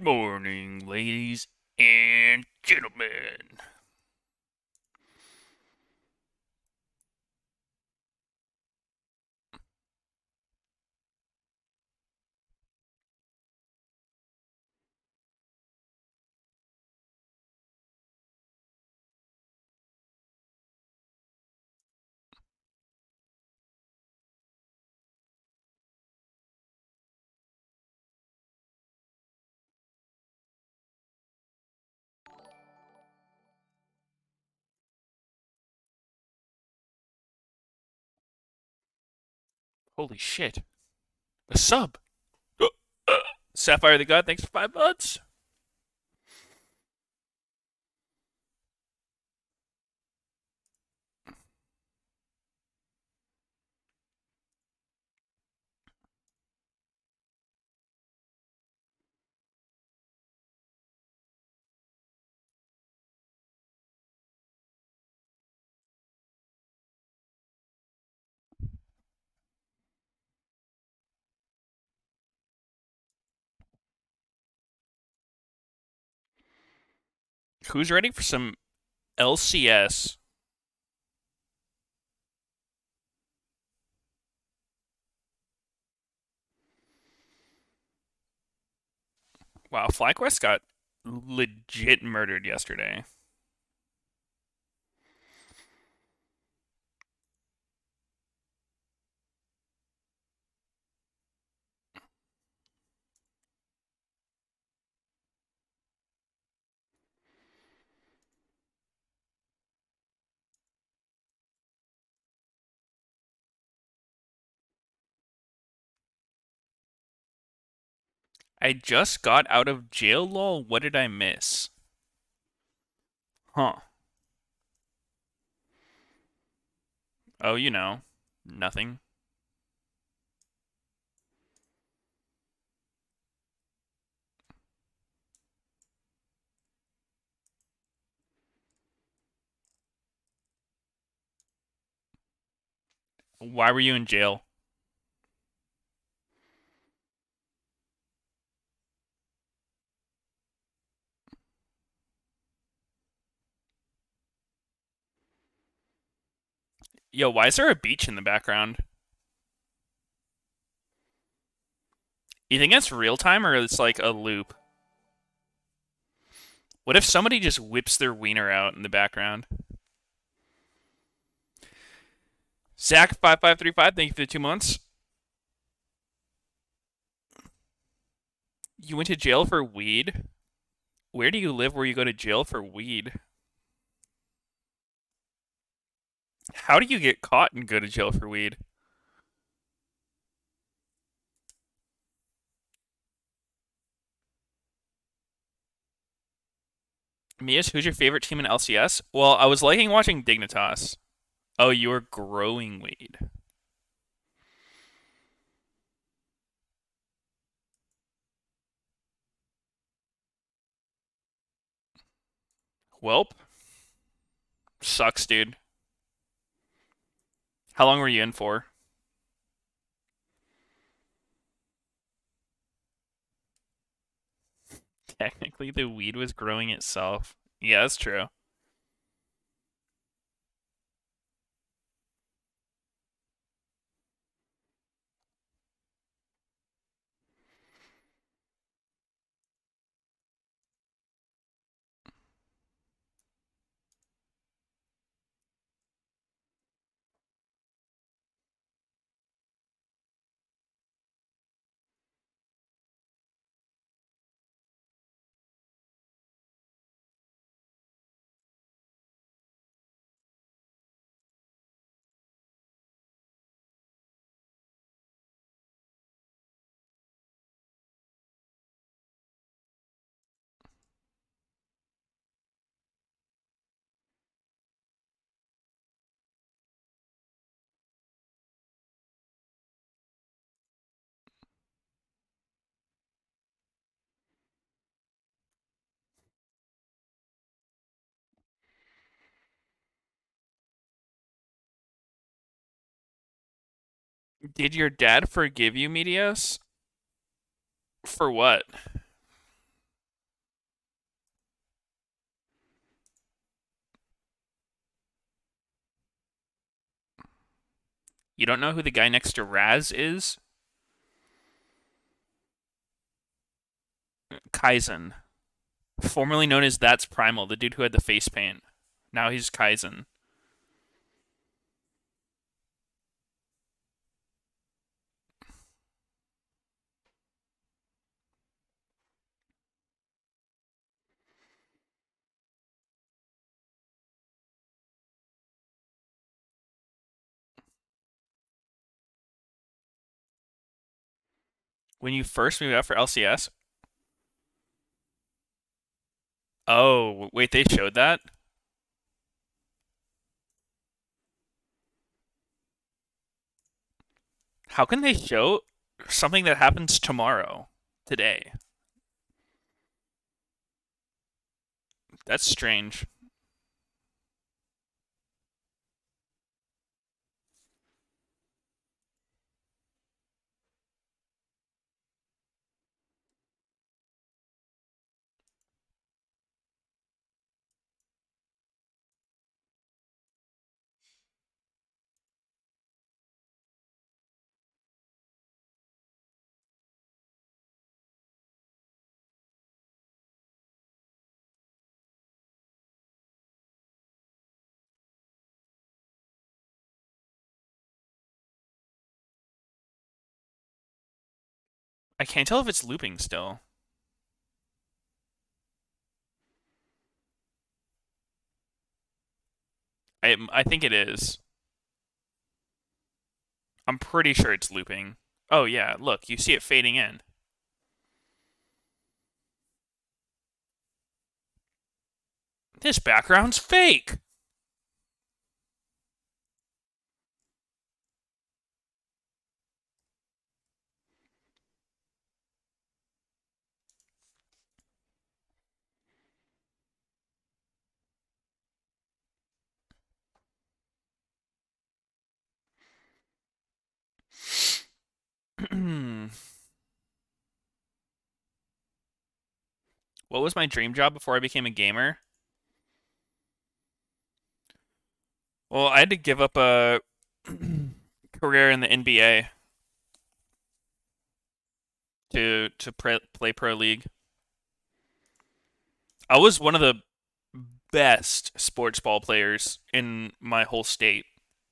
morning, ladies and gentlemen. Holy shit. A sub. Sapphire the God, thanks for 5 months. Who's ready for some LCS? Wow, FlyQuest got legit murdered yesterday. I just got out of jail, lol. What did I miss? Huh. Oh, nothing. Why were you in jail? Yo, why is there a beach in the background? You think it's real time or it's like a loop? What if somebody just whips their wiener out in the background? Zach5535, thank you for the 2 months. You went to jail for weed? Where do you live where you go to jail for weed? How do you get caught and go to jail for weed? Mias, who's your favorite team in LCS? Well, I was liking watching Dignitas. Oh, you were growing weed. Welp, sucks, dude. How long were you in for? Technically, the weed was growing itself. Yeah, that's true. Did your dad forgive you, Meteos? For what? You don't know who the guy next to Raz is? Kaizen. Formerly known as That's Primal, the dude who had the face paint. Now he's Kaizen. When you first moved out for LCS? Oh, wait, they showed that? How can they show something that happens tomorrow? Today? That's strange. I can't tell if it's looping still. I think it is. I'm pretty sure it's looping. Oh yeah, look, you see it fading in. This background's fake. What was my dream job before I became a gamer? Well, I had to give up a career in the NBA to play pro league. I was one of the best sports ball players in my whole state,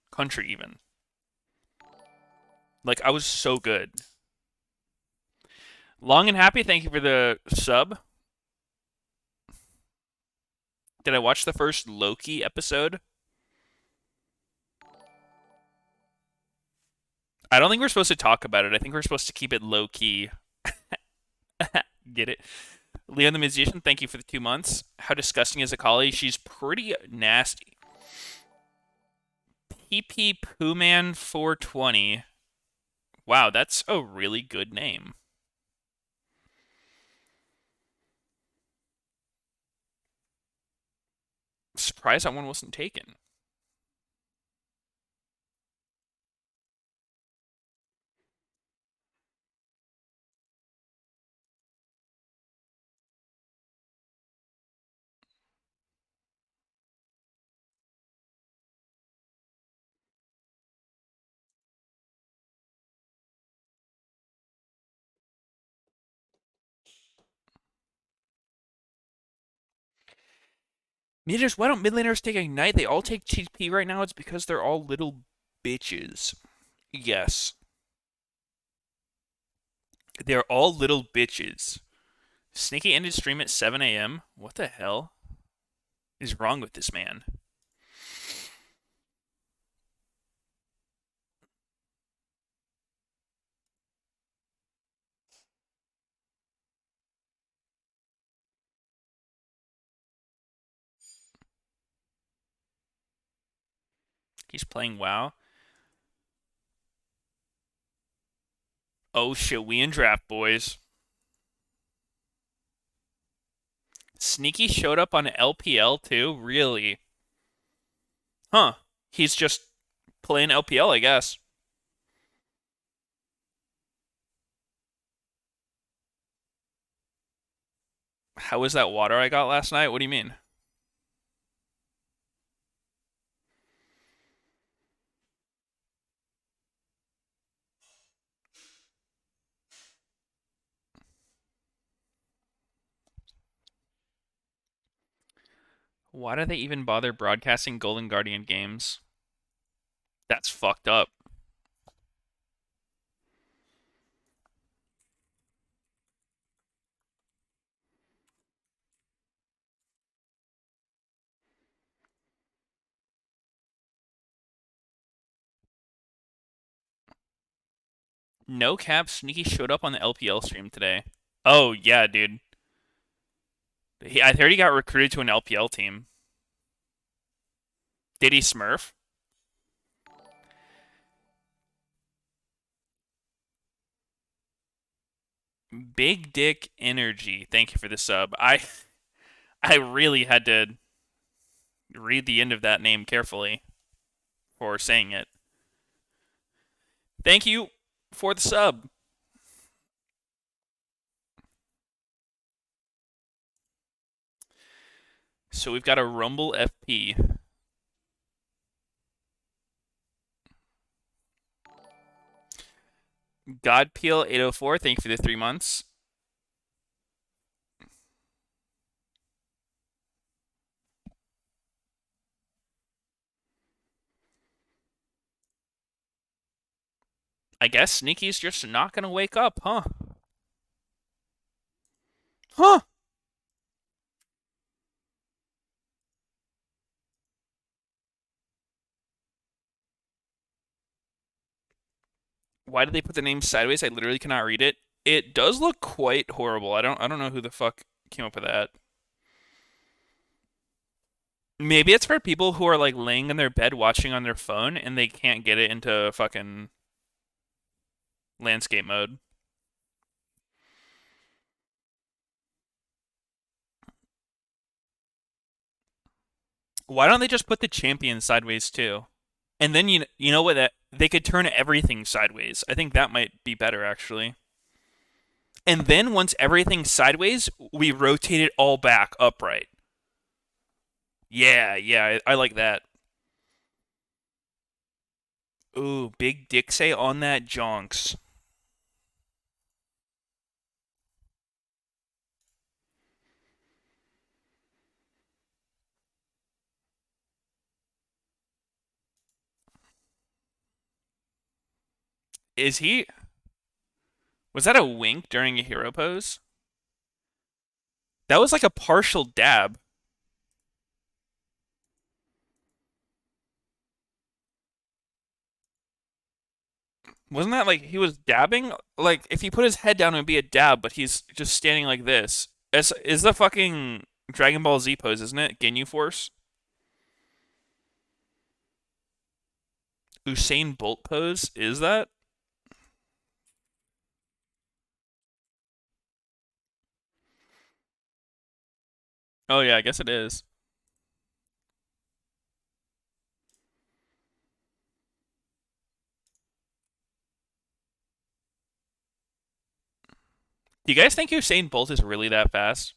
country even. Like I was so good. Long and happy, thank you for the sub. Did I watch the first Loki episode? I don't think we're supposed to talk about it. I think we're supposed to keep it low key. Get it? Leon the Musician, thank you for the 2 months. How disgusting is a collie? She's pretty nasty. PP Pooman 420. Wow, that's a really good name. Surprised that one wasn't taken. Meteos, why don't mid laners take Ignite? They all take TP right now. It's because they're all little bitches. Yes. They're all little bitches. Sneaky ended stream at 7 a.m. What the hell is wrong with this man? He's playing WoW. Oh shit, we in draft, boys. Sneaky showed up on LPL too? Really? Huh. He's just playing LPL, I guess. How was that water I got last night? What do you mean? Why do they even bother broadcasting Golden Guardian games? That's fucked up. No cap, Sneaky showed up on the LPL stream today. Oh yeah, dude. I heard he got recruited to an LPL team. Did he smurf? Big Dick Energy. Thank you for the sub. I really had to read the end of that name carefully for saying it. Thank you for the sub. So we've got a Rumble FP. Godpeel 804, thank you for the 3 months. I guess Sneaky's just not gonna wake up, huh? Huh? Why did they put the name sideways? I literally cannot read it. It does look quite horrible. I don't know who the fuck came up with that. Maybe it's for people who are like laying in their bed watching on their phone and they can't get it into fucking landscape mode. Why don't they just put the champion sideways too? And then you know what, that they could turn everything sideways. I think that might be better actually. And then once everything's sideways, we rotate it all back upright. Yeah, yeah, I like that. Ooh, big dick say on that jonks. Is he? Was that a wink during a hero pose? That was like a partial dab. Wasn't that like he was dabbing? Like if he put his head down, it would be a dab, but he's just standing like this. Is the fucking Dragon Ball Z pose, isn't it? Ginyu Force? Usain Bolt pose? Is that? Oh yeah, I guess it is. Do you guys think Usain Bolt is really that fast?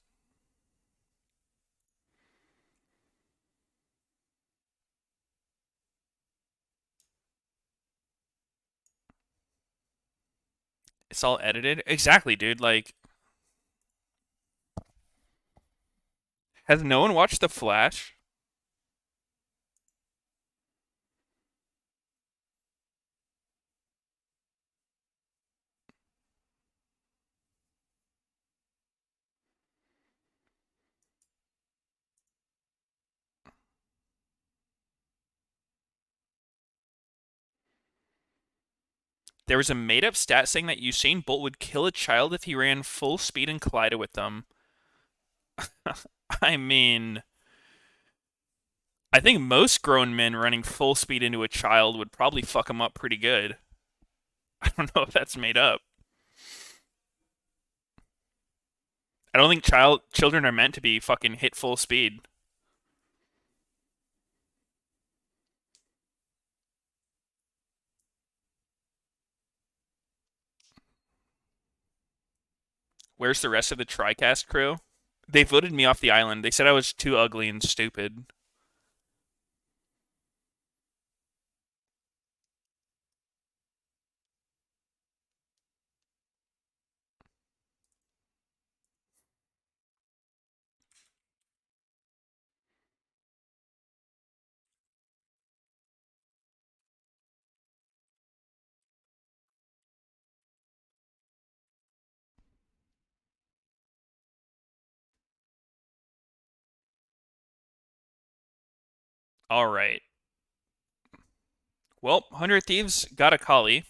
It's all edited? Exactly, dude. Like, has no one watched The Flash? There was a made-up stat saying that Usain Bolt would kill a child if he ran full speed and collided with them. I mean, I think most grown men running full speed into a child would probably fuck him up pretty good. I don't know if that's made up. I don't think children are meant to be fucking hit full speed. Where's the rest of the TriCast crew? They voted me off the island. They said I was too ugly and stupid. All right. Well, 100 Thieves got a collie.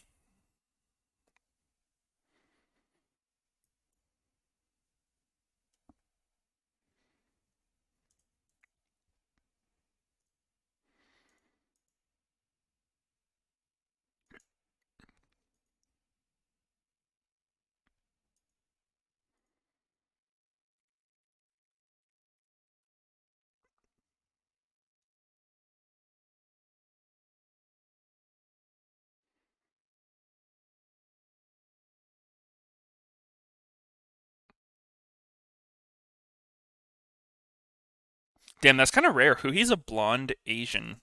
Damn, that's kind of rare. Who he's a blonde Asian.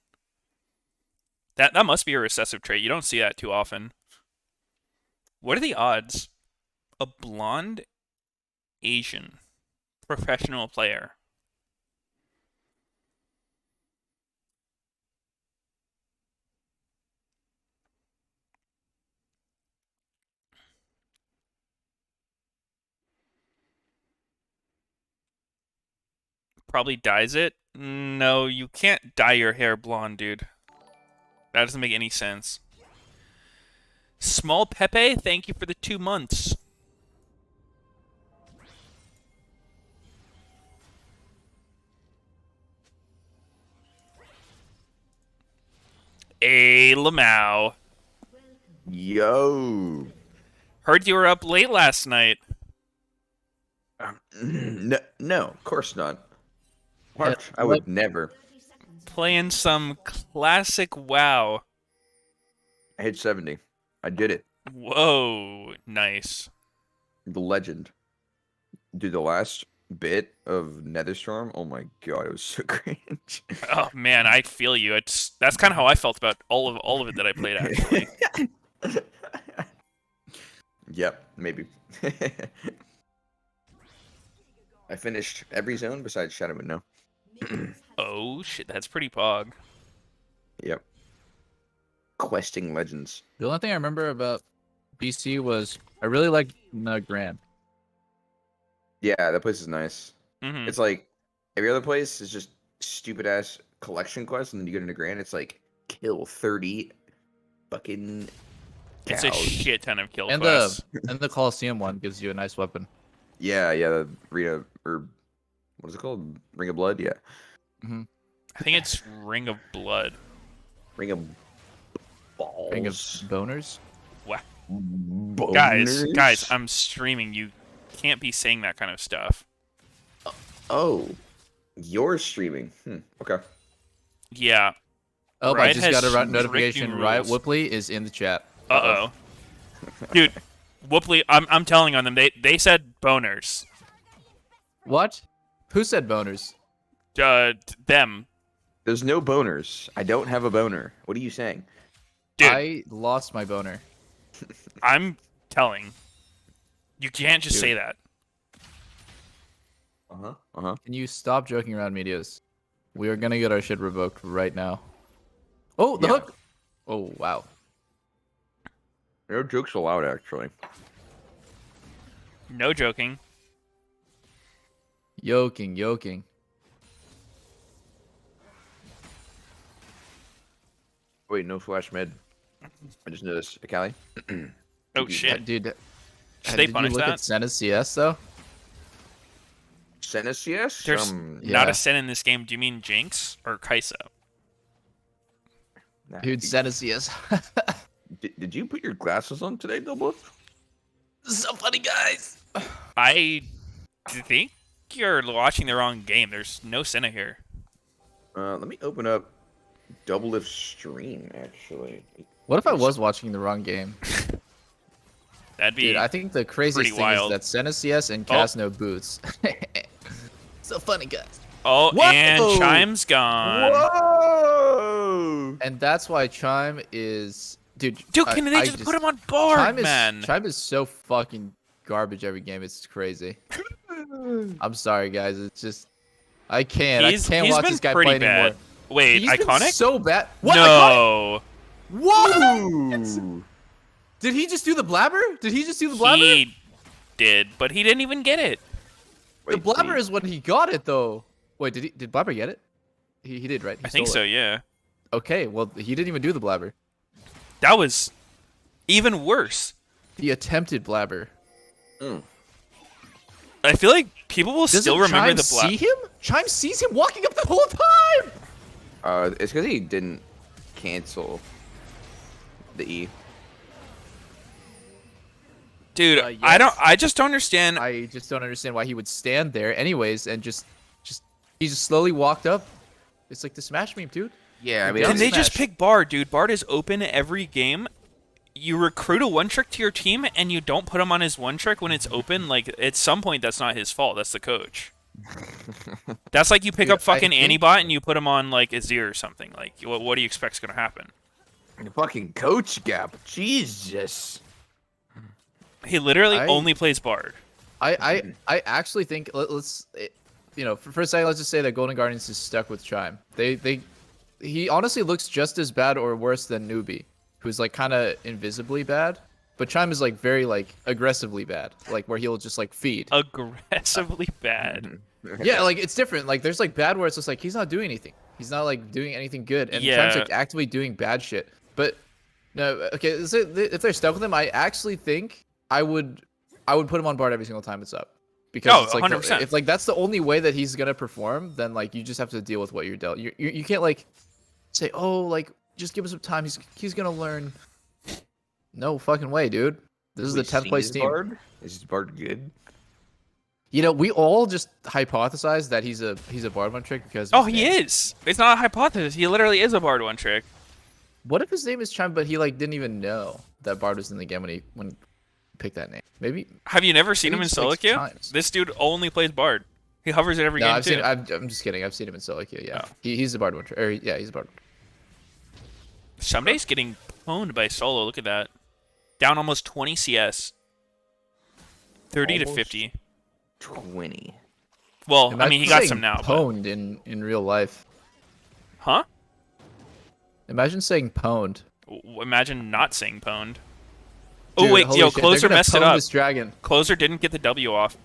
That must be a recessive trait. You don't see that too often. What are the odds? A blonde Asian professional player. Probably dyes it. No, you can't dye your hair blonde, dude. That doesn't make any sense. Small Pepe, thank you for the 2 months. Hey, Lamau. Yo. Heard you were up late last night. No, of course not. Yeah, March, I would never. Playing some classic WoW. I hit 70. I did it. Whoa, nice. The legend. Dude, the last bit of Netherstorm, oh my god, it was so cringe. Oh man, I feel you. That's kind of how I felt about all of it that I played actually. Yep, maybe. I finished every zone besides Shadow Moon, no. Oh shit, that's pretty pog. Yep. Questing legends. The only thing I remember about BC was I really liked Grand. Yeah, that place is nice. Hmm. It's like every other place is just stupid ass collection quests, and then you get into Grand, it's like kill 30 fucking It's cows. a shit ton of kill And quests. the Coliseum one gives you a nice weapon. Yeah, the Rita or what is it called? Ring of Blood, yeah. I think it's Ring of Blood. Ring of Balls. Ring of boners. Wow. Boners? Guys, I'm streaming. You can't be saying that kind of stuff. Oh, you're streaming. Okay. Yeah. Oh, Riot I just has got a strict notification. new Riot rules. Whipley is in the chat. Uh-oh. Dude, Whoopley, I'm telling on them. They said boners. What? Who said boners? Them. There's no boners. I don't have a boner. What are you saying? Dude, I lost my boner. I'm telling. You can't just Dude. say that. Can you stop joking around, Meteos? We are gonna get our shit revoked right now. Oh, the Yeah. hook! Oh, wow. No jokes allowed, actually. No joking. Yoking. Wait, no flash mid. I just noticed. Akali? Oh shit. Dude, Should they did punish you look that? at Senna CS, though? Senna CS? There's Yeah. not a sin in this game. Do you mean Jinx or Kaisa? Nah, Dude, Senna CS. Did you put your glasses on today, Double? So funny, guys! I think you're watching the wrong game. There's no Senna here. Let me open up Double Lift stream, actually. What if I was watching the wrong game? That'd be Dude, I think the craziest pretty thing wild. is that Senna CS and Cass no boots. So funny, guys. Oh, Whoa! and Chime's gone. Whoa! And that's why Chime is... Dude, Dude, can they just put him on board, man? Chime is so fucking garbage every game. It's crazy. I'm sorry, guys. It's just... I can't He's watch been this guy pretty play bad. anymore. Wait, He's been iconic? so bad. What? No. Iconic? What? Did he just do the blabber? Did he just do the blabber? He did, but he didn't even get it. The blabber is when he got it, though. Wait, did blabber get it? He did, right? He I think stole so, it. yeah. Okay, well, he didn't even do the blabber. That was even worse. The attempted blabber. Mm. I feel like people will still Doesn't remember Chime the see him? Chime sees him walking up the whole time! It's because he didn't cancel the E. Dude, Yes. I just don't understand. I just don't understand why he would stand there anyways and just he just slowly walked up. It's like the Smash meme, dude. Yeah, I Like, mean, down Can they just smash. pick Bard, dude? Bard is open every game. You recruit a one trick to your team and you don't put him on his one trick when it's open. Like at some point, that's not his fault. That's the coach. That's like you pick Dude, up fucking I think- Antibot and you put him on like Azir or something. Like what do you expect's gonna happen? the fucking coach gap. Jesus. He literally I- only plays Bard. I actually think let's you know for a second let's just say that Golden Guardians is stuck with Chime. He honestly looks just as bad or worse than Newbie, who's like kind of invisibly bad, but Chime is like very like aggressively bad, like where he'll just like feed. Aggressively bad. Yeah, like it's different. Like there's like bad where it's just like he's not doing anything. He's not like doing anything good, and Chime's Yeah. like actively doing bad shit. But no, okay, so if they're stuck with him, I actually think I would put him on Bard every single time it's up. Because Oh, it's like 100%. if like that's the only way that he's gonna perform, then like you just have to deal with what you're dealt. You can't like say, oh, like just give him some time. He's gonna learn. No fucking way, dude. This is the 10th place team. Bard? Is his Bard good? You know, we all just hypothesized that he's a Bard one trick because. of Oh, his he name. is. It's not a hypothesis. He literally is a Bard one trick. What if his name is Chime, but he like didn't even know that Bard was in the game when he picked that name? Maybe. Have you never seen Maybe him in he just solo likes queue? chimes. This dude only plays Bard. He hovers at every No, game I've too. seen. I'm just kidding. I've seen him in solo queue. Yeah, Oh. he's a Bard one trick. Or yeah, he's a Bard. Some days getting pwned by solo. Look at that. Down almost 20 CS. 30 to Almost. 50. 20. Well, I mean, he got saying some now. But... Pwned in real life. Huh? Imagine saying pwned. Imagine not saying pwned. Oh, Dude, wait. holy Yo, shit, they're Closer gonna messed it pwn up. This dragon. Closer didn't get the W off.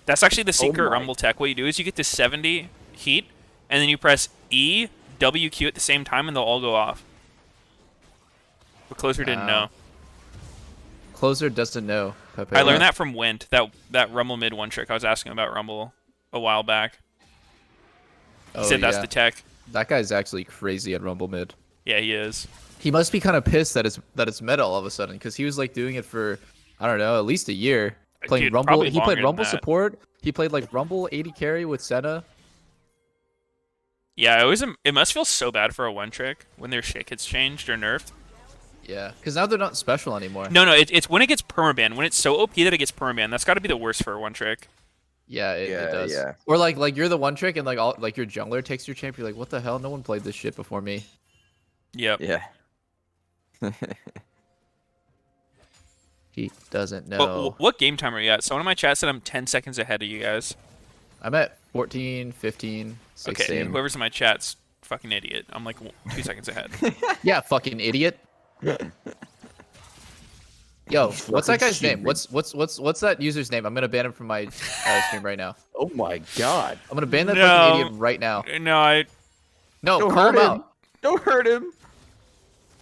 That's actually the secret my. Rumble tech. What you do is you get to 70 heat, and then you press E, W, Q at the same time, and they'll all go off. But Closer didn't know. Closer doesn't know. Pepe. I learned that from Wint, that Rumble mid one trick. I was asking about Rumble a while back. He Oh, said that's yeah. the tech. That guy's actually crazy at Rumble mid. Yeah, he is. He must be kind of pissed that it's meta all of a sudden because he was like doing it for I don't know at least a year playing Dude, Rumble. probably He played longer than Rumble that. support. He played like Rumble 80 carry with Senna. Yeah, it must feel so bad for a one trick when their shit gets changed or nerfed. Yeah, because now they're not special anymore. No, it's when it gets permaban. When it's so OP that it gets permaban. That's got to be the worst for a one trick. Yeah, it does. Yeah. Or like you're the one trick and like all like your jungler takes your champ. You're like, what the hell? No one played this shit before me. Yep. Yeah. He doesn't know. But what game time are you at? Someone in my chat said I'm 10 seconds ahead of you guys. I'm at 14, 15, 16. Okay, whoever's in my chat's fucking idiot. I'm like 2 seconds ahead. Yeah, fucking idiot. Yo, what's that Fucking guy's name? stupid. What's that user's name? I'm gonna ban him from my stream right now. Oh my god. I'm gonna ban that No. fucking idiot right now. No, No, Don't call hurt him him. out. Don't hurt him.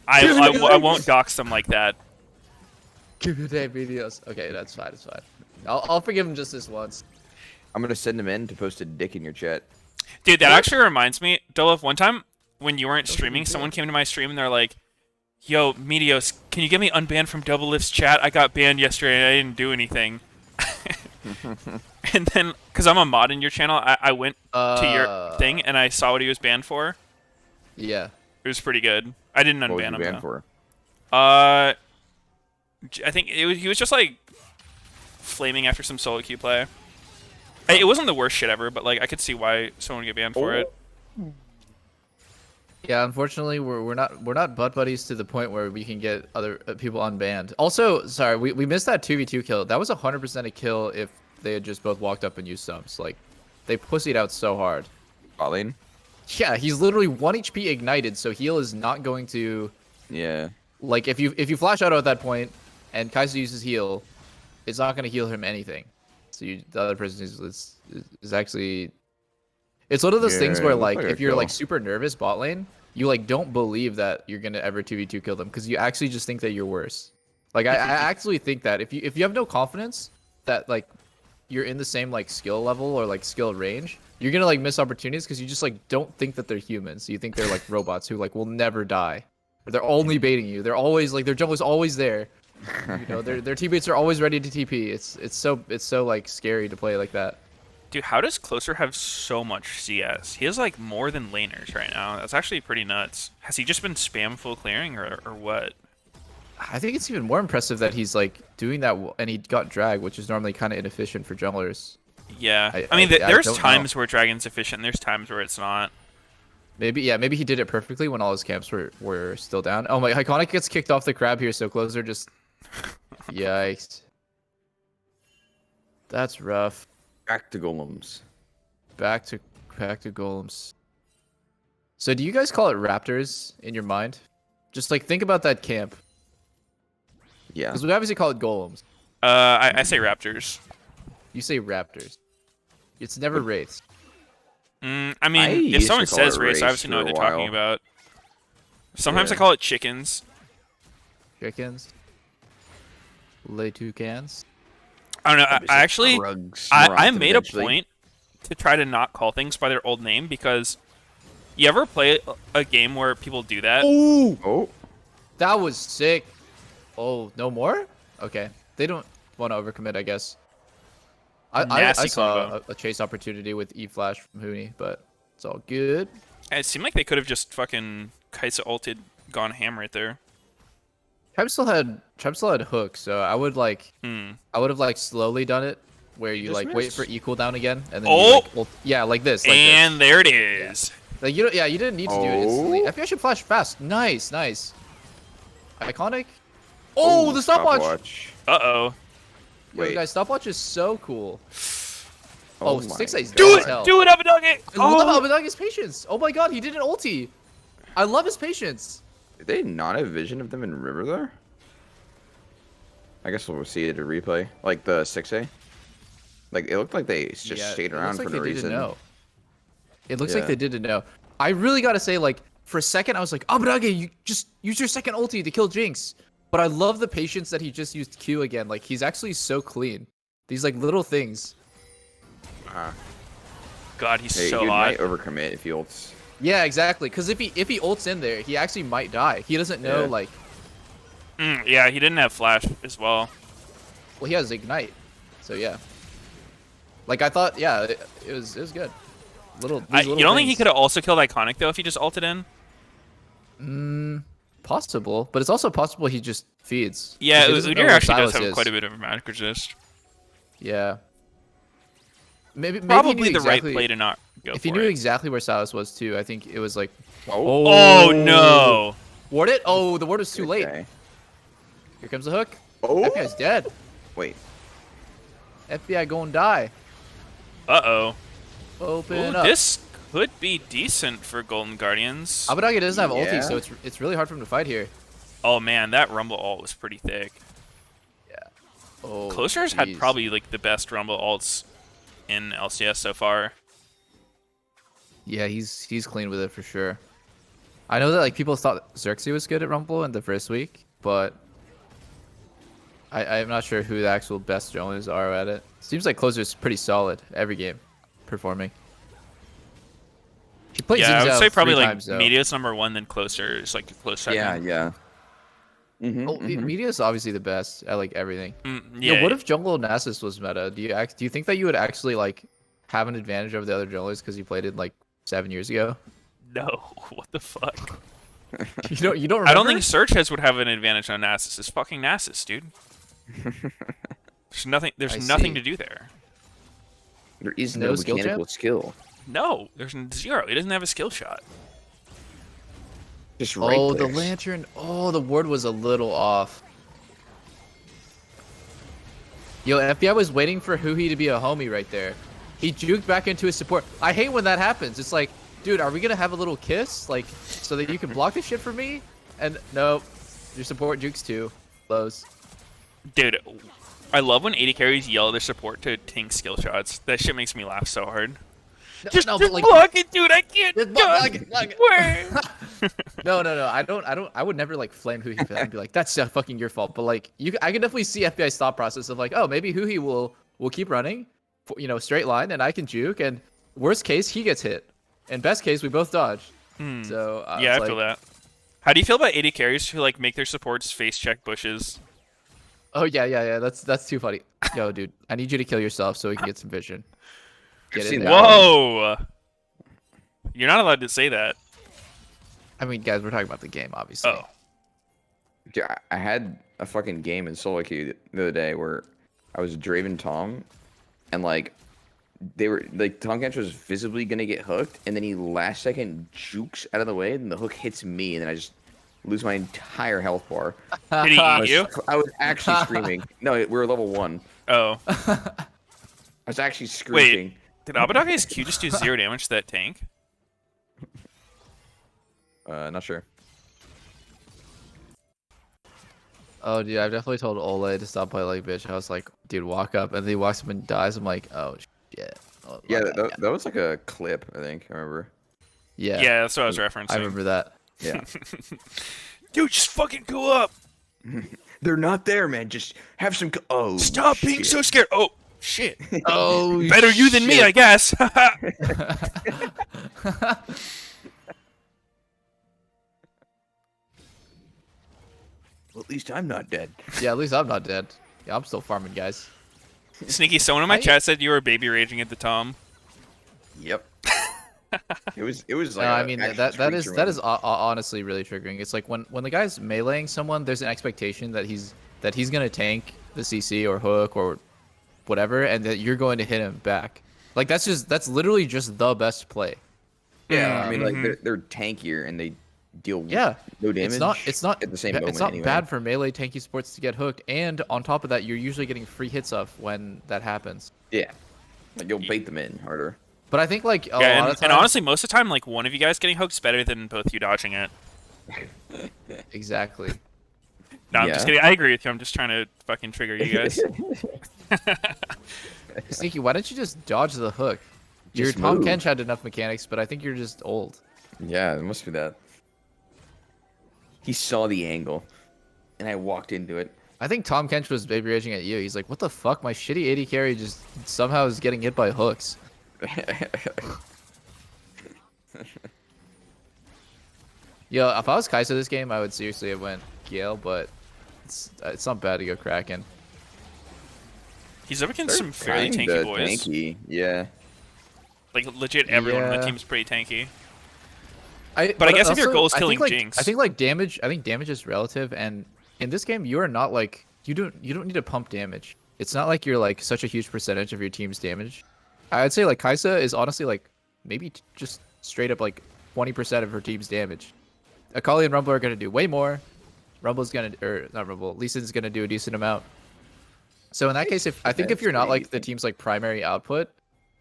I won't dox them like that. Give your damn videos. Okay, that's fine. It's fine. I'll forgive him just this once. I'm gonna send him in to post a dick in your chat. Dude, that actually reminds me, Dolph, one time when you weren't streaming, someone came to my stream and they're like, yo, Meteos, can you get me unbanned from Double Lift's chat? I got banned yesterday and I didn't do anything. And then, because I'm a mod in your channel, I went to your thing and I saw what he was banned for. Yeah. It was pretty good. I didn't What was unban you him, banned though. for? I think he was just like flaming after some solo queue play. It wasn't the worst shit ever, but like I could see why someone would get banned for it. Yeah, unfortunately, we're not butt buddies to the point where we can get other people unbanned. Also, sorry, we missed that 2v2 kill. That was 100% a kill if they had just both walked up and used subs. Like, they pussied out so hard. Pauline? Yeah, he's literally 1 HP ignited, so heal is not going to Yeah. like if you flash out at that point and Kaiser uses heal, it's not going to heal him anything. So the other person is actually It's one of those things where it looked like like a if you're like kill. super nervous bot lane, you like don't believe that you're gonna ever 2v2 kill them because you actually just think that you're worse. Like I actually think that if you have no confidence that like you're in the same like skill level or like skill range, you're gonna like miss opportunities because you just like don't think that they're humans. You think they're like robots who like will never die. Or they're only baiting you. They're always like their jungle's always there. You know, their teammates are always ready to TP. It's so like scary to play like that. Dude, how does Closer have so much CS? He has like more than laners right now. That's actually pretty nuts. Has he just been spam full clearing or what? I think it's even more impressive that he's like doing that and he got drag, which is normally kind of inefficient for junglers. Yeah. I, I mean, I, I there's don't know. times where Dragon's efficient and there's times where it's not. Maybe he did it perfectly when all his camps were still down. Oh my, Iconic gets kicked off the crab here, so Closer just yikes. That's rough. Back to golems. Back to golems. So do you guys call it raptors in your mind? Just like think about that camp. Yeah. Because we obviously call it golems. I say Raptors. You say raptors. It's never wraiths. I mean, if used to someone call says it race, I race obviously know for what a they're talking while. about. Sometimes I Yeah. call it chickens. Chickens. Lay toucans. I don't know. Probably I say actually, Krugs I more often made a eventually. point to try to not call things by their old name because you ever play a game where people do that? Ooh! Oh, That was sick. Oh, no more? Okay. They don't want to overcommit, I guess. I Nasty saw combo. a chase opportunity with E-Flash from Hooney, but it's all good. It seemed like they could have just fucking Kaisa ulted, gone ham right there. Trap still had hook, so I would like I would have like slowly done it where you just like wait missed. for E cooldown again and then Oh! you like yeah, like this, like And this. there it is. Like you don't you didn't need to do it instantly. Oh. FBI should flash fast. Nice. Iconic. Oh, the stopwatch. Uh-oh. Yo, Wait. guys, stopwatch is so cool. Oh, Oh, my 6A's Do dead it! as hell. Do it, Abadoggy! I love Oh! Abadagi's patience. Oh my god, he did an ulti. I love his patience. Did they not have vision of them in River there? I guess we'll see it a replay. Like the 6A. Like it looked like they just Yeah, stayed it around looks for like no they didn't reason. know. It looks like Yeah. they didn't know. I really gotta say, like, for a second, I was like, Abadagi, you just use your second ulti to kill Jinx. But I love the patience that he just used Q again. Like, he's actually so clean. These, like, little things. God, he's Hey, so he hot. might overcommit if he ults. Yeah, exactly. Because if he ults in there, he actually might die. He doesn't know, Yeah. like, Yeah, he didn't have flash as well. well, he has Ignite. So, yeah. Like, I thought, yeah, it was good. You Little don't think he things. could have also killed Iconic, though, if he just ulted in? Possible, but it's also possible he just feeds. Yeah, 'Cause he doesn't know Udyr where actually does Sylas have is. quite a bit of a magic resist. Yeah. Maybe he Probably knew the exactly, right play to not go if for he knew it. exactly where Sylas was too, I think it was like, Oh, no. ward it? Oh, the ward was too late. Okay. Here comes the hook. Oh, FBI's dead. wait. FBI going die. Uh-oh. Open Ooh, up. this could be decent for Golden Guardians. Abadagi doesn't have ulti, Yeah. so it's really hard for him to fight here. Oh, man, that Rumble ult was pretty thick. Oh, Closer's had jeez. probably like the best Rumble ults in LCS so far. Yeah, he's clean with it for sure. I know that like people thought Xerxes was good at Rumble in the first week, but I'm not sure who the actual best junglers are at it. Seems like Closer's pretty solid every game, performing. He played Yeah, I would Xin Zhao say probably 3 like times, though. Meteos #1, then Closer is like a close second. Yeah. Oh, Media's obviously the best at like everything. Yeah. Yo, what if jungle Nasus was meta? Do you think that you would actually like have an advantage over the other junglers because you played it like 7 years ago? No, what the fuck? You don't remember? I don't think Searches would have an advantage on Nasus. It's fucking Nasus, dude. There's nothing. I There's nothing see. to do there. There is No no skill check? mechanical skill. No, there's zero. He doesn't have a skill shot. Just right Oh, the clicks. lantern. Oh, the ward was a little off. Yo, FBI was waiting for Huhi to be a homie right there. He juked back into his support. I hate when that happens. It's like, dude, are we gonna have a little kiss, like, so that you can block this shit for me? And no, your support jukes too. Blows. Dude, I love when AD carries yell their support to tank skill shots. That shit makes me laugh so hard. Just no, but like, block it, dude. I can't just dodge. block it. Where? No. I would never like flame Huhi for that and be like, that's fucking your fault. But like, I can definitely see FBI's thought process of like, oh, maybe Huhi will keep running, straight line, and I can juke, and worst case he gets hit, and best case we both dodge. So Yeah, it's I feel like, that. How do you feel about AD carries who like make their supports face check bushes? oh yeah. That's too funny. Yo, dude, I need you to kill yourself so we can get some vision. Get in seen there. that one. Whoa! You're not allowed to say that. I mean, guys, we're talking about the game, obviously. Oh. Dude, I had a fucking game in solo queue the other day where I was Draven Tom, and like they were like Tom Kench was visibly gonna get hooked, and then he last second jukes out of the way, and the hook hits me, and then I just lose my entire health bar. Did he eat you? I was actually screaming. No, we were level 1. Oh. I was actually screaming. Did Abadoge's Q just do 0 damage to that tank? Not sure. Oh, dude, I've definitely told Ole to stop playing like bitch. I was like, dude, walk up, and then he walks up and dies. I'm like, oh shit. Oh, Yeah, my bad. that was like a clip, I think. I remember. Yeah. Yeah, that's what I was referencing. I remember that. Yeah. Dude, just fucking go up. They're not there, man. Just have some. Oh. Stop being so scared. Oh, shit. Oh, Better you than me, I guess. Well, at least I'm not dead. Yeah, at least I'm not dead. Yeah, I'm still farming, guys. Sneaky, someone in my chat said you were baby raging at the Tom. Yep. It was like. No, I mean that is honestly really triggering. It's like when the guy's meleeing someone, there's an expectation that he's gonna tank the CC or hook or whatever, and that you're going to hit him back. Like that's literally just the best play. Yeah, I mean, like they're tankier and they deal Yeah, no damage. It's not at the same moment. It's not anyway. bad for melee tanky sports to get hooked, and on top of that, you're usually getting free hits off when that happens. Yeah, like you'll bait them in harder. But I think like a Yeah, lot of times, and honestly, most of the time, like one of you guys getting hooked's better than both you dodging it. exactly. No, I'm just kidding. I agree with you. I'm just trying to fucking trigger you guys. Sneaky, why don't you just dodge the hook? Your Just Tom move. Kench had enough mechanics, but I think you're just old. Yeah, it must be that. He saw the angle, and I walked into it. I think Tom Kench was baby raging at you. He's like, what the fuck? My shitty AD carry just somehow is getting hit by hooks. Yo, if I was Kai'Sa this game, I would seriously have went Gale, but it's not bad to go Kraken. He's up against some fairly tanky boys. Tanky, yeah. Like legit, everyone on the Yeah. team is pretty tanky. But I guess if your also, goal is I killing think, Jinx, I think like damage. I think damage is relative, and in this game, you are not like you don't need to pump damage. It's not like you're like such a huge percentage of your team's damage. I'd say like Kai'Sa is honestly like maybe just straight up like 20% of her team's damage. Akali and Rumble are gonna do way more. Rumble's gonna or not Rumble. Lee Sin's gonna do a decent amount. So in that case, if you're not like the team's like primary output,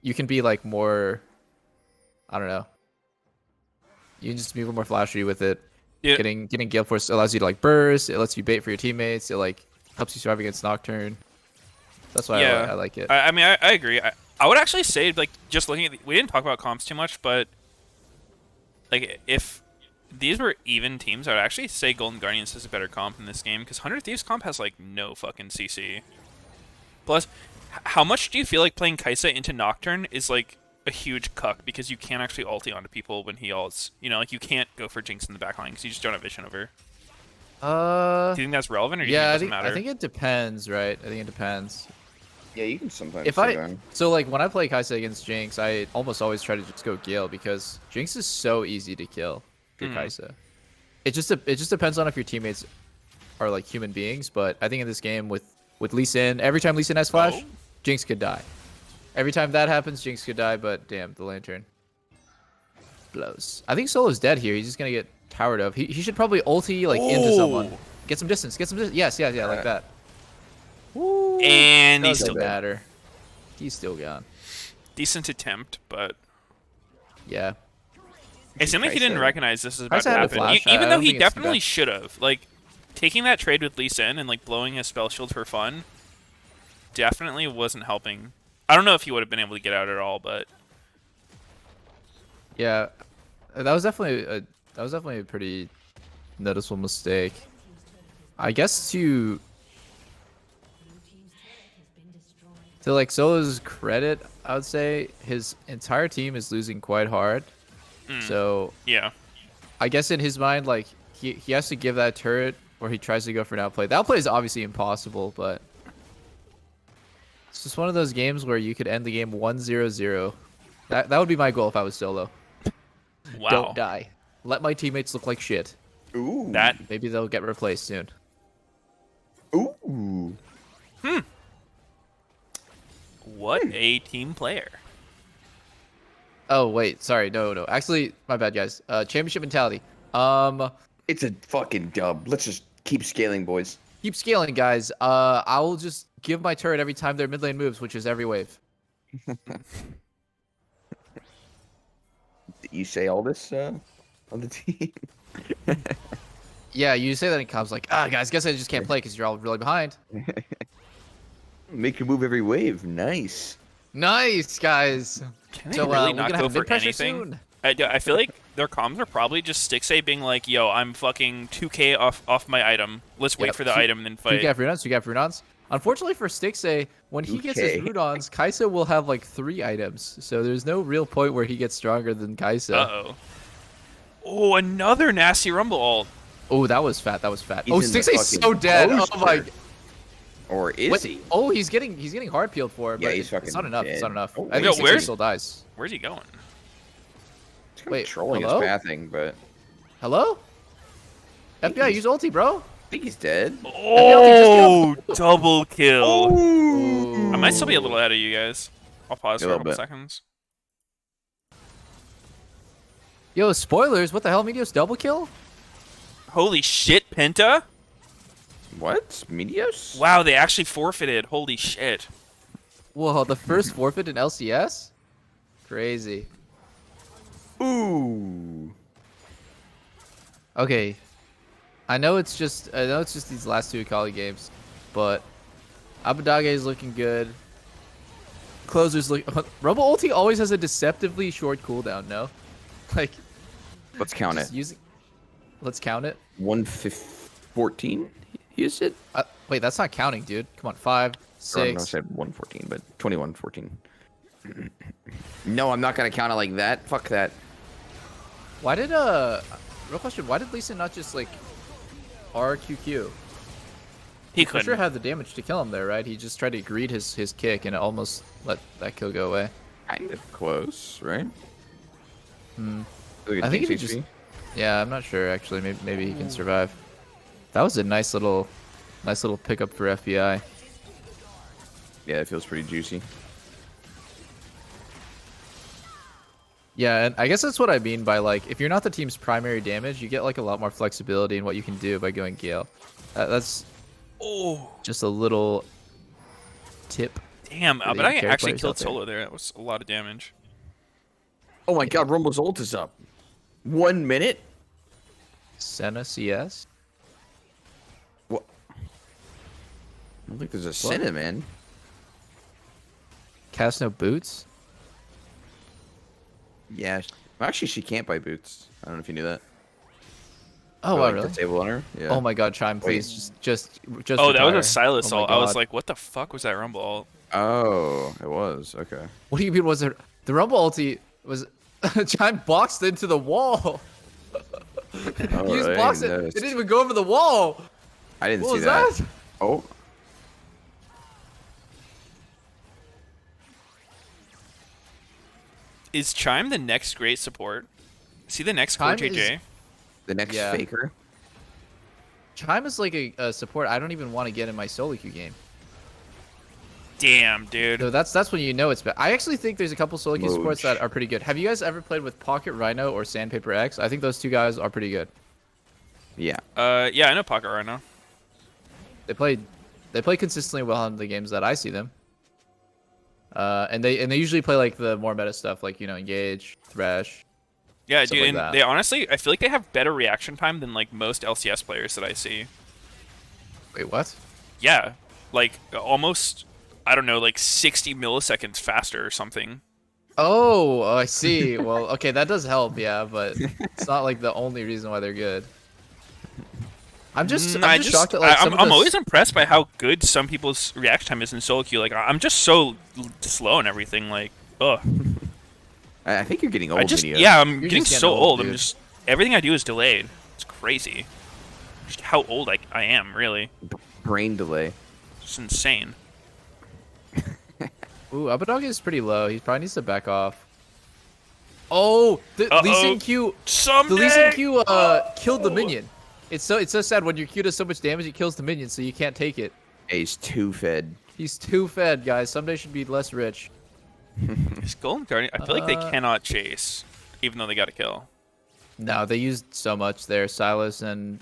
you can be like more. I don't know. You can just be a little more flashy with it. Yeah. Getting Gale Force allows you to like burst. It lets you bait for your teammates. It like helps you survive against Nocturne. That's why I like it. I mean, I agree. I would actually say, like, just looking at we didn't talk about comps too much, but like if these were even teams, I would actually say Golden Guardians is a better comp in this game because 100 Thieves comp has like no fucking CC. Plus, how much do you feel like playing Kai'Sa into Nocturne is like a huge cuck because you can't actually ulti onto people when he ults. You know, like you can't go for Jinx in the backline because you just don't have vision over. Do you think that's relevant, or do you think it doesn't matter? I think it depends, right? I think it depends. Yeah, you can sometimes. So like when I play Kai'Sa against Jinx, I almost always try to just go Gale because Jinx is so easy to kill if you're Kai'Sa. It just depends on if your teammates are like human beings, but I think in this game with Lee Sin, every time Lee Sin has flash, Jinx could die. Every time that happens, Jinx could die, but damn, the lantern blows. I think Solo's dead here. He's just gonna get towered of. He should probably ulti like into someone. Get some distance. Yes, like that. Ooh, And he's doesn't still matter. He's still gone. decent attempt, but Yeah. it seemed like he didn't recognize this was about Kai'Sa to had a happen. flash. I Even though don't he think it's too definitely bad. should have. Like, taking that trade with Lee Sin and like blowing a spell shield for fun definitely wasn't helping. I don't know if he would have been able to get out at all, but Yeah, that was definitely a pretty noticeable mistake. I guess to like Solo's credit, I would say his entire team is losing quite hard. Mm, So yeah. I guess in his mind, like he has to give that turret or he tries to go for an outplay. The outplay is obviously impossible, but it's just one of those games where you could end the game 1-0-0. That would be my goal if I was Solo. Don't Wow. die. Let my teammates look like shit. Ooh. That. Maybe they'll get replaced soon. Ooh. What a team player. Oh wait, sorry, no. Actually, my bad, guys. Championship mentality. It's a fucking dub. Let's just keep scaling, boys. Keep scaling, guys. I will just give my turret every time their mid lane moves, which is every wave. You say all this on the team? Yeah, you say that in comms like, guys, guess I just can't play because you're all really behind. Make you move every wave. Nice. Nice, guys. Can they So really we're not gonna go have for mid pressure anything? soon. I feel like their comms are probably just Stixay being like, "Yo, I'm fucking 2K off my item. Let's wait Yep, for the item and then fight." 2K Runons, 2K Runons. Unfortunately for Stixay, when he gets his 2K. Rudons, Kaisa will have like 3 items. So there's no real point where he gets stronger than Kaisa. Uh-oh. Oh, another nasty rumble ult. Oh, that was fat. That was fat. He's Oh, in the Stixay's so fucking dead. poster. Oh my. Or is Wait, he? oh, he's getting hard peeled for it, Yeah, but he's it's not fucking enough. It's dead. not enough. Oh, I Yo, think Stixay where's- still dies. Where's he going? It's kind Wait, of trolling hello? his pathing, but Hello? think FBI, he's- use ulti, bro. I think he's dead. Oh, double kill. Ooh. I might still be a little ahead of you guys. I'll pause A for a little couple bit. seconds. Yo, spoilers. What the hell? Meteos double kill? Holy shit, Penta? What? Meteos? Wow, they actually forfeited. Holy shit. Whoa, the first forfeit in LCS? Crazy. Ooh. Okay. I know it's just these last 2 Akali games, but Abadage is looking good. Closer's look. Rumble ulti always has a deceptively short cooldown. No, like Let's count it. just using. Let's count it. 114? He used it? Wait, that's not counting, dude. Come on, 5, Or, no, I 6. said 114, but 2114. No, I'm not gonna count it like that. Fuck that. Why did real question? Why did Lisa not just like RQQ? He For couldn't. sure had the damage to kill him there, right? He just tried to greet his kick and it almost let that kill go away. Kind of close, right? I think he just. Yeah, I'm not sure actually. Maybe he can survive. That was a nice little pickup for FBI. Yeah, it feels pretty juicy. Yeah, and I guess that's what I mean by like if you're not the team's primary damage, you get like a lot more flexibility in what you can do by going Gale. That's Oh, just a little tip. damn. For the But I carry actually players killed out there. Solo there. That was a lot of damage. Oh my god, Rumble's ult is up. 1 minute? Senna CS. What? I don't think there's a Senna, man. Cast no boots. Yeah. Actually, she can't buy boots. I don't know if you knew that. Oh, Or, wow, like, really? disable on her. Yeah. Oh my god, Chime, please. Just Oh, that was retire. a Silas Oh my ult. I was God. like, what the fuck was that rumble ult? Oh, it was. Okay. What do you mean was it? The Rumble ulti was Chime boxed into the wall. All He just right, boxed it. nice. It didn't even go over the wall. I didn't What see was that. that? Oh. Is Chime the next great support? Is he the next core Chime JJ? is- The next Yeah. faker. Chime is like a support I don't even want to get in my solo queue game. Damn, dude. So that's when you know it's bad. I actually think there's a couple solo queue supports Moj. that are pretty good. Have you guys ever played with Pocket Rhino or Sandpaper X? I think those 2 guys are pretty good. Yeah. Yeah, I know Pocket right now. They play consistently well in the games that I see them. And they usually play like the more meta stuff, like Engage, Thresh. Yeah, Stuff dude, like and that. they honestly, I feel like they have better reaction time than like most LCS players that I see. Wait, what? Yeah, like almost, I don't know, like 60 milliseconds faster or something. Oh, I see. Well, okay, that does help, yeah, but it's not like the only reason why they're good. I'm just shocked at like some of I'm this. always impressed by how good some people's reaction time is in solo queue. Like I'm just so slow and everything. Like, ugh. I think you're getting old, Meteos. Yeah, I'm You're getting just getting so old, old. I'm dude. just everything I do is delayed. It's crazy. Just how old I am, really. Brain delay. It's insane. Ooh, Abadog is pretty low. He probably needs to back off. Oh, the Lee Uh-oh. Sin Q. The Someday. Lee Sin Q killed the minion. It's so sad when your Q does so much damage, it kills the minion, so you can't take it. Yeah, he's too fed. He's too fed, guys. Someday should be less rich. This Golden Guardian, I feel like they cannot chase, even though they got a kill. No, they used so much there. Silas and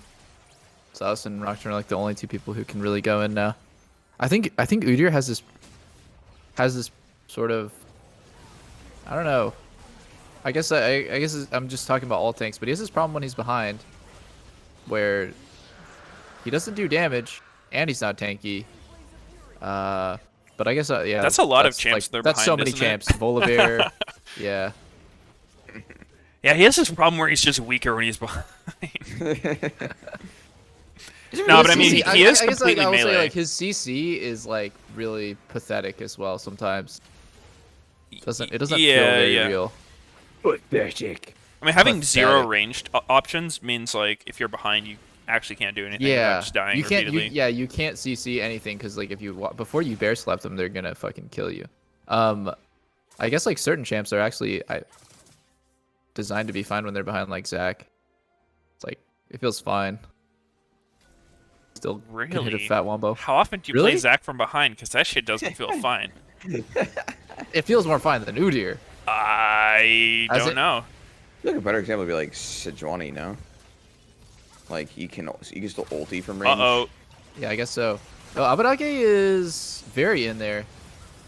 Nocturne are like the only two people who can really go in now. I think Udyr has this sort of, I don't know. I guess I'm just talking about all tanks, but he has this problem when he's behind, where he doesn't do damage and he's not tanky. But I guess yeah. That's a lot of champs Like, they're that's so behind, many isn't it? champs. Volibear, yeah. Yeah, he has this problem where he's just weaker when he's behind. His No, but I mean, CC he is I guess like completely I will say melee. like his CC is like really pathetic as well sometimes. It doesn't feel very real. Pathetic. I mean, having zero Pathetic. ranged options means like if you're behind, you actually can't do anything. Without Yeah, just dying you can't. repeatedly. You can't CC anything because like if you before you bear slap them, they're gonna fucking kill you. I guess like certain champs are actually designed to be fine when they're behind, like Zac. It's like it feels fine. Still can hit a Really? fat wombo. How often do you Really? play Zac from behind? Because that shit doesn't feel fine. It feels more fine than Udyr. I Has don't it- know. I feel like a better example would be like Sejuani, no? Like you can still ulti from range. Uh-oh. Yeah, I guess so. Oh, Abadage is very in there.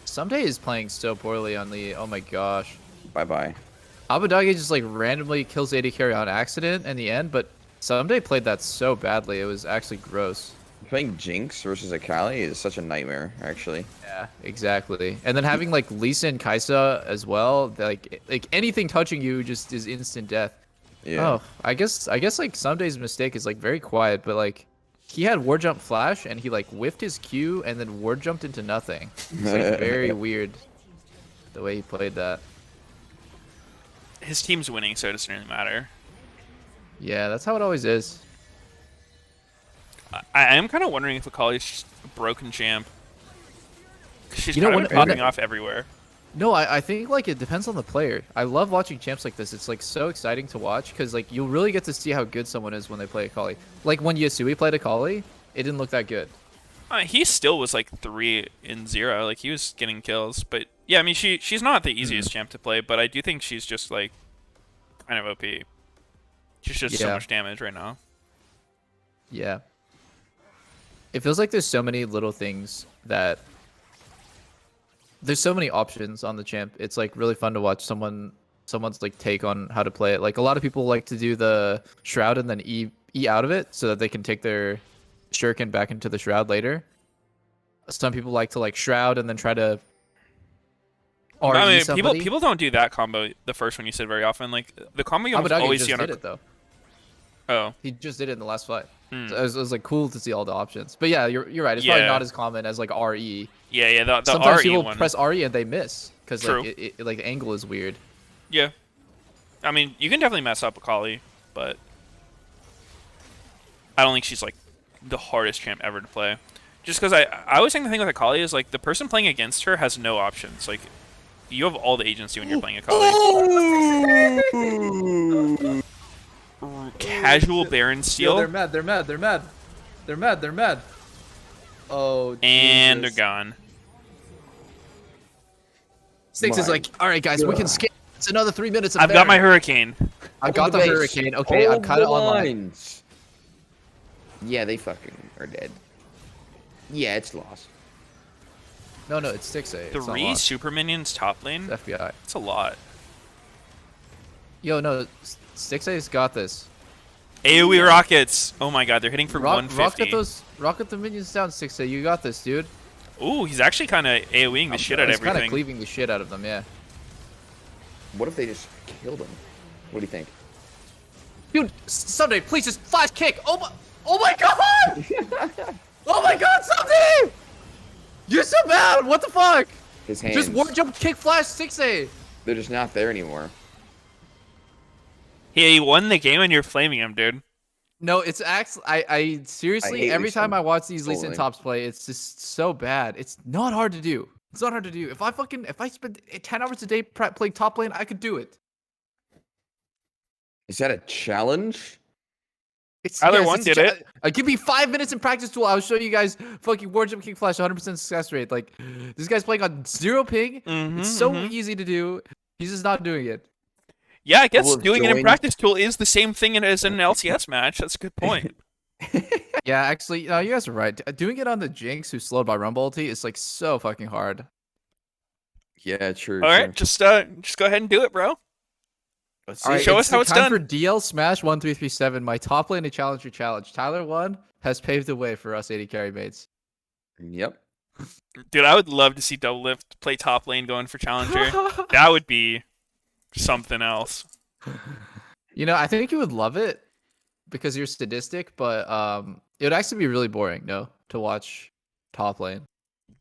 Someday is playing so poorly on the. Oh my gosh. Bye bye. Abadage just like randomly kills AD carry on accident in the end, but Someday played that so badly. It was actually gross. Playing Jinx versus Akali is such a nightmare, actually. Yeah, exactly. And then having like Lisa and Kaisa as well, like anything touching you just is instant death. Yeah. Oh, I guess like Someday's mistake is like very quiet, but like he had ward jump flash and he like whiffed his Q and then ward jumped into nothing. It's like very weird the way he played that. His team's winning, so it doesn't really matter. Yeah, that's how it always is. I am kind of wondering if Akali's just a broken champ. 'Cause she's You know kind of what- popping off everywhere. No, I think like it depends on the player. I love watching champs like this. It's like so exciting to watch because like you'll really get to see how good someone is when they play Akali. Like when Yasui played Akali, it didn't look that good. He still was like 3-0. Like he was getting kills, but yeah, I mean she's not the easiest champ to play, but I do think she's just like kind of OP. She's just so Yeah. much damage right now. Yeah. It feels like there's so many little things that there's so many options on the champ. It's like really fun to watch someone's like take on how to play it. Like a lot of people like to do the shroud and then E out of it so that they can take their shuriken back into the shroud later. Some people like to like shroud and then try to RE I mean, somebody. people don't do that combo. The first one you said very often. Like the combo you almost Abadagi always just see on did a. it though. Oh, He just did it in the last fight. Hmm. So it was like cool to see all the options. But yeah, you're right. It's probably Yeah. not as common as like RE. yeah. The Sometimes RE people one. press RE and they miss because True. like like the angle is weird. Yeah. I mean, you can definitely mess up Akali, but I don't think she's like the hardest champ ever to play. Just because I always think the thing with Akali is like the person playing against her has no options. Like you have all the agency when you're playing Akali. Casual Baron steal, They're mad. They're mad. They're mad. They're mad. They're mad. Oh. and they're Jesus. gone. Six is My like, all right, guys, we can skip. It's another 3 minutes. Of I've got my Baron." Hurricane. I got the base. hurricane. Okay, I'm Hold kind of the online. lines. Yeah, they fucking are dead. Yeah, it's lost. No, it's 6A. It's not 3 lost. super minions top lane. It's FBI. That's a lot. Yo, no, 6A's got this. AoE rockets. Oh my god, they're hitting for 150. Rocket the minions down, 6A. You got this, dude. Ooh, he's actually kind of AoEing the shit out of He's kind of everything. cleaving the shit out of them, yeah. What if they just killed him? What do you think? Dude, Sunday, please just flash kick. Oh my god! Oh my god, Sunday! You're so bad. What the fuck? His hands. Just ward jump kick flash 6A. They're just not there anymore. He won the game and you're flaming him, dude. No, it's actually I seriously hate every Lee time Sin I watch these Lee Sin trolling. tops play, it's just so bad. It's not hard to do. It's not hard to do. If I spend 10 hours a day playing top lane, I could do it. Is that a challenge? Either one did it. Give me 5 minutes in practice tool. I'll show you guys fucking ward jump kick flash 100% success rate. Like this guy's playing on 0 ping. It's so easy to do. He's just not doing it. Yeah, I guess People have doing it in joined- practice tool is the same thing as in an LCS match. That's a good point. Yeah, actually, no, you guys are right. Doing it on the Jinx who's slowed by Rumble ulti is like so fucking hard. Yeah, true. All right, just go ahead and do it, bro. Let's All see. right, Show us how it's time done. for DL Smash 1337. My top lane to challenger challenge. Tyler 1 has paved the way for us 80 carry mates. Yep. Dude, I would love to see Double Lift play top lane going for challenger. That would be something else. You know, I think you would love it because you're sadistic, but it would actually be really boring, no, to watch top lane.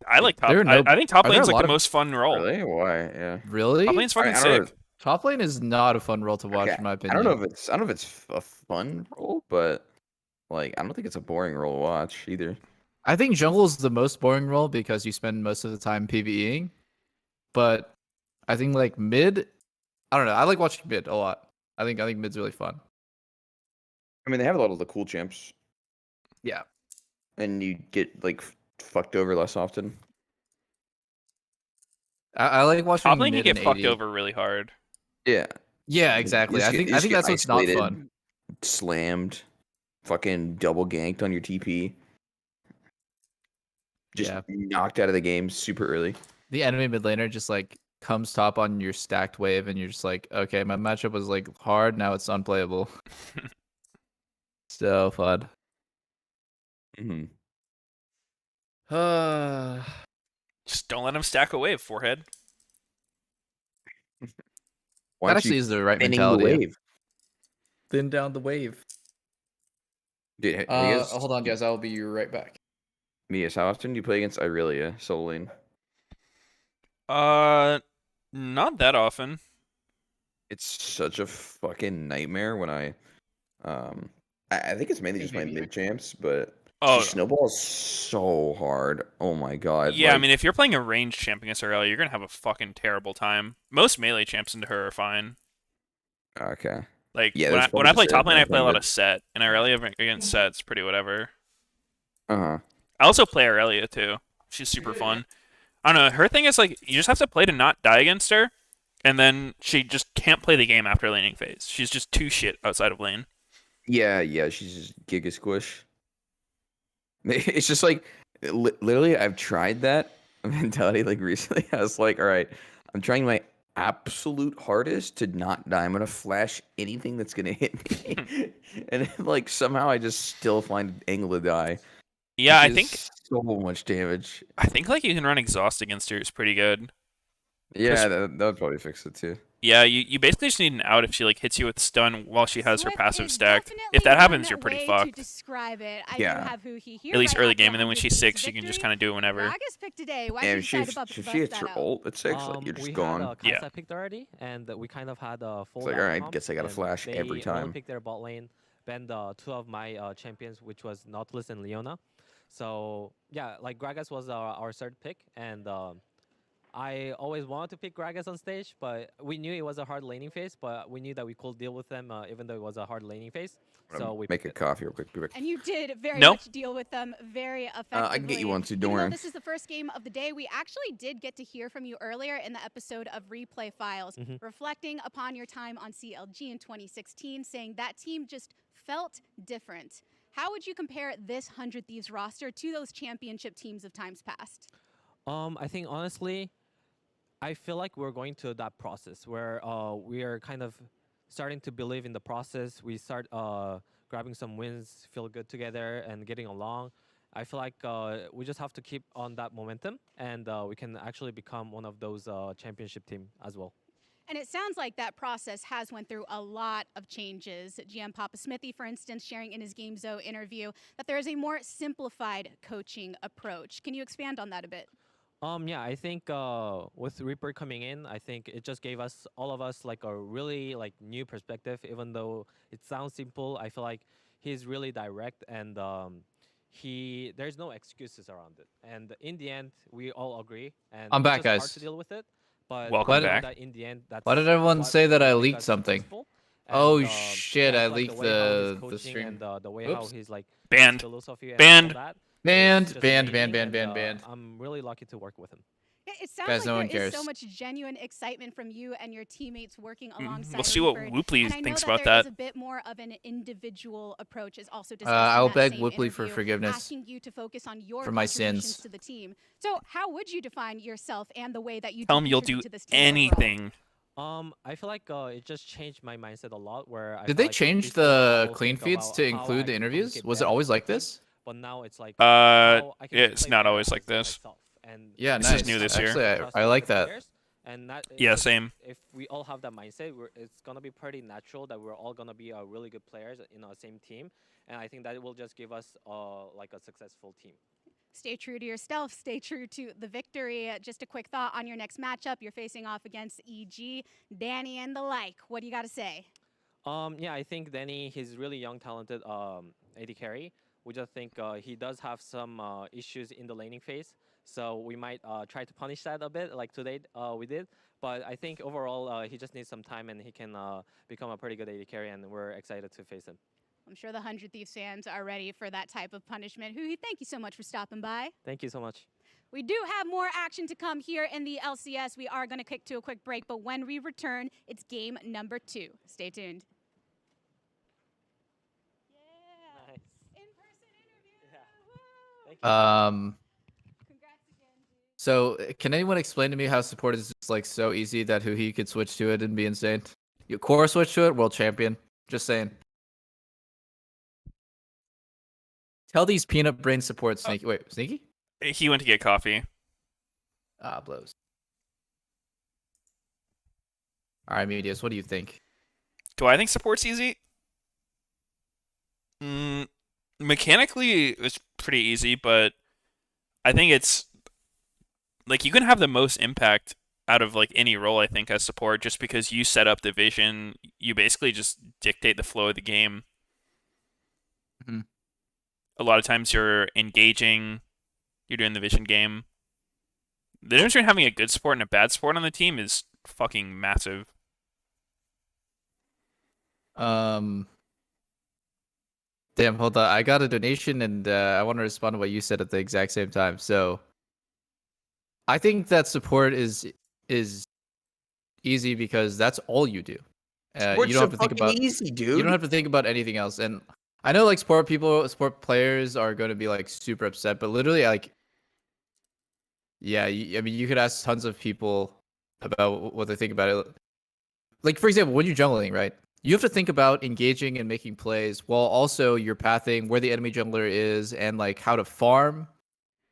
I like top. There are no- I think top are there lane's a like lot the of- most fun role. Really? Why? Yeah. Really? Top lane's fucking I don't know. sick. Top lane is not a fun role to watch, Okay, in my I opinion. don't know if it's a fun role, but like I don't think it's a boring role to watch either. I think jungle is the most boring role because you spend most of the time PvEing. But I think like mid, I don't know. I like watching mid a lot. I think mid's really fun. I mean, they have a lot of the cool champs, Yeah. and you get like fucked over less often. I like watching Top lane can mid get and fucked AD. over really hard. Yeah. Yeah, exactly. You just I get- think you just get that's what's not isolated, fun. Slammed, fucking double ganked on your TP. Just Yeah. knocked out of the game super early. The enemy mid laner just like comes top on your stacked wave, and you're just like, okay, my matchup was like hard, now it's unplayable. So fun. Mm-hmm. Just don't let him stack a wave, forehead. Why That aren't actually you is the right thinning mentality. the wave? Thin down the wave. Dude, have you guys, Hold on, guys. I'll be right back. Mias, how often do you play against Irelia solo lane? Not that often. It's such a fucking nightmare when I think it's mainly just my mid champs, but Oh, she snowballs so hard. Oh my god. yeah. I like, mean, if you're playing a ranged champ against Aurelia, you're gonna have a fucking terrible time. Most melee champs into her are fine. okay. Like Yeah, when there's I fun play to top say, lane, I but play a lot mid. of set, and Aurelia against set's pretty whatever. Uh-huh. I also play Aurelia too. She's super fun. I don't know. Her thing is like you just have to play to not die against her, and then she just can't play the game after laning phase. She's just too shit outside of lane. Yeah, she's just giga squish. It's just like literally I've tried that mentality like recently. I was like, all right, I'm trying my absolute hardest to not die. I'm gonna flash anything that's gonna hit me. And then, like somehow I just still find an angle to die. Yeah, which I think is so much damage. like you can run exhaust against her. It's pretty good. Yeah, that would probably fix it too. Yeah, you basically just need an out if she like hits you with stun while she has her Swift passive is stacked. definitely If that happens, one you're pretty way fucked. To describe it. I Yeah. do have who he here At least right early after game, and then when she's 100 sick, games she can just victory. kind of do whenever. Gragas picked today. Why And did if you she, decide to if bust she hits that her out? ult at 6, like you're just We gone. had Yeah. Kai'Sa picked already, and we kind of had a full like, down alright, comp, guess I gotta and flash they every time. only picked their bot lane, banned two of my champions, which was Nautilus and Leona. So yeah, like Gragas was our third pick, and I always wanted to pick Gragas on stage, but we knew it was a hard laning phase, but we knew that we could deal with them even though it was a hard laning phase. So we Make picked a it. coffee real quick. Be back. And you did very No. much deal with them very effectively. I can get you one too, don't Even though worry. this is the first game of the day, we actually did get to hear from you earlier in the episode of Replay Files, reflecting upon your time on CLG in 2016, saying that team just felt different. How would you compare this 100 Thieves roster to those championship teams of times past? I think honestly, I feel like we're going to that process where we are kind of starting to believe in the process. We start grabbing some wins, feel good together, and getting along. I feel like we just have to keep on that momentum, and we can actually become one of those championship team as well. And it sounds like that process has went through a lot of changes. GM Papa Smithy, for instance, sharing in his GameZone interview that there is a more simplified coaching approach. Can you expand on that a bit? Yeah, I think with Reaper coming in, I think it just gave us all of us like a really like new perspective. Even though it sounds simple, I feel like he's really direct and there's no excuses around it. And in the end, we all agree, and I'm it's back, just hard guys. to deal with it. But Welcome we know back. that in the end, Why did that's everyone what say that I gonna make leaked us something? successful. Oh And shit! yeah, I I feel like the leaked way how he's the coaching stream. and the way how Oops. he's like his Banned. philosophy and all Banned. that is Banned, just banned, banned, amazing. banned, And banned, banned. I'm really lucky to work with him. It sounds Guys, like no there one is so cares. much genuine excitement from you and your teammates working alongside We'll see what Reaper. Whooply And I know thinks that about there is that. a bit more of an individual approach is also discussed in I'll that beg same Whoopley for interview, forgiveness asking you to focus on your for my contributions sins. to the team. So how would you define yourself and the way that you Tell do him you'll contribute do to this team overall? anything. I feel like it just changed my mindset a lot. Where I Did feel they like change before I the will clean think feeds about to how include I the can interviews? communicate Was it better always with like the team, this? but now it's like Uh, how I can it's play not better always like as this. myself. And Yeah, This is nice. new this year. Actually, trust I with like the that. players, and that Yeah, just same. if we all have that mindset, it's gonna be pretty natural that we're all gonna be really good players in our same team, and I think that will just give us like a successful team. Stay true to yourself. Stay true to the victory. Just a quick thought on your next matchup. You're facing off against EG, Danny, and the like. What do you got to say? Yeah, I think Danny, he's really young, talented AD carry. We just think he does have some issues in the laning phase, so we might try to punish that a bit, like today we did. But I think overall, he just needs some time, and he can become a pretty good AD carry, and we're excited to face him. I'm sure the 100 Thieves fans are ready for that type of punishment. Huhi, thank you so much for stopping by. Thank you so much. We do have more action to come here in the LCS. We are going to kick to a quick break, but when we return, it's game number 2. Stay tuned. Yeah. Nice. In-person interview. Yeah. Woo. Thank you. Congrats again, dude. So, can anyone explain to me how support is just like so easy that he could switch to it and be insane? You core switch to it, world champion. Just saying. Tell these peanut brain support sneaky. Wait, sneaky? He went to get coffee. Ah, blows. All right, Meteos, what do you think? Do I think support's easy? Mechanically, it's pretty easy, but I think it's like you can have the most impact out of like any role, I think, as support, just because you set up the vision. You basically just dictate the flow of the game. Mhm. A lot of times you're engaging, you're doing the vision game. The difference between having a good support and a bad support on the team is fucking massive. Damn, hold on. I got a donation and I want to respond to what you said at the exact same time. So, I think that support is easy because that's all you do. Sport's You don't so have to think fucking about easy, dude. you don't have to think about anything else. And I know like sport players are going to be like super upset, but literally like, yeah, I mean, you could ask tons of people about what they think about it. Like for example, when you're jungling, right? You have to think about engaging and making plays while also you're pathing where the enemy jungler is and like how to farm.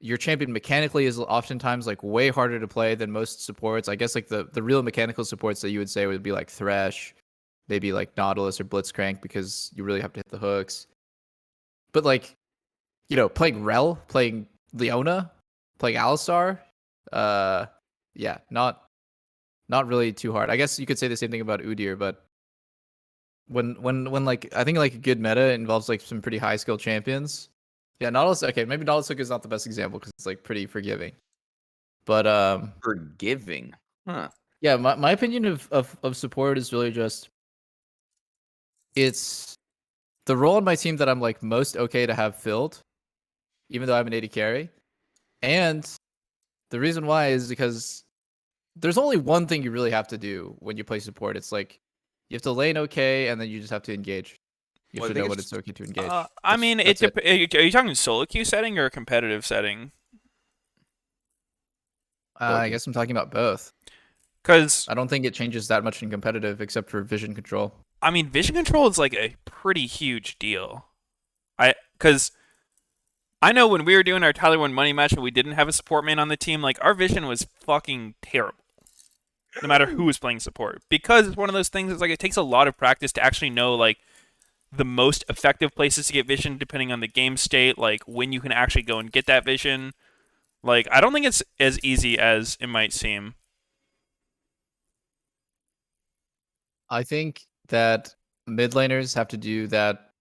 Your champion mechanically is oftentimes like way harder to play than most supports. I guess like the real mechanical supports that you would say would be like Thresh, maybe like Nautilus or Blitzcrank because you really have to hit the hooks. But like, you know, playing Rel, playing Leona, playing Alistar, yeah, not really too hard. I guess you could say the same thing about Udyr, but when like I think like a good meta involves like some pretty high skill champions. Yeah, Nautilus. Okay, maybe Nautilus is not the best example because it's like pretty forgiving. But Forgiving. Huh. yeah, my opinion of support is really just it's the role in my team that I'm like most okay to have filled, even though I'm an AD carry. And the reason why is because there's only one thing you really have to do when you play support. It's like you have to lane okay, and then you just have to engage. You Well, I should think know when it's it's okay to engage. I mean, That's it. Are you talking solo queue setting or a competitive setting? I guess I'm talking about both. Because I don't think it changes that much in competitive, except for vision control. I mean, vision control is like a pretty huge deal. Because I know when we were doing our Tyler One money match and we didn't have a support man on the team, like our vision was fucking terrible. no matter who is playing support, because it's one of those things. It's like it takes a lot of practice to actually know like the most effective places to get vision depending on the game state, like when you can actually go and get that vision. Like I don't think it's as easy as it might seem. I think that mid laners have to do that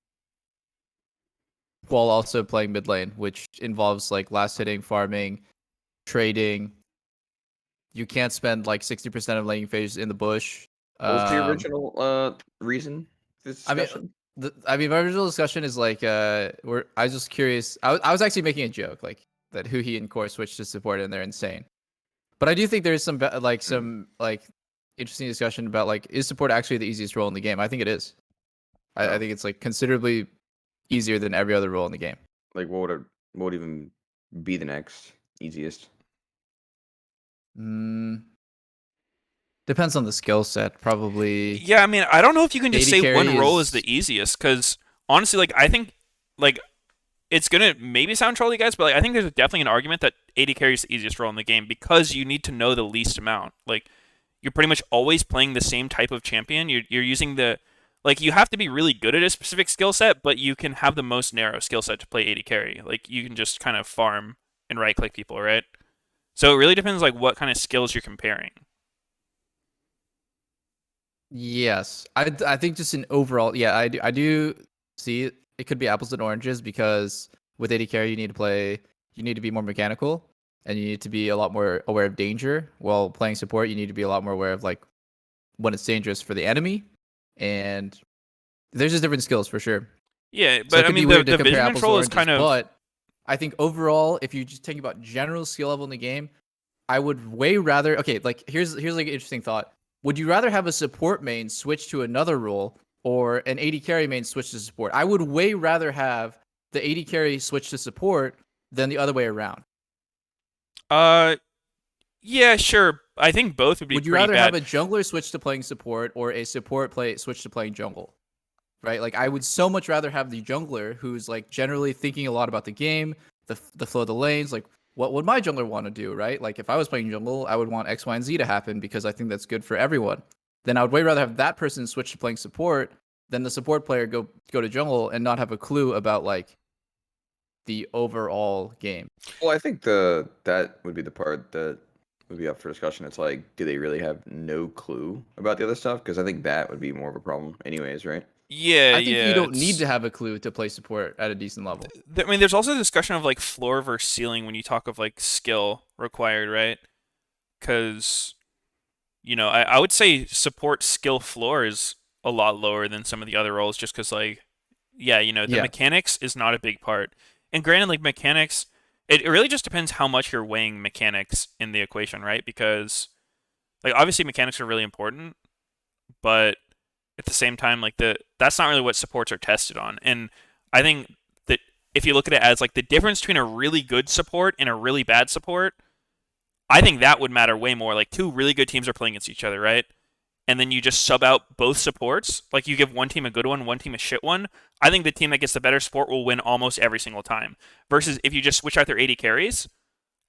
while also playing mid lane, which involves like last hitting, farming, trading. You can't spend like 60% of laning phase in the bush. What was the Um, original reason for this I mean, discussion? my original discussion is like, I was just curious. I was actually making a joke, like that Huhi and Core switched to support and they're insane. But I do think there is some interesting discussion about like, is support actually the easiest role in the game? I think it is. I Oh, think it's like considerably easier than every other role in the game. like what would even be the next easiest? Mm, depends on the skill set. Probably Yeah, I mean, I don't know if you can just AD say one carry role is is the easiest, because honestly, like I think like it's gonna maybe sound trolly, guys, but like I think there's definitely an argument that AD carry is the easiest role in the game because you need to know the least amount. Like you're pretty much always playing the same type of champion. You're using the like you have to be really good at a specific skill set, but you can have the most narrow skill set to play AD carry. Like you can just kind of farm and right click people, right? So it really depends like what kind of skills you're comparing. yes. I think just in overall, yeah, I do see it. It could be apples and oranges because with AD carry you need to be more mechanical and you need to be a lot more aware of danger. While playing support, you need to be a lot more aware of like when it's dangerous for the enemy, and there's just different skills for sure. Yeah, So it but I could be mean the weird to the compare vision apples to control is oranges, kind of but I think overall, if you just think about general skill level in the game, I would way rather. Okay, like here's like an interesting thought. Would you rather have a support main switch to another role or an AD carry main switch to support? I would way rather have the AD carry switch to support than the other way around. uh yeah, sure. I think both would be Would you pretty rather have bad. a jungler switch to playing support or a support play switch to playing jungle? Right? Like I would so much rather have the jungler who's like generally thinking a lot about the game, the flow of the lanes, like what would my jungler want to do, right? Like if I was playing jungle, I would want X, Y, and Z to happen because I think that's good for everyone. Then I would way rather have that person switch to playing support than the support player go to jungle and not have a clue about like the overall game. Well, I think that would be the part that would be up for discussion. It's like, do they really have no clue about the other stuff? Because I think that would be more of a problem, anyways, right? Yeah, I think you yeah. don't need It's to have a clue to play support at a decent level. I mean, there's also a discussion of like floor versus ceiling when you talk of like skill required, right? Because I would say support skill floor is a lot lower than some of the other roles, just because like yeah, the Yeah. mechanics is not a big part. And granted, like mechanics, it really just depends how much you're weighing mechanics in the equation, right? Because like obviously mechanics are really important, but at the same time, like that's not really what supports are tested on. And I think that if you look at it as like the difference between a really good support and a really bad support, I think that would matter way more. Like two really good teams are playing against each other, right? And then you just sub out both supports. Like you give one team a good one team a shit one. I think the team that gets the better support will win almost every single time. Versus if you just switch out their AD carries,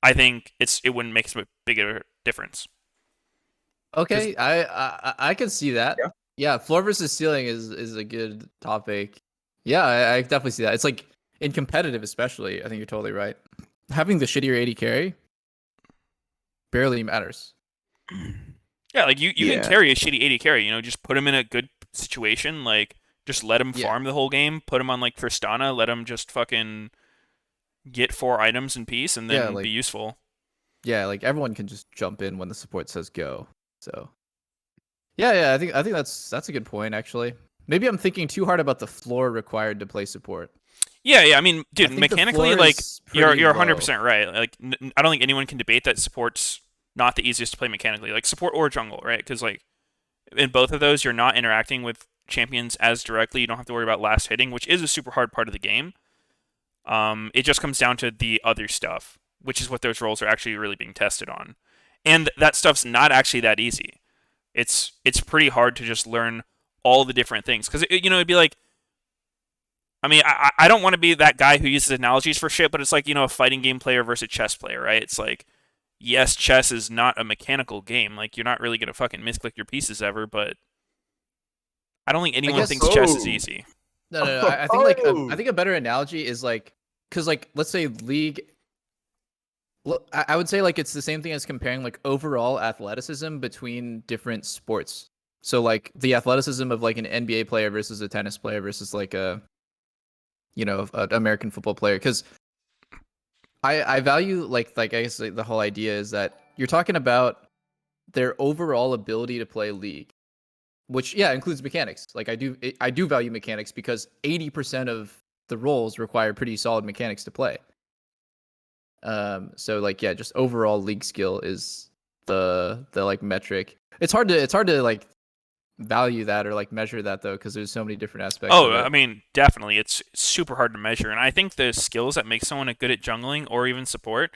I think it wouldn't make a bigger difference. Okay, I can see that. Yeah. Yeah, floor versus ceiling is a good topic. Yeah, I definitely see that. It's like in competitive, especially. I think you're totally right. Having the shittier AD carry barely matters. Yeah, like you can Yeah. carry a shitty AD carry. Just put him in a good situation. Like just let him Yeah, farm the whole game. Put him on like Tristana. Let him just fucking get 4 items in peace and yeah, then be like useful. like everyone can just jump in when the support says go. So yeah, I think that's a good point actually. Maybe I'm thinking too hard about the floor required to play support. Yeah, yeah. I mean, I dude, think the mechanically, floor like is you're pretty you're low. 100% right. Like I don't think anyone can debate that support's not the easiest to play mechanically. Like support or jungle, right? Because like in both of those, you're not interacting with champions as directly. You don't have to worry about last hitting, which is a super hard part of the game. It just comes down to the other stuff, which is what those roles are actually really being tested on, and that stuff's not actually that easy. It's pretty hard to just learn all the different things because it'd be like I mean, I don't want to be that guy who uses analogies for shit, but it's like, a fighting game player versus a chess player, right? It's like yes, chess is not a mechanical game. Like, you're not really gonna fucking misclick your pieces ever, but I don't think I anyone guess thinks chess is Oh. easy. no. I think like I Oh. think a better analogy is like, because like let's say League. I would say like it's the same thing as comparing like overall athleticism between different sports. So like the athleticism of like an NBA player versus a tennis player versus like a an American football player. Because I value like I guess like, the whole idea is that you're talking about their overall ability to play League, which yeah includes mechanics. Like I do value mechanics because 80% of the roles require pretty solid mechanics to play. So like yeah, just overall league skill is the like metric. It's hard to like value that or like measure that though because there's so many different aspects Oh, of I it. mean, definitely. It's super hard to measure. And I think the skills that make someone good at jungling or even support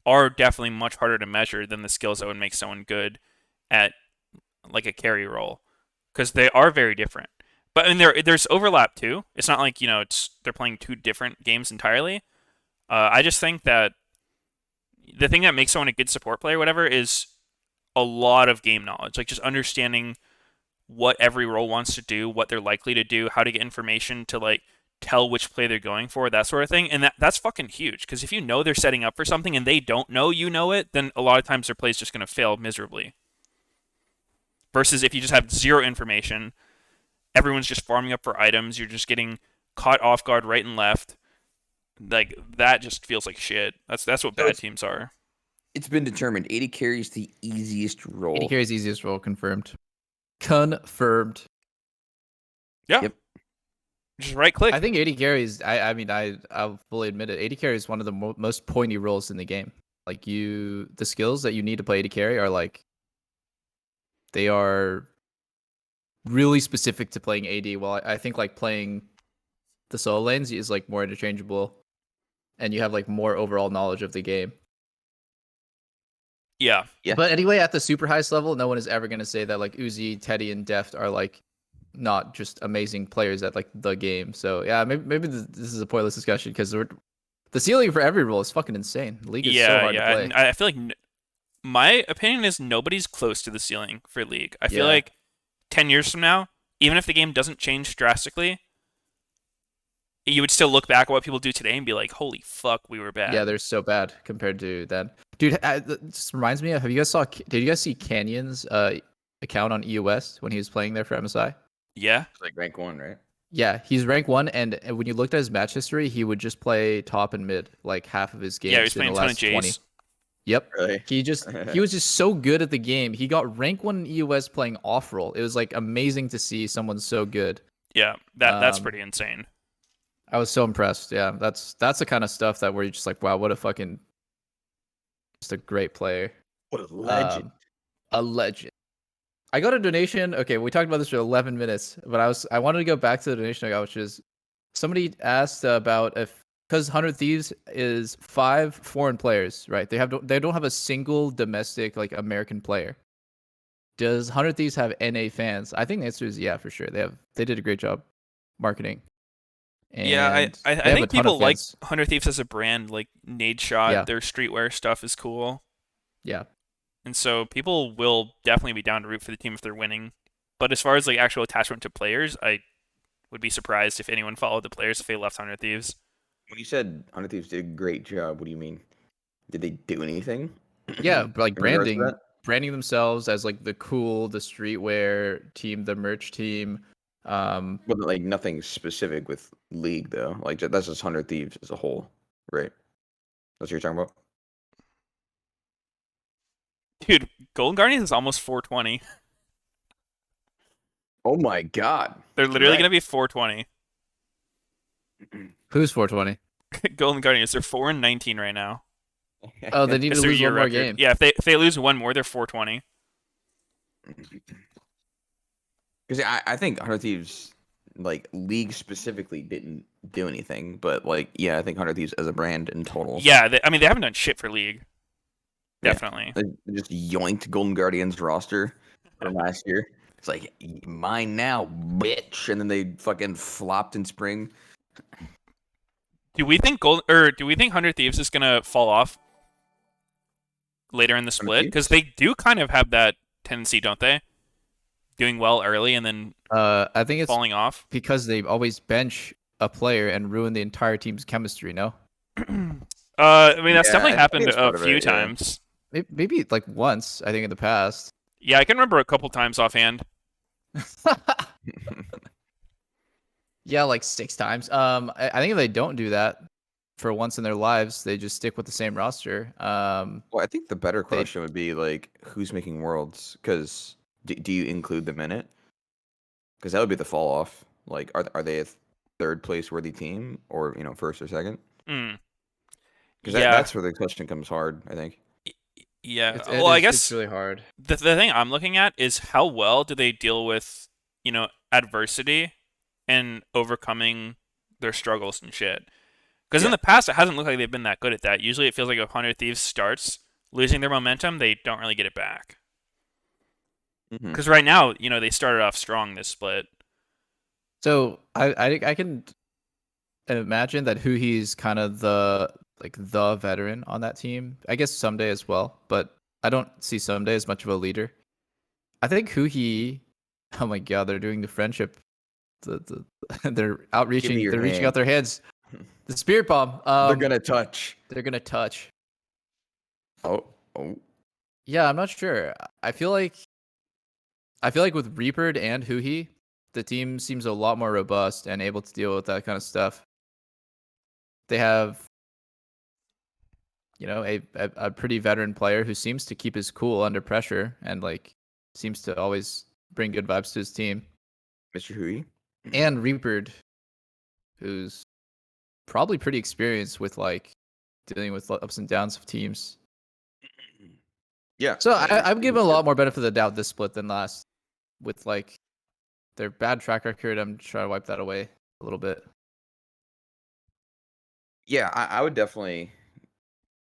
are definitely much harder to measure than the skills that would make someone good at like a carry role because they are very different. But and there's overlap too. It's not like, it's they're playing two different games entirely. I just think that the thing that makes someone a good support player, whatever, is a lot of game knowledge. Like just understanding what every role wants to do, what they're likely to do, how to get information to like tell which play they're going for, that sort of thing. And that's fucking huge because if you know they're setting up for something and they don't know you know it, then a lot of times their play's just going to fail miserably. Versus if you just have zero information, everyone's just farming up for items, you're just getting caught off guard right and left. Like that just feels like shit. That's what So bad teams are. it's been determined. 80 carry is the easiest 80 role. carries easiest role confirmed. Confirmed. Yeah. Yep. Just right click. I think 80 carries. I mean I'll fully admit it. 80 carry is one of the most pointy roles in the game. Like the skills that you need to play 80 carry are like they are really specific to playing AD. Well, I think like playing the solo lanes is like more interchangeable, and you have like more overall knowledge of the game. Yeah. Yeah. But anyway, at the super highest level, no one is ever gonna say that like Uzi, Teddy, and Deft are like not just amazing players at like the game. So yeah, maybe this is a pointless discussion because the ceiling for every role is fucking insane. The league is so Yeah, hard to yeah. play. And I feel like my opinion is nobody's close to the ceiling for League. I feel Yeah. like 10 years from now, even if the game doesn't change drastically, you would still look back at what people do today and be like, "Holy fuck, we were Yeah, bad." they're so bad compared to then. Dude, this reminds me of did you guys see Canyon's account on EOS when he was playing there for MSI? Yeah. It's like rank 1, right? Yeah, he's rank 1 and when you looked at his match history, he would just play top and mid like half of his Yeah, he was games in the playing a ton of last 20. Jace. Yep. Really? He was just so good at the game. He got rank 1 in EOS playing off role. It was like amazing to see someone so good. Yeah, that's Um, pretty insane. I was so impressed. Yeah, that's the kind of stuff that where you're just like, wow, what a fucking just a great player. What a legend. A legend. I got a donation. Okay, we talked about this for 11 minutes, but I wanted to go back to the donation I got, which is somebody asked about if because 100 Thieves is 5 foreign players, right? They don't have a single domestic like American player. Does 100 Thieves have NA fans? I think the answer is yeah, for sure. They did a great job marketing, Yeah, and I they have a think ton of people like fans. 100 Thieves as a brand, like Nade Shot, Yeah, their streetwear stuff is cool. yeah. And so people will definitely be down to root for the team if they're winning. But as far as like actual attachment to players, I would be surprised if anyone followed the players if they left 100 Thieves. When you said 100 Thieves did a great job, what do you mean? Did they do anything? Yeah, like In regards to that? branding themselves as like the streetwear team, the merch team. But like nothing specific with League though. Like that's just 100 Thieves as a whole, right? That's what you're talking about. Dude, Golden Guardians is almost 420. Oh my god. They're literally Right. going to be 420. Who's 420? Golden Guardians, they're 4-19 right now. Oh, they need It's to their lose year one more record. game. Yeah, if they lose one more, they're 420. Because I think 100 Thieves, like League specifically, didn't do anything. But like, yeah, I think 100 Thieves as a brand in total. Yeah, I mean they haven't done shit for League. Yeah. Definitely. They just yoinked Golden Guardians roster from last year. It's like mine now, bitch. And then they fucking flopped in spring. Do we think 100 Thieves is gonna fall off? later in the Hundred split? Because Thieves? they do kind of have that tendency, don't they? Doing well early and then I think it's falling off. because they always bench a player and ruin the entire team's chemistry. No, I mean, that's Yeah, definitely I think happened it's a part of few it. Yeah. times. maybe like once. I think in the past. Yeah, I can remember a couple times offhand. Yeah, like 6 times. I think if they don't do that for once in their lives, they just stick with the same roster. Well, I think the better They question would be like, who's making worlds? Because do you include them in it? Because that would be the fall off. Like, are they a third place worthy team, or first or second? Mm, Because yeah, that's where the question comes hard. I think. yeah. it's Well, I it's guess really hard. the thing I'm looking at is how well do they deal with, adversity and overcoming their struggles and shit. Because in Yeah. the past, it hasn't looked like they've been that good at that. Usually, it feels like if 100 Thieves starts losing their momentum, they don't really get it back. Hmm. Because right now, they started off strong this split. So I can imagine that he's kind of the veteran on that team. I guess someday as well, but I don't see someday as much of a leader. I think he. Oh my god, they're doing the friendship. They're Give me outreaching. your They're reaching out hand. their hands. The spirit bomb. They're gonna touch. They're gonna touch. Oh, oh. Yeah, I'm not sure. I feel like with Reapered and Huhi, the team seems a lot more robust and able to deal with that kind of stuff. They have, a pretty veteran player who seems to keep his cool under pressure and like seems to always bring good vibes to his team. Mr. Hui. And Reapered, who's probably pretty experienced with like dealing with ups and downs of teams. Yeah. So I I'm think giving a it's lot good. more benefit of the doubt this split than last. With like their bad track record, I'm trying to wipe that away a little bit. Yeah, I would definitely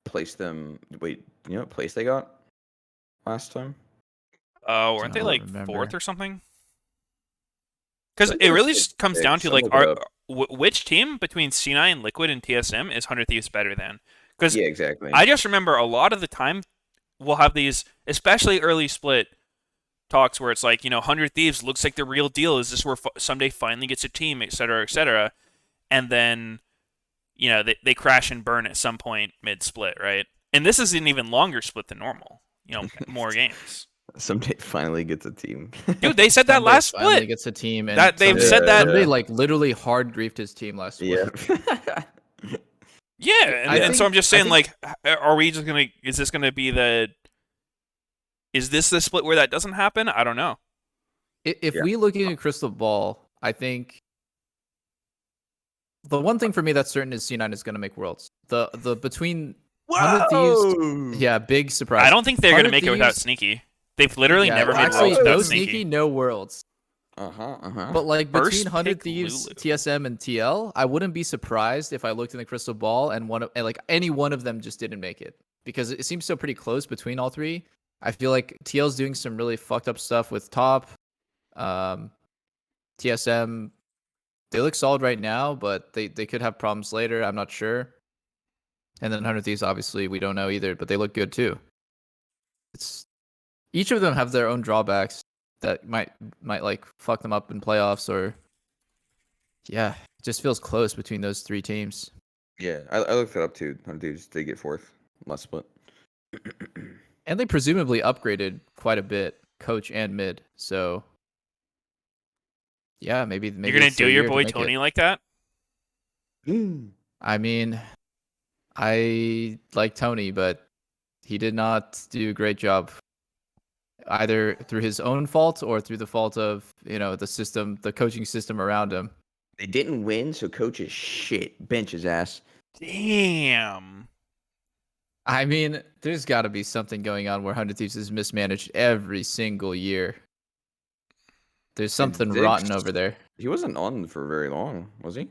place them. Wait, you know what place they got last time? Weren't they Don't like remember. fourth or something? I Because think it they were really six, just comes down to I'll like, look it up. which team between C9, Liquid, and TSM is 100 Thieves better than? Because Yeah, exactly. I just remember a lot of the time we'll have these, especially early split talks where it's like, 100 Thieves looks like the real deal. Is this where someday finally gets a team, et cetera, et cetera? And then, they crash and burn at some point mid split, right? And this is an even longer split than normal, more games. Someday finally gets a team. Dude, they said that Someday last finally split. gets a team, and That they've someday said that. someday like literally hard griefed his team last Yeah. split. Yeah, and, I Yeah. and so think I'm just I saying, think like, are we just gonna? Is this gonna be the? Is this the split where that doesn't happen? I don't know. if Yeah. we look in a crystal ball, I think the one thing for me that's certain is C9 is going to make worlds. The between 100 Thieves, Whoa! yeah, big surprise. I don't think they're gonna 100 make it without Thieves, Sneaky. They've literally yeah, never made actually worlds without no Sneaky. sneaky, no worlds. Uh-huh. But like between First 100 pick Thieves, Lulu. TSM, and TL, I wouldn't be surprised if I looked in the crystal ball and like any one of them just didn't make it because it seems so pretty close between all three. I feel like TL's doing some really fucked up stuff with top. TSM, they look solid right now, but they could have problems later. I'm not sure. And then 100 Thieves, obviously, we don't know either, but they look good too. It's each of them have their own drawbacks that might like fuck them up in playoffs or yeah, it just feels close between those three teams. Yeah, I looked it up too. How dudes did get fourth last split. And they presumably upgraded quite a bit, coach and mid. So yeah, maybe You're gonna it's do their your year to boy make Tony it. like that? I mean, I like Tony, but he did not do a great job either through his own fault or through the fault of, the system, the coaching system around him. They didn't win, so coach is shit. Bench his ass. Damn. I mean, there's got to be something going on where 100 Thieves is mismanaged every single year. There's And something Ziggs, rotten over there. he wasn't on for very long, was he?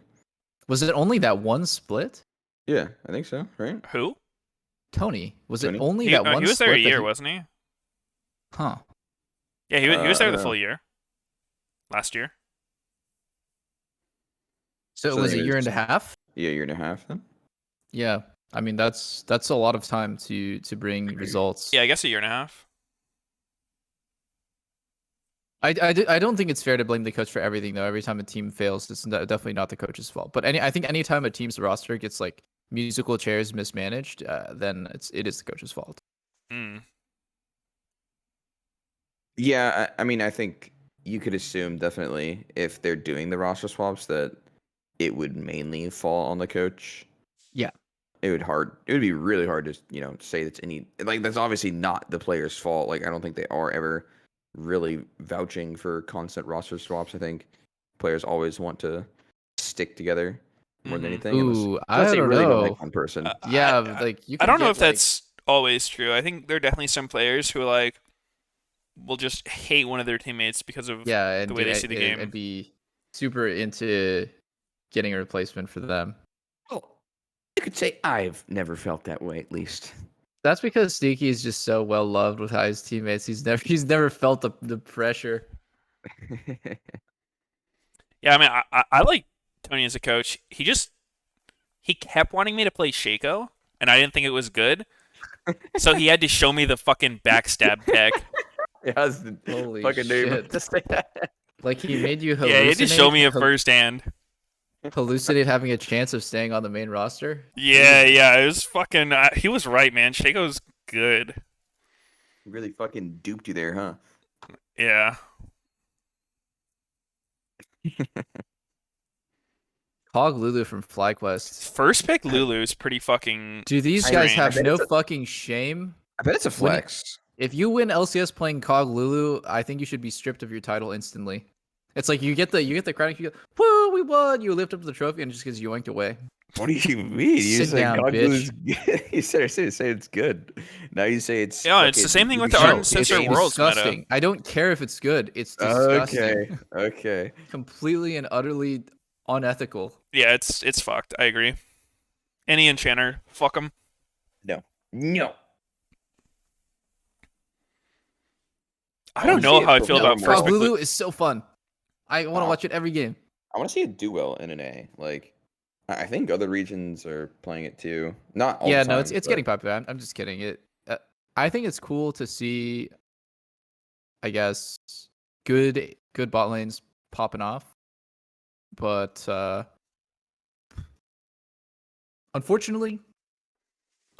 Was it only that one split? Yeah, I think so, right? Who? Tony, was it Tony? only He, that one he was split there a that year, he... wasn't he? Huh. Yeah, he was I there don't the know. full year. Last year. So it So was then a he year was- and a half? Yeah, year and a half then. Yeah. I mean, that's a lot of time to bring results. Yeah, I guess a year and a half. I don't think it's fair to blame the coach for everything though. Every time a team fails, it's definitely not the coach's fault. But I think anytime a team's roster gets like musical chairs mismanaged, then it is the coach's fault. Mm. Yeah, I mean, I think you could assume definitely if they're doing the roster swaps that it would mainly fall on the coach. Yeah. It would be really hard to, say that's that's obviously not the player's fault. Like, I don't think they are ever really vouching for constant roster swaps. I think players always want to stick together more than anything. Ooh, Unless I they don't really don't know. like one person. Yeah, I, like you. I Could don't know get, if that's always true. I think there are definitely some players who like will just hate one of their teammates because of and the way they see the game. and be super into getting a replacement for them. Oh, you could say I've never felt that way, at least. That's because Sneaky is just so well loved with his teammates. He's never felt the pressure. Yeah, I mean, I like Tony as a coach. He kept wanting me to play Shaco, and I didn't think it was good. So he had to show me the fucking backstab tech. It has the Holy fucking name shit. to say that. Like he made you hallucinate. Yeah, he had to show me it firsthand. Hallucinate having a chance of staying on the main roster. Yeah, it was fucking. He was right, man. Shaco's good. Really fucking duped you there, huh? Yeah. Cog Lulu from FlyQuest. First pick Lulu is pretty fucking. Do these guys have strange. no fucking shame? I bet it's a flex. If you win LCS playing Cog Lulu, I think you should be stripped of your title instantly. It's like you get the crown, you go, woo, we won. You lift up the trophy, and it just gets yoinked away. What do you mean? You Sit say down, God bitch. good. You say it's good. Now you say it's. Yeah, it's the same thing with the fucking- Ardent Censor it's Worlds meta. disgusting. I don't care if it's good. It's disgusting. Okay. Completely and utterly unethical. Yeah, it's fucked. I agree. Any enchanter, fuck him. No. I don't know how I feel about No, first Cog pick. Lulu is so fun. I want to watch it every game. I want to see it do well in an A. Like, I think other regions are playing it too. Not all Yeah, the time, no, it's but- getting popular. I'm just kidding. I think it's cool to see, I guess, good bot lanes popping off, but unfortunately,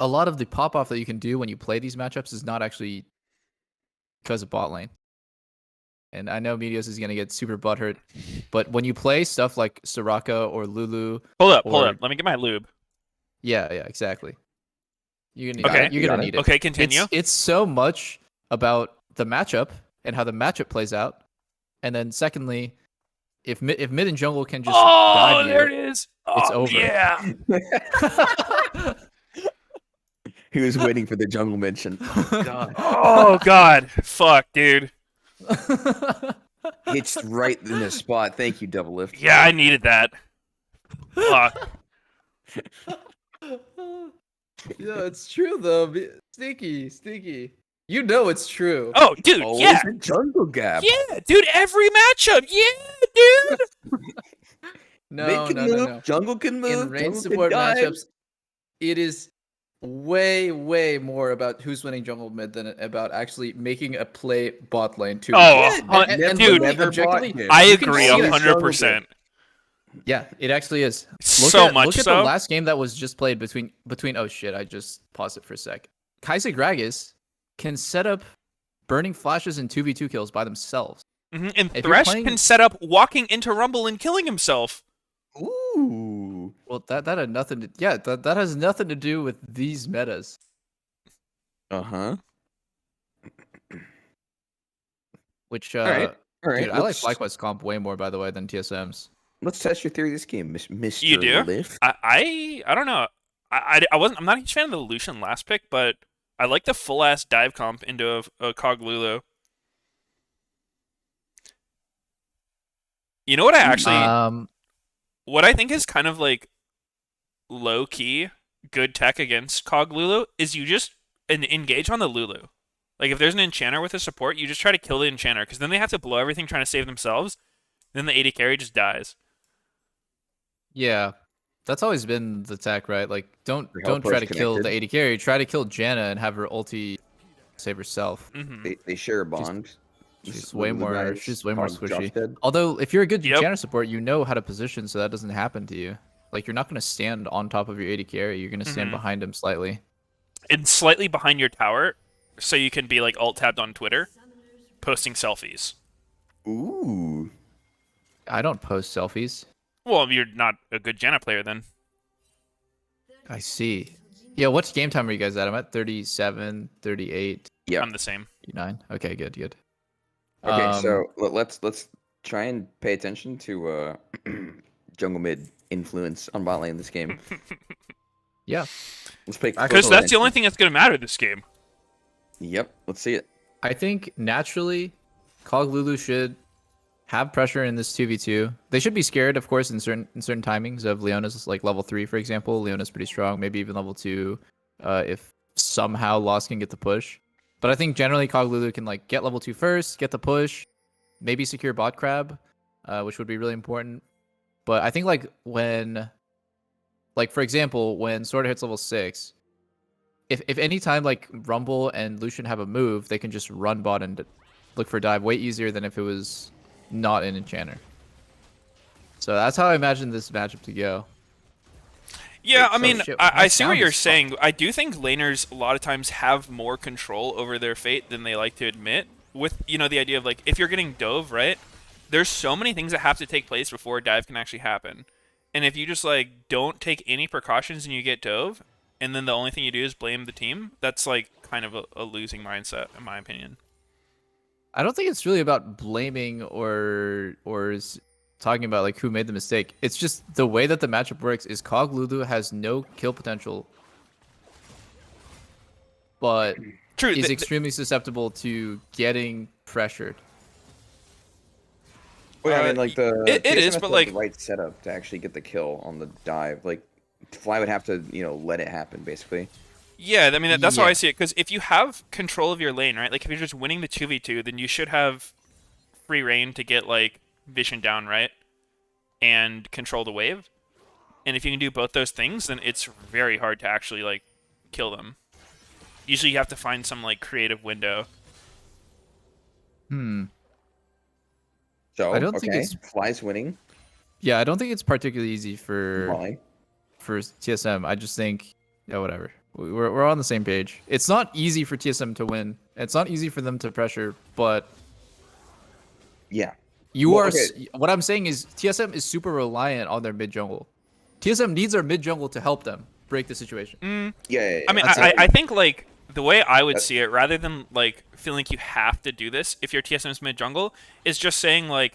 a lot of the pop off that you can do when you play these matchups is not actually because of bot lane. And I know Meteos is gonna get super butthurt, but when you play stuff like Soraka or Lulu, Hold up. Let me get my lube. yeah, exactly. You're Okay. gonna need it. Okay, continue. It's so much about the matchup and how the matchup plays out, and then secondly, if mid and jungle can just dive you, there it is. it's over. Yeah. He was waiting for the jungle mention. Oh god. Oh god. Fuck, dude. It's right in the spot. Thank you, Double Lift. Yeah, I needed that. Fuck. Yeah, it's true though. Sneaky. You know it's true. Oh, dude, Always yeah. a jungle gap. Yeah, dude, every matchup. Yeah, dude. Mid can move, jungle can move, In range jungle can support dive. matchups, it is way more about who's winning jungle mid than about actually making a play bot lane too. Oh, and dude, literally, objectively, I you can agree see that 100%. Yeah, it actually is. So much look at so. the last game that was just played between. Oh shit! I just paused it for a sec. Kaiser Gragas can set up burning flashes and 2v2 kills by themselves. And If you're Thresh playing- can set up walking into Rumble and killing himself. Ooh. Well, that had nothing to. Yeah, that has nothing to do with these metas. Uh-huh. Which All right. dude, I like let's- FlyQuest comp way more by the way than TSM's. Let's test your theory of this game, Mr. You do? Lift. I don't know. I'm not a huge fan of the Lucian last pick, but I like the full ass dive comp into a Cog Lulu. You know what I actually what I think is kind of like low key good tech against Cog Lulu is you just engage on the Lulu. Like if there's an enchanter with a support, you just try to kill the enchanter because then they have to blow everything trying to save themselves. Then the AD carry just dies. Yeah, That's always been the tech, right? Like, don't Your help try push to kill the connected. AD carry. Try to kill Janna and have her ulti save herself. Mm-hmm. They share a bond. She's The way blue more. guys, She's way more Cog, Josh squishy. dead. Although, if you're a good Yep. Janna support, you know how to position so that doesn't happen to you. Like, you're not gonna stand on top of your AD carry. You're gonna stand Mm-hmm. behind him slightly. And slightly behind your tower, so you can be like alt tabbed on Twitter, posting selfies. Ooh. I don't post selfies. Well, you're not a good Janna player then. I see. Yeah, what game time are you guys at? I'm at 37, 38, Yeah. I'm the same. 39. Okay, good, good. Okay, so let's try and pay attention to jungle mid influence on bot lane this game. Yeah, Let's pay close Because that's the attention. only thing that's going to matter this game. Yep, let's see it. I think naturally, Cog Lulu should have pressure in this 2v2. They should be scared, of course, in certain timings of Leona's like level 3, for example. Leona's pretty strong, maybe even level 2, if somehow Lost can get the push. But I think generally Cog Lulu can like get level 2 first, get the push, maybe secure bot crab, which would be really important. But I think like when, like for example, when Sword hits level 6, if any time like Rumble and Lucian have a move, they can just run bot and look for dive way easier than if it was not an enchanter. So that's how I imagine this matchup to go. Yeah, Wait, I so mean, shit, I my see what sound you're is saying. I do think laners a lot of times have more control over their fate than they like to admit. With, you know, the idea of like, if you're getting dove, right? There's so many things that have to take place before a dive can actually happen. And if you just like don't take any precautions and you get dove, and then the only thing you do is blame the team, that's like kind of a losing mindset, in my opinion. I don't think it's really about blaming or talking about like who made the mistake. It's just the way that the matchup works is Cog Lulu has no kill potential, but True. is extremely susceptible to getting pressured. Well, I mean, like the it TSM is, has but, to have like- the right setup to actually get the kill on the dive. Like Fly would have to, let it happen basically. Yeah, I mean, that's how Yeah. I see it. Because if you have control of your lane, right? Like, if you're just winning the 2v2, then you should have free reign to get, like, vision down, right? And control the wave. And if you can do both those things, then it's very hard to actually, like, kill them. Usually you have to find some, like, creative window. So I don't think okay, it's- Fly's winning. Yeah, I don't think it's particularly easy for Why? TSM. I just think, yeah, whatever. We're on the same page. It's not easy for TSM to win. It's not easy for them to pressure, but Yeah. you Well, are. okay. What I'm saying is TSM is super reliant on their mid jungle. TSM needs their mid jungle to help them break the situation. Yeah. I mean, That's I it. think, like, the way I would see it, rather than, like, feeling like you have to do this if you're TSM's mid-jungle, is just saying, like,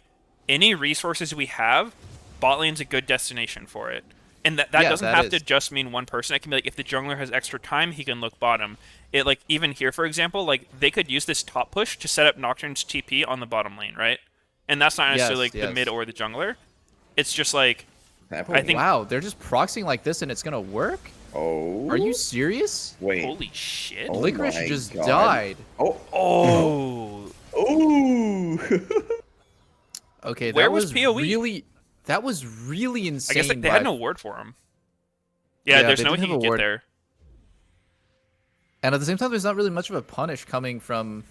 any resources we have, bot lane's a good destination for it. And that Yeah, doesn't that have is. to just mean one person. It can be, like, if the jungler has extra time, he can look bottom. It, like, even here, for example, like, they could use this top push to set up Nocturne's TP on the bottom lane, right? And that's not necessarily, Yes, like, the yes. mid or the jungler. It's just, like, Happened. I think- Wow, they're just proxying like this and it's gonna work? Oh. Are you serious? Wait. holy shit. Oh Licorice my just God. died. Oh. Oh. Oh. Okay, Where that was was PoE? really I insane. guess they had no ward for him. Yeah, Yeah, there's they no way didn't he have could a get ward. there. And at the same time, there's not really much of a punish coming from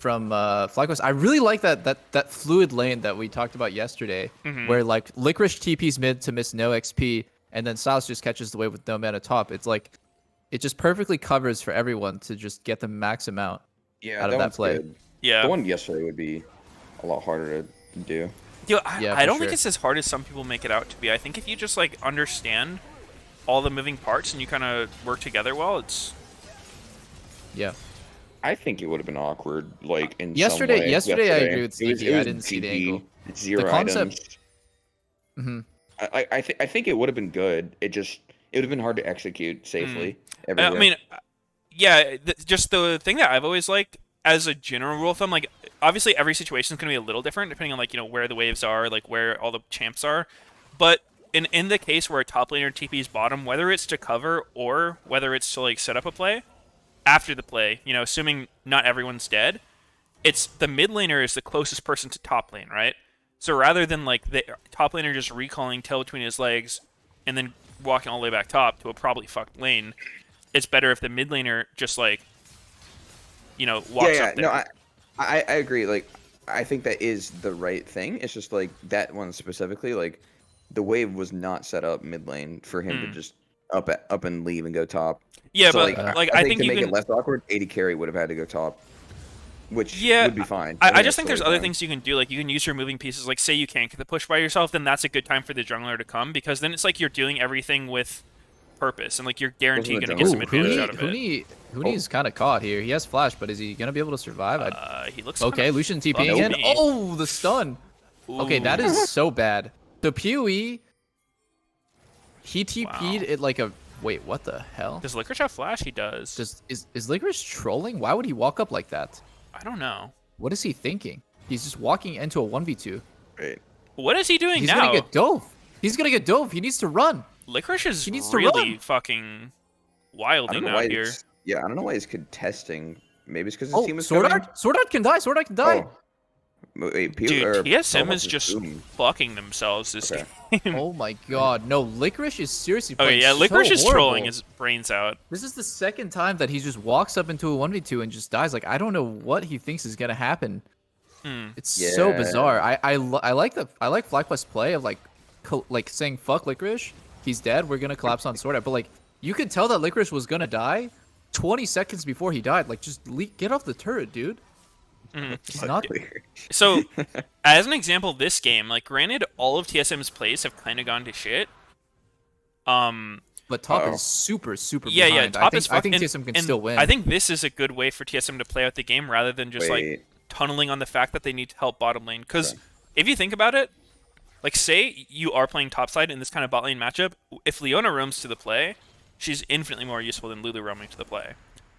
FlyQuest. I really like that fluid lane that we talked about yesterday, Mm-hmm. where like Licorice TP's mid to miss no XP, and then Silas just catches the wave with no mana top. It's like it just perfectly covers for everyone to just get the max amount Yeah, out of that one's play. good. Yeah. The one yesterday would be a lot harder to do. Yo, Yeah, I for don't think sure. it's as hard as some people make it out to be. I think if you just like understand all the moving parts and you kind of work together well, it's Yeah. I think it would have been awkward, like in Yesterday- some way. yesterday I agree with It was- Sneaky. it I was didn't see the TP, angle. Zero The concept- items. hmm I think it would have been good. It would have been hard to execute safely. I Everywhere. mean, yeah, just the thing that I've always liked as a general rule of thumb, like obviously every situation is going to be a little different depending on like, you know, where the waves are, like where all the champs are. But in the case where a top laner TP's bottom, whether it's to cover or whether it's to like set up a play, after the play, you know, assuming not everyone's dead, it's the mid laner is the closest person to top lane, right? So rather than like the top laner just recalling tail between his legs and then walking all the way back top to a probably fucked lane, it's better if the mid laner just like, walks up there. No, I agree. Like, I think that is the right thing. It's just like that one specifically, like the wave was not set up mid lane for him to just up and leave and go top. Yeah, So, but like, I think think to you make can. it less awkward, AD carry would have had to go top, which Yeah, would be fine. I just think there's totally other fine. things you can do. Like you can use your moving pieces. Like say you can't get the push by yourself, then that's a good time for the jungler to come because then it's like you're doing everything with purpose and like you're guaranteed the going to get some jungle. advantage out of it. Huni's kind of caught here. He has flash, but is he gonna be able to survive? He looks Okay, kinda Lucian TP fucked again. me. Oh, the stun. Okay, that Ooh. is so bad. The PoE, he TP'd it like a. Wait, what the hell? Does Licorice have flash? He does. Is Licorice trolling? Why would he walk up like that? I don't know. What is he thinking? He's just walking into a 1v2. Right. What is he doing He's now? gonna get dove. He's gonna get dove. He needs to run. Licorice is He needs to really run. fucking I don't wilding know out why. here. I don't know why he's contesting. Maybe it's because his Oh, team is Sword coming. Art. Sword Art can die. Sword Art can die. Oh. Wait, Dude, TSM Teleport's is just booming. fucking themselves this Okay. game. Oh my god. No, Licorice is seriously Okay, playing yeah, Licorice so is trolling horrible. his brains out. This is the second time that he just walks up into a 1v2 and just dies. Like, I don't know what he thinks is gonna happen. It's so Yeah. bizarre. I like FlyQuest's play of like saying fuck Licorice. He's dead. We're gonna collapse on Sword Art. But like, you could tell that Licorice was gonna die 20 seconds before he died. Like, just get off the turret, dude. He's not. So, as an example, this game, like, granted, all of TSM's plays have kind of gone to shit. But top Uh-oh. is super Yeah, behind. top is I think fucking- TSM can and still win. I think this is a good way for TSM to play out the game rather than just like Wait. tunneling on the fact that they need to help bottom lane. Because Okay. if you think about it, like say you are playing topside in this kind of bot lane matchup, if Leona roams to the play, she's infinitely more useful than Lulu roaming to the play.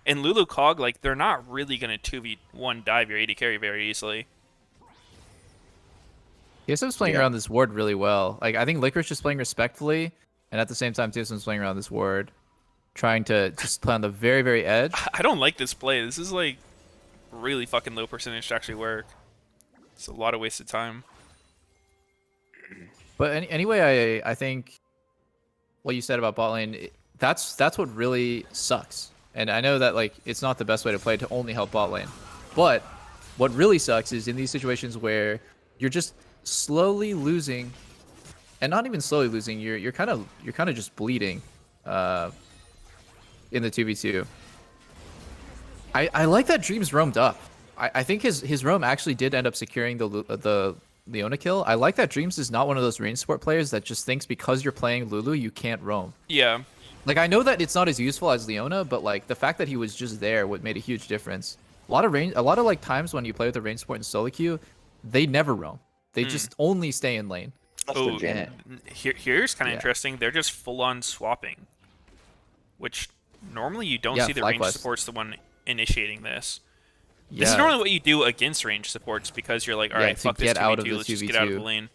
And Lulu Cog, like they're not really gonna 2v1 dive your AD carry very easily. TSM's playing Yeah. around this ward really well. Like, I think Licorice is playing respectfully, and at the same time, TSM's playing around this ward, trying to just play on the very edge. I don't like this play. This is like really fucking low percentage to actually work. It's a lot of wasted time. But anyway, I think what you said about bot lane, that's what really sucks. And I know that like it's not the best way to play to only help bot lane. But what really sucks is in these situations where you're just slowly losing, and not even slowly losing, you're kind of just bleeding in the 2v2. I like that Dreams roamed up. I think his roam actually did end up securing the Leona kill. I like that Dreams is not one of those range support players that just thinks because you're playing Lulu you can't roam. Yeah. Like, I know that it's not as useful as Leona, but like the fact that he was just there what made a huge difference. A lot of like times when you play with a range support in solo queue, they never roam. They just only stay in lane. That's Oh, the Janet. here's kind of Yeah. interesting. They're just full on swapping, which normally you don't Yeah, see the range FlyQuest. support's the one initiating this. Yeah. This is normally what you do against range supports because you're like, all Yeah, right, to fuck this get out 2v2, of the let's just get out of the 2v2. lane.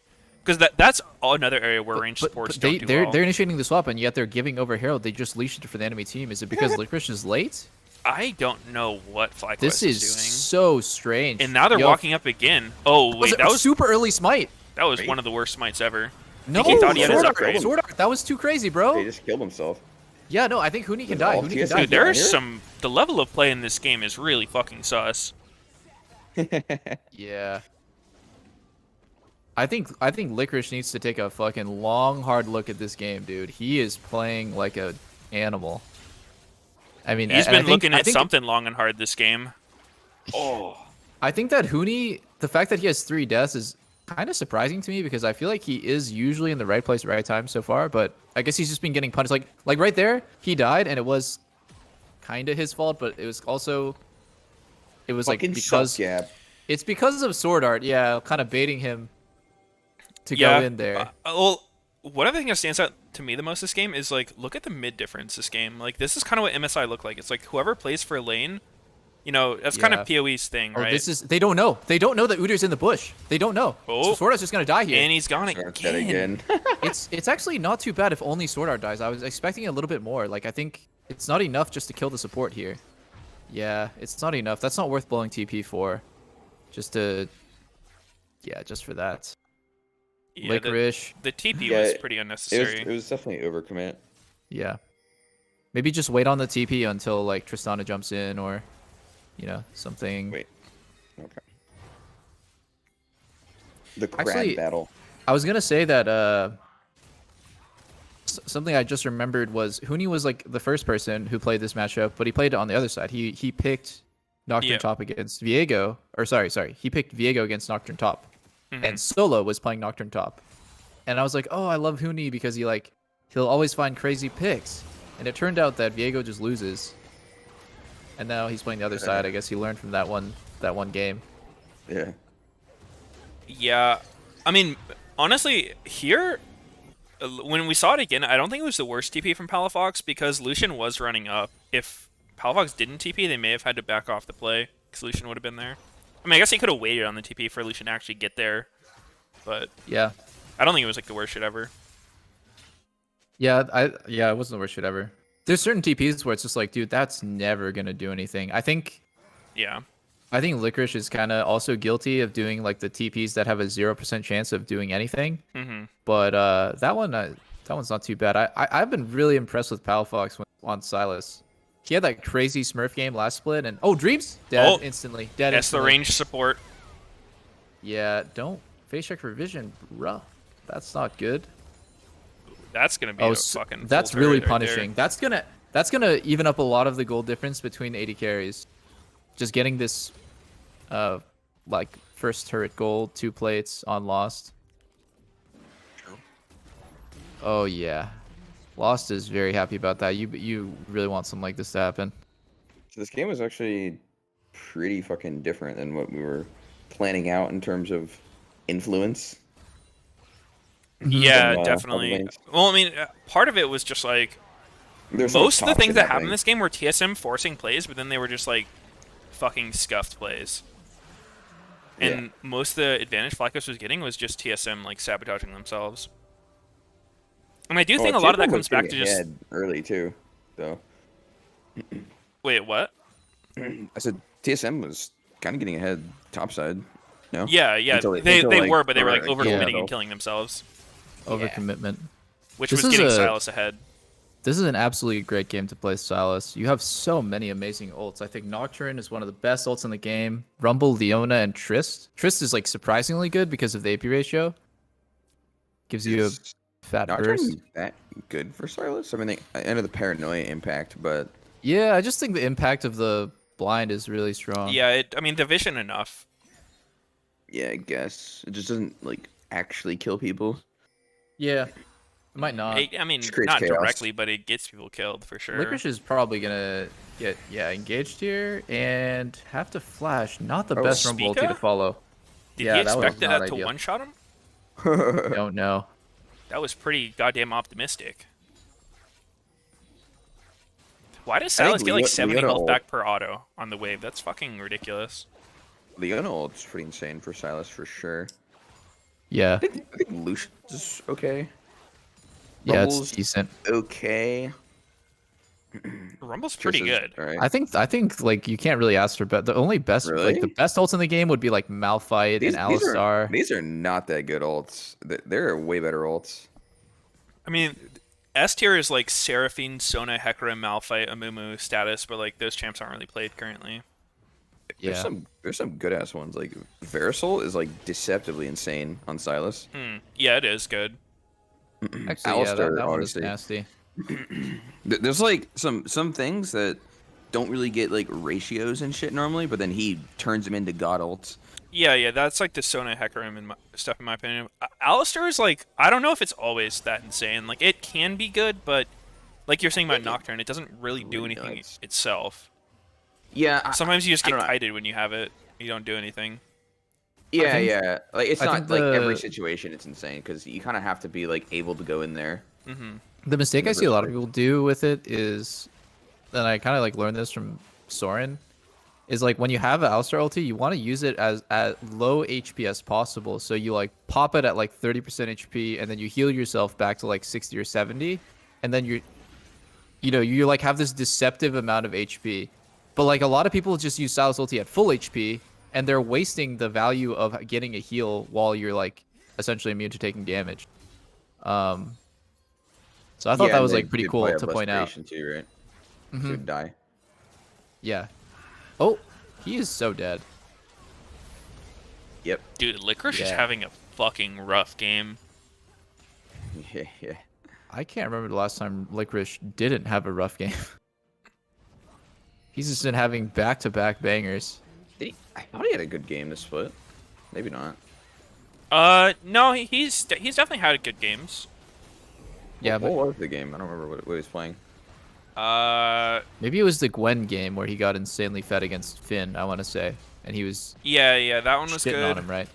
Because that's another area where range supports don't do they're well. initiating the swap and yet they're giving over Herald. They just leashed it for the enemy team. Is it because Licorice is late? I don't know what FlyQuest This is is doing. so strange. And now they're Yo, walking up again. Oh wait, that a was super early smite. one of the worst smites ever. No, he thought he had his Sword upgrade. Art, Sword Art, that was too crazy, He bro. just killed himself. Yeah, no, I think Huni can With die. all Huni can TSM die. Dude, there is here? some. The level of play in this game is really fucking sus. Yeah. I think Licorice needs to take a fucking long, hard look at this game, dude. He is playing like a animal. I mean, He's and been looking I at think, something long and hard this game. I think that Huni, the fact that he has 3 deaths is kind of surprising to me because I feel like he is usually in the right place at the right time so far, but I guess he's just been getting punished. Like right there, he died and it was kind of his fault, but it was also like Fucking because suck, yeah. it's because of Sword Art, yeah, kind of baiting him to Yeah. go in there. Well, one other thing that stands out to me the most this game is like, look at the mid difference this game. Like, this is kind of what MSI look like. It's like whoever plays for a lane, that's kind of Yeah. PoE's thing, Oh, right? they don't know. They don't know that Udyr's in the bush. They don't know. Oh. So Sword Art's just gonna die here. And he's gone Starts that again. again. It's actually not too bad if only Sword Art dies. I was expecting a little bit more. Like, I think it's not enough just to kill the support here. Yeah, it's not enough. That's not worth blowing TP for. Just for that. Yeah, Licorice. the TP Yeah, was pretty It unnecessary. was definitely overcommit. Yeah. Maybe just wait on the TP until like Tristana jumps in or, something. Wait. Okay. The crab Actually, battle. I was gonna say that something I just remembered was Huni was like the first person who played this matchup, but he played it on the other side. He picked Nocturne Yeah. Top against Viego, or sorry, he picked Viego against Nocturne Top, Mhm. and Solo was playing Nocturne Top, and I was like, oh, I love Huni because he'll always find crazy picks, and it turned out that Viego just loses, and now he's playing the other side. I guess he learned from that one game. Yeah. Yeah, I mean, honestly, here when we saw it again, I don't think it was the worst TP from Palafox because Lucian was running up. If Palafox didn't TP, they may have had to back off the play because Lucian would have been there. I mean, I guess he could have waited on the TP for Lucian to actually get there, but Yeah, I don't think it was like the worst shit ever. yeah, it wasn't the worst shit ever. There's certain TPs where it's just like, dude, that's never gonna do anything. Yeah. I think Licorice is kind of also guilty of doing like the TPs that have a 0% chance of doing anything. Mm-hmm. But that one's not too bad. I've been really impressed with Palafox on Silas. He had that crazy Smurf game last split, and Dreams dead instantly. Dead That's the instantly. range support. Yeah, don't face check for vision, bruh. That's not good. That's gonna be a fucking. That's full really turret right there. punishing. That's gonna even up a lot of the gold difference between the AD carries. Just getting this, like first turret gold, 2 plates on Lost. Oh yeah, Lost is very happy about that. You really want something like this to happen. So this game was actually pretty fucking different than what we were planning out in terms of influence. Yeah, From, definitely. other lanes. Well, I mean, part of it was just like There's so much most of the top things shit that happened happening. in this game were TSM forcing plays, but then they were just like fucking scuffed plays. And most of the advantage Flacos was getting was just TSM like sabotaging themselves. And I do think a lot of that TSM comes was back to getting just ahead early too. So wait, what? I said TSM was kind of getting ahead topside. No. Yeah, Until they like, were, but they were like Aurora overcommitting killed. and killing themselves, Overcommitment. which This was is getting a- Silas ahead. This is an absolutely great game to play Silas. You have so many amazing ults. I think Nocturne is one of the best ults in the game. Rumble, Leona, and Trist. Trist is like surprisingly good because of the AP ratio. Gives you a Is fat Nocturne burst. that good for Silas? I mean, I know the paranoia impact, but Yeah, I just think the impact of the blind is really strong. Yeah, I mean, division enough. yeah, I guess it just doesn't like actually kill people. Yeah. It might not. I mean, Just creates not chaos. directly, but it gets people killed for sure. Licorice is probably gonna get engaged here and have to flash. Not the Oh, best Rumble ulti Spica? to follow. Did yeah, he that was expect not that to ideal. one-shot him? Don't know. That was pretty goddamn optimistic. Why does I think Silas get like 70 Leona health ult- back per auto on the wave? That's fucking ridiculous. Leona ult's pretty insane for Silas for sure. Yeah. I think Lucian's is okay. Yeah, it's Rumble's decent. okay. Rumble's pretty Triss is good. alright. I think like you can't really ask for the only best like the Really? best ults in the game would be like Malphite and Alistar. These are not that good ults. They're way better ults. I mean, S tier is like Seraphine, Sona, Hecarim, Malphite, Amumu status, but like those champs aren't really played currently. Yeah. There's some good ass ones. Like Verisol is like deceptively insane on Silas. Yeah, it is good. Actually, yeah, Alistar, that one is honestly. nasty. There's like some things that don't really get like ratios and shit normally, but then he turns them into god ults. Yeah, that's like the Sona, Hecarim, and stuff in my opinion. Alistar is like, I don't know if it's always that insane. Like, it can be good, but like you're saying about Nocturne, it doesn't really do Really anything nuts. itself. Yeah, Sometimes you just I get don't know. kited when you have it. You don't do anything. think- yeah. Like it's I not think like every the- situation it's insane because you kind of have to be like able to go in there. The mistake I the see a lot of first people do with it is, and I kind of like learned this from Soren, is like when you have an Alistar ulti, you want to use it as at low HP as possible. So you like pop it at like 30% HP, and then you heal yourself back to like 60 or 70, and then you like have this deceptive amount of HP. But like a lot of people just use Silas ulti at full HP, and they're wasting the value of getting a heal while you're like essentially immune to taking damage. So I thought that was like pretty cool to point out. Too, right? Mhm. So he'd die. Yeah. Oh, he is so dead. Yep. Dude, Licorice is Yeah. having a fucking rough game. Yeah. I can't remember the last time Licorice didn't have a rough game. He's just been having back-to-back bangers. I thought he had a good game this split. Maybe not. No, he's definitely had good games. Yeah, What but was the game? I don't remember what he was playing. maybe it was the Gwen game where he got insanely fed against Finn, I want to say. And he was Yeah, that one was shitting good. on him, right?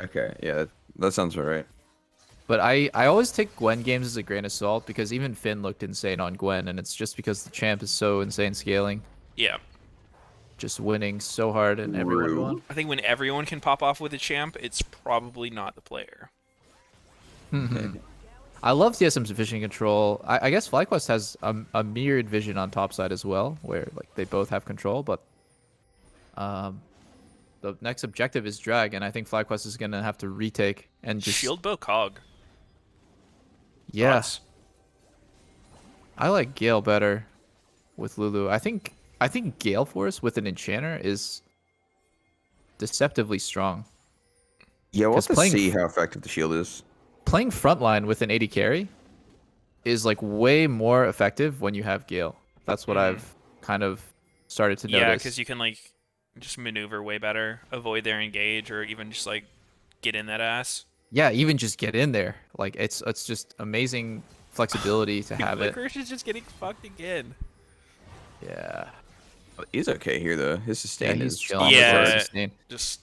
Okay, yeah, that sounds about right. But I always take Gwen games as a grain of salt because even Finn looked insane on Gwen, and it's just because the champ is so insane scaling. Yeah. Just winning so hard and everyone True. won. I think when everyone can pop off with a champ, it's probably not the player. I love TSM's vision control. I guess FlyQuest has a mirrored vision on top side as well, where like they both have control, but the next objective is drag, and I think FlyQuest is gonna have to retake and just Shield bow cog. yeah. Thoughts? I like Gale better with Lulu. I think Gale Force with an enchanter is deceptively strong. Yeah, we'll have 'Cause to see how effective the shield is. Playing frontline with an 80 carry is like way more effective when you have Gale. That's what I've kind of started to Yeah, notice. because you can like just maneuver way better, avoid their engage, or even just like get in that ass. Yeah, even just get in there. Like it's just amazing flexibility to have it. Licorice is just getting fucked again. Yeah. He's okay here though. His sustain he's is chilling. Yeah. It's insane. Just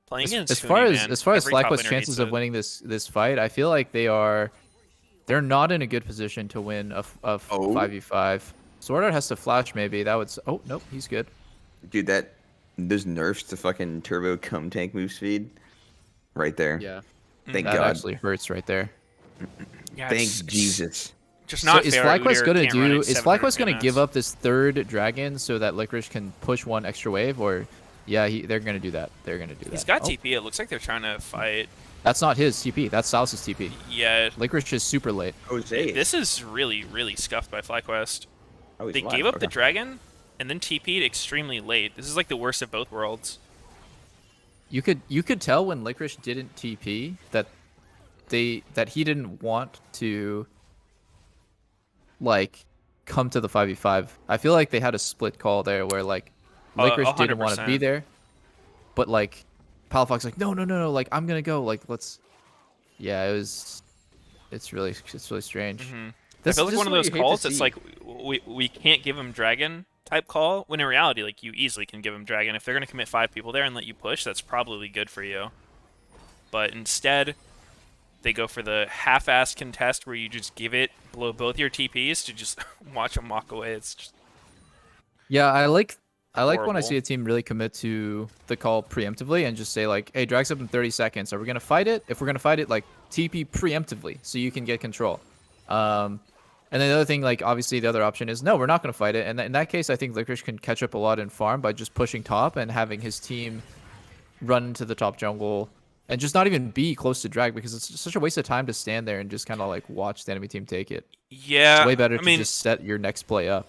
playing As, against as far Huni, as man, as far as every top FlyQuest's laner chances hates of it. winning this fight, I feel like they're not in a good position to win a 5v5. Sword Art has to flash maybe. That would oh nope, he's good. Dude, those nerfs to fucking turbo cum tank move speed, right there. Yeah. Thank That God. actually hurts right there. Yeah, Thank it's Jesus. Just not so is fair. FlyQuest Udyr gonna can't run do? at Is 700 FlyQuest gonna give minutes. up this third dragon so that Licorice can push one extra wave? Or yeah, they're gonna do that. They're gonna do that. He's got Oh, TP. It looks like they're trying to fight. that's not his TP. That's Salus's TP. Yeah, Licorice is super late. Jose. this is really scuffed by FlyQuest. Oh, he's They alive. gave up the Okay. dragon and then TP'd extremely late. This is like the worst of both worlds. You could tell when Licorice didn't TP that he didn't want to like come to the 5v5. I feel like they had a split call there where like Licorice didn't want to be 100%. there, but like Palafox like no, like I'm gonna go, like let's. Yeah, it's really strange. I This, feel like this one is of what those you hate to calls. It's see. like we can't give him dragon type call. When in reality, like you easily can give him dragon. If they're gonna commit 5 people there and let you push, that's probably good for you. But instead, they go for the half-assed contest where you just give it below both your TPs to just watch them walk away. It's just Yeah, I like when I horrible. see a team really commit to the call preemptively and just say like, "Hey, drag's up in 30 seconds. Are we gonna fight it? If we're gonna fight it, like TP preemptively so you can get control." And then the other thing, like obviously the other option is no, we're not gonna fight it. And in that case, I think Licorice can catch up a lot in farm by just pushing top and having his team run into the top jungle and just not even be close to drag because it's just such a waste of time to stand there and just kind of like watch the enemy team take it. yeah. It's way better I to mean, just set your next play up.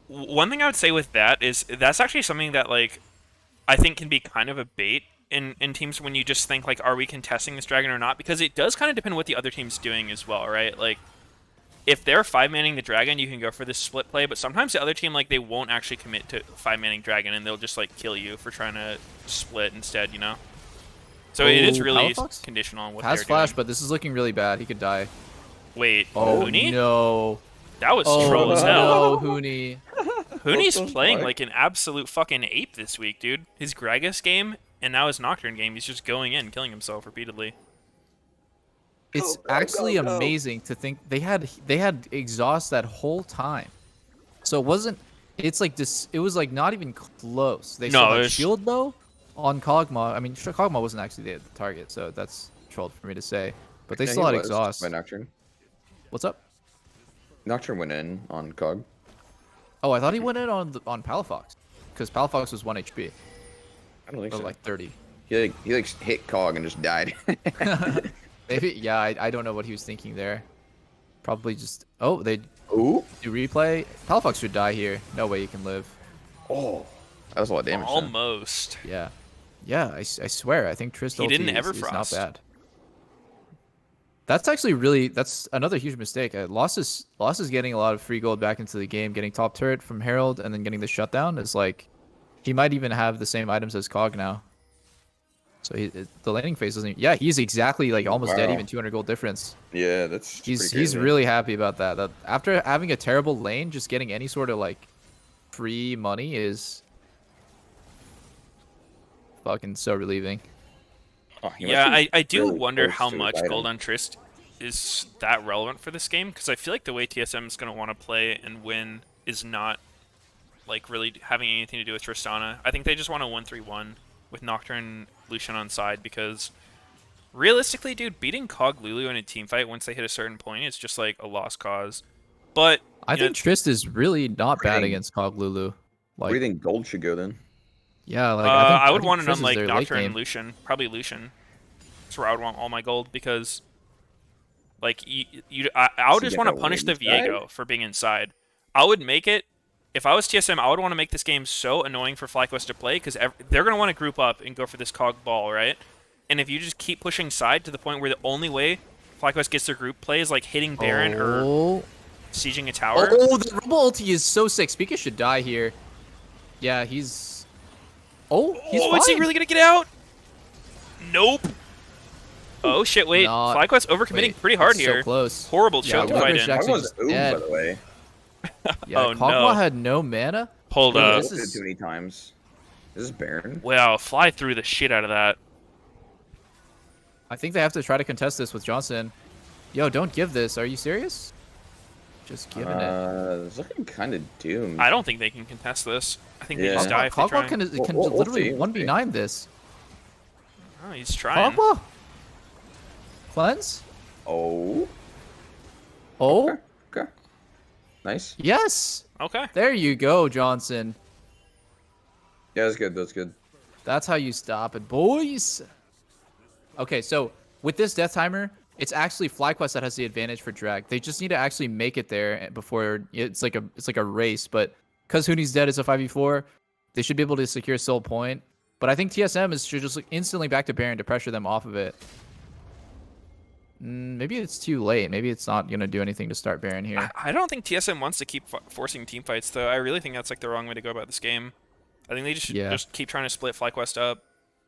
one thing I would say with that is that's actually something that like I think can be kind of a bait in teams when you just think like, are we contesting this dragon or not? Because it does kind of depend what the other team's doing as well, right? Like if they're 5-manning the dragon, you can go for this split play, but sometimes the other team like they won't actually commit to 5-manning dragon and they'll just like kill you for trying to split instead, you know? So it is Oh, really Palafox conditional on what has they're flash, doing. but this is looking really bad. He could die. Wait, Oh Huni? no! That was Oh troll as hell. no, Huni! Huni's What the playing fuck? like an absolute fucking ape this week, dude. His Gragas game and now his Nocturne game, he's just going in, killing himself repeatedly. It's actually amazing to think they had exhaust that whole time. So it wasn't. It's like this. It was like not even close. They No, still it had was- shield though on Kog'Maw. I mean, Kog'Maw wasn't actually the target, so that's trolled for me to say. But they Yeah, still he had was exhaust. by Nocturne. What's up? Nocturne went in on Cog. Oh, I thought he went in on Palafox, because Palafox was 1 HP I don't think or so. like 30. He hit Cog and just died. Maybe, yeah, I don't know what he was thinking there. Probably just, oh, they Ooh. do replay. Palafox should die here. No way he can live. Oh. That was a lot of damage. Though. Almost. Yeah. Yeah, I swear, I think Trist He didn't ulti is not Everfrost. bad. That's actually really, that's another huge mistake. Lost is getting a lot of free gold back into the game, getting top turret from Herald and then getting the shutdown is like, he might even have the same items as Cog now. So the laning phase doesn't. Yeah, he's exactly like almost dead, Wow. even 200 gold difference. Yeah, that's. He's really happy about that. That after having a terrible lane, just getting any sort of like free money is fucking so relieving. Oh, he Yeah, must be I do really wonder close how to his much item. gold on Trist is that relevant for this game, because I feel like the way TSM is going to want to play and win is not like really having anything to do with Tristana. I think they just want a 1-3-1 with Nocturne Lucian on side, because realistically, dude, beating Cog Lulu in a team fight once they hit a certain point is just like a lost cause. But I think Trist is really not bad Dang. against Cog Lulu. Where do you Like, think gold should go then? yeah, like I would think want an Trist is unlike their late Nocturne game. and Lucian, probably Lucian. That's where I would want all my gold, because like I would So you just get want to that punish the inside? Viego for being inside. I would make it. If I was TSM, I would want to make this game so annoying for FlyQuest to play, because they're going to want to group up and go for this Cog ball, right? And if you just keep pushing side to the point where the only way FlyQuest gets their group play is like hitting Baron or sieging a tower. Oh, the Rumble ulti is so sick. Speaker should die here. Yeah, he's. Oh, he's fine. Is he really going to get out? Nope. Oh shit, wait. Not- FlyQuest overcommitting Wait, pretty hard it's here. so close. Horrible Yeah, choke to Walker fight should in. actually I was just ooh, by dead. the way. Yeah, Oh, Kog'Maw no. had no mana. Hold Wait, up. this Did it is- too many times. Is this Baron? Wow, fly through the shit out of that. I think they have to try to contest this with Johnson. Yo, don't give this. Are you serious? Just giving it. It's looking kind of doomed. I don't think they can contest this. I think they Yeah. just die if they Kog'Maw try. can We'll literally see, we'll 1v9 this. Oh, he's trying. Kog'Maw? Cleanse? Oh. Oh, Okay. Okay. Nice. yes. Okay. There you go, Johnson. Yeah, that's good. That's good. That's how you stop it, boys. Okay, so with this death timer, it's actually FlyQuest that has the advantage for drag. They just need to actually make it there before it's like a race. But because Hooney's dead, it's a 5v4. They should be able to secure Soul Point. But I think TSM should just look instantly back to Baron to pressure them off of it. Maybe it's too late. Maybe it's not gonna do anything to start Baron here. I don't think TSM wants to keep forcing team fights, though. I really think that's like the wrong way to go about this game. I think they just keep trying to split FlyQuest up,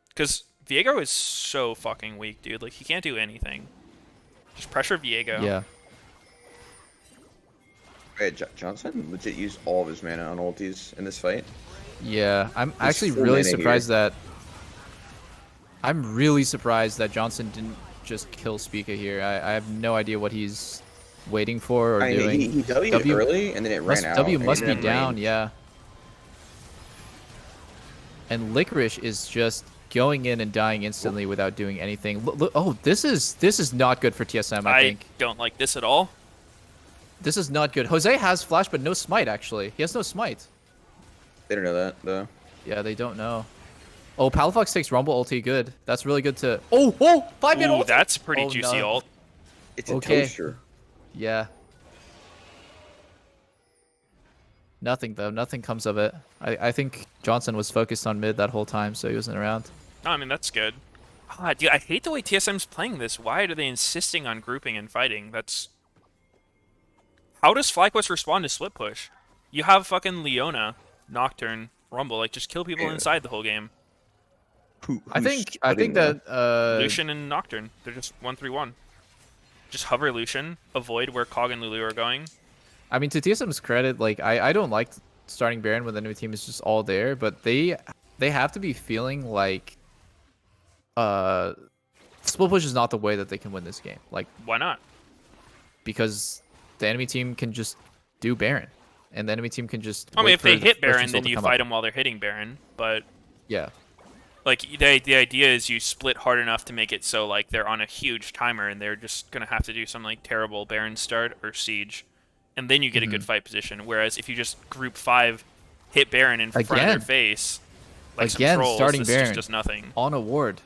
because Viego is so fucking weak, dude. Like, he can't do anything. Just pressure Viego. Yeah. Wait, Johnson legit used all of his mana on ultis in this fight. Yeah, I'm actually full really mana here. surprised that. I'm really surprised that Johnson didn't just kill Spica here. I have no idea what he's waiting for or I mean, doing. he W'd early and then it ran out. W and must it be didn't down, rain. yeah. And Licorice is just going in and dying instantly without doing anything. Look, oh, this is not good for TSM. I I think don't like this at all. this is not good. Jose has flash, but no smite. Actually, he has no smite. They don't know that though. Yeah, they don't know. Oh, Palafox takes Rumble ulti. Good. That's really good to. Oh, 5-minute Ooh, ulti. that's a pretty Oh, juicy no. ult. It's a Okay. toaster. Yeah. Nothing though. Nothing comes of it. I think Johnson was focused on mid that whole time, so he wasn't around. No, I mean, that's good. Ah, dude, I hate the way TSM's playing this. Why are they insisting on grouping and fighting? That's... How does FlyQuest respond to split push? You have fucking Leona, Nocturne, Rumble. Like, just kill people Yeah. inside the whole game. I think that Lucian and Nocturne. They're just 1-3-1. Just hover Lucian, avoid where Cog and Lulu are going. I mean, to TSM's credit, like I don't like starting Baron when the enemy team is just all there, but they have to be feeling like split push is not the way that they can win this game. Like, Why not? because the enemy team can just do Baron, and the enemy team can just. I mean, wait if they for the hit first Baron, result then to you come fight up. them while they're hitting Baron. But Yeah. like the idea is you split hard enough to make it so like they're on a huge timer and they're just gonna have to do some like terrible Baron start or siege, and then you get a good fight position. Whereas if you just group 5, hit Baron in front of their Again. face, like some Again, trolls. starting This just Baron. does nothing. On a ward.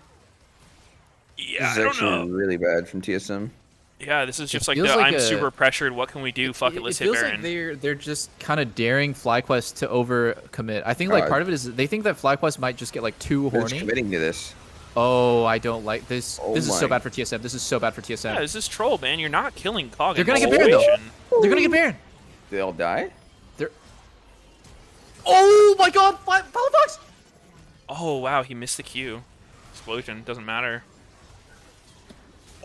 Yeah, This is I don't actually know. really bad from TSM. Yeah, this is just like, feels the, like I'm a- super pressured. What can we do? Fuck it, let's hit feels Baron. like they're just kind of daring FlyQuest to overcommit. I think like God. part of it is they think that FlyQuest might just get like too They're just horny. committing to this. Oh, I don't like this. Oh This is so my. bad for TSM. This is so bad for TSM. Yeah, this is troll, man. You're not killing Cog. They're in gonna this get Baron, though. situation. They're gonna get Baron. They all die? They're. Oh my God! Fox! Oh wow, he missed the Q. Explosion doesn't matter.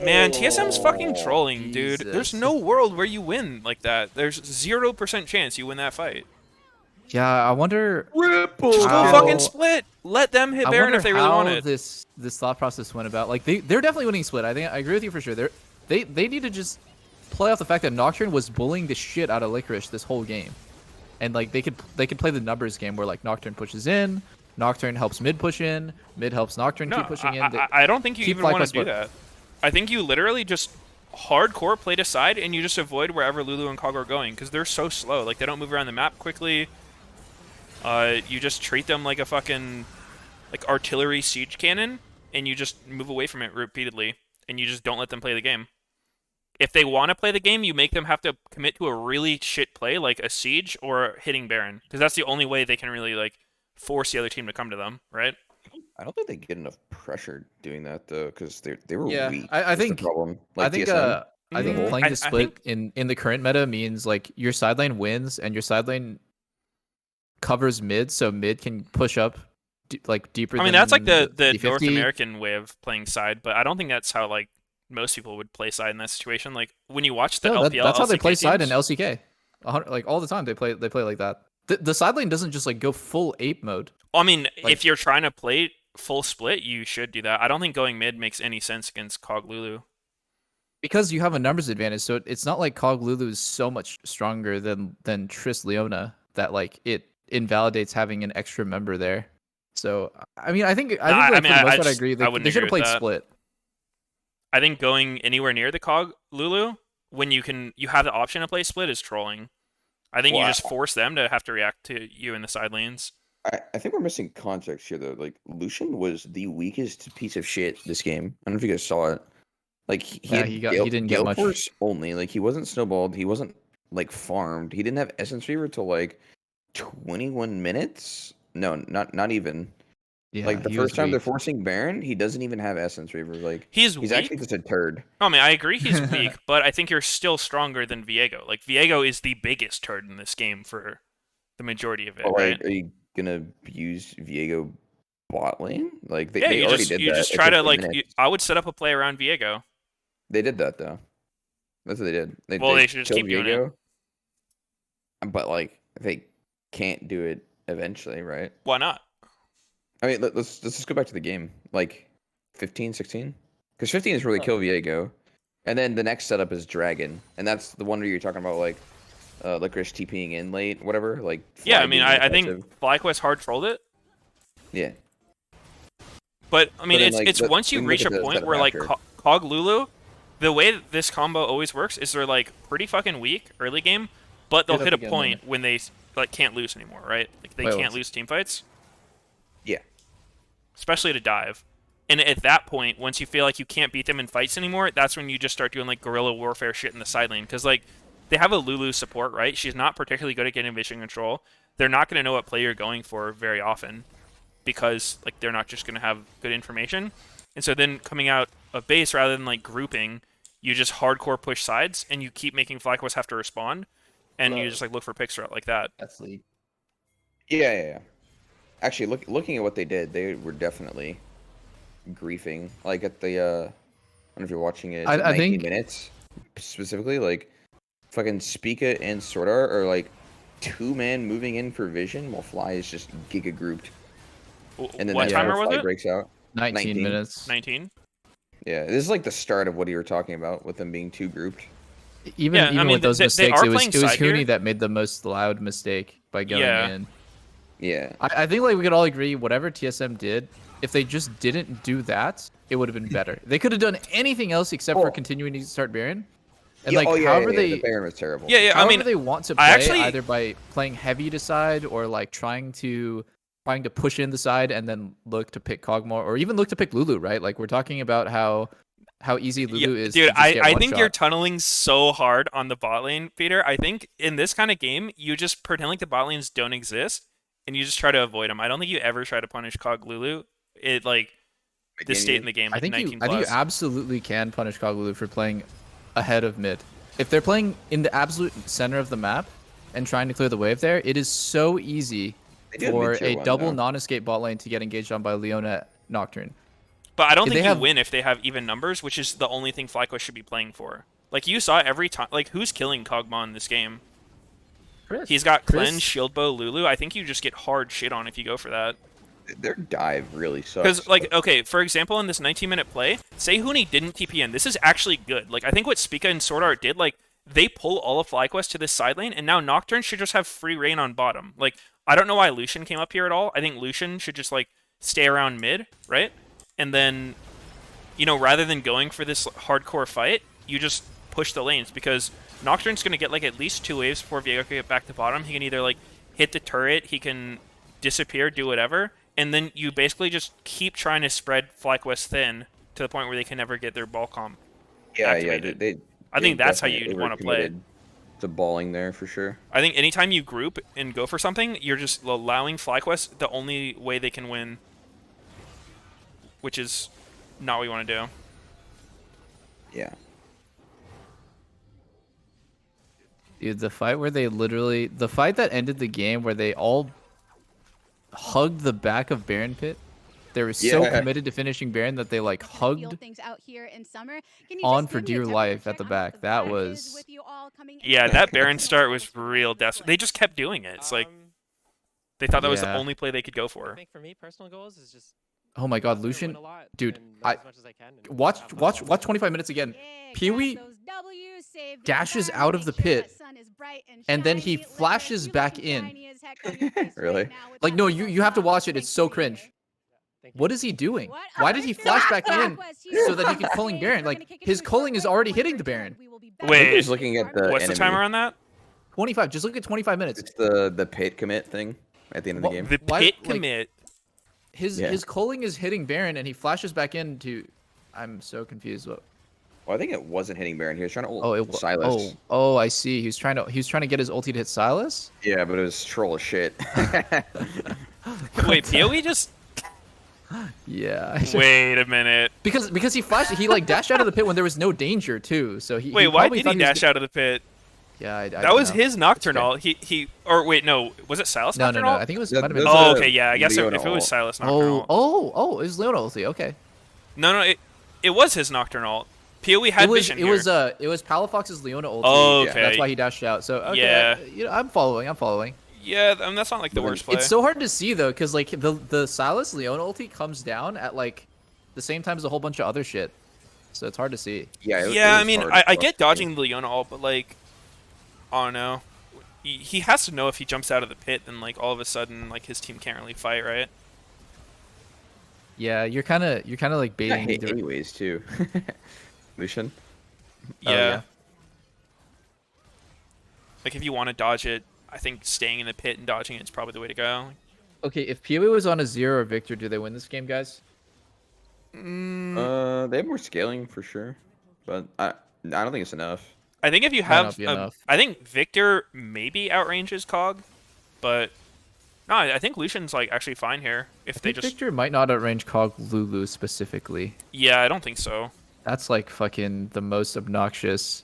Man, TSM's fucking trolling, dude. Jesus. There's no world where you win like that. There's 0% chance you win that fight. Yeah, I wonder. Ripple. Just go How- fucking split. Let them hit I Baron wonder if they really how want it. this thought process went about. Like they're definitely winning split. I think I agree with you for sure. They need to just play off the fact that Nocturne was bullying the shit out of Licorice this whole game, and like they could play the numbers game where like Nocturne pushes in, Nocturne helps mid push in, mid helps Nocturne No, keep pushing in. I don't think you keep even want to FlyQuest do split. that. I think you literally just hardcore play to side and you just avoid wherever Lulu and Kog are going because they're so slow. Like, they don't move around the map quickly. You just treat them like a fucking like artillery siege cannon and you just move away from it repeatedly and you just don't let them play the game. If they want to play the game, you make them have to commit to a really shit play like a siege or hitting Baron because that's the only way they can really like force the other team to come to them, right? I don't think they get enough pressure doing that though, because they were Yeah, weak. I That's the think- problem. I Like think TSM. I think Mm, playing I the split think- in the current meta means like your side lane wins and your side lane covers mid, so mid can push up like deeper. I mean, than that's like the North 50. American way of playing side, but I don't think that's how like most people would play side in that situation. Like when you watch the No, LPL, that's how they LCK play side in teams- LCK. Like all the time, they play like that. The side lane doesn't just like go full ape mode. I mean, like- if you're trying to play full split, you should do that. I don't think going mid makes any sense against Cog Lulu. Because you have a numbers advantage, so it's not like Cog Lulu is so much stronger than Triss Leona that like it invalidates having an extra member there. So I mean, I think like, I for mean, the most I part, I just- agree. I wouldn't They should have agree with played that. split. I think going anywhere near the Cog Lulu when you have the option to play split is trolling. I think you Well, just force them to have to react to you in the side lanes. I think we're missing context here though. Like Lucian was the weakest piece of shit this game. I don't know if you guys saw it. Like Yeah, had he Gale- didn't get Gale much. Force only. Like he wasn't snowballed. He wasn't like farmed. He didn't have Essence Reaver till like 21 minutes. No, not even. Yeah, Like the he was first time they're weak. forcing Baron, he doesn't even have Essence Reaver. Like He's he's weak. actually just a turd. I mean, I agree he's weak, but I think you're still stronger than Viego. Like Viego is the biggest turd in this game for the majority of it, But right? like, are you gonna use Viego bot lane? Like they, Yeah, they you already just did you that. just at try to 15 like. minutes. I would set up a play around Viego. They did that though. That's what they did. Well, they should just killed keep doing it. Viego, but like they can't do it eventually, right? Why not? I mean, let's just go back to the game. Like 15, 16? Because 15 is really kill Viego, and then the next setup is Dragon, and that's the one where you're talking about like Licorice TPing in late, whatever. Like Yeah, Fly I mean, being I aggressive. think FlyQuest hard trolled it, Yeah. but I mean, then, it's like, it's we once you can reach look a at the point setup where like after. Cog Lulu, the way that this combo always works is they're like pretty fucking weak early game, but they'll Get up hit a again, point when they like can't lose anymore, right? Like they Wait, can't what's- lose team fights, Yeah. especially to dive. And at that point, once you feel like you can't beat them in fights anymore, that's when you just start doing like guerrilla warfare shit in the side lane. Because like they have a Lulu support, right? She's not particularly good at getting vision control. They're not going to know what play you're going for very often because like they're not just going to have good information. And so then coming out of base rather than like grouping, you just hardcore push sides and you keep making FlyQuest have to respond, and you just like look for picks throughout like that. That's league. Yeah. Actually, looking at what they did, they were definitely griefing. Like at the, I don't know if you're watching it. I 19 think- minutes specifically, like fucking Spica and Sordar are like 2-man moving in for vision, while Fly is just giga grouped. And then What that's timer where was Fly it? breaks out. 19 minutes. 19. Yeah, this is like the start of what you were talking about with them being too grouped. Even Yeah, I even mean, with those they mistakes, are it was playing side Hooney here. that made the most loud mistake by going Yeah. in. Yeah. I think like we could all agree, whatever TSM did, if they just didn't do that, it would have been better. They could have done anything else except for Well- continuing to start Baron. And Yeah, like oh, yeah, however yeah, they the Baron was terrible. Yeah, I however mean, they want to I play, actually- either by playing heavy to side or like trying to trying to push in the side and then look to pick Kog'Maw or even look to pick Lulu, right? Like we're talking about how easy Lulu is Dude, to just get I one think shot. you're tunneling so hard on the bot lane, Peter. I think in this kind of game, you just pretend like the bot lanes don't exist, and you just try to avoid them. I don't think you ever try to punish Cog Lulu. It like this state in the game, like 19 I think you plus. absolutely can punish Kog'Maw for playing ahead of mid. If they're playing in the absolute center of the map and trying to clear the wave there, it is so easy They do have for mid-tier a one, double though. non-escape bot lane to get engaged on by Leona Nocturne. But I don't If think they you have- win if they have even numbers, which is the only thing FlyQuest should be playing for. Like you saw every time, like who's killing Kog'Maw in this game? Chris, He's got Chris- Cleanse, Shield Bow, Lulu. I think you just get hard shit on if you go for that. Their dive really sucks. Because, like, okay, for example, in this 19-minute play, say Huni didn't TP in. This is actually good. Like, I think what Spica and Sword Art did, like, they pull all of FlyQuest to this side lane, and now Nocturne should just have free reign on bottom. Like, I don't know why Lucian came up here at all. I think Lucian should just, like, stay around mid, right? And then, you know, rather than going for this hardcore fight, you just push the lanes, because Nocturne's going to get, like, at least 2 waves before Viego can get back to bottom. He can either, like, hit the turret, he can disappear, do whatever, and then you basically just keep trying to spread FlyQuest thin to the point where they can never get their ball comp. yeah, activated. they I think that's how definitely you'd want to play it. overcommitted to balling there for sure. I think anytime you group and go for something, you're just allowing FlyQuest the only way they can win, which is not what you want to do. Yeah. Dude, the fight that ended the game where they all hugged the back of Baron Pit. They were so Yeah. committed to finishing Baron that they like Feel hugged things out here in summer. Can you on just for give me a dear life temperature at the check back. on That what was- is with you all coming in? Yeah, that Baron start was real desperate. They just kept doing it. It's like they thought that was the Yeah. only play they could go I for. think for me, personal goals is just Oh my god, go out there, Lucian. win a lot, dude, and I- as much as I can, and Watch have fun. watch 25 minutes again. Yeah, Pee-wee grab those W's, save the dashes farm, out of make the sure pit, that sun is bright and then he shiny. Look at it, flashes you back looking in. shiny as heck on your face Really? right now with Like that no, little you have to smile. watch it. It's so Thanks, Peter. cringe. Thank you. What is he doing? What? Why Oh, did he Victor flash Black back in Quest, you so that he are could culling safe. Baron? We're Like gonna kick it his to a short culling is break. already Once hitting we're the done, Baron. we will be back Wait. with Just looking at the What's the enemy. timer on that? 25. Just look at 25 minutes. It's the pit commit thing at the end of the What- game. The Why- pit like- commit. His Yeah. culling is hitting Baron and he flashes back into. I'm so confused. What? Well, I think it wasn't hitting Baron. He was trying to ult Oh, it was. Silas. Oh, I see. He was trying to get his ulti to hit Silas. Yeah, but it was troll as shit. Wait, PoE just. Yeah. Wait a minute. because he flashed. He like dashed out of the pit when there was no danger too. So he. Wait, why probably did thought he was dash out of the pit? Yeah, I That don't was know. his Nocturnal. He or wait, no, was it Silas No. Nocturnal? I think it was. That- might have been. that's Oh, a okay, yeah. I guess Leona if it was ult. Silas Nocturnal. Oh, it was Leona ulti. Okay. No, it was his Nocturnal. PoE had vision here. It was Palafox's Leona ulti. Oh, Yeah. okay. That's why he dashed out. So okay, Yeah. I'm following. Yeah, I mean, that's not like the But worst play. It's so hard to see though, because like the Silas Leona ulti comes down at like the same time as a whole bunch of other shit, so it's hard to see. Yeah, it Yeah, was I mean, hard I to get watch. dodging the Leona ult, but like, I don't know. He has to know if he jumps out of the pit, then like all of a sudden like his team can't really fight, right? Yeah, you're kind of like He got baiting hit into it. anyways too. Lucian. Yeah. yeah. Like if you want to dodge it, I think staying in the pit and dodging it is probably the way to go. Okay, if PoE was on a 0 or Victor, do they win this game, guys? They have more scaling for sure, but I don't think it's enough. I think if you Might have, not be enough. I think Victor maybe outranges Cog, but no, I think Lucian's like actually fine here. If I they think just, Victor might not outrange Cog Lulu specifically. yeah, I don't think so. That's like fucking the most obnoxious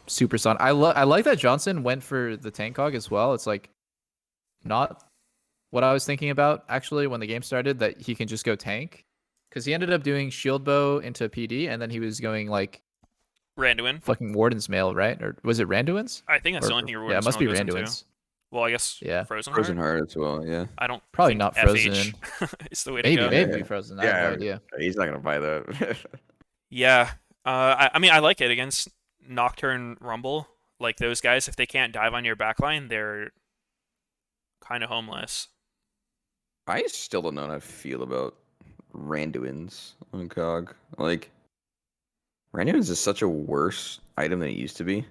super son. I like that Johnson went for the tank Cog as well. It's like not what I was thinking about actually when the game started, that he can just go tank, because he ended up doing shield bow into PD and then he was going like Randuin. fucking Warden's Mail, right? Or was it Randuin's? I think that's the Or- only thing your yeah, it must be goes into. Randuin's. Well, I guess Yeah. Frozen Frozen Heart. Heart as well. Yeah. I don't Probably think not FH Frozen. is the way to Maybe, go. maybe Frozen. I have no idea. He's not gonna buy that. Yeah. I mean, I like it against Nocturne Rumble. Like those guys, if they can't dive on your backline, they're kind of homeless. I still don't know how to feel about Randuins on COG. Like, Randuins is such a worse item than it used to be.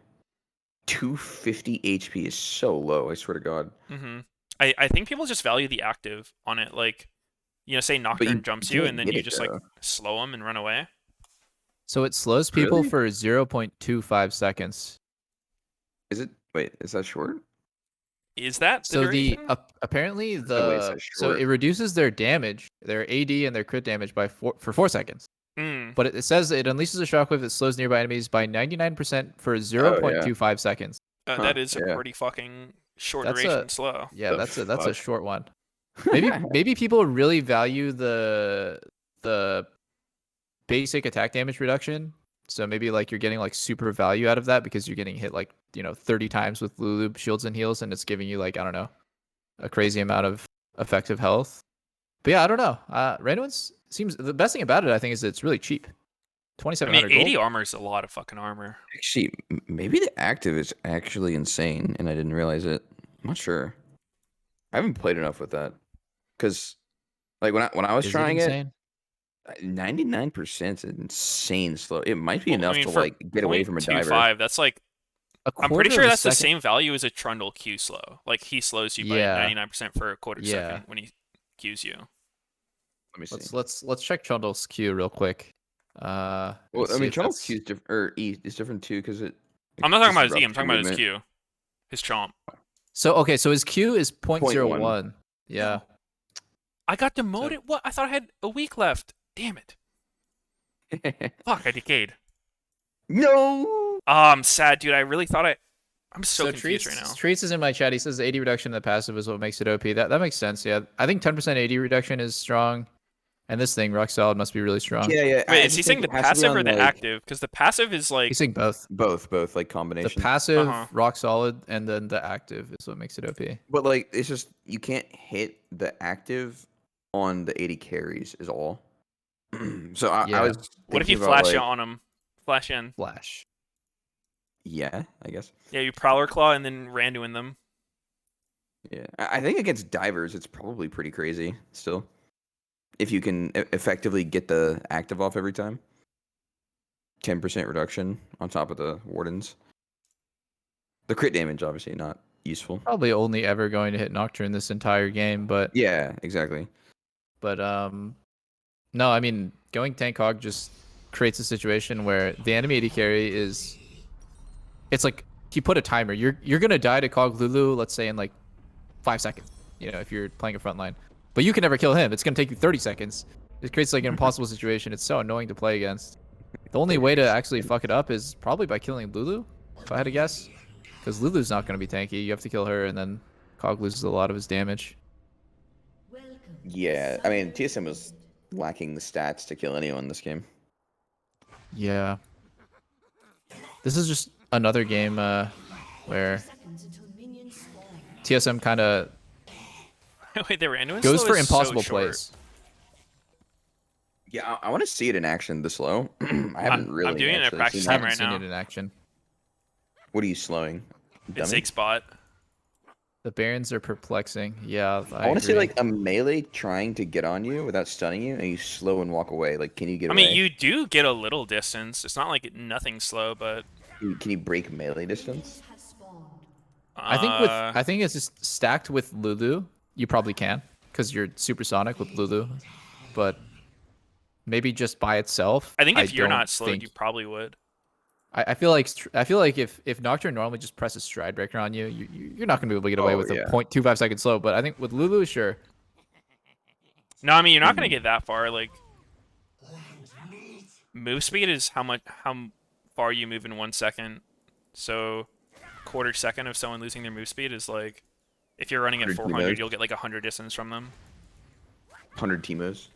250 HP is so low, I swear to God. Mm-hmm. I think people just value the active on it. Like, say But Nocturne you jumps you, and can't then get you it just like though. slow them and run away. So it slows people Really? for 0.25 seconds. Is it? Wait, is that short? Is that the So duration? apparently There's no way it's that so it short. reduces their damage, their AD and their crit damage for 4 seconds. Hmm. But it says it unleashes a shockwave that slows nearby enemies by 99% for Oh yeah. 0.25 seconds. That Huh. is a Yeah. pretty fucking short That's a duration slow. yeah, The that's a fuck. short one. Maybe people really value the basic attack damage reduction. So maybe like you're getting like super value out of that because you're getting hit like 30 times with Lulu shields and heals, and it's giving you like I don't know a crazy amount of effective health. But yeah, I don't know. Random seems the best thing about it I think is it's really cheap. I mean, 2,700 gold. 80 armor is a lot of fucking armor. Actually, maybe the active is actually insane, and I didn't realize it. I'm not sure. I haven't played enough with that, because like when I was Is it trying it, insane? 99% is insane slow. It might be Well, I enough mean, to for like get away from a diver. 0.25, that's like A I'm pretty quarter sure of a that's the second. same value as a Trundle Q slow. Like he slows you by Yeah, 99% for a quarter yeah. second when he Qs you. Let me see. Let's check Trundle's Q real quick. Well, And I see mean, if Tunnel's that's Q is different, or E is different too, because it I'm not talking about his E, I'm disrupts your talking about his movement. Q. His chomp. so okay. So his Q is Point one. 0.01. Yeah. I got So demoted? What? I thought I had a week left. Damn it. Fuck, I decayed. No. I'm sad, dude. I really thought I'm so So confused right now. Treats is in my chat. He says 80 reduction in the passive is what makes it OP. That makes sense. Yeah, I think 10% 80 reduction is strong, and this thing rock solid must be really strong. Yeah, yeah. Wait, I is he just saying think the it has to be passive or on the like active? Because the passive is He's like, saying both. both, like The combination. passive uh-huh. rock solid, and then the active is what makes it OP. But like, it's just you can't hit the active on the 80 carries is all. So I Yeah, was What if you thinking about flash like, on him? Flash in. flash. yeah, I guess. Yeah, you Prowler Claw and then Randuin them. Yeah, I think against divers, it's probably pretty crazy still. If you can effectively get the active off every time, 10% reduction on top of the wardens. The crit damage, obviously, not useful. Probably only ever going to hit Nocturne this entire game, but Yeah, exactly. no, I mean going tank hog just creates a situation where the enemy AD carry is it's like you put a timer. You're gonna die to Cog Lulu, let's say in like 5 seconds. If you're playing a front line, but you can never kill him. It's gonna take you 30 seconds. It creates like an impossible situation. It's so annoying to play against. The only way to actually fuck it up is probably by killing Lulu, if I had to guess, because Lulu's not gonna be tanky. You have to kill her, and then Cog loses a lot of his damage. Yeah, I mean, TSM was lacking the stats to kill anyone this game. Yeah, this is just another game where TSM kind of Wait, the Randuin goes slow for is so impossible short. plays. Yeah, I want to see it in action this low. I haven't really I'm doing it at actually practice seen I time that. haven't right seen now. it in action. What are you slowing? It's Dummy? Ziggs spot. The Barons are perplexing. Yeah, I I want to see agree. like a melee trying to get on you without stunning you, and you slow and walk away. Like, can you get I away? mean, you do get a little distance. It's not like nothing slow, but Can you break melee distance? uh, I think it's just stacked with Lulu. You probably can because you're supersonic with Lulu, but maybe just by itself, I think I if you're don't not slowed, think. you probably would. I feel like if Nocturne normally just presses Stride Breaker on you, you're not gonna be able to get away Oh with a yeah. 0.25 second slow. But I think with Lulu, sure. No, I mean you're not gonna Hmm. get that far. Like move speed is how far you move in 1 second. So quarter second of someone losing their move speed is like if you're running at 100 400, Teemos. you'll get like 100 distance from them. 100 Teemos.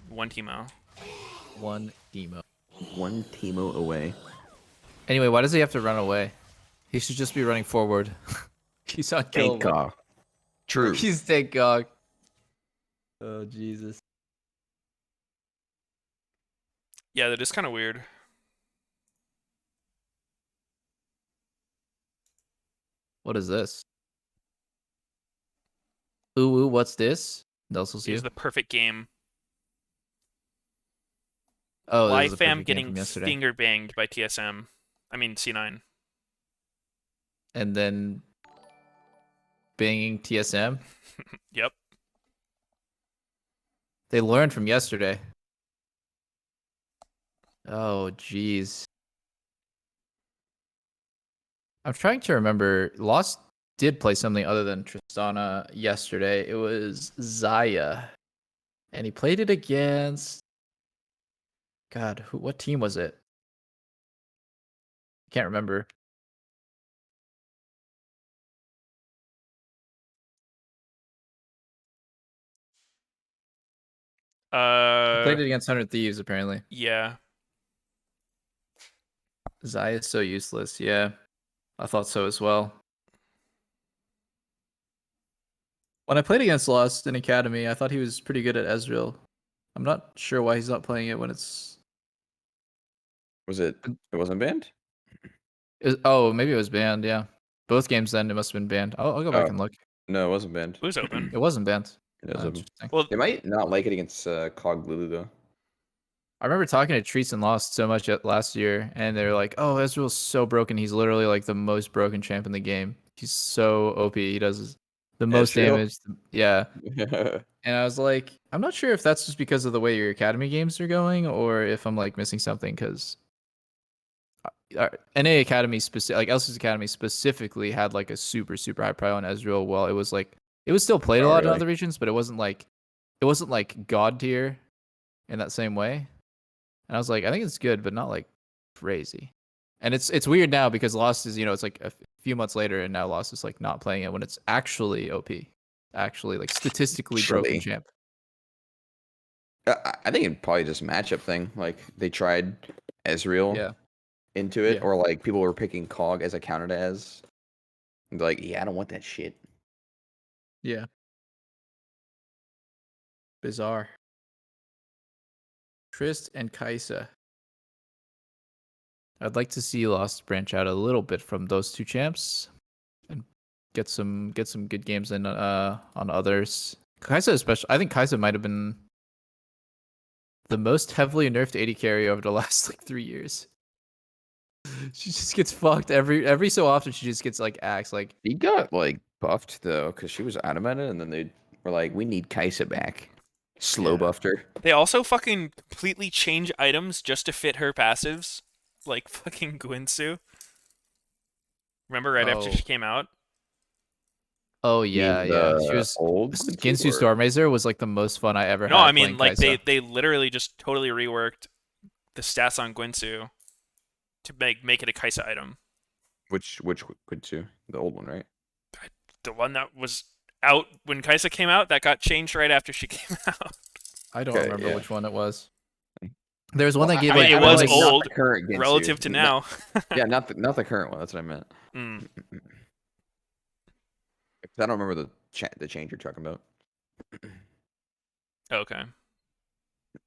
One Teemo. One demo. One Teemo away. Anyway, why does he have to run away? He should just be running forward. He's unkillable. Thank God. True. He's tank gog. Oh Jesus. Yeah, that is kind of weird. What is this? Ooh, what's this? Nelson It you. is the perfect game. Oh, this is a Life am perfect game getting from yesterday. finger banged by TSM. I mean C9. And then banging TSM. Yep. They learned from yesterday. Oh, jeez. I'm trying to remember. Lost did play something other than Tristana yesterday. It was Zaya. And he played it against. God, what team was it? Can't remember. He played it against 100 Thieves, apparently. Yeah. Zaya is so useless. Yeah, I thought so as well. When I played against Lost in Academy, I thought he was pretty good at Ezreal. I'm not sure why he's not playing it when it's. Was it? It wasn't banned. Oh, maybe it was banned. Yeah, both games then it must have been banned. I'll go back Oh and look. no, it wasn't banned. It was open. It wasn't banned. It was open. Interesting. Well, They might not like it against Cog Lulu though. I remember talking to Treats and Lost so much last year, and they were like, "Oh, Ezreal's so broken. He's literally like the most broken champ in the game. He's so OP. He does the most Ezreal? damage." Yeah, and I was like, I'm not sure if that's just because of the way your academy games are going, or if I'm like missing something. Because NA Academy like LCS Academy specifically had like a super high prio on Ezreal. Well, it was like it was still played a Oh, lot in really? other regions, but it wasn't like god tier in that same way. And I was like, I think it's good, but not like crazy. And it's weird now because Lost is, it's like a few months later, and now Lost is like not playing it when it's actually OP, actually like statistically broken Actually. champ. I think it's probably just a matchup thing. Like they tried Ezreal Yeah, into it, yeah, or like people were picking Cog as a counter to Ez. And they're like, yeah, I don't want that shit. yeah. Bizarre. Trist and Kaisa. I'd like to see Lost branch out a little bit from those two champs and get some good games in on others. Kaisa especially, I think Kaisa might have been the most heavily nerfed AD carry over the last like 3 years. She just gets fucked every so often. She just gets like axed. Like He got like buffed though, because she was adamant, and then they were like, we need Kaisa back. Slow Yeah. buffed her. they also fucking completely change items just to fit her passives, like fucking Guinsu. Remember right after oh she came out? oh You yeah, mean yeah. She the was old Quincy, Ginsu or Stormrazor was like the most fun I ever No, I had mean playing like Kaisa. they literally just totally reworked the stats on Guinsu to make it a Kaisa item. which Quincy? The old one, right? The one that was out when Kaisa came out, that got changed right after she came out. I don't Okay, remember yeah. which one it was. There was one Well, that gave I mean, like it I meant was like bonus. not old the current Ginsu. relative to now. Yeah, not the current one. That's what I meant. Mm, 'Cause I don't remember the change you're talking about. okay.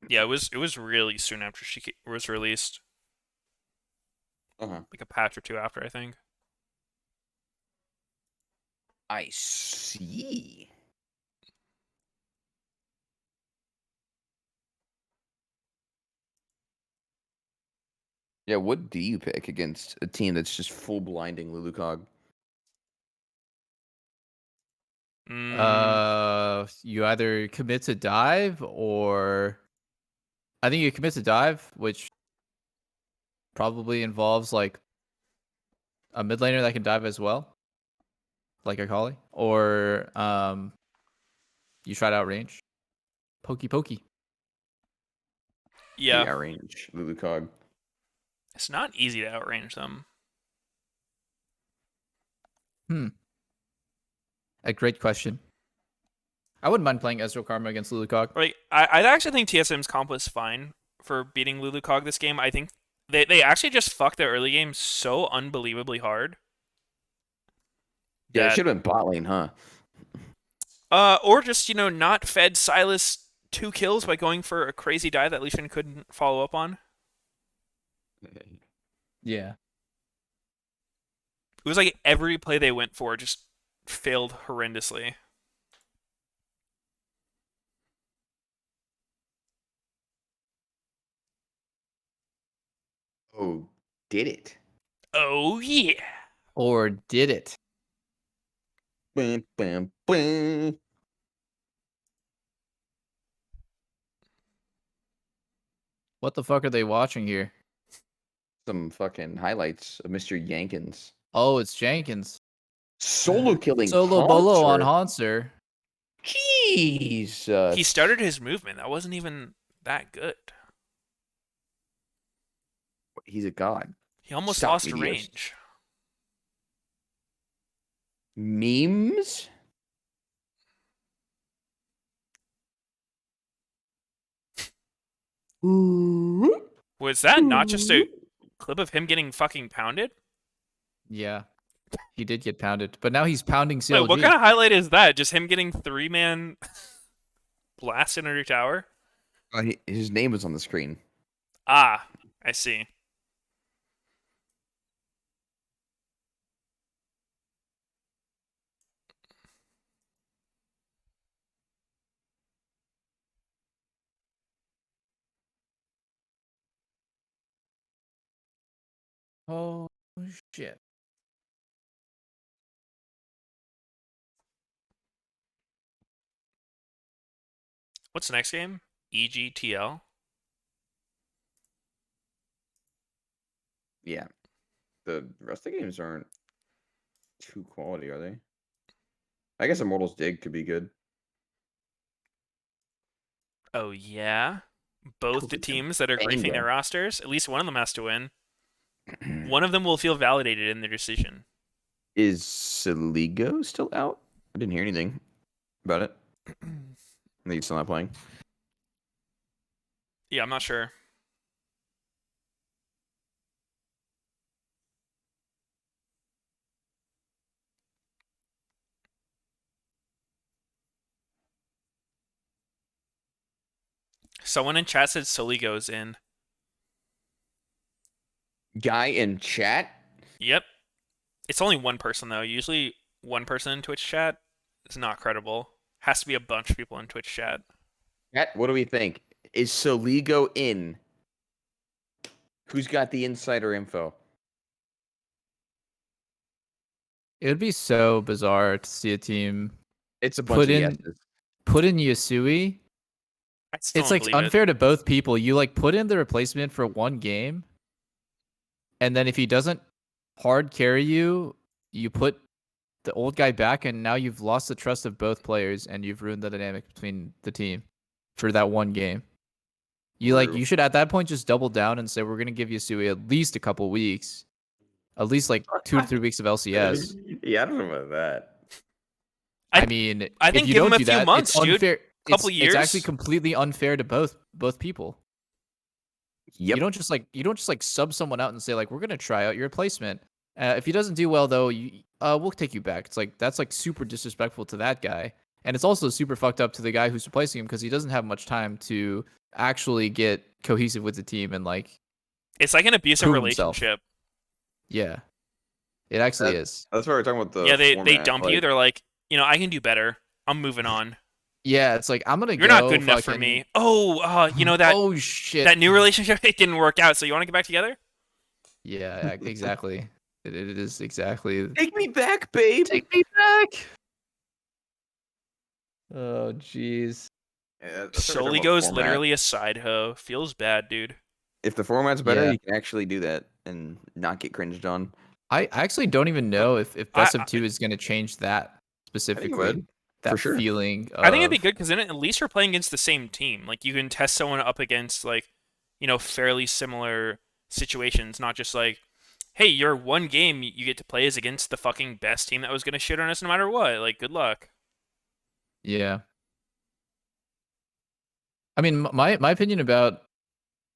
Yeah, it was really soon after she was released, Uh-huh. like a patch or two after, I think. I see. Yeah, what do you pick against a team that's just full blinding Lulucog? Mm, You either commit to dive, or I think you commit to dive, which probably involves like a mid laner that can dive as well, like a Kali, or you try to outrange. Pokey pokey. The yeah, outrange Lulucog. it's not easy to outrange them. A great question. I wouldn't mind playing Ezreal Karma against Lulucog. Like, I actually think TSM's comp was fine for beating Lulucog this game. I think they actually just fucked their early game so unbelievably hard Yeah, it that should have been bot lane, huh? or just not fed Silas 2 kills by going for a crazy dive that Lishan couldn't follow up on. Yeah. It was like every play they went for just failed horrendously. Oh, did it? Oh yeah. Or did it? Bam, bam, bam. What the fuck are they watching here? Some fucking highlights of Mr. Yankins. Oh, it's Jenkins. Solo killing Solo bolo on Haunter. Hanser. He Jesus. started his movement. That wasn't even that good. He's a god. He almost Stop, lost Meteos. range. Memes? Was that not just a clip of him getting fucking pounded? Yeah, he did get pounded, but now he's pounding Wait, CLG. what kind of highlight is that? Just him getting 3-man blasted under tower? His name was on the screen. Ah, I see. Oh shit. What's the next game? EGTL? Yeah. The rest of the games aren't too quality, are they? I guess Immortals Dig could be good. Oh, yeah? Both the It's a teams that are griefing their banger. rosters, at least one of them has to win. One of them will feel validated in their decision. Is Saligo still out? I didn't hear anything about it. I think he's still not playing. Yeah, I'm not sure. Someone in chat said Sully goes in. Guy in chat? Yep. It's only one person, though. Usually one person in Twitch chat is not credible. Has to be a bunch of people in Twitch chat. Chat, what do we think? Is Saligo in? Who's got the insider info? It would be so bizarre to see a team It's a bunch put of in yeses. put in Yasui. I still It's don't like believe it. unfair to both people. You like put in the replacement for one game, and then if he doesn't hard carry you, you put the old guy back, and now you've lost the trust of both players, and you've ruined the dynamic between the team for that one game. You should at that point just double down and say we're gonna give Yasui at least a couple weeks, at least like 2 to 3 weeks of LCS. Yeah, I don't know about that. I I mean, I think if you give him don't a do few that, months, it's dude. unfair. Couple It's actually years. completely unfair to both people. Yep. You don't just like sub someone out and say like we're gonna try out your replacement. If he doesn't do well though, we'll take you back. It's like that's like super disrespectful to that guy, and it's also super fucked up to the guy who's replacing him because he doesn't have much time to actually get cohesive with the team and like It's like an abusive prove himself. relationship. Yeah, it actually is. That's why we're talking about the Yeah, they format. dump you. They're like, I can do better. I'm moving on. Yeah, it's like I'm gonna You're go. not good enough for me. Oh, that Oh shit. that new relationship it didn't work out. So you want to get back together? Yeah, exactly. It is exactly. Take me back, babe. Take me back. Oh jeez. Yeah, that's why we're talking Soli about goes format. literally a side hoe. Feels bad, dude. If the format's better, Yeah. you can actually do that and not get cringed on. I actually don't even know if best of I- two is going to change that specifically. would, That for sure. feeling. I think it'd be of- good because then at least you're playing against the same team. Like you can test someone up against fairly similar situations, not just like, hey, your one game you get to play is against the fucking best team that was gonna shit on us no matter what. Like, good luck. Yeah. I mean, my opinion about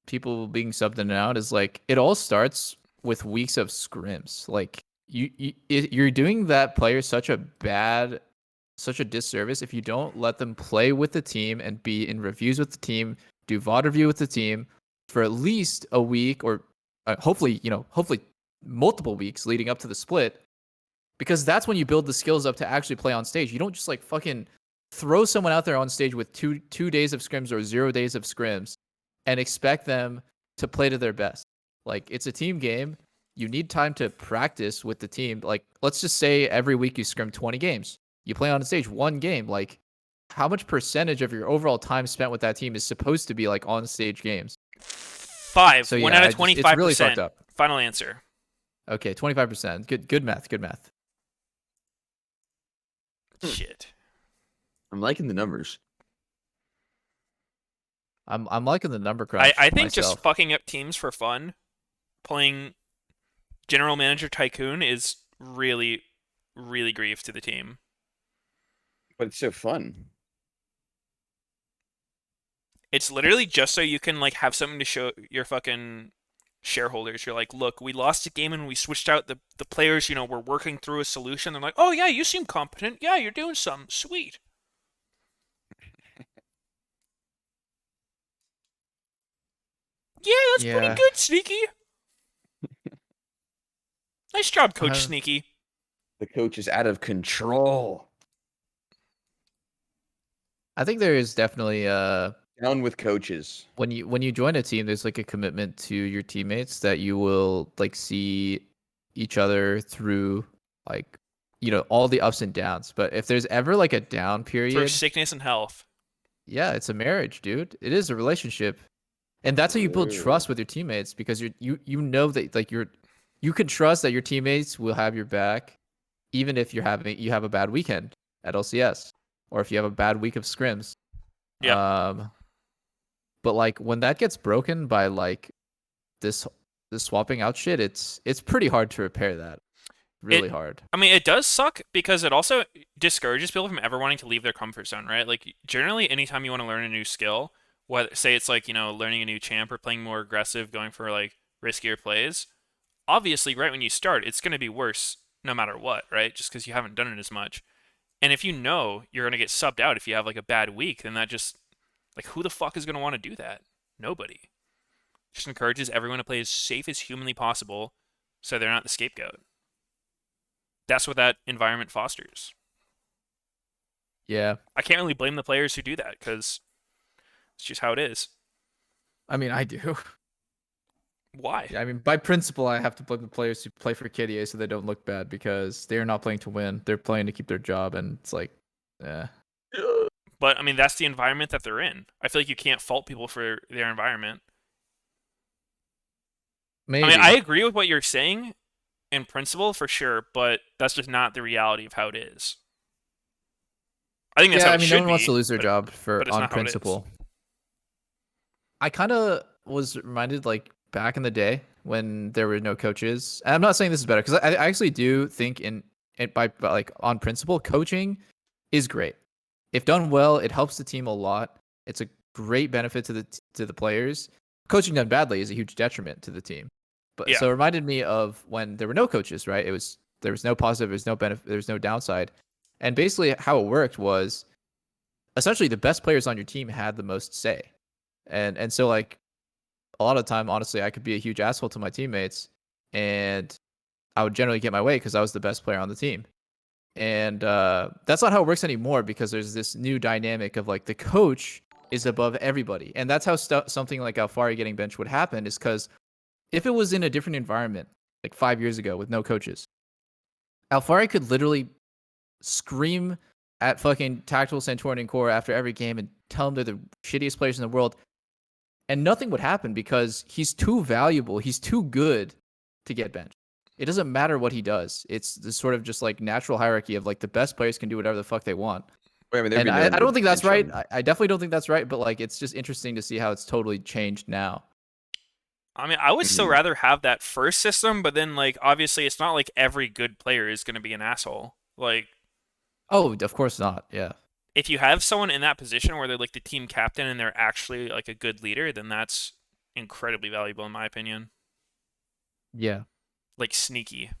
people being subbed in and out is like it all starts with weeks of scrims. Like you're doing that player such a disservice if you don't let them play with the team and be in reviews with the team, do VOD review with the team for at least a week or hopefully multiple weeks leading up to the split, because that's when you build the skills up to actually play on stage. You don't just like fucking throw someone out there on stage with two days of scrims or 0 days of scrims and expect them to play to their best. Like it's a team game. You need time to practice with the team. Like let's just say every week you scrim 20 games. You play on stage one game. Like, how much percentage of your overall time spent with that team is supposed to be like on stage games? 5. So 1 yeah, out of it's really fucked 25%. up. Final answer. Okay, 25%. Good math. Good math. Shit. I'm liking the numbers. I'm liking the number I crunch think just myself. fucking up teams for fun, playing General Manager Tycoon is really, really grief to the team. But it's so fun. It's literally just so you can like have something to show your fucking shareholders. You're like, look, we lost a game and we switched out the players, you know, we're working through a solution. They're like, oh yeah, you seem competent. Yeah, you're doing something. Sweet. Yeah, that's pretty Yeah. good, Sneaky. Nice job, Coach Uh, Sneaky. The coach is out of control. I think there is definitely Down with coaches. when you join a team, there's like a commitment to your teammates that you will like see each other through like all the ups and downs. But if there's ever like a down Through period, sickness and health. yeah, it's a marriage, dude. It is a relationship. And that's how you build True. trust with your teammates because you know that like you can trust that your teammates will have your back even if you have a bad weekend at LCS or if you have a bad week of scrims. Yep. But like when that gets broken by like this swapping out shit, it's pretty hard to repair that. Really hard. I mean, it does suck because it also discourages people from ever wanting to leave their comfort zone, right? Like, generally, anytime you want to learn a new skill, whether say it's like, you know, learning a new champ or playing more aggressive, going for like riskier plays, obviously, right when you start, it's going to be worse no matter what, right? Just because you haven't done it as much. And if you know you're going to get subbed out if you have like a bad week, then that just, like, who the fuck is going to want to do that? Nobody. Just encourages everyone to play as safe as humanly possible so they're not the scapegoat. That's what that environment fosters. Yeah. I can't really blame the players who do that because it's just how it is. I mean, I do. Why? Yeah, I mean, by principle, I have to blame the players who play for KDA so they don't look bad because they're not playing to win. They're playing to keep their job, and it's like, yeah. But I mean, that's the environment that they're in. I feel like you can't fault people for their environment. Maybe. I mean, I agree with what you're saying in principle for sure, but that's just not the reality of how it is. I think that's yeah, how I it mean, should no one wants be, to lose their but job but it's on not how it is. principle. I kind of was reminded like back in the day when there were no coaches. And I'm not saying this is better because I actually do think by like on principle, coaching is great. If done well, it helps the team a lot. It's a great benefit to the players. Coaching done badly is a huge detriment to the team. But Yeah. so it reminded me of when there were no coaches, right? There was no positive, there's no benefit, there's no downside. And basically how it worked was essentially the best players on your team had the most say. And so like a lot of the time, honestly, I could be a huge asshole to my teammates and I would generally get my way because I was the best player on the team. And that's not how it works anymore because there's this new dynamic of like the coach is above everybody. And that's how something like Alfari getting benched would happen is because if it was in a different environment, like 5 years ago with no coaches, Alfari could literally scream at fucking Tactical Santorin and Core after every game and tell them they're the shittiest players in the world. And nothing would happen because he's too valuable. He's too good to get benched. It doesn't matter what he does. It's this sort of just like natural hierarchy of like the best players can do whatever the fuck they want. Wait, I mean, there'd And be no I one don't to think that's bench right. him. I definitely don't think that's right. But like, it's just interesting to see how it's totally changed now. I mean, I would still Mhm. rather have that first system, but then like obviously it's not like every good player is going to be an asshole. Like Oh, of course not. Yeah. if you have someone in that position where they're like the team captain and they're actually like a good leader, then that's incredibly valuable in my opinion. Yeah. Like Sneaky.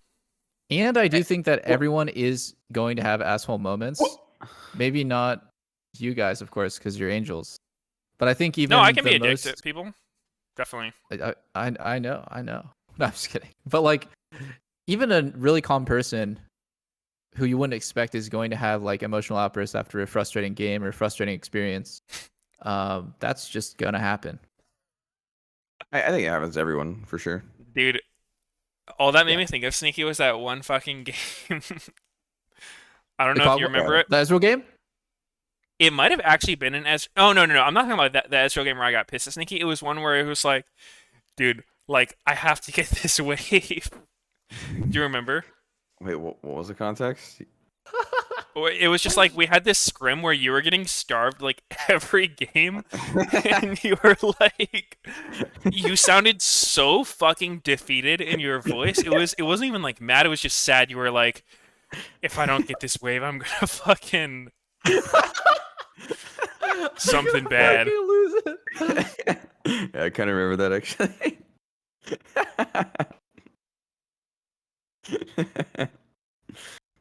And I do Eh, think that wha- everyone is going to have asshole moments. wha- Maybe not you guys, of course, because you're angels. But I think No, I even can the be a dick to most people. Definitely. I know. No, I'm just kidding. But like even a really calm person who you wouldn't expect is going to have like emotional outbursts after a frustrating game or frustrating experience. That's just gonna happen. I think it happens to everyone for sure. Dude, all that made Yeah. me think of Sneaky was that one fucking game I don't The know if COG, you remember it. the Ezreal game. It might have actually been an S. Oh no, no, no! I'm not talking about that the Ezreal game where I got pissed at Sneaky. It was one where it was like, dude, like I have to get this wave. Do you remember? Wait, what was the context? Or it was just like we had this scrim where you were getting starved like every game, and you were like, you sounded so fucking defeated in your voice. It wasn't even like mad. It was just sad. You were like, if I don't get this wave, I'm gonna fucking something bad. Fucking lose it. Yeah, I kind of remember that actually.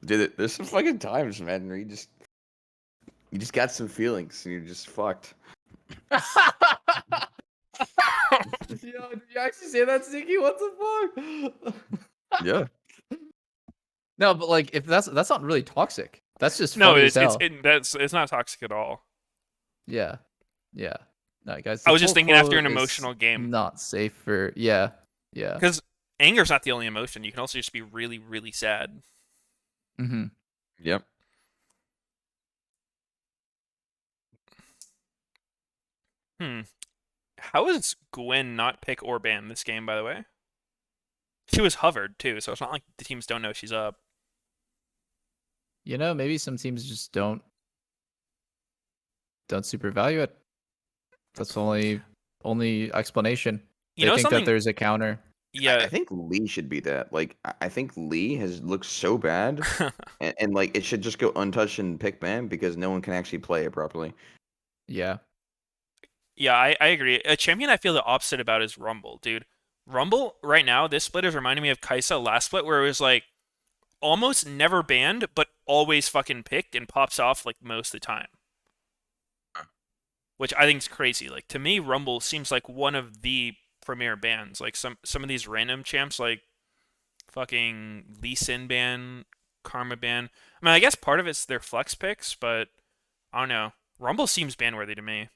Dude, there's some fucking times, man, where you just got some feelings and you're just fucked. Yo, did you actually say that, Sneaky? What the fuck? Yeah. No, but like, if that's not really toxic. That's just No, funny as hell. it's not toxic at all. Yeah, yeah. No, guys. I the was just full thinking after quote an is emotional game. Not safe for. Yeah, yeah. Because anger's not the only emotion. You can also just be really, really sad. Mm-hmm. Yep. Hmm. How is Gwen not pick or ban this game, by the way? She was hovered too, so it's not like the teams don't know she's up. You know, maybe some teams just don't super value it. That's the only explanation. You They know think something? that there's a counter. Yeah. I think Lee should be that. Like, I think Lee has looked so bad, and like it should just go untouched and pick ban because no one can actually play it properly. Yeah. Yeah, I agree. A champion I feel the opposite about is Rumble, dude. Rumble right now, this split is reminding me of Kaisa last split, where it was like almost never banned, but always fucking picked and pops off like most of the time. Which I think is crazy. Like to me, Rumble seems like one of the premier bans. Like some of these random champs, like fucking Lee Sin ban, Karma ban. I mean, I guess part of it's their flex picks, but I don't know. Rumble seems ban worthy to me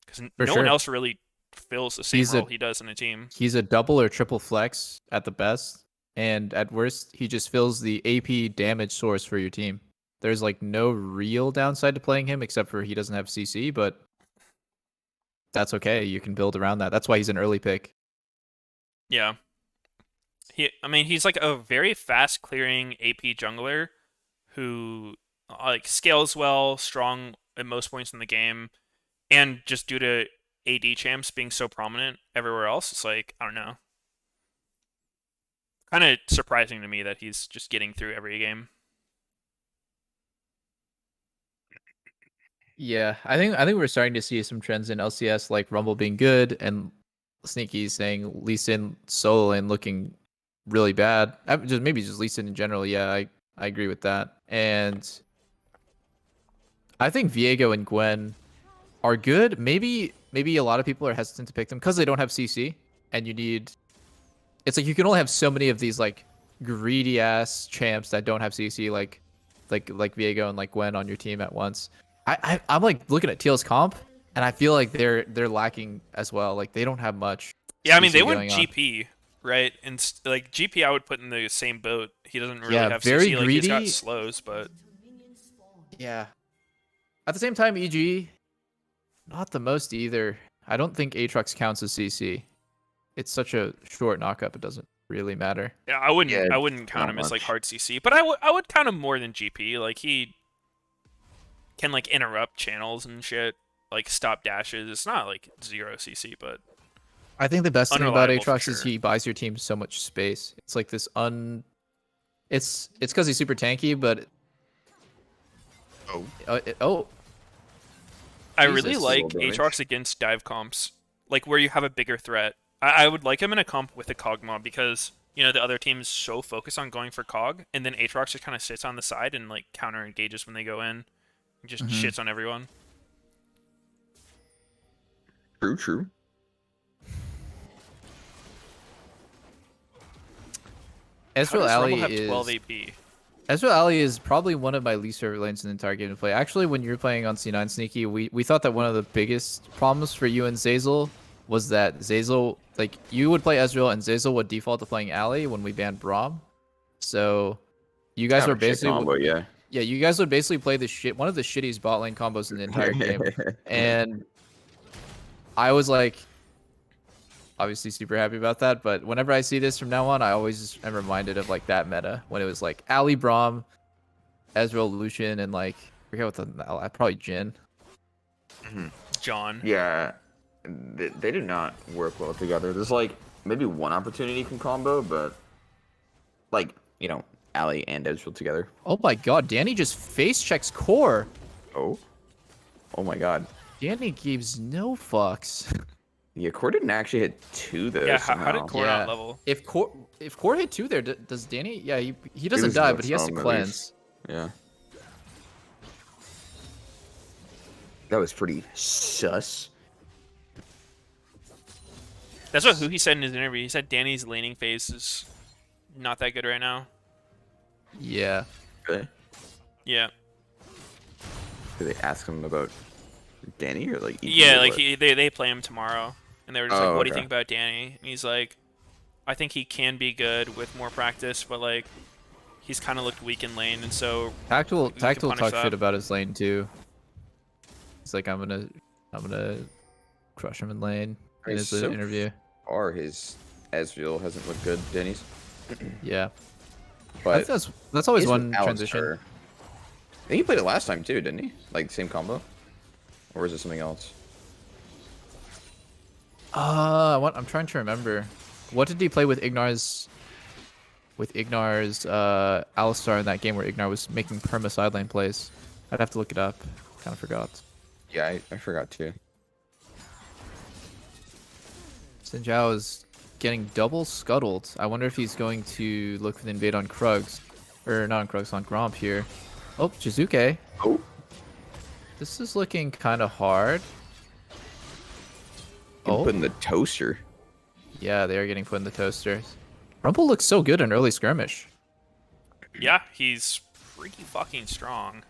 because For no one sure. else really fills the same He's role a- he does in a team. He's a double or triple flex at the best, and at worst, he just fills the AP damage source for your team. There's like no real downside to playing him except for he doesn't have CC, but that's okay. You can build around that. That's why he's an early pick. Yeah. I mean, he's like a very fast clearing AP jungler who like scales well, strong at most points in the game, and just due to AD champs being so prominent everywhere else, it's like I don't know, kind of surprising to me that he's just getting through every game. Yeah, I think we're starting to see some trends in LCS, like Rumble being good and Sneaky saying Lee Sin solo and looking really bad. Just maybe just Lee Sin in general. Yeah, I agree with that. And I think Viego and Gwen are good. Maybe a lot of people are hesitant to pick them because they don't have CC, and you need. It's like you can only have so many of these like greedy ass champs that don't have CC, like Viego and like Gwen on your team at once. I'm like looking at Teal's comp, and I feel like they're lacking as well. Like they don't have much. Yeah, I mean they CC went going on. GP, right? And like GP, I would put in the same boat. He doesn't really Yeah, have very CC. Like he's got greedy. slows, but Yeah. At the same time, EG, not the most either. I don't think Aatrox counts as CC. It's such a short knockup; it doesn't really matter. yeah, I wouldn't Yeah, I wouldn't count not him as like much. hard CC, but I would count him more than GP. Like he can like interrupt channels and shit, like stop dashes. It's not like zero CC, but I think the best thing about Unreliable for Aatrox is sure. he buys your team so much space. It's like this It's because he's super tanky, but oh, I really Jesus. like Little damage. Aatrox against dive comps, like where you have a bigger threat. I would like him in a comp with a Cog mob because you know the other team's so focused on going for Cog, and then Aatrox just kind of sits on the side and like counter engages when they go in, and just shits on everyone. True. How Ezreal does Alley Rumble have is 12 AP? Ezreal Alley is probably one of my least favorite lanes in the entire game to play. Actually, when you were playing on C9 Sneaky, we thought that one of the biggest problems for you and Zazel was that Zazel, like, you would play Ezreal and Zazel would default to playing Alley when we banned Braum. So You guys were Average shit basically combo, yeah. yeah, you guys would basically play one of the shittiest bot lane combos in the entire game. And I was like, obviously super happy about that. But whenever I see this from now on, I always am reminded of like that meta when it was like Ali Braum, Ezreal, Lucian, and like I forget what probably Jin. John. Yeah, they do not work well together. There's like maybe one opportunity you can combo, but like Ali and Ezreal together. Oh my god, Danny just face checks core. Oh my god. Danny gives no fucks. Yeah, Core didn't actually hit 2 though. Yeah, how did somehow. Core not level? If core hit 2 there, does Danny? Yeah, he doesn't was die, with but he has to some, at cleanse. least. Yeah. That was pretty sus. That's what he said in his interview. He said Danny's laning phase is not that good right now. Yeah. Really? Yeah. Did they ask him about Danny or like? Yeah, what? like they play him tomorrow, and they were just like, "What do you okay. think about Danny?" And he's like, "I think he can be good with more practice, but like, he's kind of looked weak in lane, and so Tactical can punish talk that. shit about his lane too. He's like, I'm gonna crush him in lane in his so interview. Or his Ezreal hasn't looked good, Danny's. Yeah, But that's always he's one with transition. Alistar. I think he played it last time too, didn't he? Like the same combo, or is it something else? I'm trying to remember. What did he play with Ignar's? With Ignar's Alistar in that game where Ignar was making perma side lane plays. I'd have to look it up. Kind of forgot. Yeah, I forgot too. Xin Zhao is getting double scuttled. I wonder if he's going to look for the invade on Krugs. Or not on Krugs, on Gromp here. Oh, Jizuke. Oh, This is looking kind of hard. put in the toaster. Yeah, they are getting put in the toasters. Rumble looks so good in early skirmish. Yeah, he's pretty fucking strong.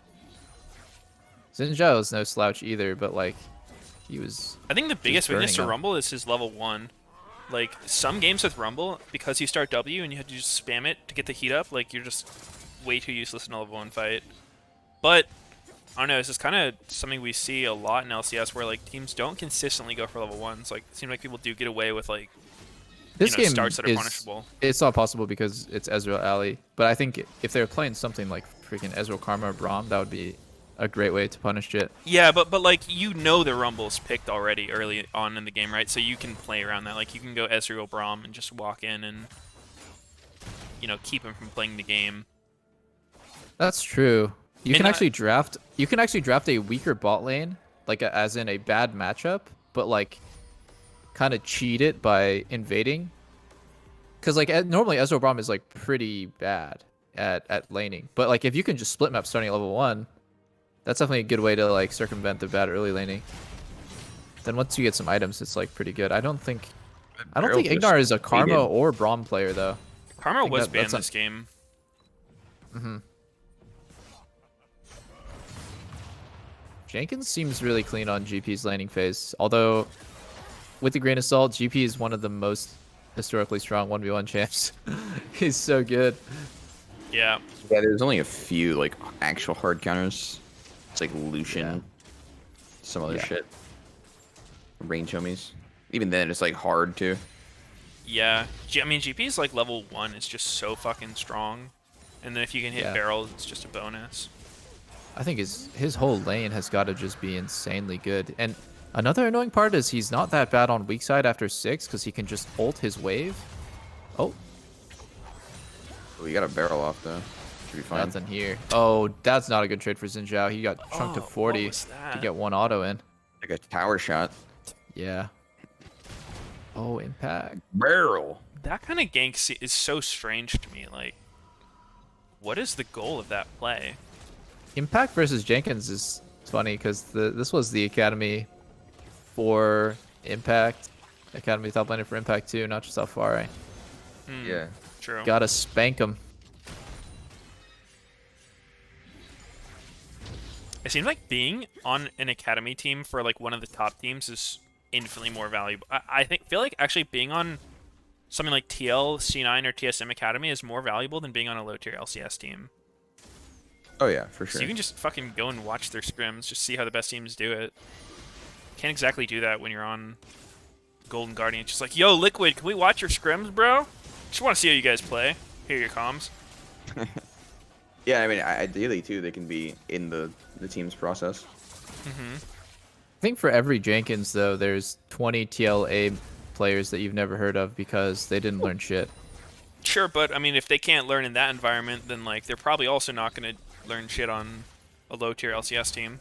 Xin Zhao is no slouch either, but like, he was... I think the biggest weakness to burning him. Rumble is his level 1. Like, some games with Rumble, because you start W and you have to just spam it to get the heat up, like, you're just way too useless in a level 1 fight. But, I don't know, this is kind of something we see a lot in LCS where, like, teams don't consistently go for level 1s. Like, it seems like people do get away with, like, This game starts that are is, punishable. it's not possible because it's Ezreal Ali. But I think if they're playing something like freaking Ezreal Karma or Braum, that would be a great way to punish it. Yeah, but like, the Rumble's picked already early on in the game, right? So you can play around that. Like, you can go Ezreal Braum and just walk in and, keep him from playing the game. That's true. You And can actually draft. You can actually draft a weaker bot lane, like as in a bad matchup, but like kind of cheat it by invading. Because like normally Ezreal Braum is like pretty bad at laning, but like if you can just split map starting at level 1, that's definitely a good way to like circumvent the bad early laning. Then once you get some items, it's like pretty good. I don't think Ignar is a Karma or Braum player though. Karma was banned that's this game. Jenkins seems really clean on GP's laning phase, although with the grain of salt, GP is one of the most historically strong 1v1 champs. He's so good. Yeah. Yeah, there's only a few like actual hard counters. It's like Lucian, some other shit. Range homies. Even then, it's like hard too. Yeah. I mean, GP's like level 1 is just so fucking strong. And then if you can hit barrels, it's just a bonus. I think his whole lane has got to just be insanely good. And another annoying part is he's not that bad on weak side after 6 because he can just ult his wave. Oh, We got a barrel off though. Should be fine. nothing here. Oh, that's not a good trade for Xin Zhao. He got chunked to Oh, what 40 was to that? get one auto in. Like a tower shot. Yeah. Oh, impact. Barrel. That kind of gank is so strange to me. Like, what is the goal of that play? Impact versus Jenkins is funny because this was the academy for Impact, academy top laner for Impact too, not just Alfari. Yeah. True. Gotta spank him. It seems like being on an academy team for like one of the top teams is infinitely more valuable. I feel like actually being on something like TL, C9, or TSM Academy is more valuable than being on a low tier LCS team. Oh yeah, for So sure. you can just fucking go and watch their scrims, just see how the best teams do it. Can't exactly do that when you're on Golden Guardian. It's just like, yo, Liquid, can we watch your scrims, bro? Just want to see how you guys play. Hear your comms. Yeah, I mean, ideally too, they can be in the team's process. I think for every Jenkins though, there's 20 TLA players that you've never heard of because they didn't learn shit. Sure, but I mean, if they can't learn in that environment, then like they're probably also not going to learn shit on a low tier LCS team.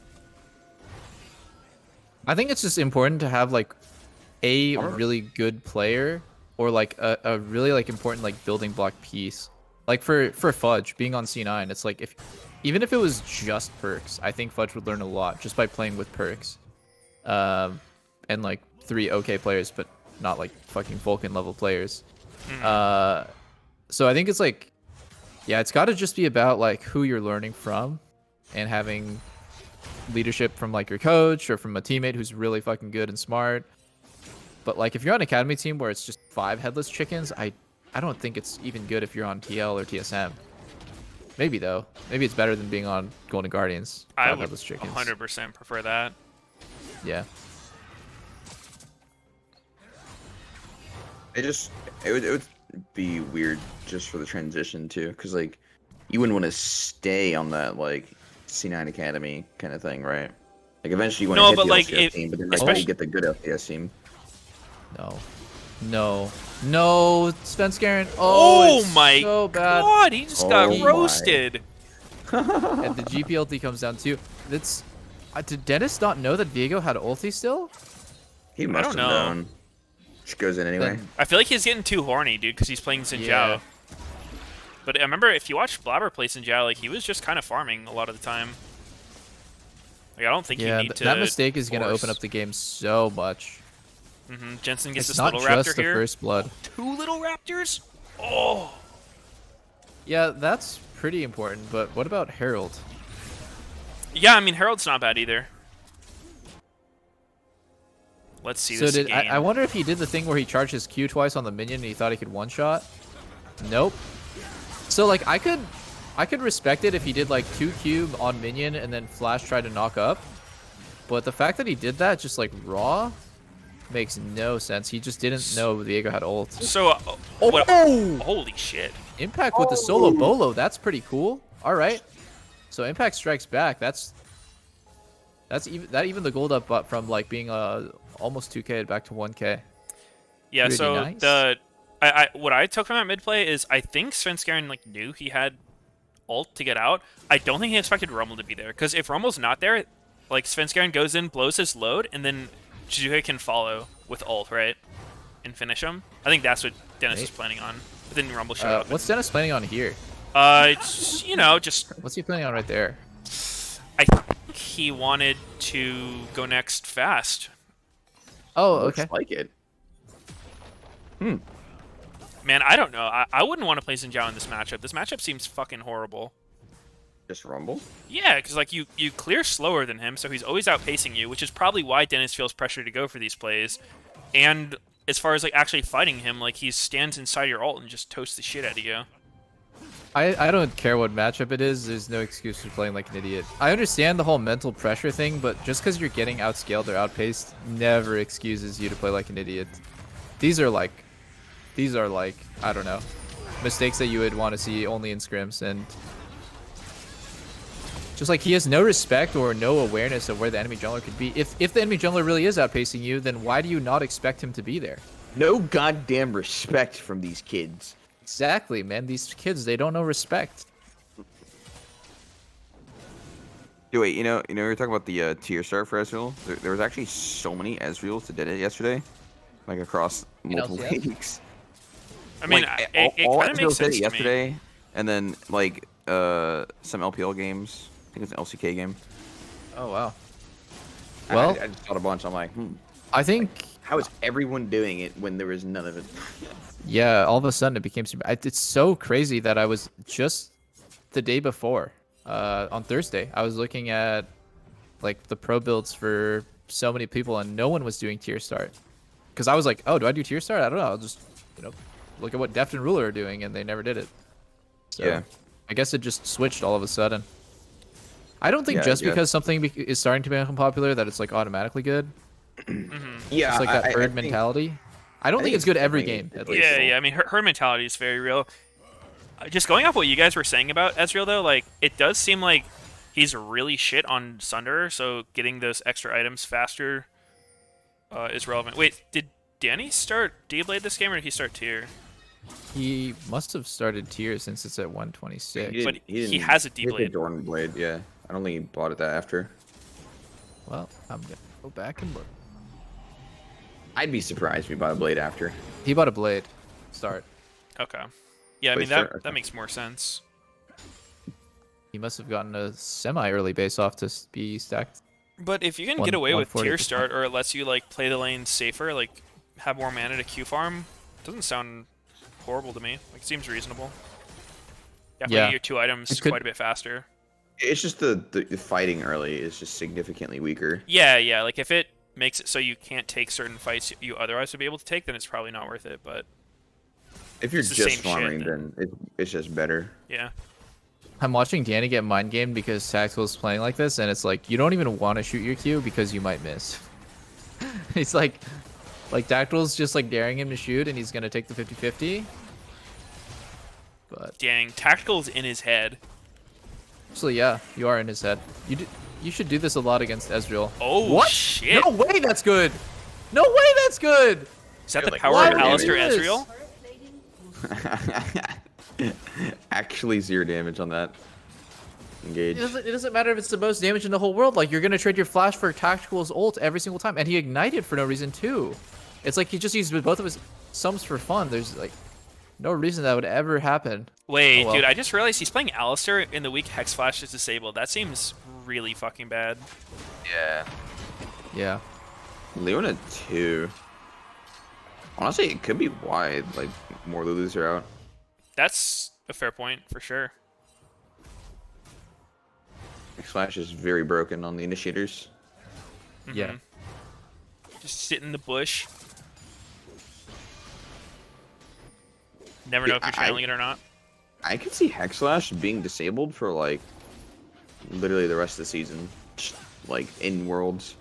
I think it's just important to have like a really good player or like a really like important like building block piece. Like for Fudge being on C9, it's like even if it was just perks, I think Fudge would learn a lot just by playing with perks. And like 3 okay players, but not like fucking Vulcan level players. So I think it's like, yeah, it's got to just be about like who you're learning from and having leadership from like your coach or from a teammate who's really fucking good and smart. But like if you're on an academy team where it's just 5 headless chickens, I don't think it's even good if you're on TL or TSM. Maybe though. Maybe it's better than being on Golden Guardians. I 5 would headless chickens. 100% prefer that. Yeah. It would be weird just for the transition too, because like you wouldn't want to stay on that like C9 Academy kind of thing, right? Like eventually you want to No, hit but, the like, LCS team, but then like especially- you get the good LCS team. No, Svenskeren. Oh, it's my so bad. god, he just got Oh my. roasted. And the GP ulti comes down too. That's did Dennis not know that Viego had ulti still? He must don't have know. known. Just goes in anyway. Then- I feel like he's getting too horny, dude, because he's playing Xin Zhao. Yeah. But I remember if you watch Blabber play Xin Zhao, like he was just kind of farming a lot of the time. Like I don't think you Yeah, need to. that mistake is going to force. open up the game so much. Jensen gets It's this not little just raptor the here. first blood. 2 little raptors? Oh. Yeah, that's pretty important, but what about Herald? Yeah, I mean Herald's not bad either. Let's see So this did again. I wonder if he did the thing where he charged his Q twice on the minion and he thought he could one-shot? Nope. So like I could respect it if he did like 2Q on minion and then Flash tried to knock up. But the fact that he did that just like raw makes no sense. He just didn't know Viego had ult. So, what, holy shit. Impact with the solo bolo, that's pretty cool. All right. So Impact strikes back. That's even the gold up from like being almost 2K back to 1K. Yeah, Pretty so nice. what I took from that mid play is I think Svenskeren like knew he had ult to get out. I don't think he expected Rummel to be there, because if Rummel's not there, like Svenskeren goes in, blows his load, and then Jizuke can follow with ult, right? And finish him. I think that's what Dennis was planning on. But then Rumble showed up. What's Dennis planning on here? It's, you know, just What's he planning on right there? I think he wanted to go next fast. Oh, Looks okay. like it. Man, I don't know. I wouldn't want to play Xin Zhao in this matchup. This matchup seems fucking horrible. Just Rumble. Yeah, because like you clear slower than him, so he's always outpacing you, which is probably why Dennis feels pressure to go for these plays. And as far as like actually fighting him, like he stands inside your ult and just toasts the shit out of you. I don't care what matchup it is. There's no excuse for playing like an idiot. I understand the whole mental pressure thing, but just because you're getting outscaled or outpaced never excuses you to play like an idiot. These are like, I don't know, mistakes that you would want to see only in scrims, and just like he has no respect or no awareness of where the enemy jungler could be. If the enemy jungler really is outpacing you, then why do you not expect him to be there? No goddamn respect from these kids. Exactly, man. These kids, they don't know respect. Dude, wait, you know, we were talking about the tier start for Ezreal. There was actually so many Ezreals that did it yesterday, like across multiple LCS? leagues. I mean, Like, it all kind of Ezreals makes did sense it to me. yesterday, and then like some LPL games. I think it's an LCK game. Oh wow. I- Well, I just thought a bunch. I'm like, I think, how is everyone doing it when there was none of it? yeah, all of a sudden it became super. It's so crazy that I was just the day before, on Thursday, I was looking at like the pro builds for so many people, and no one was doing tier start. Because I was like, oh, do I do tier start? I don't know. I'll just, look at what Deft and Ruler are doing, and they never did it. So, Yeah. I guess it just switched all of a sudden. I don't think Yeah, I just guess. because something is starting to become popular that it's like automatically good. Yeah, It's like that I herd think- mentality. I don't I think think it's good it's every definitely game. At replaceable. least. Yeah, yeah. I mean, her mentality is very real. Just going off what you guys were saying about Ezreal, though, like it does seem like he's really shit on Sunder. So getting those extra items faster is relevant. Wait, did Danny start D-Blade this game, or did he start tier? He must have started tier since it's at 126. But he didn't- has a he had the D-Blade. Jordan blade. Yeah, I don't think he bought it that after. Well, I'm gonna go back and look. I'd be surprised if he bought a blade after. He bought a blade. Start. Okay. Yeah, I Blade mean start? that Okay. makes more sense. He must have gotten a semi-early base off to be stacked. But if you can One- get away with 140%. tier start, or it lets you like play the lane safer, like have more mana to Q farm, doesn't sound horrible to me. Like, it seems reasonable. Definitely Yeah. get your 2 items It could- quite a bit faster. It's just the fighting early is just significantly weaker. Yeah, yeah. Like if it makes it so you can't take certain fights you otherwise would be able to take, then it's probably not worth it. But If you're It's the just same shit, farming, then it's just better. yeah, I'm watching Danny get mind gamed because Tactical's playing like this, and it's like you don't even want to shoot your Q because you might miss. He's like Tactical's just like daring him to shoot, and he's gonna take the 50-50. But dang, tactical's in his head. actually, yeah, you are in his head. You should do this a lot against Ezreal. Oh What? shit! No way, that's good. No way, that's good. Is that the Like, power why of would you Alistair do this? Ezreal? Actually, 0 damage on that. Engage. It doesn't matter if it's the most damage in the whole world. Like, you're gonna trade your flash for Tactical's ult every single time, and he ignited for no reason too. It's like he just used both of his sums for fun. There's like no reason that would ever happen. Wait, Oh, well. dude, I just realized he's playing Alistair in the week Hex Flash is disabled. That seems really fucking bad. Yeah. Yeah. Leona 2. Honestly, it could be wide. Like, more Lulus are out. That's a fair point for sure. X-Flash is very broken on the initiators. Yeah. Just sit in the bush. Never Yeah, know if you're trailing it or not. I could see Hexlash being disabled for, like, literally the rest of the season. Like, in Worlds,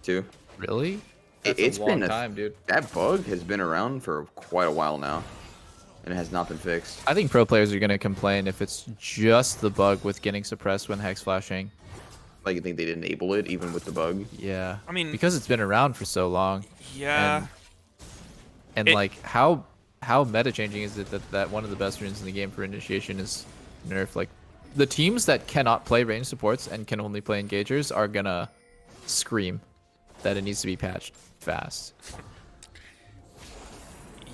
too. Really? It's been a time, dude. That bug has been around for quite a while now, and it has not been fixed. I think pro players are gonna complain if it's just the bug with getting suppressed when hex flashing. Like, you think they'd enable it even with the bug? Yeah. I mean- because it's been around for so long. Yeah. And It- like how meta changing is it that one of the best runes in the game for initiation is nerf? Like the teams that cannot play range supports and can only play engagers are gonna scream that it needs to be patched fast.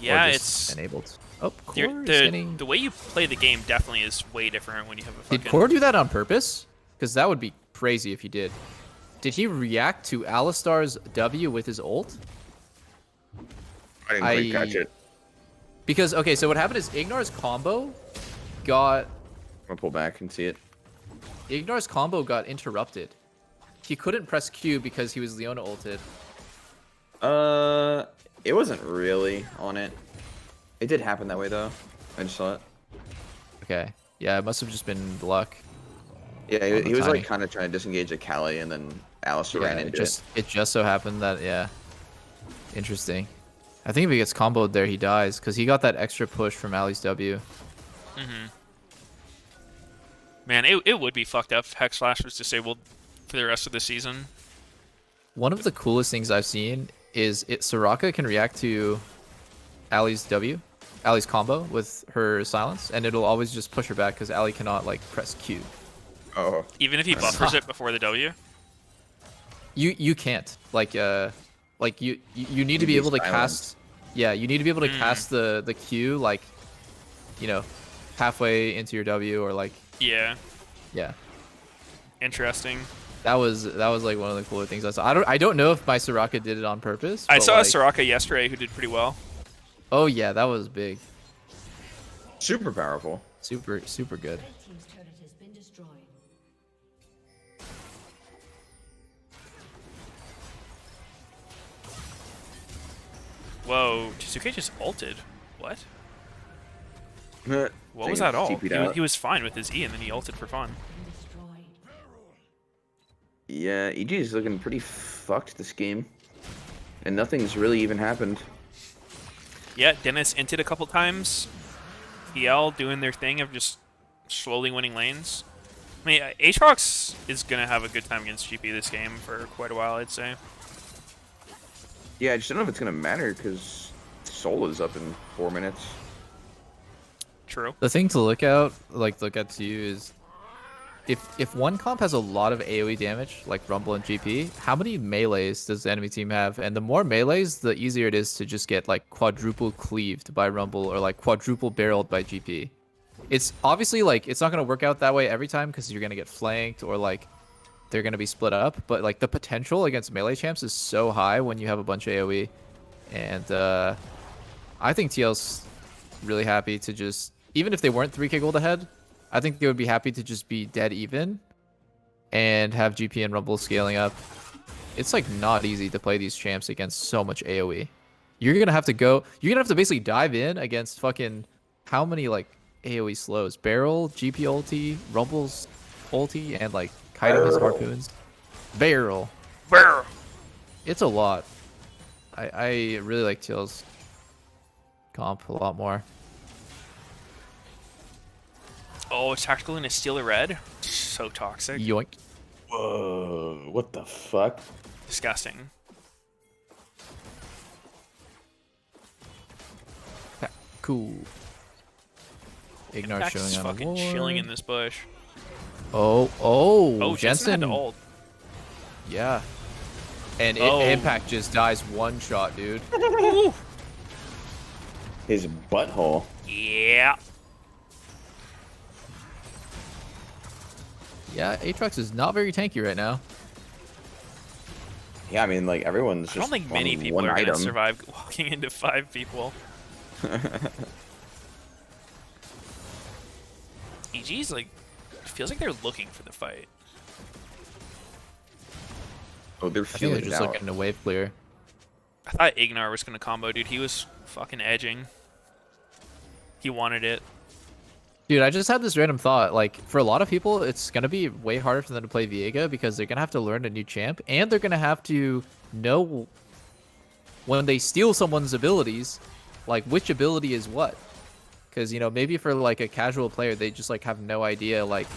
Yeah, or it's just enabled. Oh, you're- Core is the getting... the way you play the game definitely is way different when you have a fucking. Did Core do that on purpose? Because that would be crazy if he did. Did he react to Alistar's W with his ult? I didn't quite catch it. Because, okay, so what happened is Ignor's combo got I'm gonna pull back and see it. interrupted. He couldn't press Q because he was Leona ulted. It wasn't really on it. It did happen that way though. I just saw it. Okay. Yeah, it must have just been luck. Yeah, On the he was timing. like kind of trying to disengage Akali, and then Alistair ran Yeah, into it just so happened that, yeah. Interesting. I think if he gets comboed there, he dies because he got that extra push from Ali's W. Man, it would be fucked up if Hex Flash was disabled for the rest of the season. One of the coolest things I've seen is Soraka can react to Ali's combo with her silence, and it'll always just push her back because Ali cannot like press Q. it. Oh, Even if he buffers it before the W. You can't like you need to be be able to silent. cast. Yeah, you need to be able to cast the Q like, you know, halfway into your W or like Yeah, yeah. interesting. That was like one of the cooler things I saw. I don't know if my Soraka did it on purpose. I but, saw like, a Soraka yesterday who did pretty well. Oh yeah, that was big. super powerful. Super good. Team's turret has been destroyed. Whoa, Chizuke just ulted. What? What was Thing that all? TP'd out. He was fine with his E, and then he ulted for fun. Been destroyed. Yeah, EG is looking pretty fucked this game. And nothing's really even happened. Yeah, Dennis inted a couple times. EL doing their thing of just slowly winning lanes. I mean, Aatrox is going to have a good time against GP this game for quite a while, I'd say. Yeah, I just don't know if it's going to matter because Soul is up in 4 minutes. True. The thing to look at to you is if one comp has a lot of AoE damage, like Rumble and GP, how many melees does the enemy team have? And the more melees, the easier it is to just get like quadruple cleaved by Rumble or like quadruple barreled by GP. It's obviously like it's not gonna work out that way every time because you're gonna get flanked or like they're gonna be split up. But like the potential against melee champs is so high when you have a bunch of AoE, and I think TL's really happy to just even if they weren't 3k gold ahead. I think they would be happy to just be dead even and have GP and Rumble scaling up. It's like not easy to play these champs against so much AoE. You're gonna have to basically dive in against fucking how many like AoE slows? Barrel, GP ulti, Rumble's ulti, and like kiting his harpoons. Barrel. Brr. It's a lot. I really like Teal's comp a lot more. Oh, is Tactical going to steal a red? So toxic. Yoink. Whoa, what the fuck? Disgusting. Cool. Ignore Jack's showing on a fucking ward. chilling in this bush. Oh, Oh, Jensen Jensen. had to ult. Yeah. And Oh. Impact just dies one shot, dude. Ooh. His butthole. Yeah. Yeah, Aatrox is not very tanky right now. Yeah, I mean, like, everyone's I just don't think many on people one are going to item. survive walking into 5 people. EG's like, feels like they're looking for the fight. Oh, they're I think feeling they're it just out. looking to wave clear. I thought Ignar was going to combo, dude. He was fucking edging. He wanted it. Dude, I just had this random thought. Like, for a lot of people, it's going to be way harder for them to play Viega because they're going to have to learn a new champ, and they're going to have to know when they steal someone's abilities, like, which ability is what. Because, you know, maybe for, like, a casual player, they just, like, have no idea, like,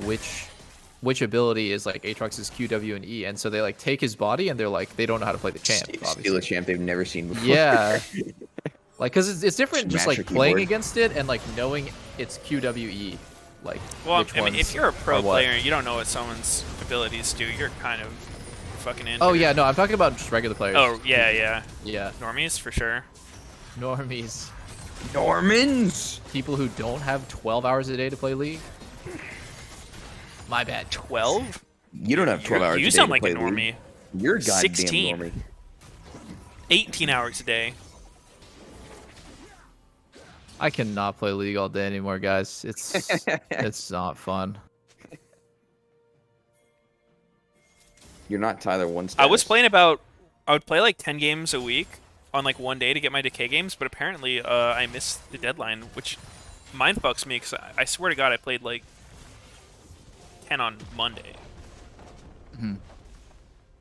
which ability is, like, Aatrox's Q, W, and E. And so they, like, take his body, and they're, like, they don't know how to play the champ, obviously. Steal a champ they've never seen before. Yeah. Like, because it's different just, Smash like, your playing keyboard. against it and, like, knowing it's QWE. Like, Well, which I mean, if ones you're a pro are what. player and you don't know what someone's abilities do, you're kind of fucking in. Oh, yeah, no, I'm talking about just regular players. Oh, yeah, yeah. Yeah. Normies, for sure. Normies. Normans! People who don't have 12 hours a day to play League. My bad. 12? You don't have 12 hours You a day sound to like play a normie. League. You're a goddamn 16. normie. 18 hours a day. I cannot play League all day anymore, guys. It's not fun. You're not Tyler one I was status. playing I would play like 10 games a week on like one day to get my decay games, but apparently I missed the deadline, which mind fucks me because I swear to God I played like 10 on Monday.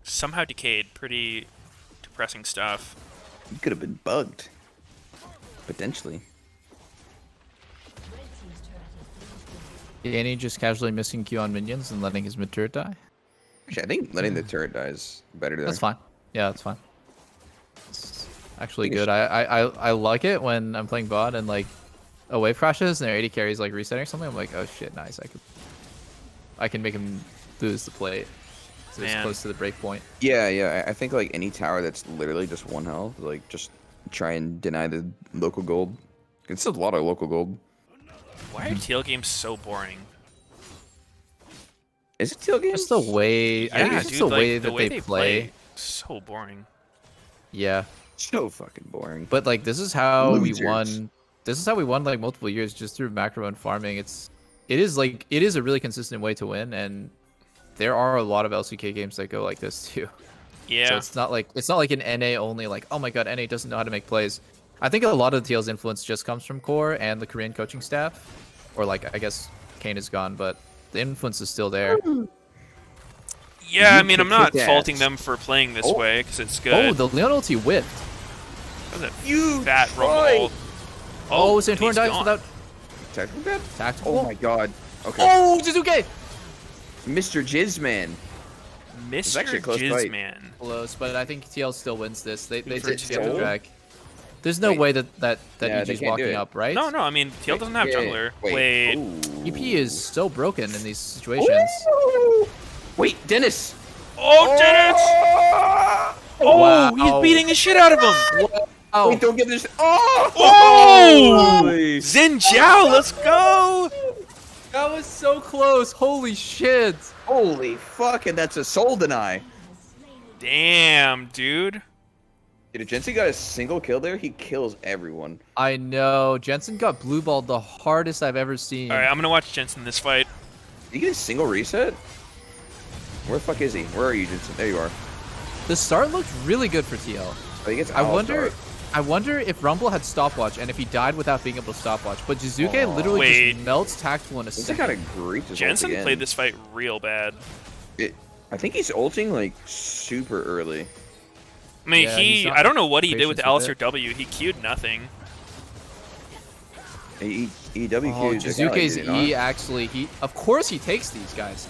Somehow decayed. Pretty depressing stuff. You could have been bugged. Potentially. Danny just casually missing Q on minions and letting his mid turret die. Actually, I think letting the turret die is better there. That's fine. Yeah, that's fine. It's actually think it's- good. I like it when I'm playing bot and like a wave crashes and their 80 carries like resetting or something. I'm like, oh shit, nice. I can make him lose the plate. So it's Man. close to the break point. Yeah. I think like any tower that's literally just one health, like just try and deny the local gold. It's still a lot of local gold. Why are TL games so boring? Is it teal games? Just the way I think Yeah, it's dude, just the like, way the that way they play. so boring. Yeah. So fucking boring. But like this is how we Losers. won. This is how we won like multiple years just through macro and farming. It is a really consistent way to win, and there are a lot of LCK games that go like this too. Yeah. So it's not like an NA only like, oh my god, NA doesn't know how to make plays. I think a lot of the TL's influence just comes from core and the Korean coaching staff, or like I guess Kane is gone, but the influence is still there. Yeah, You I mean, I'm can not kick faulting ass. them for playing this Oh. way because it's Oh, good. the Leon ulti whipped. That was a You fat rumble. tried. Ult. Oh, and Santorin he's dies gone. without Tactical death? tactical. Oh my god. Okay. Oh, Jizuke! Mr. Jizzman. Mr. actually a close fight. Jizzman. Close, but I think TL still wins this. They For did get the Soul? drag. There's no Wait. way that Yeah, they EG's can't do walking it. up, right? No, no, I mean, TL doesn't have Yeah, jungler. Wait. EP is so broken in these situations. Ooh. Wait, Dennis. Oh, Dennis! Oh, Wow. he's beating the shit out of him! Oh, Wait, don't give this. Oh! Oh! Holy- Xin Zhao, let's go! that was so close. Holy shit. Holy fuck, and that's a soul deny. Damn, dude. Dude, if Jensen got a single kill there, he kills everyone. I know. Jensen got blue balled the hardest I've ever seen. Alright, I'm gonna watch Jensen this fight. Did you get a single reset? Where the fuck is he? Where are you, Jensen? There you are. The start looked really good for TL. Oh, he gets I wonder Alistar. I wonder if Rumble had stopwatch and if he died without being able to stopwatch. But Jizuke Oh. literally Wait. just melts tactful in a Jensen second. kind of griefed his ult Jensen again. played this fight real bad. I think he's ulting like super early. I mean, Yeah, he's not I don't know what he did with the patient with Alistair it. W. He queued nothing. He WQ'd. Oh, the guy, Jizuke's did he E not? actually, of course he takes these guys.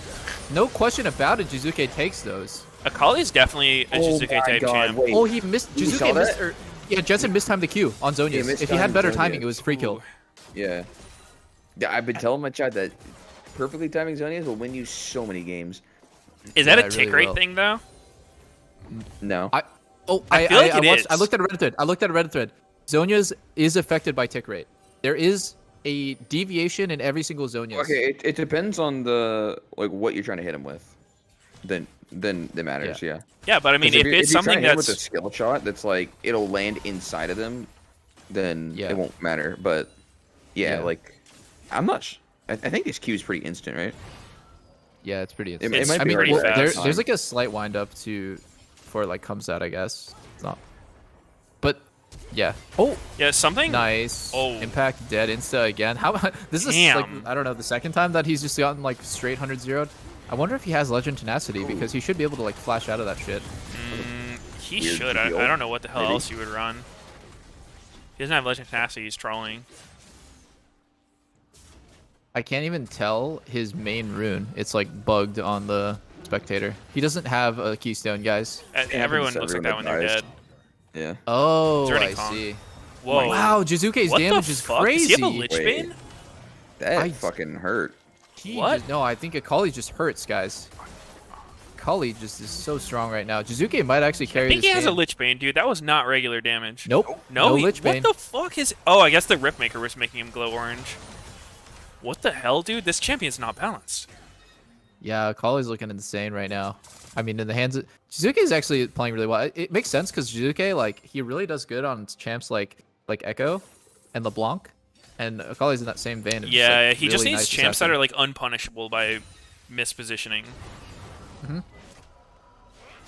No question about it, Jizuke takes those. Akali's definitely a Oh Jizuke my type God, champ. wait. Oh, he missed, You saw Jizuke missed, that? yeah, Jensen mistimed the Q on Zonius. missed If he had timed better Zonius. timing, it was free kill. Yeah. Yeah, I've been telling my chat that perfectly timing Zonias will win you so many games. Is that Yeah, a it tick really rate will. thing, though? No. I feel like it watched, is. I looked at a Reddit thread. I looked at a Reddit thread. Zonia's is affected by tick rate. There is a deviation in every single Zonia's. Okay, it depends on the like what you're trying to hit him with. Then it matters, yeah. Yeah, but I mean, 'Cause if you're- it's you're trying something to hit him with a that's... skill shot that's like it'll land inside of them, then Yeah. it won't matter. But yeah, Yeah. like I'm not. I think this Q is pretty instant, right? Yeah, it's pretty. It Insane. might I be mean, pretty well, fast. there's like a slight wind up to before it like comes out, I guess. It's not. But yeah. Oh, Yeah, something... nice. Oh. Impact dead insta again. How? This is like Damn. I don't know the second time that he's just gotten like straight 100-0'd. I wonder if he has Legend Tenacity because he should be able to like flash out of that shit. He Weird should. I deal. don't know what the hell Maybe. else he would run. He doesn't have Legend Tenacity. He's trolling. I can't even tell his main rune. It's like bugged on the spectator. He doesn't have a keystone, guys. Everyone to looks like everyone that when that they're dies. dead. Yeah. Oh, Dirty I Kong. see. Whoa. Wow, Jizuke's What damage the is fuck? crazy. Does he have a Lich Wait. Bane? That I- fucking hurt. What? No, I think Akali just hurts, guys. Akali just is so strong right now. Jizuke might actually I carry think this he has a game. Lich Bane, dude. That was not regular damage. Nope. No, No he- Lich Bane. What the fuck is... Oh, I guess the Ripmaker was making him glow orange. What the hell, dude? This champion's not balanced. Yeah, Akali's looking insane right now. I mean, in the hands of... Jizuke is actually playing really well. It makes sense because Jizuke, like, he really does good on champs like Echo and LeBlanc. And Akali's in that same vein. of just, Yeah, like, he just really needs nice champs that assassin. are, like, unpunishable by mispositioning. Mhm.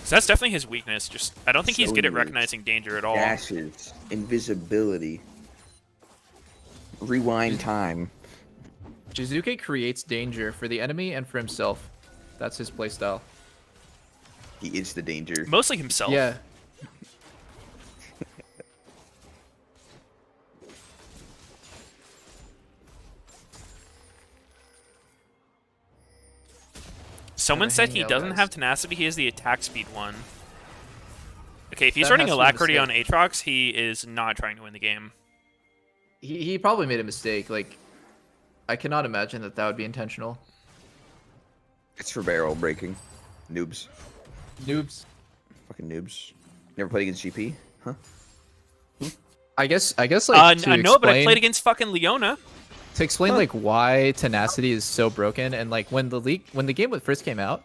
So that's definitely his weakness. Just I don't think he's good at Zonias. recognizing danger at all. Dashes, invisibility, rewind time. Jizuke creates danger for the enemy and for himself. That's his playstyle. He is the danger. Mostly himself. Yeah. Someone said he hanging out, doesn't guys. have tenacity. He has the attack speed one. Okay, if he's That running has to be a Alacrity on mistake. Aatrox, he is not trying to win the game. He probably made a mistake. Like, I cannot imagine that that would be intentional. It's for barrel breaking. Noobs. Noobs. Fucking noobs. Never played against GP? Huh? I guess like to no, but I explain- played against fucking Leona. to explain like why tenacity is so broken and like when the game first came out,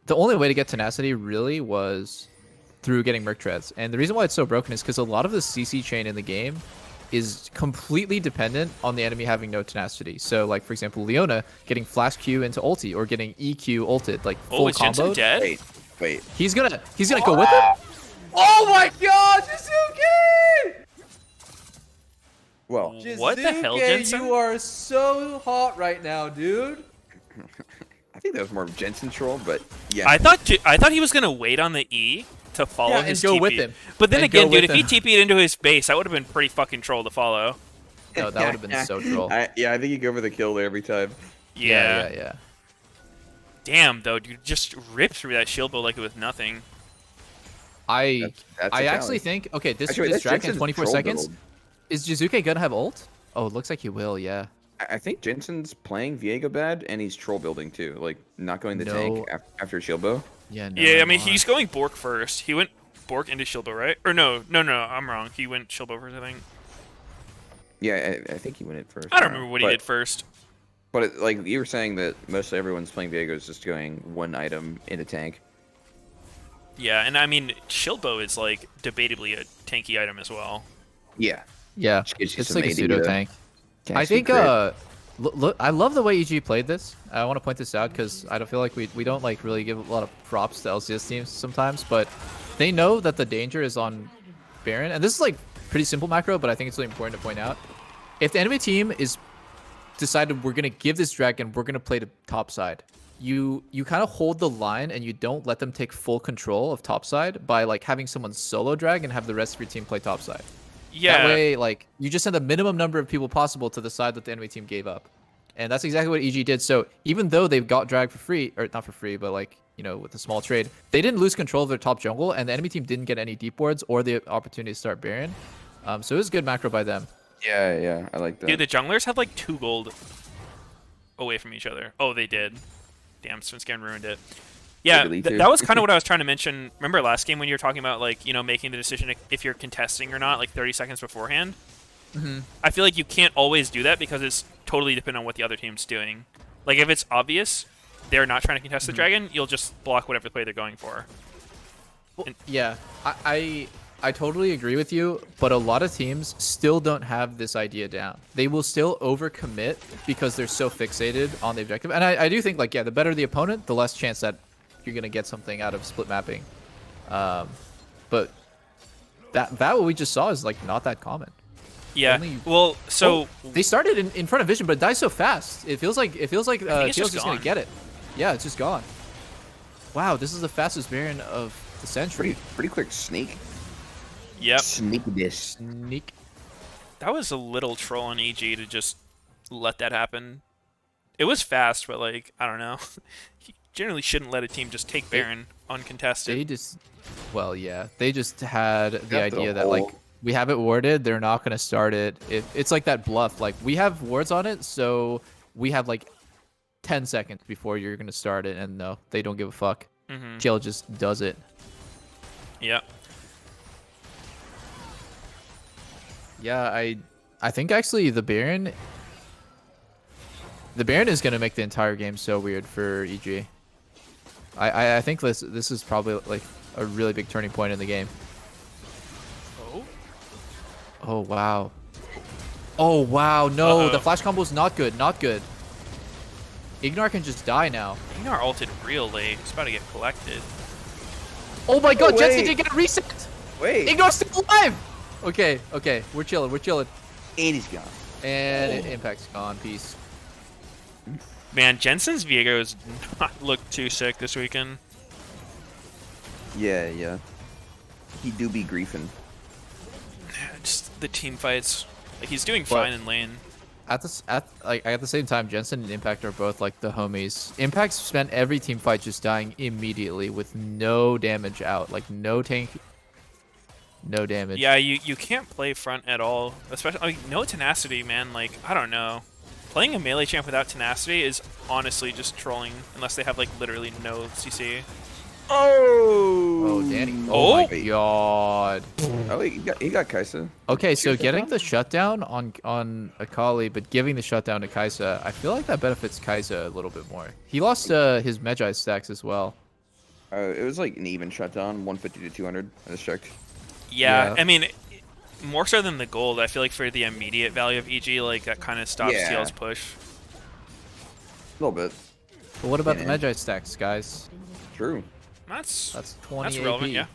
the only way to get tenacity really was through getting merc treads. And the reason why it's so broken is because a lot of the CC chain in the game is completely dependent on the enemy having no tenacity. So like for example, Leona getting flash Q into ulti or getting EQ ulted, like Oh, full is Jensen combo. dead? Wait. He's gonna go with it. Oh my god, Jizuke! Well, What the hell, Jensen? You are so hot right now, dude. I think that was more of Jensen troll, but yeah. I thought he was gonna wait on the E to follow Yeah, his and go TP. with him. But then And go again, dude, with if he him. TP'd into his base, that would have been pretty fucking troll to follow. No, that would have been so troll. Yeah, I think you go for the kill there every time. Yeah. Damn, though, dude, just ripped through that shield bow like it was nothing. I That's a actually challenge. think okay, this Actually, this that's dragon Jensen's 24 troll seconds. build. Is Jizuke gonna have ult? Oh, it looks like he will. Yeah. I think Jensen's playing Viego bad, and he's troll building too, like not going the No. tank after shield bow. Yeah. No, Yeah, I mean, why? he's going Bork first. He went Bork into shield bow, right? Or no, I'm wrong. He went shield bow first, I think. Yeah, I think he went it first. I don't remember what he did first. But like you were saying that most everyone's playing Viego is just going one item in a tank. Yeah, and I mean, shield bow is like debatably a tanky item as well. Yeah. Yeah. Just gives you It's some like a AD pseudo to tank. cast I some think crit. look, I love the way EG played this. I want to point this out because I don't feel like we don't like really give a lot of props to LCS teams sometimes, but they know that the danger is on Baron, and this is like pretty simple macro, but I think it's really important to point out. If the enemy team is decided we're gonna give this dragon, we're gonna play the top side. You kind of hold the line and you don't let them take full control of top side by like having someone solo drag and have the rest of your team play top side. Yeah. That way, like, you just send the minimum number of people possible to the side that the enemy team gave up. And that's exactly what EG did. So even though they've got dragged for free, or not for free, but like, you know, with a small trade, they didn't lose control of their top jungle, and the enemy team didn't get any deep wards or the opportunity to start Baron. So it was good macro by them. Yeah, I like that. Dude, the junglers had like 2 gold away from each other. Oh, they did. Damn, Swinscan ruined it. Yeah, Legally, too. that was kind of what I was trying to mention. Remember last game when you were talking about, like, you know, making the decision if you're contesting or not, like 30 seconds beforehand? Mm-hmm. I feel like you can't always do that because it's totally dependent on what the other team's doing. Like, if it's obvious they're not trying to contest the dragon, you'll just block whatever play they're going for. Yeah, I totally agree with you, but a lot of teams still don't have this idea down. They will still overcommit because they're so fixated on the objective. And I do think, like, yeah, the better the opponent, the less chance that you're going to get something out of split mapping. But that what we just saw is, like, not that common. Yeah, Only- well, so... They started in front of Vision, but it dies so fast. It feels like think Teal's it's just just going gone. to get it. Yeah, it's just gone. Wow, this is the fastest Baron of the century. pretty quick sneak. Yep. Sneak this. Sneak. That was a little troll on EG to just let that happen. It was fast, but, like, I don't know. You generally shouldn't let a team just take Baron uncontested. They just, well, yeah, they just had the Got the idea that, like, whole- we have it warded, they're not going to start it. It's like that bluff. Like, we have wards on it, so we have, like, 10 seconds before you're going to start it, and no, they don't give a fuck. Mm-hmm. Kill just does it. Yep. Yeah, I think actually the Baron is going to make the entire game so weird for EG. I think this is probably, like, a really big turning point in the game. Oh? Oh, wow. Oh, wow. No, Uh-oh. the flash combo is not good. Not good. Ignar can just die now. Ignar ulted real late. He's about to get collected. Oh my god, Jetski wait. did get a reset! Wait. Ignor's still alive! Okay, okay. We're chilling. We're chilling. And he's gone. And Impact's gone. Peace. Man, Jensen's Viego has not looked too sick this weekend. Yeah. He do be griefing. Just the team fights. Like, he's doing But- fine in lane. At the same time, Jensen and Impact are both, like, the homies. Impact spent every team fight just dying immediately with no damage out. Like, no tank, no damage. Yeah, you can't play front at all. Especially, like, no tenacity, man. Like, I don't know. Playing a melee champ without tenacity is honestly just trolling, unless they have, like, literally no CC. Oh. Oh, Danny. Oh. Oh my god. Oh, he got Kaisa. Okay, so Shoot getting down? the shutdown on Akali, but giving the shutdown to Kaisa, I feel like that benefits Kaisa a little bit more. He lost his Magi stacks as well. It was like an even shutdown, 150 to 200. I just checked. Yeah, Yeah. I mean, more so than the gold, I feel like for the immediate value of EG, like, that kind of stops Yeah. TL's push. A little bit. But what about Yeah, the man. Magi stacks, guys? True. That's 20 That's relevant, AP. yeah.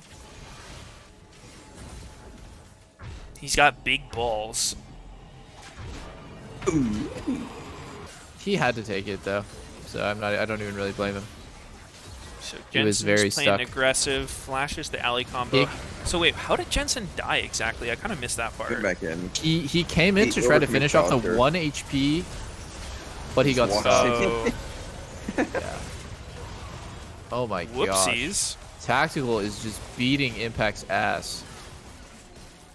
He's got big balls. He had to take it, though. So I don't even really blame him. So He was Jensen's very playing stuck. aggressive, flashes the alley combo. He- So wait, how did Jensen die exactly? I kind of missed that part. Get back in. He came in He to try to overcommitted finish off the Foster. 1 HP, but he got Just stuck. Oh, Yeah. Oh my gosh. whoopsies. Tactical is just beating Impact's ass.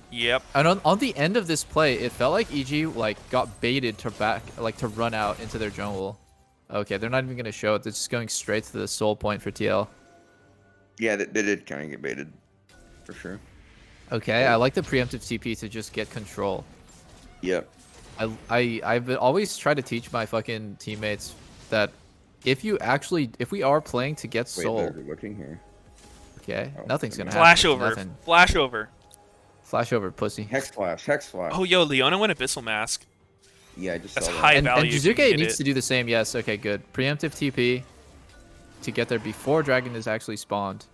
Yep. And on the end of this play, it felt like EG like got baited to run out into their jungle. Okay, they're not even gonna show it. They're just going straight to the soul point for TL. Yeah, they did kind of get baited, for sure. Okay, I like the preemptive TP to just get control. Yep. I've always tried to teach my fucking teammates that if we are playing to get Wait, soul, they're looking here. okay, Oh, nothing's gonna happen. Flash over. Nothing. Flash over. Flash over, pussy. Hex flash, hex flash. Oh, yo, Leona went Abyssal Mask. Yeah, I just That's saw that. high And value. if you can Jizuke get needs it. to do the same. Yes. Okay. Good. Preemptive TP to get there before Dragon is actually spawned.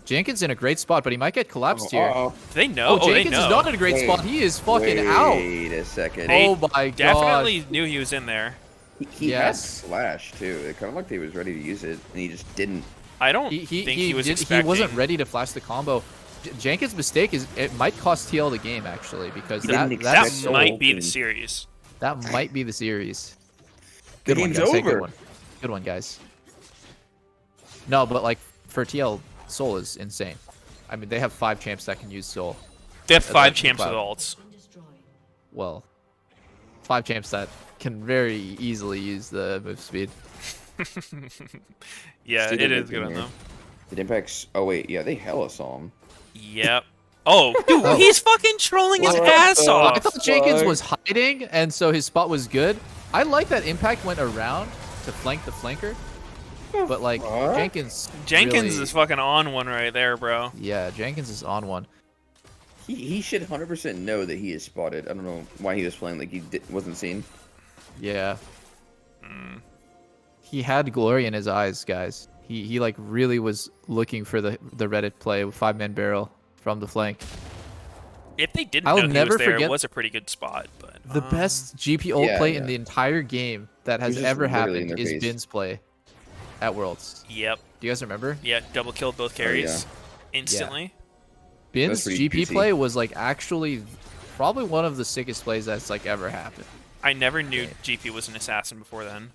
Jenkins in a great spot, but he might get collapsed here. Uh-oh. Do they know? Oh, Oh, they Jenkins know. is not in a great Wait, spot. He is fucking out. Wait a second. They Oh my god. Definitely knew he was in there. He Yes. had flash too. It kind of like he was ready to use it, and he just didn't. I don't He think he was he expecting. wasn't ready to flash the combo. Jenkins' mistake is it might cost TL the game actually because He didn't that That expect so, might be the open. series. that might be the series. The Good one, game's guys. Hey, over. good one. Good one, guys. No, but like for TL, Soul is insane. I mean, they have 5 champs that can use Soul. They have That's 5 like the champs with cloud. ults. Been destroyed. Well, 5 champs that can very easily use the move speed. Yeah, Steve it did is good in on here. them. Did Impact's? Oh wait, yeah, they hella saw him. Yep. Oh, dude, Oh. he's fucking trolling his What ass the- I off. thought Jenkins fuck? was hiding, and so his spot was good. I like that Impact went around to flank the flanker, but like fuck? Jenkins really- is fucking on one right there, bro. Yeah, Jenkins is on one. He should 100% know that he is spotted. I don't know why he was playing like he wasn't seen. Yeah. He had glory in his eyes, guys. He like really was looking for the Reddit play with 5-man barrel from the flank. If they didn't I'll know he never was there, it forget was a pretty good spot. But The best GP ult yeah, play yeah. in the entire game that has was just ever literally in happened their is face. Bin's play at Worlds. Yep. Do you guys remember? Yeah, double killed both carries instantly. Bin's pretty GP juicy. play was like actually probably one of the sickest plays that's like ever happened. I never knew Yeah. GP was an assassin before then.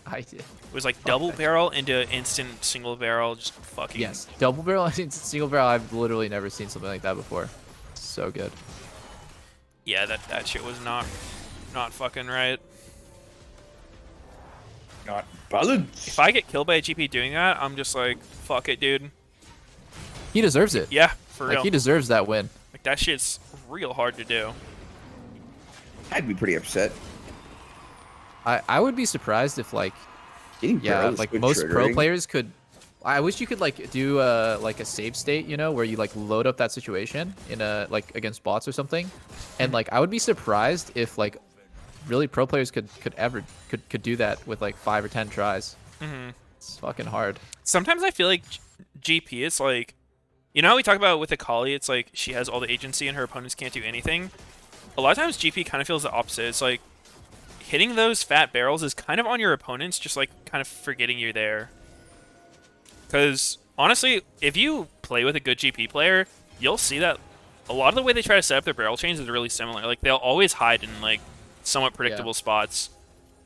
I did. It was like double barrel into instant single barrel, just fucking. Yes, double barrel and single barrel. I've literally never seen something like that before. So good. Yeah, that shit was not fucking right. Not balance. If I get killed by a GP doing that, I'm just like, fuck it, dude. He deserves it. Yeah, for Like real. he deserves that win. Like that shit's real hard to do. I'd be pretty upset. I would be surprised if like Getting yeah barrel is like good most pro triggering. players could. I wish you could like do like a save state, you know, where you like load up that situation in a like against bots or something, and like I would be surprised if like really pro players could do that with like 5 or 10 tries. hmm It's fucking hard. Sometimes I feel like GP is like, you know how we talk about with Akali, it's like she has all the agency and her opponents can't do anything. A lot of times GP kind of feels the opposite. It's like hitting those fat barrels is kind of on your opponents, just like kind of forgetting you're there. Because honestly, if you play with a good GP player, you'll see that a lot of the way they try to set up their barrel chains is really similar. Like they'll always hide in like somewhat predictable spots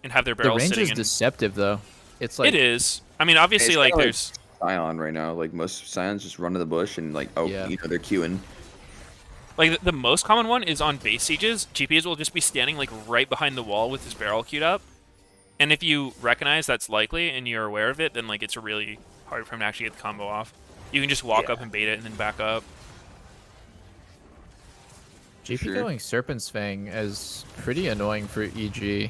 and have their The barrels range sitting is in. deceptive though. It's like It is. I mean, obviously, It's like kinda there's. Scion right now. Like most Scions just run to the bush and like, oh, Yeah. you know, they're queuing. Like, the most common one is on base sieges. GPs will just be standing, like, right behind the wall with his barrel queued up. And if you recognize that's likely and you're aware of it, then, like, it's really hard for him to actually get the combo off. You can just walk up and bait it and then back up. GP Sure. going Serpent's Fang is pretty annoying for EG.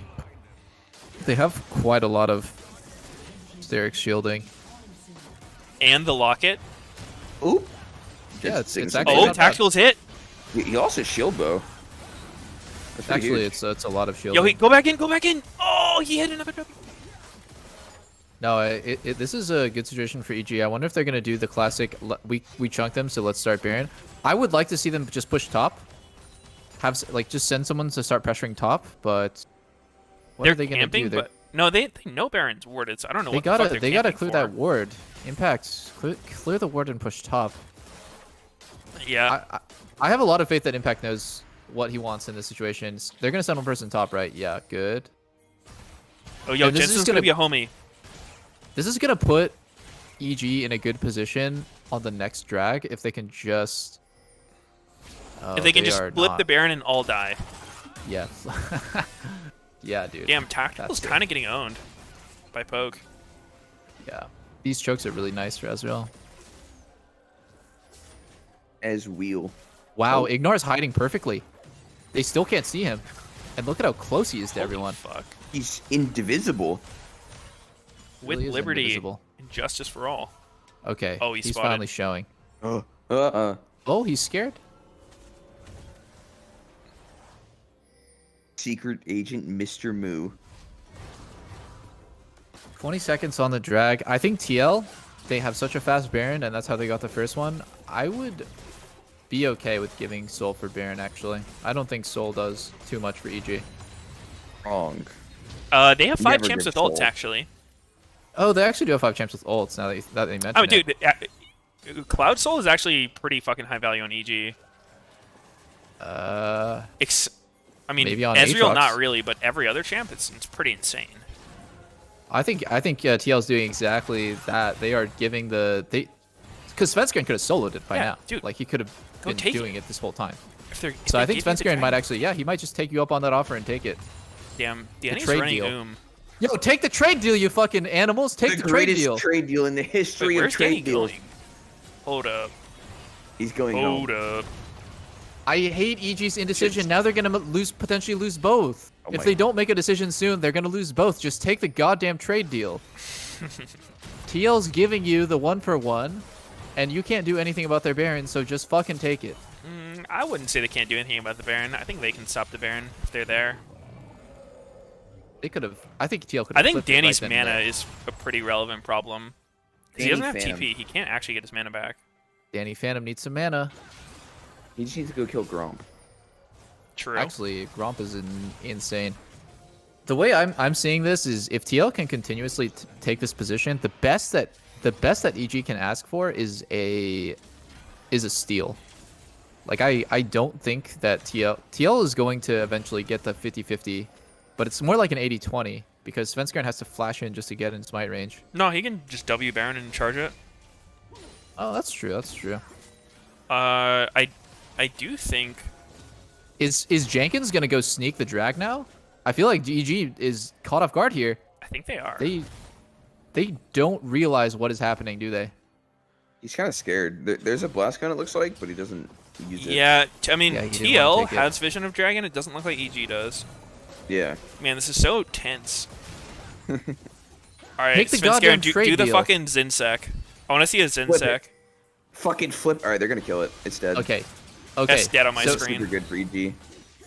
They have quite a lot of steric shielding. And the locket. Oop. Yeah, Just it's sing actually Oh, not bad. tactical's hit. He also shield bow. That's pretty Actually, huge. it's a lot of shielding. Yo, he, go back in, go back in. Oh, he hit another W. No, this is a good situation for EG. I wonder if they're gonna do the classic. We chunk them, so let's start Baron. I would like to see them just push top. Like just send someone to start pressuring top, but what They're are they gonna camping, do? but No, they know Baron's warded, so I don't know They what the fuck gotta they're they gotta camping clear for. that ward. Impact, clear the ward and push top. Yeah. I have a lot of faith that Impact knows what he wants in this situation. They're gonna send one person top, right? Yeah, good. Oh, yo, and this is Jensen's gonna- gonna be a homie. This is gonna put EG in a good position on the next drag if they can just. Oh, If they can just are flip not. the Baron and all die. Yes. Yeah, dude. Damn, Tactical's That's good. kind of getting owned by Poke. Yeah. These chokes are really nice for Ezreal. As wheel. Wow, Oh. Ignar's hiding perfectly. They still can't see him. And look at how close he is to Holy everyone. fuck. He's indivisible. With Really is liberty indivisible. and justice for all. Okay. Oh, he's he's spotted. finally showing. Uh-uh. Oh, he's scared? Secret Agent Mr. Moo. 20 seconds on the drag. I think TL, they have such a fast Baron, and that's how they got the first one. I would be okay with giving Soul for Baron, actually. I don't think Soul does too much for EG. Wrong. They have 5 Never champs give with ults, soul. actually. Oh, they actually do have 5 champs with ults now that they mention Oh, it. dude, Cloud Soul is actually pretty fucking high value on EG. I mean, Maybe on Ezreal Aatrox. not really, but every other champ, it's pretty insane. I think TL's doing exactly that. They are giving because Svenskeren could have soloed it by Yeah, now. dude, Like he could have go been take doing it this whole time. If So I they think give you the Svenskeren might dragon- actually, he might just take you up on that offer and take it. Damn, the NA's trade running deal. Yo, take the trade deal, you fucking animals. Take the trade greatest deal. trade deal in the Wait, history of where's Danny trade deals. going? Hold up. He's going Hold home. up. I hate EG's indecision. Now they're gonna potentially lose both. Oh If my- they don't make a decision soon, they're gonna lose both. Just take the goddamn trade deal. TL's giving you the 1-for-1, and you can't do anything about their Baron, so just fucking take it. I wouldn't say they can't do anything about the Baron. I think they can stop the Baron if they're there. They could have. I think TL could have. I think flipped it Danny's right then and mana there. is a pretty relevant problem. 'Cause he Danny doesn't have Phantom. TP. He can't actually get his mana back. Danny Phantom needs some mana. He just needs to go kill Gromp. True. Actually, Gromp is insane. The way I'm seeing this is if TL can continuously take this position, the best that EG can ask for is a steal. Like I don't think that TL is going to eventually get the 50-50, but it's more like an 80-20 because Svenskeren has to flash in just to get in smite range. No, he can just W Baron and charge it. Oh, that's true. That's true. I do think. Is Jenkins gonna go sneak the drag now? I feel like EG is caught off guard here. I think they are. They don't realize what is happening, do they? He's kind of scared. There's a blast gun, it looks like, but he doesn't use it. Yeah, I mean, Yeah, he didn't wanna TL take it. has Vision of Dragon. It doesn't look like EG does. Yeah. Man, this is so tense. All right, Take the Svenskeren, goddamn do trade the deal. fucking Zinsec. I want to see a Flip Zinsec. it. Fucking flip. All right, they're gonna kill it. It's dead. Okay. That's dead on my so screen. Super good for EG.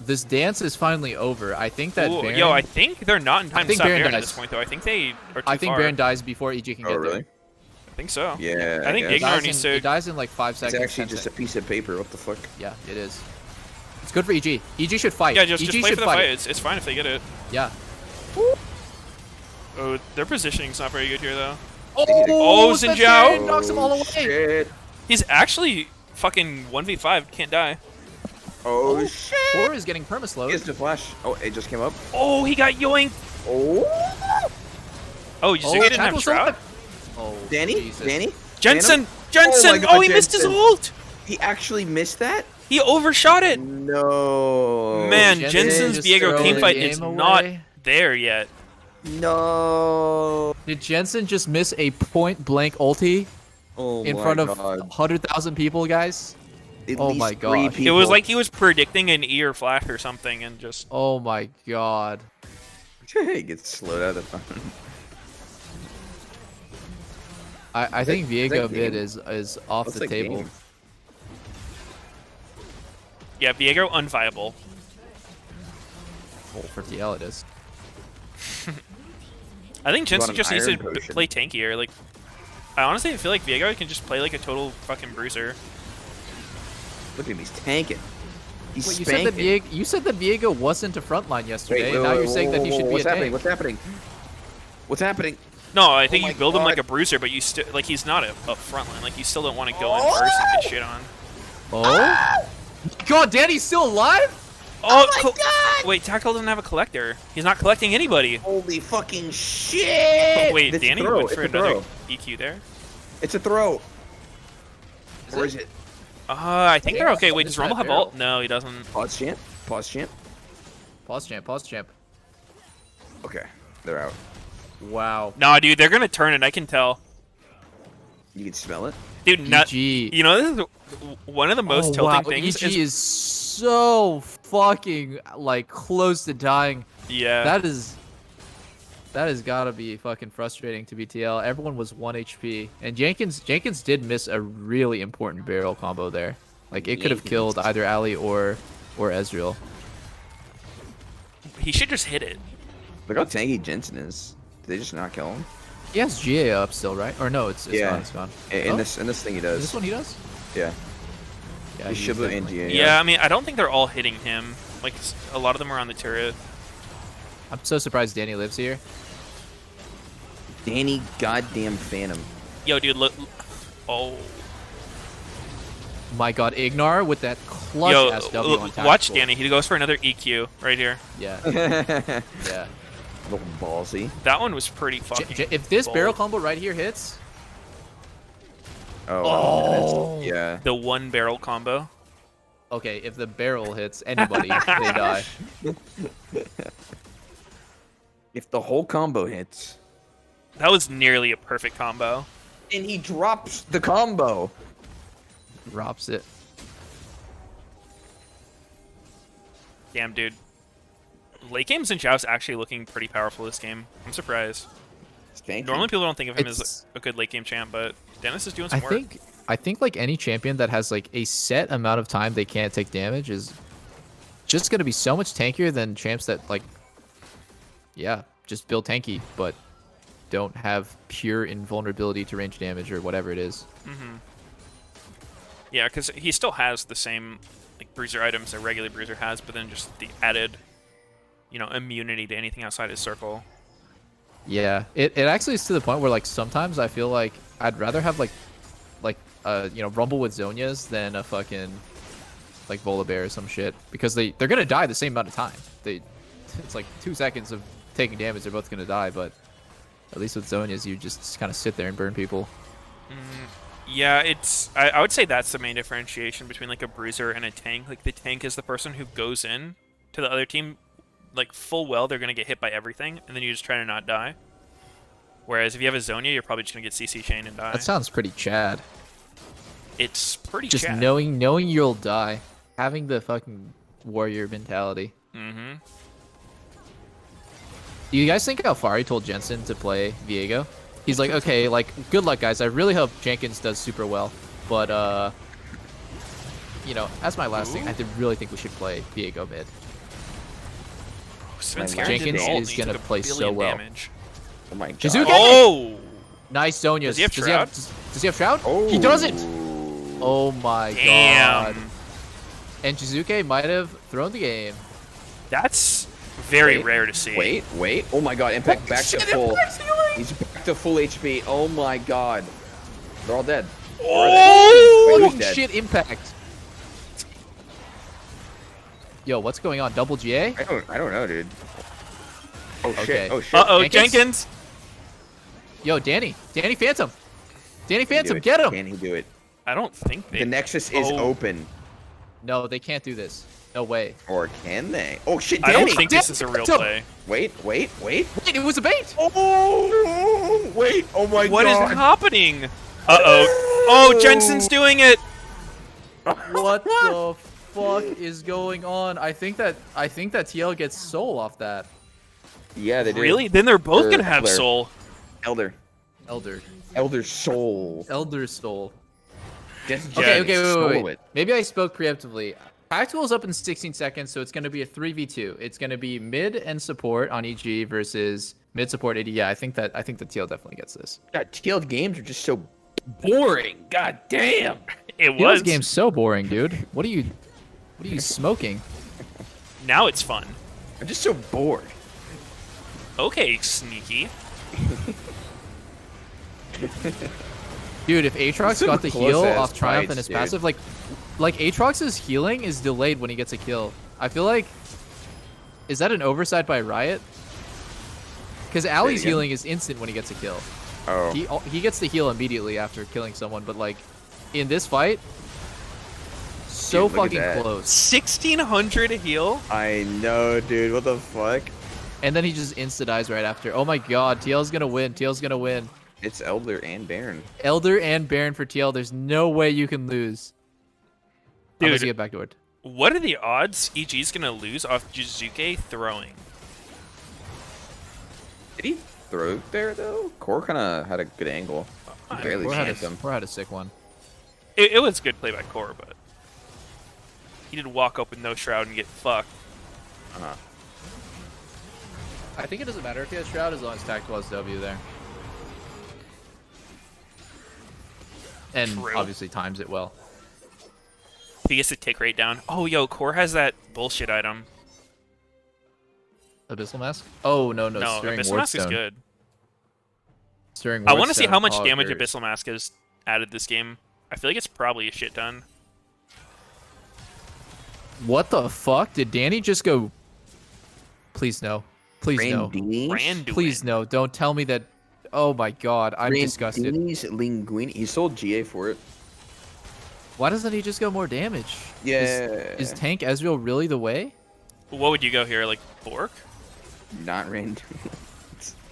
this dance is finally over. I think that Ooh, Baron. yo, I think they're not in time to think stop Baron Baron at dies. this point, though. I think they are too I think far. Baron dies before EG can Oh, get really? there. I think so. Yeah. I think guess. Ignore Dies needs in, to- it dies in like 5 It's seconds. actually 10 just a seconds. piece of paper. What the fuck? Yeah, it is. It's good for EG. EG should fight. Yeah, just EG play should for the fight. It's fine if they get it. Yeah. Oh, their positioning's not very good here, though. Oh, Xin Svenskeren Zhao! knocks him all away. Shit. He's actually fucking 1v5. Can't die. Oh, shit. Thor is getting He has permaslowed. to flash. Oh, it just came up. Oh, he got yoinked. Oh. Oh, Yuzuki didn't have Tackle's Shroud? Oh, Danny? Jesus. Danny? Jensen! Phantom? Jensen! Oh my God, he missed his Jensen. ult! He actually missed that? He overshot it! No. Man, Jensen Jensen's just Viego throwing teamfight the is game not away. there yet. No. Did Jensen just miss a point blank ulti Oh in my front of God. 100,000 people, guys? At Oh least my 3 gosh. It people. was like he was predicting an E or flash or something and just... Oh my god. He gets slowed out of the phone. I think that Viego game? mid is off What's the that table. game? Yeah, Viego unviable. Well, for TL it is. I think You want Jensen an just needs to iron potion. play tankier. Like, I honestly feel like Viego can just play like a total fucking bruiser. Look at him, he's tanking. He's Wait, spanking. you said that Viego wasn't a frontline yesterday, and now you're saying that he should be a What's happening? tank. What's happening? What's happening? No, I think Oh you my build him like God. a bruiser, but you still like he's not a front line. Like you still don't want to go in first and get shit on. Oh. God, Danny's still alive? Oh, my God! Wait, Tackle doesn't have a collector. He's not collecting anybody. Holy fucking shit! Wait, It's a Danny throw, went for it's a another throw. EQ there. It's a throw. Or is it? I think they're okay. Wait, It's does Rumble that have ult? No, he doesn't. Pause champ. Pause champ. Pause champ, pause champ. Okay, they're out. Wow. Nah, dude, they're gonna turn it. I can tell. You can smell it. Dude, not. EG. You know, this is one of the most tilting wow. things. EG is so fucking like close to dying. Yeah. That has got to be fucking frustrating to BTL. Everyone was 1 HP, and Jenkins did miss a really important barrel combo there. Like it could have killed either Ali or Ezreal. He should just hit it. Look how tanky Jensen is. Did they just not kill him? He has GA up still, right? Or no, it's Yeah. gone. It's gone. In Oh? this thing he Is does. this one he does? Yeah. Yeah, He's he's Shibu and definitely- GA. Yeah, I mean, I don't think they're all hitting him. Like, a lot of them are on the turret. I'm so surprised Danny lives here. Danny goddamn Phantom. Yo, dude, look. Oh. My God, Ignar with that clutch Yo, SW on tactical. watch Danny. He goes for another EQ right here. Yeah, Little yeah. ballsy. That one was pretty fucking. If this bold. barrel combo right here hits, Oh. Yeah. The one barrel combo. okay, if the barrel hits anybody, they die. If the whole combo hits, That was nearly a perfect combo. and he drops the combo. Drops it. Damn, dude. Late game Zinchao's actually looking pretty powerful this game. I'm surprised. Thank Normally you. people don't think of him as It's- a good late game champ, but Dennis is doing I some work. think like any champion that has like a set amount of time they can't take damage is just gonna be so much tankier than champs that like, yeah, just build tanky but don't have pure invulnerability to range damage or whatever it is. Yeah, because he still has the same like bruiser items a regular bruiser has, but then just the added, immunity to anything outside his circle. Yeah, it actually is to the point where like sometimes I feel like I'd rather have like Rumble with Zonias than a fucking like Volibear or some shit because they're gonna die the same amount of time. It's like 2 seconds of taking damage, they're both gonna die, but at least with Zonias you just kind of sit there and burn people. Yeah, I would say that's the main differentiation between like a bruiser and a tank. Like the tank is the person who goes in to the other team like full well they're gonna get hit by everything, and then you just try to not die. Whereas if you have a Zonia, you're probably just gonna get CC chain and die. That sounds pretty Chad. It's pretty Just Chad. knowing you'll die, having the fucking warrior mentality. Mm-hmm. Do you guys think how far he told Jensen to play Viego? He's like, okay, like, good luck, guys. I really hope Jenkins does super well. But, as my last thing, I really think we should play Viego mid. Svenskeren Jenkins did ult and is he gonna took a play so billion well. damage. Oh my god. Shizuke? Oh! Nice Zonias. Does he have Shroud? Does he have Shroud? Oh. He doesn't! Oh my god. Damn. And Shizuke might have thrown the game. That's very Wait, rare to see. Wait. Oh my god. Impact back to full. He's back to full HP. Oh my god. They're all dead. Oh! Wait, who's Holy dead? shit, Impact. Yo, what's going on? Double GA? I don't know, dude. Oh Okay. shit. Oh shit. Uh-oh, Jenkins? Jenkins. Yo, Danny Phantom. Danny Can he do Phantom, it? get him! Can he do it? I don't think they... The Nexus is Oh. open. No, they can't do this. No way. Or can they? Oh shit, I Danny! don't think this is a real Phantom! play. Wait. Wait, it was a bait! Oh, wait. Oh my What is god. happening? Uh-oh. Oh, Jensen's doing it! What the fuck is going on? I think that TL gets soul off that. Yeah, they do. Really? Then they're both Or gonna have Claire. soul. Elder. Elder Soul. Elder soul. Just Okay, Yeah, wait. Maybe I spoke preemptively. Tactical is up in 16 seconds, so it's going to be a 3v2. It's going to be mid and support on EG versus mid support AD. Yeah, I think that TL definitely gets this. God, TL games are just so boring. God damn. It TL's was. game's so boring, dude. What are you smoking? Now it's fun. I'm just so bored. Okay, sneaky. Dude, if Aatrox Some got the heal close-ass off Triumph and fights, his dude. passive, like Aatrox's healing is delayed when he gets a kill. I feel like, is that an oversight by Riot? Because Ali's again? healing is instant when he gets a kill. Oh. He gets the heal immediately after killing someone, but like in this fight, so Dude, look at fucking that. close. 1600 heal. I know, dude. What the fuck? And then he just insta dies right after. Oh my god, TL's gonna win. TL's gonna win. It's Elder and Baron. Elder and Baron for TL. There's no way you can lose. I'm Dude. gonna get backdoored. What are the odds EG's gonna lose off Jizuke throwing? Did he throw there though? Core kind of had a good angle. He barely Core had chanced him. a sick one. It was good play by Core, but he did walk up with no shroud and get fucked. Uh-huh. I think it doesn't matter if he has Shroud as long as Tactical has W there. And True. obviously times it well. He gets to take right down. Oh, yo, Core has that bullshit item. Abyssal Mask? Oh, no, No, Stirring Abyssal Mask is Wardstone. good. Stirring I want to see Wardstone how much damage augers. Abyssal Mask has added this game. I feel like it's probably a shit ton. What the fuck? Did Danny just go... Please no. Please no. Randuin. Please no. Don't tell me that... Oh my god, I'm disgusted. Randuin's Linguini. He sold GA for it. Why doesn't he just go more damage? Yeah. Is Tank Ezreal really the way? What would you go here, like Bork? Not Randuin.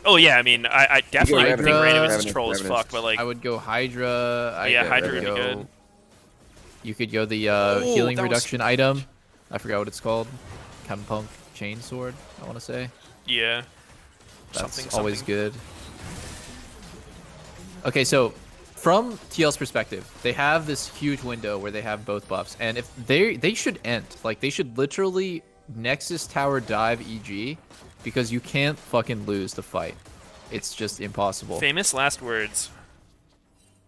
Oh yeah, I mean, I definitely Hydra, think Ravenous is Ravenous, troll as Ravenous. fuck, but like, I would go Hydra. yeah, I Hydra would would be go- good. You could go the Oh, healing that was reduction item. I forgot what it's called. Chempunk Chain Sword, I want to say. Yeah. That's Something, always something. good. Okay, so from TL's perspective, they have this huge window where they have both buffs, and if they should end, like they should literally Nexus Tower dive EG, because you can't fucking lose the fight. It's just impossible. Famous last words.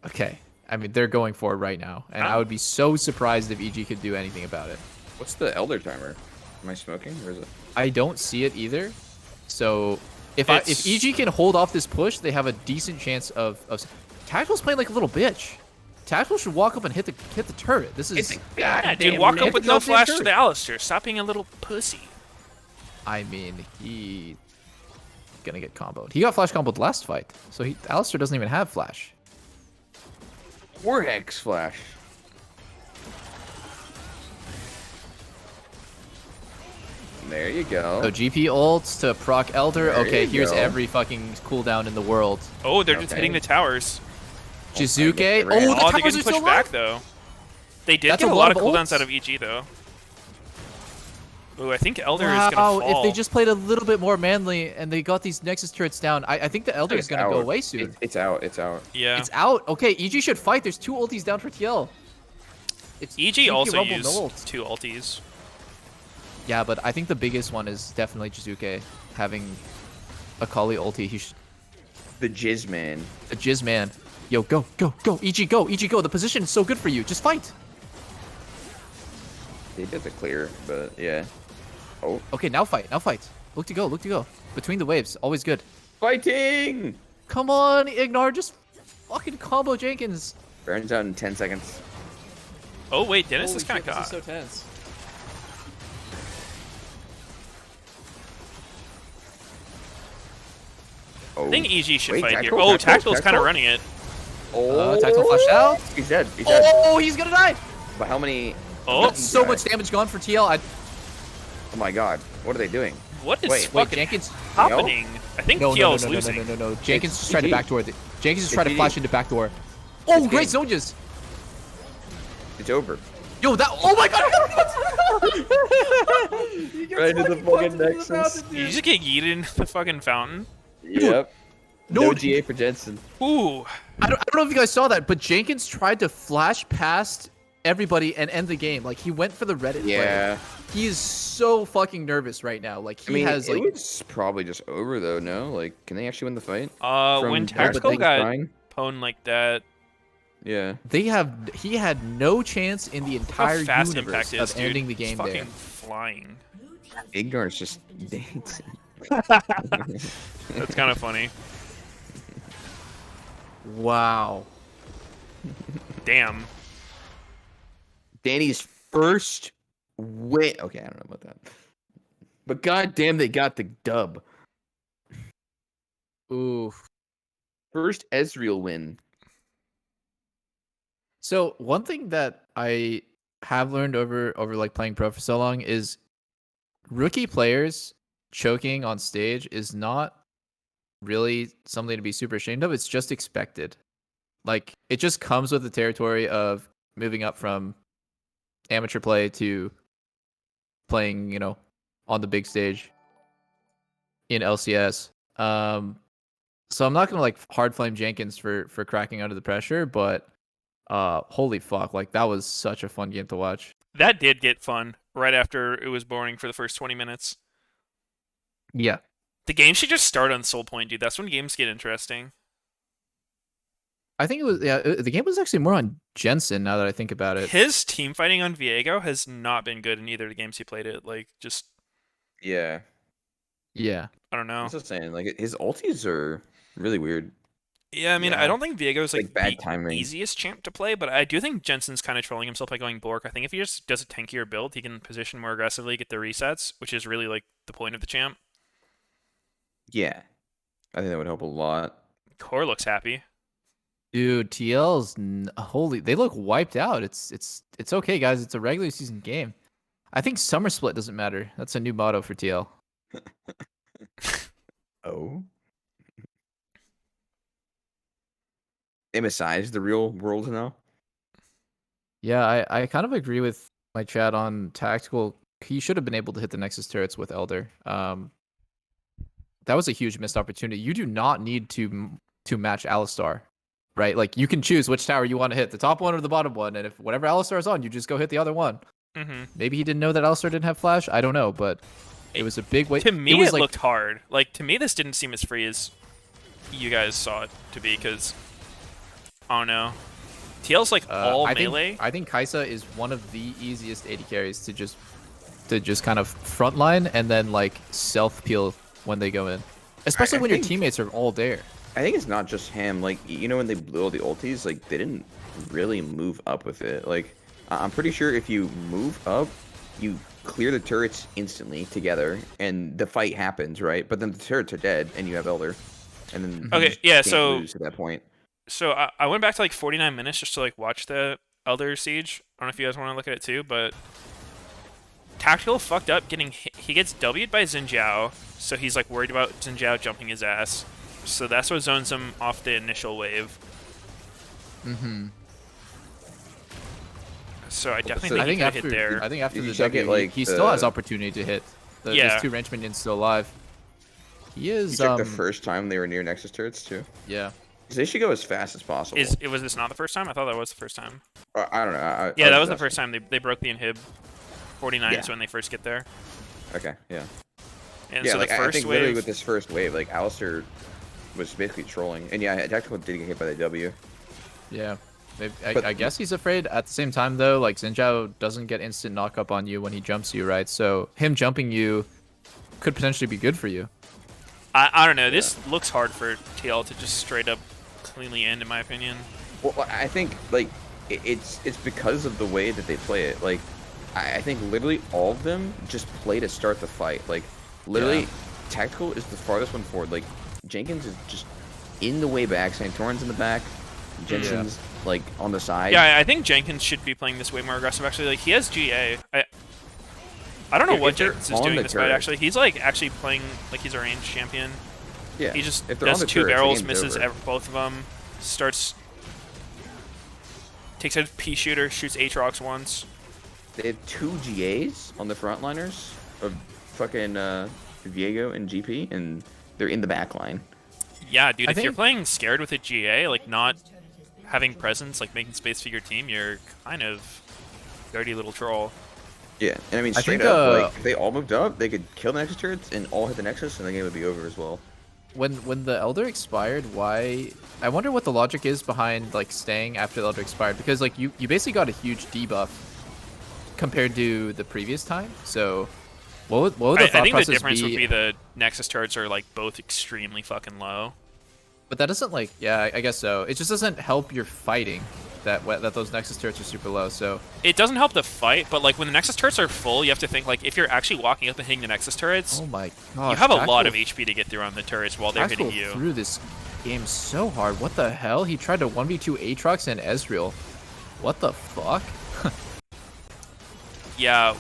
Okay, I mean they're going for it right now, and I would be so surprised if EG could do anything about it. What's the Elder timer? Am I smoking or is it? I don't see it either. So if It's- EG can hold off this push, they have a decent chance of Tactical's playing like a little bitch. Tactical should walk up and hit the turret. This is Yeah, dude, walk up hit with the no goddamn flash to turret. the Alistair. Stop being a little pussy. I mean, he gonna get comboed. He got flash comboed last fight, so Alistair doesn't even have flash. Warhex Flash. There you go. So GP ults to proc Elder. There Okay, you here's go. every fucking cooldown in the world. Oh, they're just Okay. hitting the towers. Jizuke. get the Oh, red. the Oh, they're towers getting are still pushed back alive? though. They did That's get a a lot lot of of cooldowns ults. out of EG though. Ooh, I think Elder is gonna Wow, fall. if they just played a little bit more manly and they got these Nexus turrets down, I think the Elder is It's gonna go out. away soon. It's out. It's out. Yeah. It's out. Okay, EG should fight. There's 2 ultis down for TL. It's EG GP also Rumble, used no ult. 2 ultis. Yeah, but I think the biggest one is definitely Jizuke having a Kali ulti. He should, The Jizz Man. the Jizz man. Yo, go, go, go. EG, go. EG, go. The position is so good for you. Just fight. They did the clear, but yeah. Oh, Okay, now fight. Now fight. Look to go. Look to go. Between the waves. Always good. fighting! Come on, Ignar. Just fucking combo Jenkins. Baron's out in 10 seconds. Oh wait, Dennis is kind of This caught. is so tense. Oh. I think EG should Wait, fight Tactical, here. Oh, Tactical, Tactical's kind of Tactical? running it. Oh. Tactical flashed out. He's dead. He's dead. Oh, he's gonna die. But how many? Oh, So Okay. much damage gone for TL. Oh my god. What are they doing? what is Wait, Wait, fucking Jenkins. happening? I think No, TL no, is no, no, no, losing. no, no, no. Jenkins just tried to GG. backdoor. Jenkins just tried to GG. flash into backdoor. Oh, It's great game. Zonjas. It's over. Yo, that. Oh my god. Right into the fucking Nexus. You just get yeeted into the fucking fountain. Yep. No, No GA for Jensen. Ooh. I don't know if you guys saw that, but Jenkins tried to flash past everybody and end the game. Like, he went for the Reddit play. Yeah. He is so fucking nervous right now. Like, he I mean, has, it like... was probably just over though. No, like, can they actually win the fight? When From Tactical Jenkins got crying? pwned like that, Yeah. He had no chance in the how entire fast universe Impact is, of dude. ending the He's game fucking there. flying. Ignar's just dancing. That's kind of funny. Wow. Damn. Danny's first win. Okay, I don't know about that. But goddamn, they got the dub. Oof. First Ezreal win. So one thing that I have learned over like playing pro for so long is rookie players choking on stage is not really something to be super ashamed of. It's just expected. Like it just comes with the territory of moving up from amateur play to playing, on the big stage in LCS. So I'm not gonna like hard flame Jenkins for cracking under the pressure, but holy fuck, like that was such a fun game to watch. That did get fun right after it was boring for the first 20 minutes. Yeah. The game should just start on Soul Point, dude. That's when games get interesting. I think it was the game was actually more on Jensen now that I think about it. His team fighting on Viego has not been good in either of the games he played it. Like, just, Yeah. Yeah. I don't know. I'm just saying, like his ultis are really weird. Yeah, I mean, I Yeah. don't think Viego's like bad the timing. easiest champ to play, but I do think Jensen's kind of trolling himself by going Bork. I think if he just does a tankier build, he can position more aggressively, get the resets, which is really like the point of the champ. Yeah. I think that would help a lot. Core looks happy. Dude, holy, they look wiped out. It's okay, guys. It's a regular season game. I think summer split doesn't matter. That's a new motto for TL. Oh. MSI is the real world now. Yeah, I kind of agree with my chat on tactical. He should have been able to hit the Nexus turrets with Elder. That was a huge missed opportunity. You do not need to match Alistar, right? Like you can choose which tower you want to hit, the top one or the bottom one, and if whatever Alistar is on, you just go hit the other one. Mm-hmm. Maybe he didn't know that Alistar didn't have flash. I don't know, but it was a big way. To me, was it like, looked hard. Like, to me, this didn't seem as free as you guys saw it to be, because, I don't know. TL's like all melee. I think Kaisa is one of the easiest AD carries to just kind of frontline and then like self peel when they go in, especially when your teammates are all there. I think it's not just him. Like, when they blew all the ultis, like, they didn't really move up with it. Like, I'm pretty sure if you move up, you clear the turrets instantly together, and the fight happens, right? But then the turrets are dead, and you have Elder. And then you Okay, just yeah, can't so lose at that point. So I went back to like 49 minutes just to like watch the Elder Siege. I don't know if you guys want to look at it too, but Tactical fucked up getting hit. He gets W'd by Xin Zhao, so he's like worried about Xin Zhao jumping his ass. So that's what zones him off the initial wave. Mm-hmm. So I definitely So think I he think could have after hit there. I think after Did you the check W, it, like, he still has the- opportunity to hit. Yeah. His 2 range minions still alive. He You is checked the first time they were near Nexus turrets, too? yeah. 'Cause they should go as fast as possible. Was this not the first time? I thought that was the first time. I don't know. Yeah, that was just the first time they broke the inhib. 49 Yeah. is when they first get there. asking. Okay, yeah. And Yeah, so like, the I first think literally wave. with this first wave, like, Alistair was basically trolling. And yeah, Tactical did get hit by the W. Yeah. Maybe, But- I guess he's afraid. At the same time, though, like Xin Zhao doesn't get instant knock up on you when he jumps you, right? So him jumping you could potentially be good for you. I don't know. This looks hard for TL to just straight up cleanly end, in my opinion. Well, I think like it's because of the way that they play it. Like, I think literally all of them just play to start the fight. Like, literally, Yeah. Tactical is the farthest one forward. Like, Jenkins is just in the way back. Santorin's in the back. Jensen's like on the side. Yeah, I think Jenkins should be playing this way more aggressive. Actually, like he has GA. I don't know If what they're Jenkins is on doing the this fight. turret. Actually, he's like actually playing like he's a range champion. Yeah. He just If they're on does the 2 turrets, the barrels, game's misses over. both of them. Starts takes a P shooter, shoots Aatrox once. They have 2 GAs on the frontliners of fucking Viego and GP, and they're in the back line. Yeah, dude. I If you're think- playing scared with a GA, like not having presence, like making space for your team, you're kind of dirty little troll. Yeah, and I mean I straight think, up, like if they all moved up, they could kill the Nexus turrets and all hit the Nexus, and the game would be over as well. When the Elder expired, why? I wonder what the logic is behind like staying after the Elder expired, because like you basically got a huge debuff compared to the previous time. So what would the I thought think the process difference be? would be the Nexus turrets are like both extremely fucking low. But that doesn't like, yeah, I guess so. It just doesn't help your fighting that those Nexus turrets are super low. So It doesn't help the fight, but like when the Nexus turrets are full, you have to think like if you're actually walking up and hitting the Nexus turrets, oh my you gosh, have a lot of HP to get through on the turrets while they're hitting you. through this game so hard. What the hell? He tried to 1v2 Aatrox and Ezreal. What the fuck? Yeah.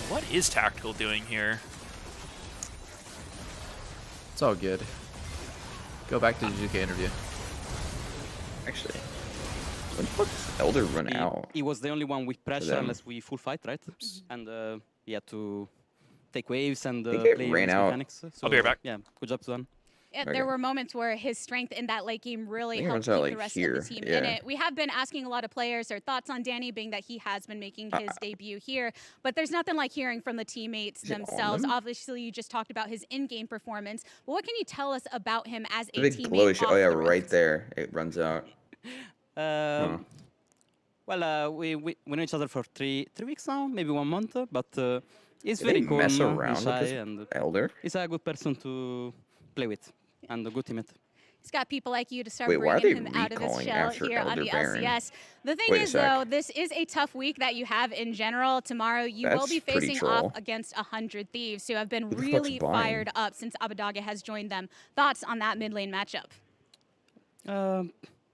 What is Tactical doing here? It's all good. Go back to the GK interview. Actually, when the fuck does Elder run out? He was the only one with pressure them. unless we full fight, right? And he had to take waves and think it play ran his out. mechanics. So, I'll be right back. Yeah, good job to him. Yeah, Okay. there were moments where his strength in that late game really think it helped runs keep out, the like, rest here. of the team in Yeah. it. We have been asking a lot of players their thoughts on Danny, being that he has been making his debut here. But there's nothing like hearing from the teammates Is it on themselves. them? Obviously, you just talked about his in-game performance. But what can you tell us about him as The a big glowy teammate shit. off Oh yeah, the right Rift? there. It runs out. Well, we know each other for three weeks now, maybe 1 month, but he's Did very they mess calm, around he's with shy, this and Elder? he's a good person to play with, and a good teammate. He's got people like you to start Wait, why are bringing they him out of his recalling shell after here on Elder the Baron? LCS. The thing Wait a is, sec. though, this is a tough week that you have in general. Tomorrow, you will That's be pretty facing troll. off against 100 Thieves, who have been Who the fuck's really buying? fired up since Abbedagge has joined them. Thoughts on that mid lane matchup?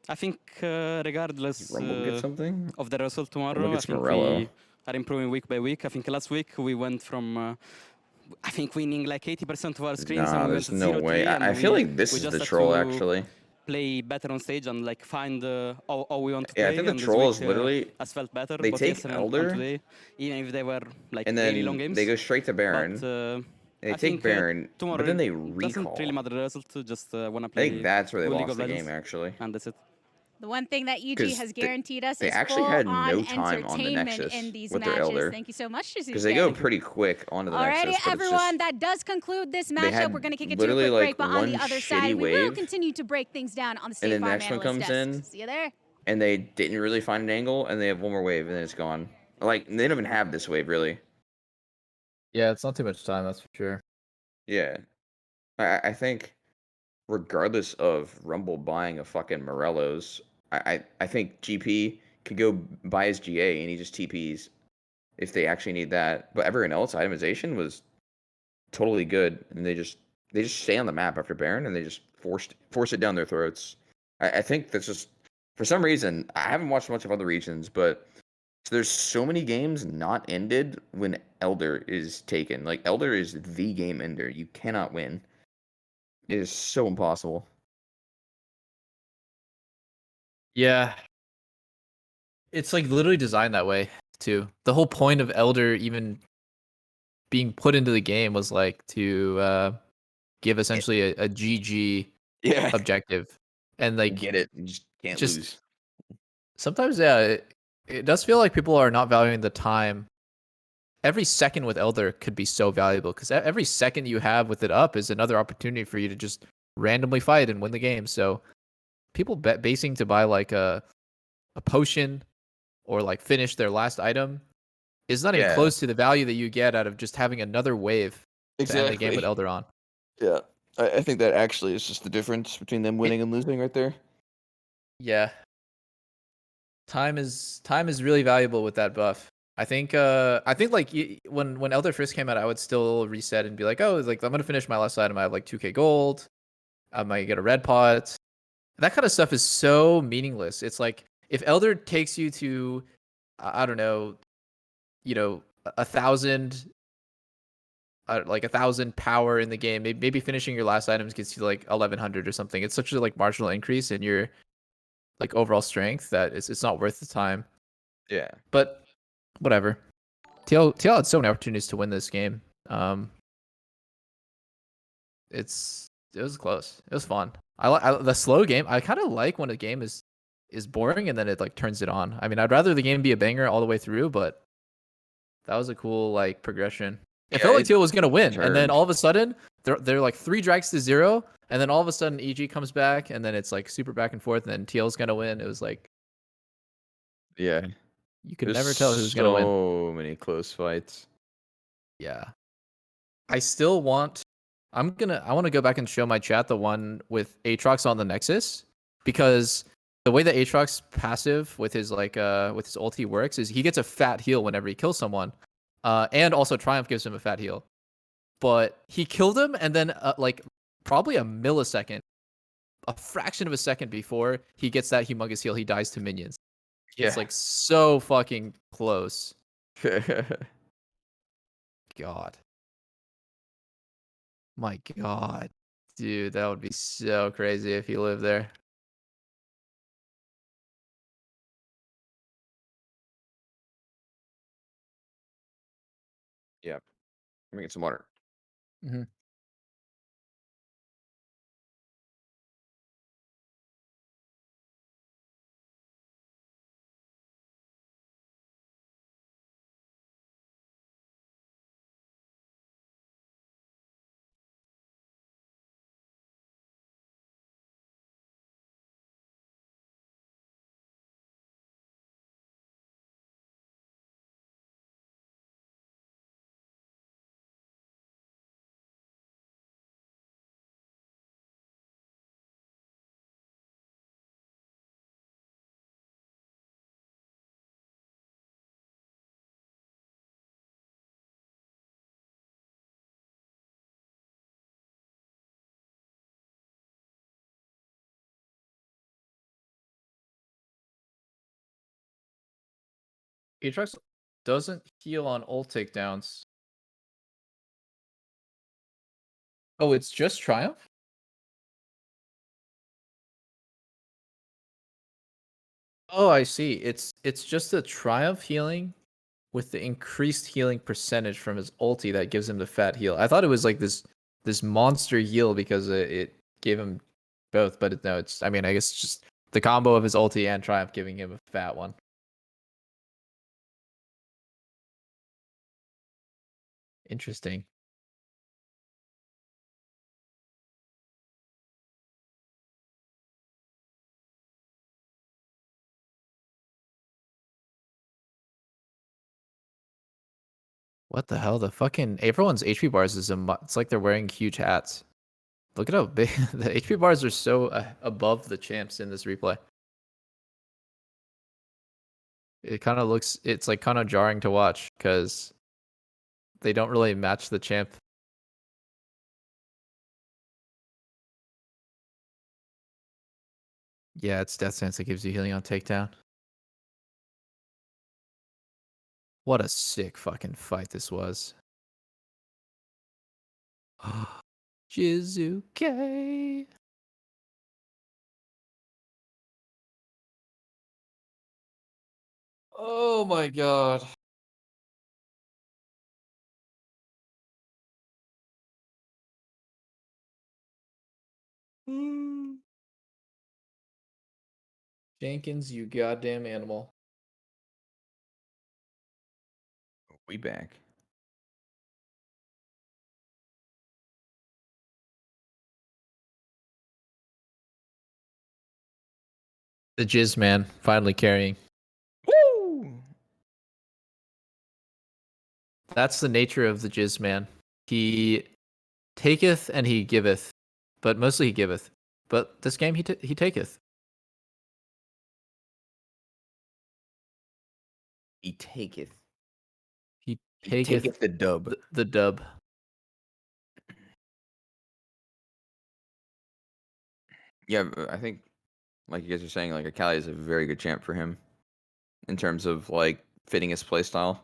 I think regardless Rumble get something? of the result tomorrow, Rumble I gets think Morello. we are improving week by week. I think last week we went from I think winning like 80% of our screens, and Nah, we there's went no to 0-3, way. and I feel like this we is just the had troll, to actually. play better on stage and like find how we want to Yeah, I play. think the And this troll week is literally has felt better. they Both take yesterday Elder, and today, even if they were like and really long then games. they go straight to Baron. But They I take think Baron, tomorrow but then they it doesn't really recall. matter the result. Just wanna I play think that's where they good League lost of the Legends, game, actually. and that's it. The one thing that EG Because has guaranteed us they is actually had full-on no time on the entertainment Nexus in these with their matches. Elder. Thank you so much, Because they go Shizuke. pretty quick onto the Alrighty, Nexus, but it's everyone, just that does conclude this they matchup. had We're going to kick it to a literally quick like break, but on one the other shitty side, we will wave, continue to break things down on the and State then the Farm next one Analyst comes desk. in, See you there. and they didn't really find an angle, and they have one more wave, and then it's gone. Like, they don't even have this wave, really. Yeah, it's not too much time, that's for sure. Yeah. I think regardless of Rumble buying a fucking Morello's, I think GP could go buy his GA and he just TPs if they actually need that. But everyone else, itemization was totally good, and they just stay on the map after Baron, and they just force it down their throats. I think that's just for some reason I haven't watched much of other regions, but there's so many games not ended when Elder is taken. Like Elder is the game ender. You cannot win. It is so impossible. Yeah. It's like literally designed that way too. The whole point of Elder even being put into the game was like to give essentially a GG Yeah. objective. And like Get it. You just can't just lose. sometimes, yeah, it does feel like people are not valuing the time. Every second with Elder could be so valuable because every second you have with it up is another opportunity for you to just randomly fight and win the game. So people basing to buy like a potion or like finish their last item is not even Yeah. close to the value that you get out of just having another wave to end the game with Elder on. Yeah. I think that actually is just the difference between them winning and losing right there. Yeah. Time is really valuable with that buff. I think like when Elder first came out, I would still reset and be like, oh, like I'm gonna finish my last item. I have like 2k gold. I might get a red pot. That kind of stuff is so meaningless. It's like if Elder takes you to, I don't know, 1,000, like 1,000 power in the game. Maybe finishing your last items gets you like 1,100 or something. It's such a like marginal increase in your like overall strength that it's not worth the time. Yeah. But whatever. TL had so many opportunities to win this game. It was close. It was fun. I the slow game. I kind of like when a game is boring and then it like turns it on. I mean, I'd rather the game be a banger all the way through, but that was a cool like progression. It felt like TL was gonna win, and then all of a sudden they're like 3 drags to 0, and then all of a sudden EG comes back, and then it's like super back and forth, and then TL's gonna win. It was like, Yeah. you could never tell who's gonna win. So many close fights. Yeah. I still want I want to go back and show my chat the one with Aatrox on the Nexus, because the way that Aatrox passive with his with his ulti works is he gets a fat heal whenever he kills someone, and also Triumph gives him a fat heal. But he killed him, and then like probably a millisecond, a fraction of a second before he gets that humongous heal, he dies to minions. Yeah. It's like so fucking close. God. My God. Dude, that would be so crazy if he lived there. Yeah. Let me get some water. Mm-hmm. Aatrox doesn't heal on ult takedowns. Oh, it's just Triumph? Oh, I see. It's just the Triumph healing with the increased healing percentage from his ulti that gives him the fat heal. I thought it was like this monster heal because it gave him both, but no, it's, I mean, I guess it's just the combo of his ulti and Triumph giving him a fat one. Interesting. What the hell? The fucking everyone's HP bars is it's like they're wearing huge hats. Look at how big the HP bars are, so above the champs in this replay. It kind of looks, it's like kind of jarring to watch because they don't really match the champ. Yeah, it's Death Stance that gives you healing on takedown. What a sick fucking fight this was. Jizuke. Oh my god. Jenkins, you goddamn animal. We back. The Jizz man finally carrying. Woo! That's the nature of the Jizz man. He taketh and he giveth, but mostly he giveth. But this game he taketh. He taketh. He He taketh taketh the dub. the dub. Yeah, I think, like you guys are saying, like Akali is a very good champ for him in terms of like fitting his playstyle.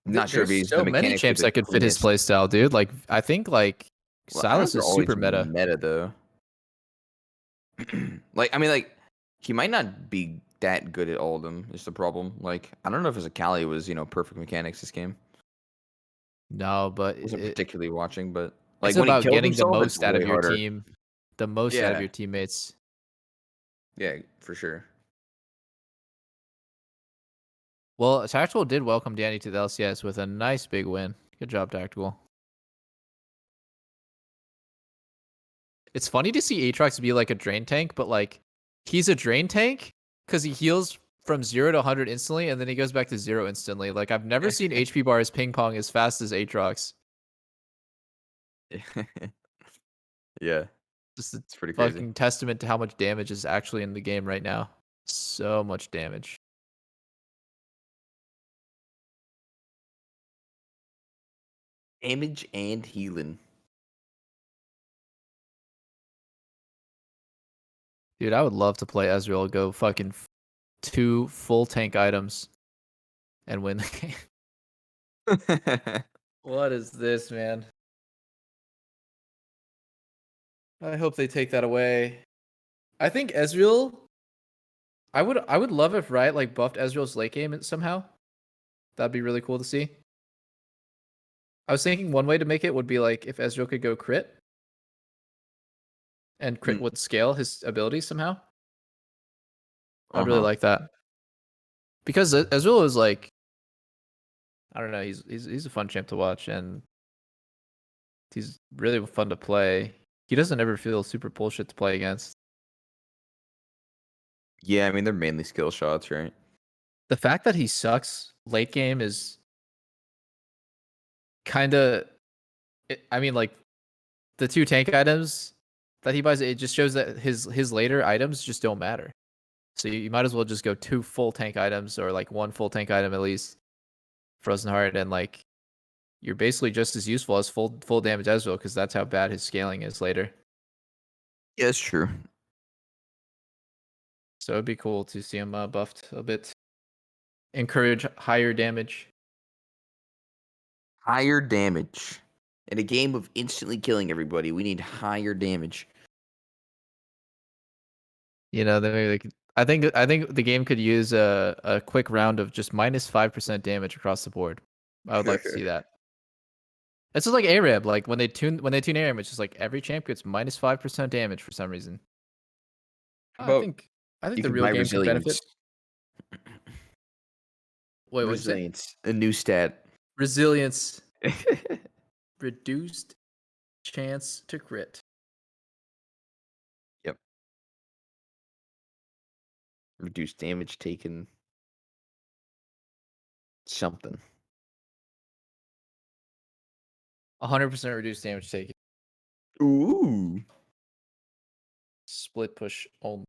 Not sure if There's he's the so many mechanically champs the that could fit his cleanest. playstyle, dude. Like I think like Well, I don't know if Silas they're is always super meta. meta though. Like, I mean, like he might not be that good at all of them. Is the problem? Like, I don't know if his Akali was perfect mechanics this game. No, but Wasn't particularly watching, but it's like when he about kills getting the himself, it's most out of way your harder. team, the most out of Yeah, your teammates. yeah, for sure. Well, Tactical did welcome Danny to the LCS with a nice big win. Good job, Tactical. It's funny to see Aatrox be like a drain tank, but like he's a drain tank because he heals from 0 to 100 instantly and then he goes back to 0 instantly. Like I've never seen HP bars ping pong as fast as Aatrox. Yeah, Just a it's pretty crazy. fucking testament to how much damage is actually in the game right now. So much damage. Damage and healing. Dude, I would love to play Ezreal, go fucking 2 full tank items and win the game. What is this, man? I hope they take that away. I think Ezreal. I would love if Riot like buffed Ezreal's late game somehow. That'd be really cool to see. I was thinking one way to make it would be like if Ezreal could go crit, and crit Mm. would scale his abilities somehow. I'd really Uh-huh. like that. Because Ezreal is like, I don't know, he's a fun champ to watch, and he's really fun to play. He doesn't ever feel super bullshit to play against. Yeah, I mean they're mainly skill shots, right? The fact that he sucks late game is kind of, I mean, like the 2 tank items that he buys, it just shows that his later items just don't matter. So you might as well just go 2 full tank items, or like 1 full tank item at least, Frozen Heart, and like you're basically just as useful as full damage Ezreal, because that's how bad his scaling is later. Yeah, it's true. So it'd be cool to see him buffed a bit. Encourage higher damage. Higher damage. In a game of instantly killing everybody, we need higher damage. You know, they could, I think the game could use a quick round of just -5% damage across the board. I would like to see that. It's just like Arab, like when they tune Arab, it's just like every champ gets -5% damage for some reason. How I about think I think you the could real buy game could benefit. resilience? Wait, what'd you say? Resilience, a new stat. Resilience, reduced chance to crit. Yep. Reduced damage taken. Something. 100% reduced damage taken. Ooh. Split push only.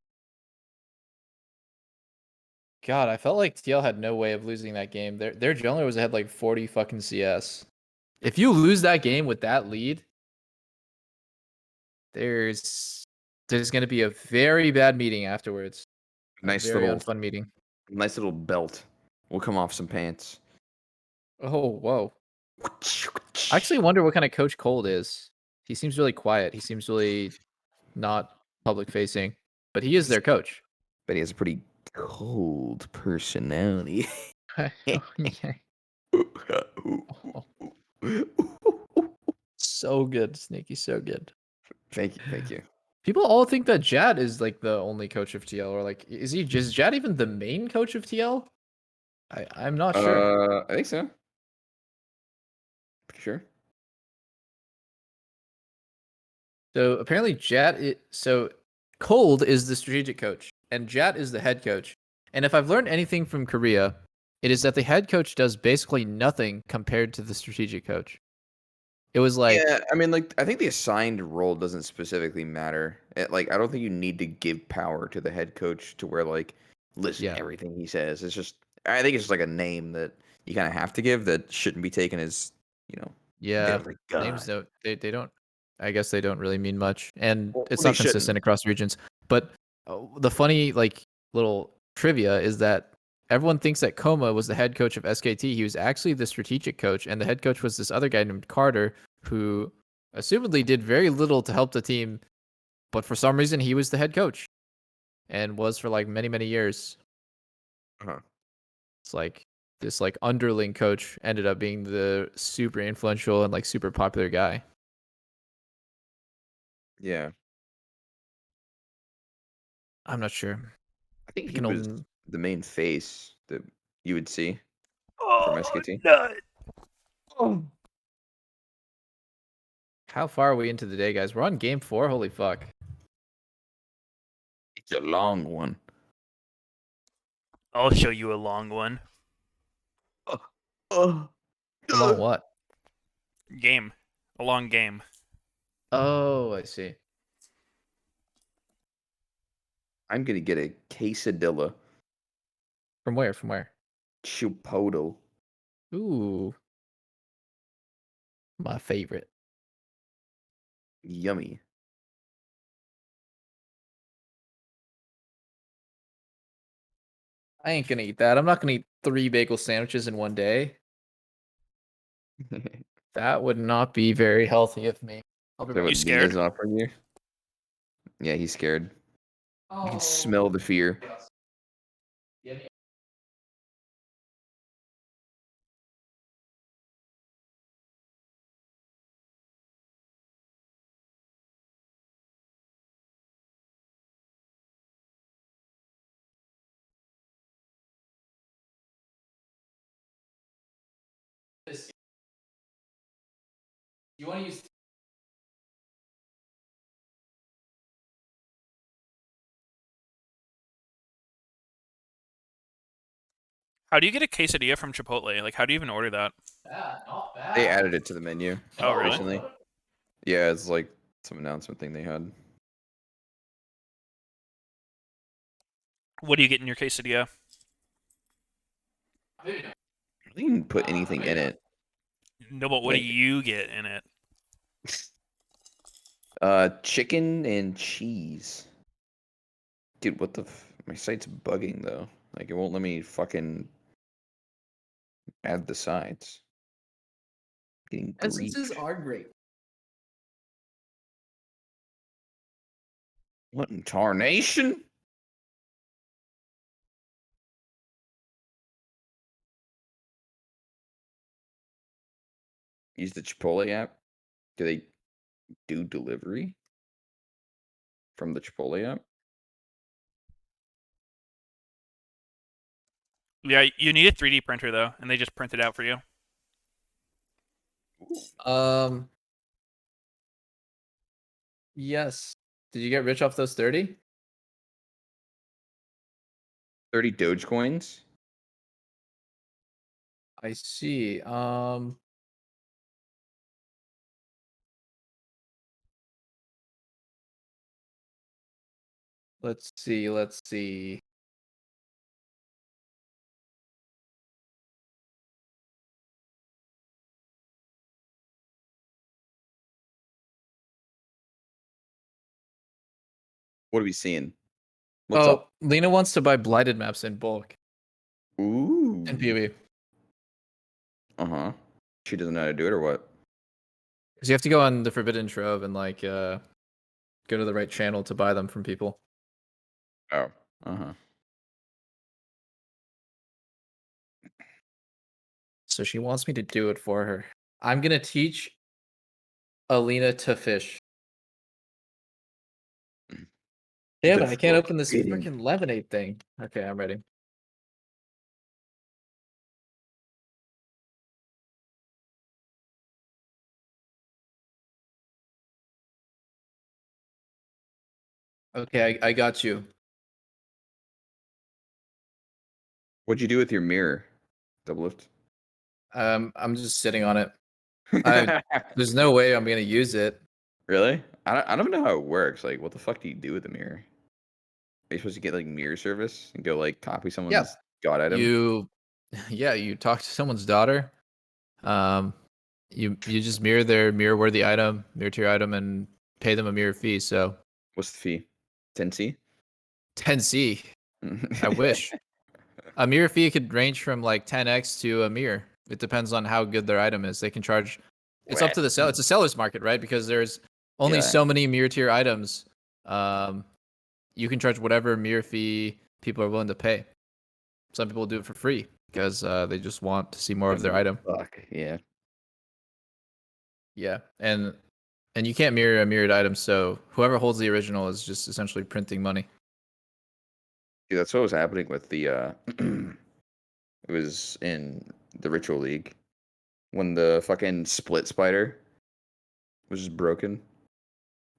God, I felt like TL had no way of losing that game. Their jungler was ahead like 40 fucking CS. If you lose that game with that lead, there's gonna be a very bad meeting afterwards. A Nice very little unfun meeting. nice little belt. We'll come off some pants. Oh, whoa. I actually wonder what kind of coach Cold is. He seems really quiet. He seems really not public facing, but he is their coach. But he has a pretty cold personality. Yeah. So good, Sneaky, so good. Thank you, thank you. People all think that Jad is like the only coach of TL, or like is Jad even the main coach of TL? I'm not sure. I think so. Pretty sure. So apparently so Cold is the strategic coach and Jad is the head coach. And if I've learned anything from Korea, it is that the head coach does basically nothing compared to the strategic coach. It was like, Yeah, I mean, like, I think the assigned role doesn't specifically matter. Like, I don't think you need to give power to the head coach to where, like, listen to yeah, everything he says. It's just, I think it's just like a name that you kind of have to give that shouldn't be taken as, you know, yeah, they're the names god. don't they don't, I guess they don't really mean much, and Well, it's they not shouldn't. consistent across regions. But the funny like little trivia is that everyone thinks that Koma was the head coach of SKT. He was actually the strategic coach, and the head coach was this other guy named Carter, who assumedly did very little to help the team, but for some reason he was the head coach and was for like many years. Uh-huh. It's like this like underling coach ended up being the super influential and like super popular guy. Yeah, I'm not sure. I think I he can was only. the main face that you would see from Oh, SKT. nut. How far are we into the day, guys? We're on game 4. Holy fuck! It's a long one. I'll show you a long one. Oh, Along what? Game. A long game. Oh, I see. I'm gonna get a quesadilla. From where? From where? Chipotle. Ooh, my favorite. Yummy. I ain't gonna eat that. I'm not gonna eat 3 bagel sandwiches in one day. That would not be very healthy of me. I'll be Is that right. You what scared? Lena's offering you? Yeah, he's scared. You can Oh. smell the fear. You want to use? How do you get a quesadilla from Chipotle? Like, how do you even order that? Not They bad. added it to the menu Oh, really? recently. Yeah, it's like some announcement thing they had. What do you get in your quesadilla? They didn't put anything in it. No, but what do Like you get in it? chicken and cheese. Dude, what the my site's bugging though. Like it won't let me fucking add the sides. Getting Essences griefed. are great. What in tarnation? Use the Chipotle app. Do they do delivery from the Chipotle app? Yeah, you need a 3D printer though, and they just print it out for you. Um, yes. Did you get rich off those 30? 30 Dogecoins? I see. Let's see. Let's see. What are we seeing? What's Oh, up? Lena wants to buy blighted maps in bulk in Ooh. PoE. Uh-huh. She doesn't know how to do it or what? Because you have to go on the Forbidden Trove and like go to the right channel to buy them from people. Oh. Uh-huh. So she wants me to do it for her. I'm gonna teach Alina to fish. Damn The it, I can't open this forbidden. freaking lemonade thing. Okay, I'm ready. Okay, I got you. What'd you do with your mirror? Double lift? I'm just sitting on it. There's no way I'm gonna use it. Really? I don't know how it works. Like, what the fuck do you do with the mirror? Are you supposed to get like mirror service and go like copy Yeah, someone's god item? you, yeah, you talk to someone's daughter. Um, you just mirror their mirror worthy item, mirror tier item, and pay them a mirror fee. So What's the fee? 10C? 10C. I wish. A mirror fee could range from like 10x to a mirror. It depends on how good their item is. They can charge. It's up What? to the seller. It's a seller's market, right? Because there's only Yeah. so many mirror tier items. Um, you can charge whatever mirror fee people are willing to pay. Some people do it for free because they just want to see more I of don't their give item. a fuck. Yeah. Yeah, and you can't mirror a mirrored item, so whoever holds the original is just essentially printing money. Dude, that's what was happening with the it was in the Ritual League when the fucking split spider was just broken.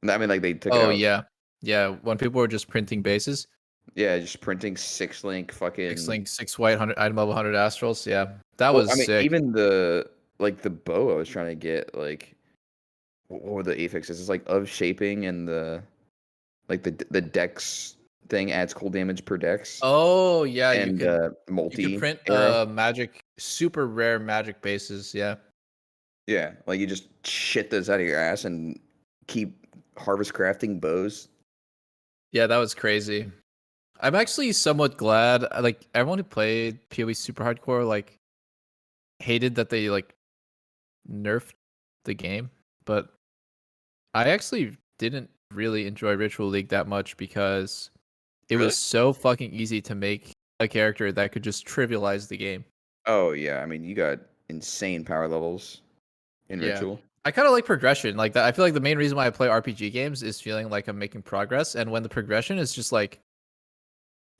I mean, like they took it Oh out. yeah, yeah. When people were just printing bases, Yeah, just printing 6 link six fucking. link, 6 white, 100 item level 100 astrals. Yeah, that Well, was I mean, sick. even the like the bow I was trying to get like what were the affixes? It's like of shaping and the dex thing adds cold damage per dex Oh yeah, and you could multi print arrow. magic, super rare magic bases. Yeah. Yeah, like you just shit those out of your ass and keep harvest crafting bows. Yeah, that was crazy. I'm actually somewhat glad. Like everyone who played PoE super hardcore, like hated that they like nerfed the game, but I actually didn't really enjoy Ritual League that much because it Really? was so fucking easy to make a character that could just trivialize the game. Oh yeah, I mean you got insane power levels in Yeah. Ritual. I kind of like progression like that. I feel like the main reason why I play RPG games is feeling like I'm making progress, and when the progression is just like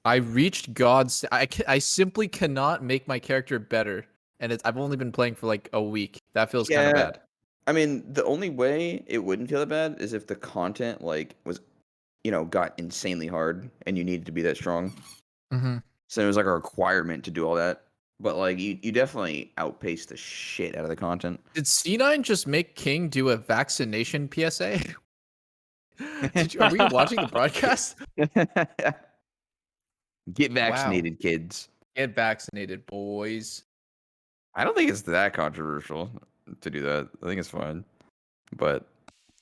I reached God's, I simply cannot make my character better, and I've only been playing for like a week. That feels kind of Yeah, bad. I mean the only way it wouldn't feel that bad is if the content like was got insanely hard and you needed to be that strong. Mm-hmm. So it was like a requirement to do all that. But like you definitely outpaced the shit out of the content. Did C9 just make King do a vaccination PSA? Are we watching the broadcast? Get Wow. vaccinated, kids. Get vaccinated, boys. I don't think it's that controversial to do that. I think it's fine. But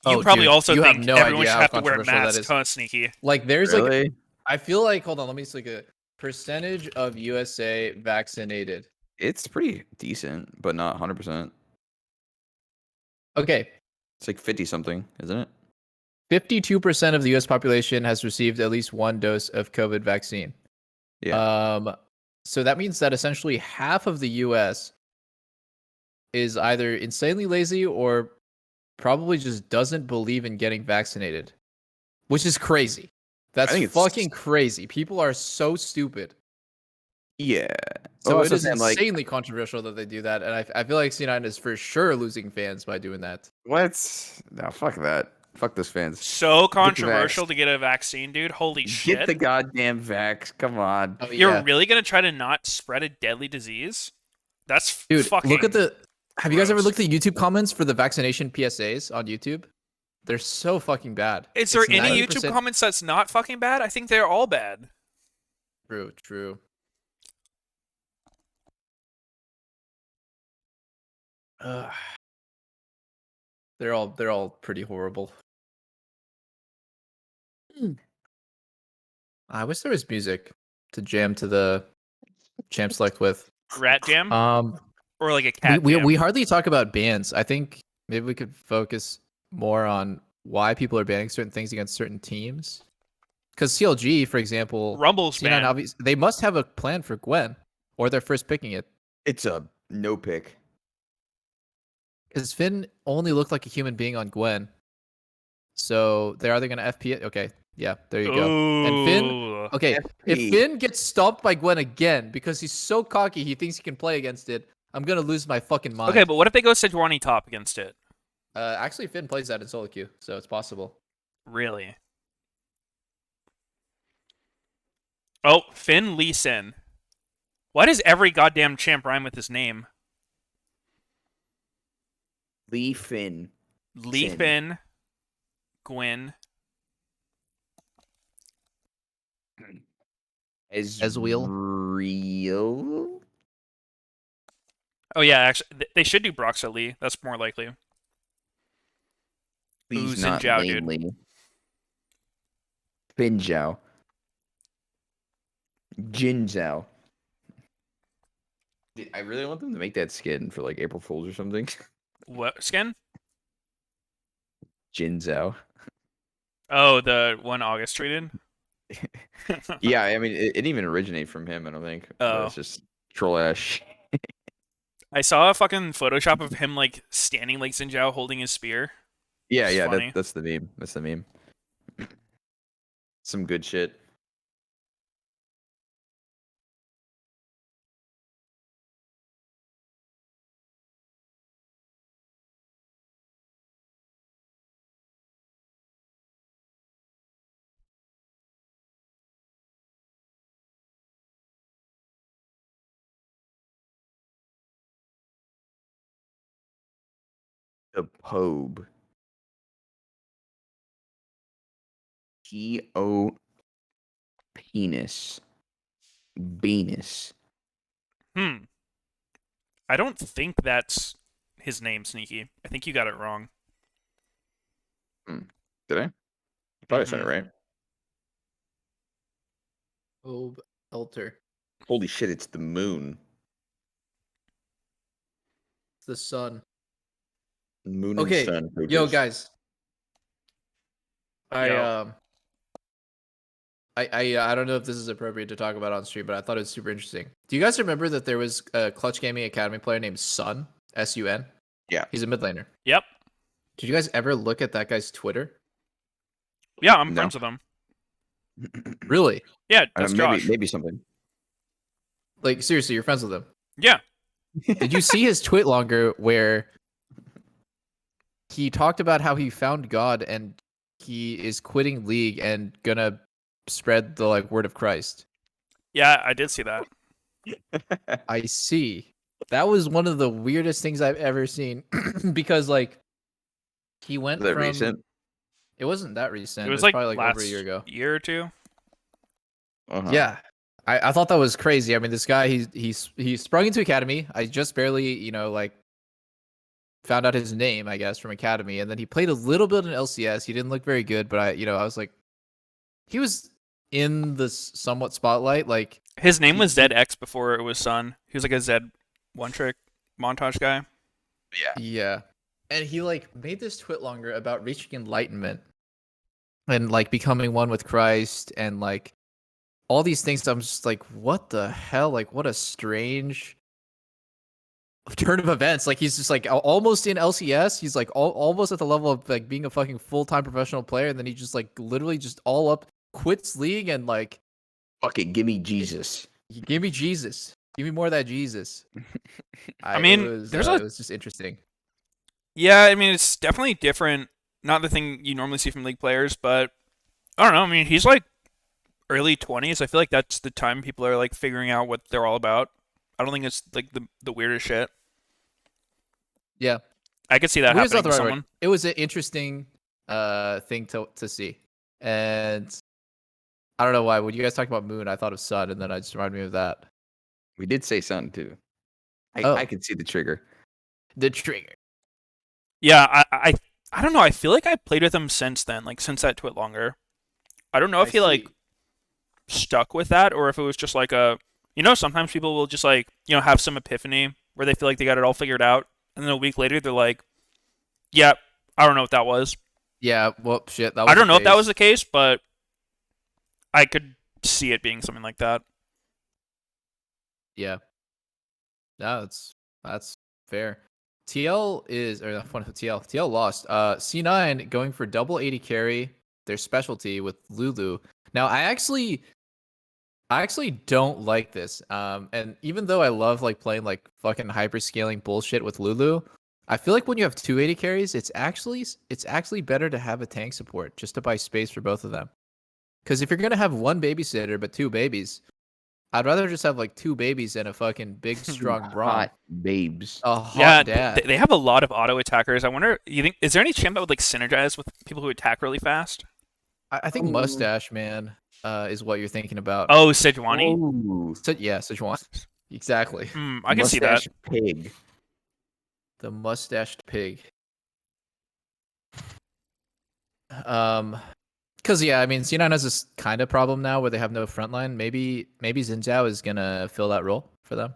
You Oh, probably dude, also you have think no everyone idea should how have to wear controversial that masks, is. huh, Sneaky? Like, there's like, really, I feel like, hold on, let me just like a percentage of USA vaccinated. it's pretty decent, but not 100%. Okay, It's like 50 something, isn't it? 52% of the US population has received at least one dose of COVID vaccine. Yeah. So that means that essentially half of the US is either insanely lazy or probably just doesn't believe in getting vaccinated, which is crazy. I That's think it's fucking crazy. People are so stupid. yeah. Well, So that's it what I'm is saying. Like, insanely controversial that they do that, and I feel like C9 is for sure losing fans by doing that. what? No, fuck that. Fuck those fans. So Get the vax. controversial to get a vaccine, dude. Holy Get shit. the goddamn vax. Come on. Oh You're yeah, really gonna try to not spread a deadly disease? That's dude, look at fucking the. Have you guys ever gross. looked at YouTube comments for the vaccination PSAs on YouTube? They're so fucking bad. Is there It's any YouTube 90% comments that's not fucking bad? I think they're all bad. true. True. Ugh. They're all pretty horrible. I wish there was music to jam to the champ select with. Rat jam Um, or like a we cat we jam. we hardly talk about bans. I think maybe we could focus more on why people are banning certain things against certain teams. Because CLG, for example, Rumble's C9 ban. obviously they must have a plan for Gwen, or they're first picking it. It's a no pick. Because Finn only looked like a human being on Gwen, so they're either gonna FP it. Okay, yeah, there you go. And Finn, Ooh. okay, if FP. Finn gets stopped by Gwen again because he's so cocky he thinks he can play against it, I'm gonna lose my fucking mind. Okay, but what if they go Sejuani top against it? Actually, Finn plays that in solo queue, so it's possible. Really? Oh, Finn Lee Sin. Why does every goddamn champ rhyme with his name? Lee Finn. Lee Sin. Finn, Gwyn. As wheel. Real. Oh yeah, actually, they should do Broxah Lee. That's more likely. Ooh, Please Xin not Zhao, dude. lamely. Fin Zhao. Jin Zhao. Dude, I really want them to make that skin for like April Fools or something. What skin? Jin Zhao. Oh, the one August tweeted. Yeah, I mean, it didn't even originate from him, I don't think. But Oh, it's just troll ass shit. I saw a fucking Photoshop of him like standing like Xin Zhao holding his spear. Yeah, It's yeah, funny. that's the meme. That's the meme. Some good shit. The Pobe. T-O penis. Venus. Hmm. I don't think that's his name, Sneaky. I think you got it wrong. Did I? Probably said it right. Ob Elter. Holy shit, it's the moon. It's the sun. Moon and Okay, sun. yo Coaches. guys. Yo. I don't know if this is appropriate to talk about on stream, but I thought it was super interesting. Do you guys remember that there was a Clutch Gaming Academy player named Sun? S-U-N? Yeah. He's a mid laner. Yep. Did you guys ever look at that guy's Twitter? Yeah, I'm No. friends with him. Really? Yeah, that's Josh. Maybe something. Like, seriously, you're friends with him? Yeah. Did you see his tweet longer where he talked about how he found God and he is quitting League and gonna spread the like word of Christ? Yeah, I did see that. I see. That was one of the weirdest things I've ever seen because like he went Was that from recent? it wasn't that recent. It was like probably like last over a year ago. year or two. Uh-huh. Yeah. I thought that was crazy. I mean, this guy he sprung into Academy. I just barely, like found out his name, I guess, from Academy, and then he played a little bit in LCS. He didn't look very good, but I was like he was in the somewhat spotlight. Like His name was he- ZX before it was Sun. He was like a Z one trick montage guy. Yeah. Yeah. And he like made this twit longer about reaching enlightenment and like becoming one with Christ and like all these things. I'm just like, what the hell? Like, what a strange turn of events. Like, he's just like almost in LCS. He's like almost at the level of like being a fucking full-time professional player. And then he just like literally just all up quits League and like, Fuck it, give me Jesus. give me Jesus. Give me more of that Jesus. I mean, it was just interesting. Yeah, I mean it's definitely different. Not the thing you normally see from League players, but I don't know. I mean, he's like early 20s. I feel like that's the time people are like figuring out what they're all about. I don't think it's like the weirdest shit. Yeah. I could see that Weird's happening not to the right word. someone. It was an interesting thing to see. And I don't know why. When you guys talked about Moon, I thought of Sun, and then I just reminded me of that. We did say sun too. Oh. I could see the trigger. The trigger. Yeah, I don't know. I feel like I played with him since then, like since that twit longer. I don't know if he like stuck with that or if it was just like a, sometimes people will just like, have some epiphany where they feel like they got it all figured out, and then a week later they're like, yeah, I don't know what that was. Yeah, well, shit. That was I don't the know if that case. was the case, but I could see it being something like that. Yeah. No, that's fair. TL is or not TL. TL lost. C9 going for double 80 carry, their specialty with Lulu. Now I actually don't like this. And even though I love like playing like fucking hyper scaling bullshit with Lulu, I feel like when you have 280 carries, it's actually better to have a tank support just to buy space for both of them. Because if you're gonna have one babysitter but two babies, I'd rather just have like two babies and a fucking big strong Braum. Hot babes. A hot Yeah, dad. they have a lot of auto attackers. I wonder, is there any champ that would like synergize with people who attack really fast? I think Mustache Man is what you're thinking about. Oh, Sejuani? Ooh, Yeah, Sichuan. Exactly. I can see that. mustache pig. The mustached pig. Because yeah, I mean, C9 has this kind of problem now where they have no frontline. Maybe Xin Zhao is gonna fill that role for them,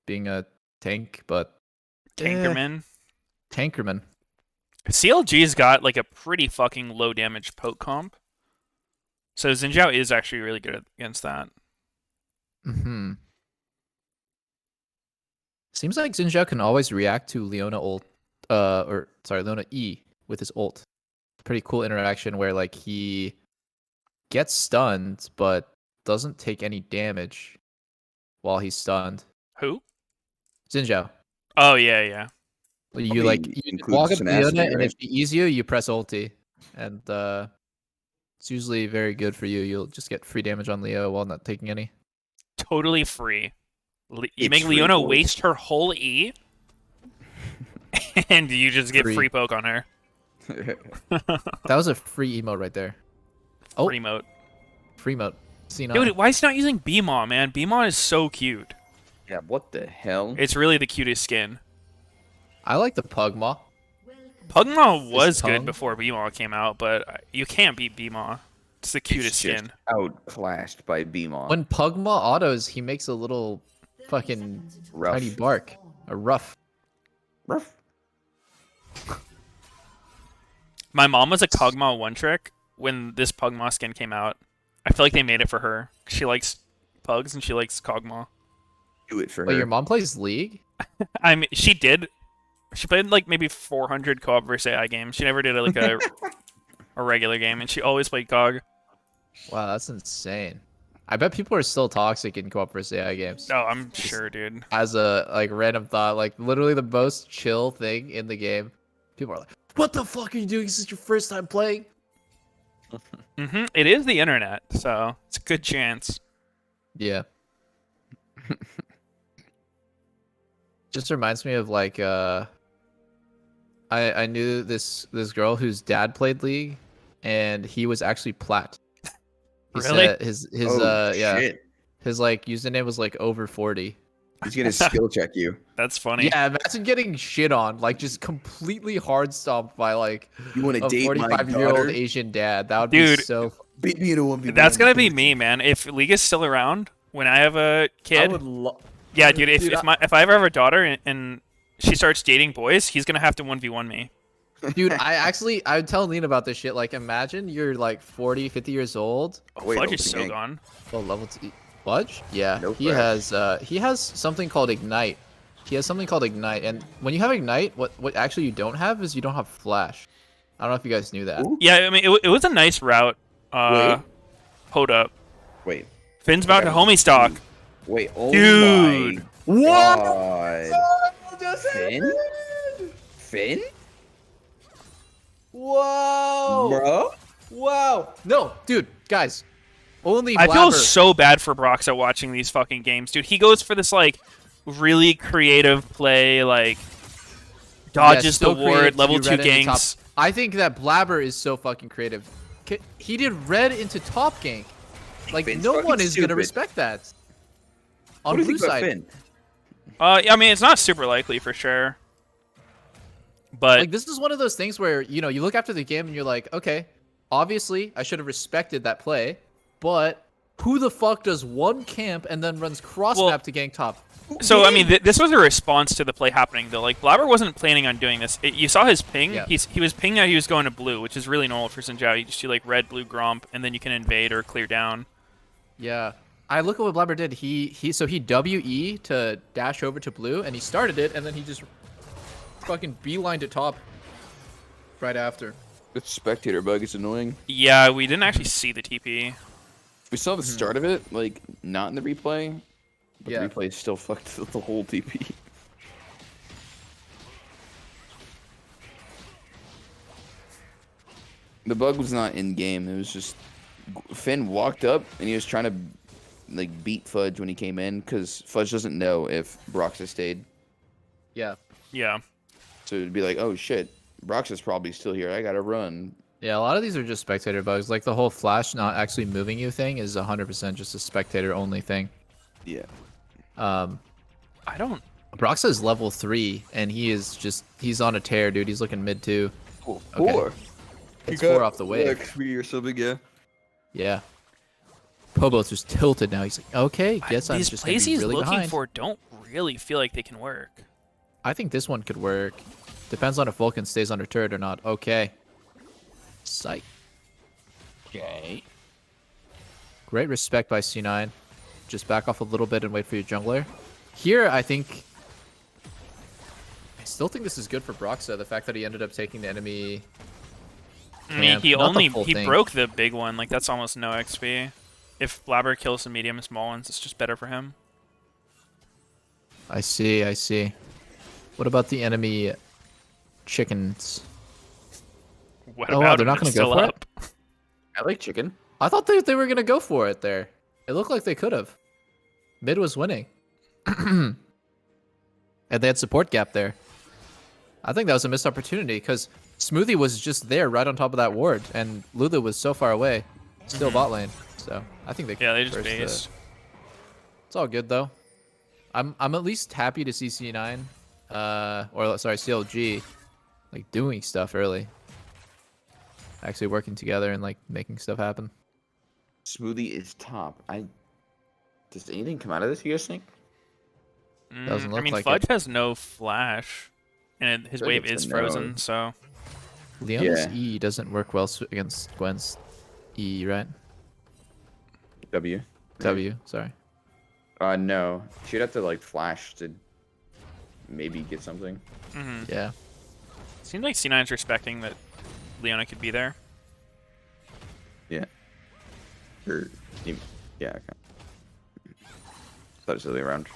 being a tank, but Tankerman. Tankerman. CLG's got like a pretty fucking low damage poke comp. So Xin Zhao is actually really good against that. Hmm. Seems like Xin Zhao can always react to Leona ult, Leona E with his ult. Pretty cool interaction where like he gets stunned but doesn't take any damage while he's stunned. Who? Xin Zhao. Oh, yeah. You Probably like you includes walk up to Leona, tenacity, and right? if she eats you, you press ulti, and it's usually very good for you. You'll just get free damage on Leo while not taking any. Totally free. You It's make free, Leona boys. waste her whole E, and you just get Free. free poke on her. That was a free emote right there. Oh, Remote. Freemote. C9. Dude, why is he not using BMaw, man? BMaw is so cute. Yeah, what the hell? It's really the cutest skin. I like the Pugmaw. Pugmaw was tongue? good before BMaw came out, but you can't beat BMaw. It's the cutest It's just skin. outclassed by BMaw. When Pugmaw autos, he makes a little fucking Rough. tiny bark. A rough. Ruff. My mom was a Kog'Maw one trick when this Pugmaw skin came out. I feel like they made it for her. She likes pugs and she likes Kog'Maw. Do it for Wait, her. your mom plays League? I mean, she did. She played like maybe 400 co-op versus AI games. She never did like a regular game, and she always played Cog. Wow, that's insane. I bet people are still toxic in co-op versus AI games. Oh, I'm sure, dude. As a like random thought, like literally the most chill thing in the game. People are like, "What the fuck are you doing? This is your first time playing?" It is the internet, so it's a good chance. Yeah. Just reminds me of like I knew this girl whose dad played League, and he was actually plat. He Really? said his Oh, yeah, shit. his like username was like over 40. He's gonna skill check you. That's funny. Yeah, imagine getting shit on, like just completely hard stomped by like You want to a date my 45-year-old daughter? Asian dad. That would Dude. be so. Beat me in a 1v1. That's gonna be me, man. If League is still around when I have a I kid, would love. yeah, dude. If Dude, if I ever have a daughter and she starts dating boys, he's gonna have to 1v1 me. Dude, I would tell Lean about this shit. Like, imagine you're like 40, 50 years old. Oh, Wait, Fudge oh, is so dang. gone. Well, level 2. Fudge? Yeah, No he Fudge. has something called Ignite. He has something called Ignite, and when you have Ignite, what actually you don't have is you don't have Flash. I don't know if you guys knew that. Ooh. Yeah, I mean it was a nice route. Wait. Hold up. Wait. Finn's about to homie stock. Wait. Oh Dude. my God. Finn? Finn? Whoa! Bro? Wow! No, dude, guys, only I feel Blabber. so bad for Broxa watching these fucking games, dude. He goes for this like really creative play, like dodges so the ward, creative to level do 2 red into top. ganks. I think that Blabber is so fucking creative. He did red into top gank. Like Finn's no fucking one is gonna stupid. respect that. On What do you blue think about side, Finn? I mean it's not super likely for sure. But like this is one of those things where you look after the game and you're like, okay, obviously I should have respected that play, but who the fuck does one camp and then runs cross Well, map to gank top? so I mean this was a response to the play happening though. Like Blabber wasn't planning on doing this. You saw his ping. Yeah. He was pinging that he was going to blue, which is really normal for Xin Zhao. You just do like red, blue, gromp, and then you can invade or clear down. Yeah. I look at what Blabber did. He WE to dash over to blue, and he started it, and then he just fucking beelined to top right after. The spectator bug is annoying. Yeah, we didn't actually see the TP. We saw the start of it, like, not in the replay. But Yeah. the replay still fucked the whole TP. The bug was not in game. It was just Finn walked up and he was trying to like beat Fudge when he came in because Fudge doesn't know if Broxa stayed. Yeah. Yeah. So it'd be like, oh shit, Broxa's probably still here. I gotta run. Yeah, a lot of these are just spectator bugs. Like the whole flash not actually moving you thing is 100% just a spectator only thing. Yeah. I don't. Broxa is level 3, and he's on a tear, dude. He's looking mid 2. Cool. Okay. 4. It's 4 off the wave. XP or something, yeah. Yeah. Pobo's just tilted now. He's like, okay, guess I'm These just gonna plays be he's really looking behind. for don't really feel like they can work. I think this one could work. Depends on if Vulcan stays under turret or not. Okay. Psych. Okay. Great respect by C9. Just back off a little bit and wait for your jungler. Here, I still think this is good for Broxa. The fact that he ended up taking the enemy. I mean, camp. he Not the only full thing. broke the big one. Like that's almost no XP. If Blabber kills the medium and small ones, it's just better for him. I see. I see. What about the enemy chickens? What Oh, wow, about they're him? not It's gonna go still for it? up. I like chicken. I thought they were gonna go for it there. It looked like they could have. Mid was winning. And they had support gap there. I think that was a missed opportunity because Smoothie was just there right on top of that ward, and Lulu was so far away. Still bot lane. So I think they Yeah, they just first, base. it's all good though. I'm at least happy to see C9, or sorry, CLG, like doing stuff early. Actually working together and like making stuff happen. Smoothie is top. Does anything come out of this, you guys think? Doesn't I look mean, like Fudge it. has no flash, and his Feel like wave it's is a frozen, no. so Leona's Yeah. E doesn't work well against Gwen's E, right? W. Right? W, sorry. No. She'd have to like flash to maybe get something. Yeah. seems like C9's respecting that Leona could be there. Yeah. Or, yeah. Okay. Thought it was the other way around.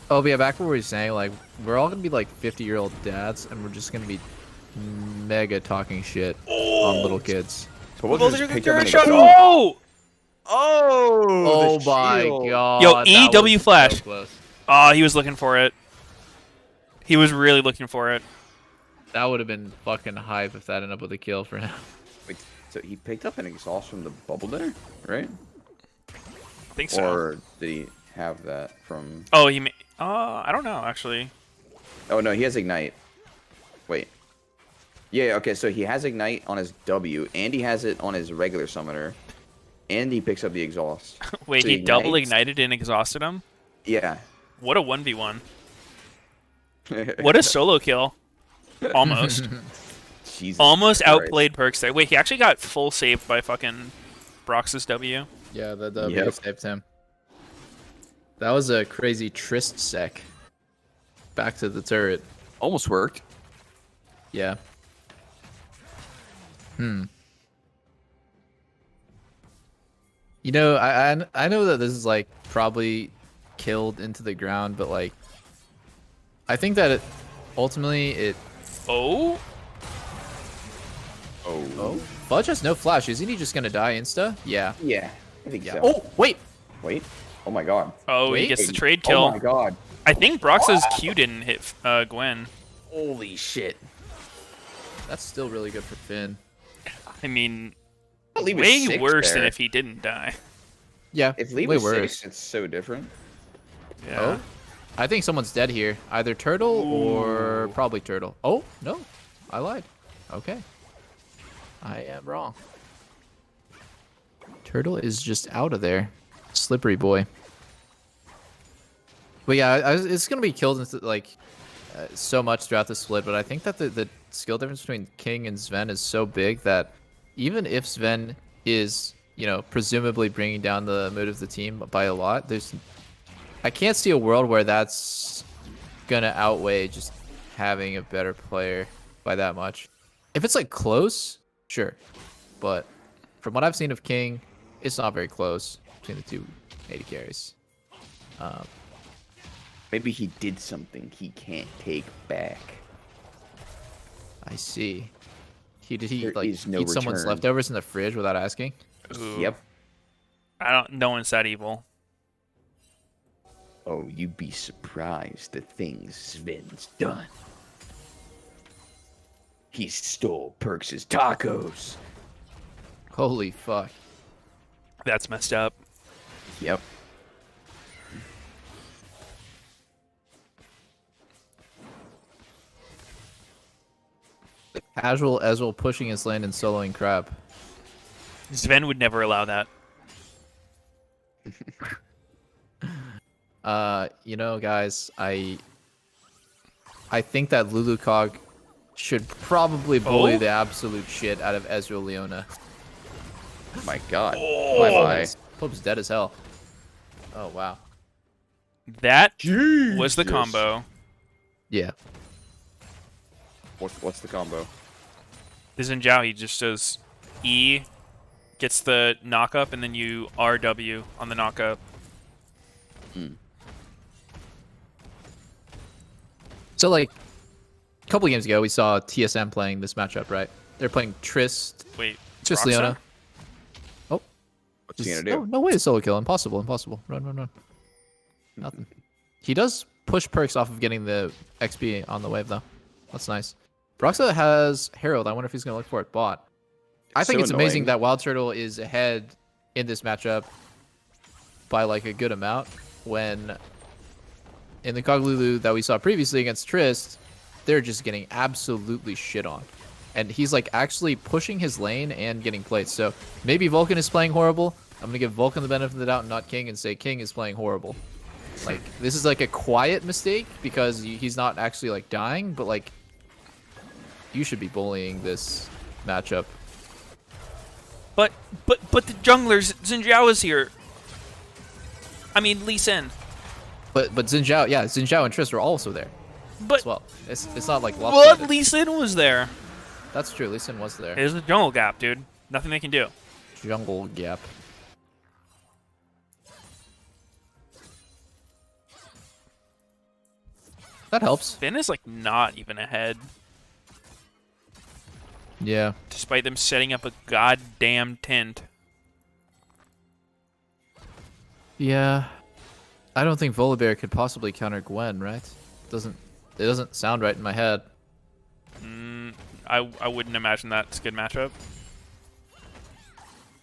Oh, but yeah, back where we were saying, like, we're all gonna be like 50-year-old dads, and we're just gonna be mega talking shit on little kids. But we'll Well, just they're pick gonna up an shot. exhaust. Oh! Oh! Oh my god. Yo, that E, W was flash. So close. Oh, he was looking for it. He was really looking for it. That would have been fucking hype if that ended up with a kill for him. Wait, so he picked up an exhaust from the bubble dinner, right? I think so. Or did he have that from? Oh, I don't know actually. Oh no, he has ignite. Wait. Yeah, okay, so he has ignite on his W, and he has it on his regular summoner, and he picks up the exhaust. Wait, So he double ignites- ignited and exhausted him. Yeah. What a 1v1. What a solo kill. Almost. Jesus Almost Christ. outplayed Perks there. Wait, he actually got full saved by fucking Brox's W. Yeah, the W Yep. saved him. That was a crazy Trist sec. Back to the turret. Almost worked. Yeah. You know, I know that this is like probably killed into the ground, but like I think that ultimately it. Oh? Oh, Fudge has no flash. Isn't he just gonna die insta? Yeah. Yeah, I think Yeah. so. Oh wait. Wait. Oh my god. Oh, he Wait. gets the trade kill. Oh my god. I think Brox's Q didn't hit Gwen. Holy shit. That's still really good for Finn. I mean, Lee was way six worse there. than if he didn't die. Yeah. If Lee way was worse. 6, it's so different. Yeah. Oh. I think someone's dead here. Either Turtle or probably Turtle. Oh, no. I lied. Okay. I am wrong. Turtle is just out of there. Slippery boy. But yeah, it's going to be killed into, like, so much throughout the split, but I think that the skill difference between King and Sven is so big that even if Sven is, you know, presumably bringing down the mood of the team by a lot, I can't see a world where that's gonna outweigh just having a better player by that much. If it's like close, sure, but from what I've seen of King, it's not very close between the two AD carries. Maybe he did something he can't take back. I see. Did he There like is no eat someone's return. leftovers in the fridge without asking? Ooh. Yep. No one's that evil. Oh, you'd be surprised the things Sven's done. He stole Perks' tacos. Holy fuck. That's messed up. Yep. Casual Ezreal pushing his lane and soloing crab. Sven would never allow that. You know, guys, I think that Lulucog should probably bully Oh? the absolute shit out of Ezreal Leona. My god. Oh. Bye-bye. Pope's dead as hell. Oh, wow. That was the Jesus. combo. Yeah. What's the combo? The Xin Zhao, he just does E, gets the knock up, and then you RW on the knock up. So, like, a couple games ago, we saw TSM playing this matchup, right? They're playing Trist, Wait, Trist Rockstar? Leona. Oh. What's he gonna do? No way to solo kill. Impossible, impossible. Run, run, run. Nothing. He does push perks off of getting the XP on the wave though. That's nice. Broxah has Herald. I wonder if he's gonna look for it bot. I think So it's amazing annoying. that Wild Turtle is ahead in this matchup by like a good amount when in the Coglulu that we saw previously against Trist, they're just getting absolutely shit on. And he's like actually pushing his lane and getting played. So maybe Vulcan is playing horrible. I'm going to give Vulcan the benefit of the doubt and not King and say King is playing horrible. Like this is like a quiet mistake because he's not actually like dying, but like you should be bullying this matchup. But the junglers, Xin Zhao is here. I mean, Lee Sin. But Xin Zhao, yeah, Xin Zhao and Trist are also there But as well. It's not like what? lopsided. Lee Sin was there. That's true. Lee Sin was there. There's a jungle gap, dude. Nothing they can do. Jungle gap. That helps. Finn is like not even ahead, Yeah. despite them setting up a goddamn tent. Yeah. I don't think Volibear could possibly counter Gwen, right? It doesn't sound right in my head. I wouldn't imagine that's a good matchup.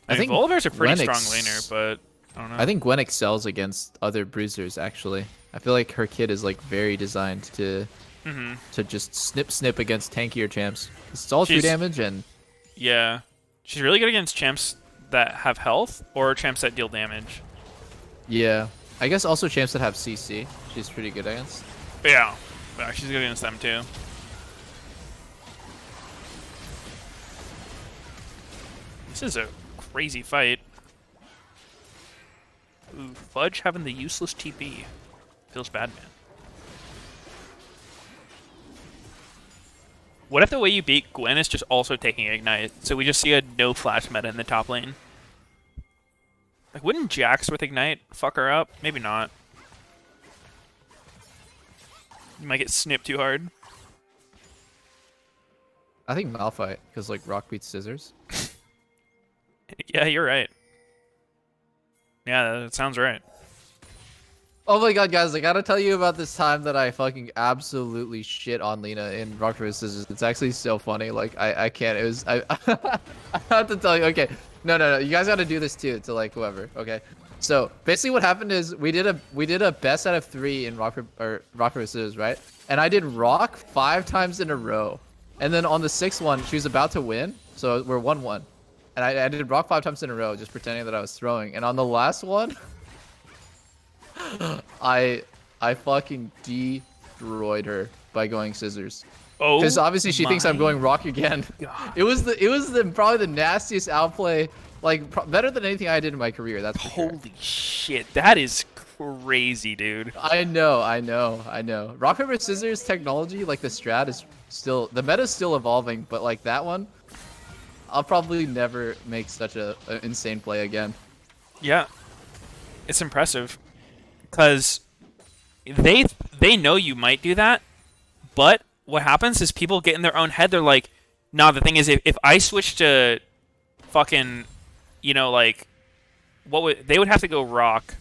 I I mean, think Volibear's a pretty Gwen strong laner, but I don't know. I think Gwen excels against other bruisers actually. I feel like her kit is like very designed to just snip against tankier champs. It's all 2 She's- damage and Yeah. She's really good against champs that have health or champs that deal damage. yeah. I guess also champs that have CC. She's pretty good against. Yeah. Yeah, she's good against them too. This is a crazy fight. Ooh, Fudge having the useless TP. Feels bad, man. What if the way you beat Gwen is just also taking Ignite? So we just see a no flash meta in the top lane. Like, wouldn't Jax with Ignite fuck her up? Maybe not. You might get snipped too hard. I think Malphite because like rock beats scissors. Yeah, you're right. Yeah, that sounds right. Oh my god, guys, I gotta tell you about this time that I fucking absolutely shit on Lena in Rock, Paper, Scissors. It's actually so funny. Like, I can't. It was... I have to tell you. Okay. No. You guys gotta do this too, to like whoever. Okay. So, basically what happened is we did a best out of 3 in Rock, Paper, Scissors, right? And I did Rock 5 times in a row. And then on the 6th one, she was about to win. So, we're 1-1. And I did Rock 5 times in a row, just pretending that I was throwing. And on the last one... I fucking destroyed her by going scissors. Oh, Because obviously she thinks I'm my going rock again. God. It was probably the nastiest outplay, like better than anything I did in my career. That's for sure. Holy shit, that is crazy, dude. I know. Rock paper scissors technology, like the strat is still the meta's still evolving, but like that one, I'll probably never make such a insane play again. Yeah, it's impressive. Because they know you might do that, but what happens is people get in their own head. They're like, nah, the thing is, if I switch to fucking, you know, like, they would have to go rock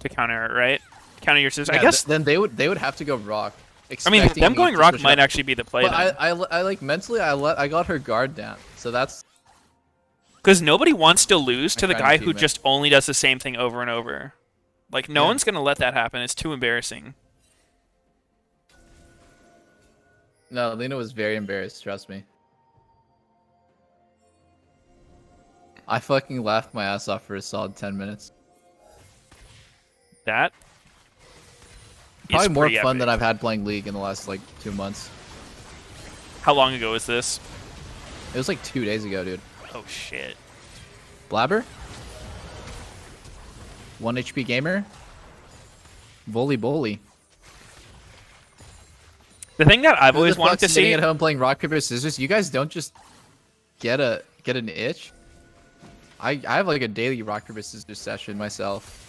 to counter it, right? Counter your system. Yeah, I guess. then they would have to go rock. I mean, expecting them me going to rock switch might up. actually be the play. But I like mentally I got her guard down, so that's Because nobody wants to lose to the kind guy of who teammate. just only does the same thing over and over. Like, no Yeah. one's gonna let that happen. It's too embarrassing. no. Lena was very embarrassed. Trust me. I fucking laughed my ass off for a solid 10 minutes. That Probably is more pretty fun epic. than I've had playing League in the last like 2 months. How long ago was this? It was like 2 days ago, dude. Oh shit. Blabber? 1 HP gamer? Bully. The thing that I've Who always the wanted to fuck's sitting see. at home playing rock paper scissors. You guys don't just get an itch. I have like a daily rock paper scissors session myself.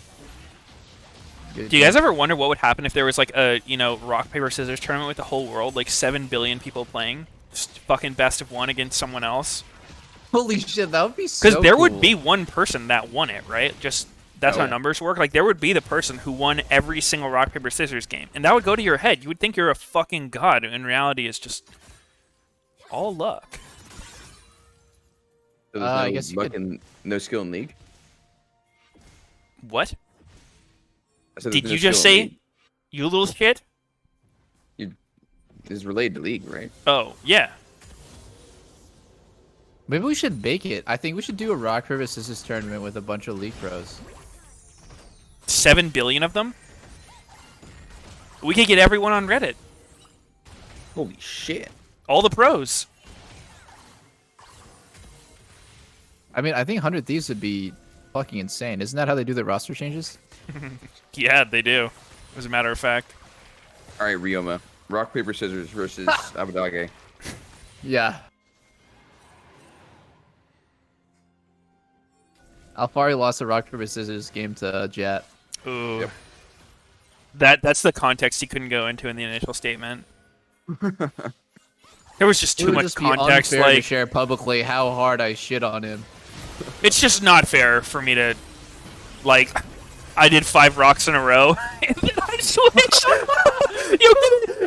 Good Do you guys game. ever wonder what would happen if there was like a, you know, rock paper scissors tournament with the whole world, like 7 billion people playing, just fucking best of one against someone else? Holy shit, that would be so Because there would cool. be one person that won it, right? Just that's how numbers work. Like, there would be the person who won every single rock, paper, scissors game. And that would go to your head. You would think you're a fucking god. In reality, it's just all luck. So there's I no guess you luck could- and no skill in League? What? I said Did there's you no just skill in say, League. you little shit? It's related to League, right? Oh, yeah. Maybe we should make it. I think we should do a rock paper scissors tournament with a bunch of League pros. 7 billion of them? We could get everyone on Reddit. Holy shit. All the pros. I mean, I think 100 Thieves would be fucking insane. Isn't that how they do the roster changes? Yeah, they do. As a matter of fact. All right, Ryoma. Rock, paper, scissors versus Abadage. Yeah. Alfari lost the rock paper scissors game to Jet. Ooh. Yep. That's the context he couldn't go into in the initial statement. There was just It too would much just be context. unfair to Like, share publicly how hard I shit on him. it's just not fair for me to, like, I did 5 rocks in a row, and then I switched.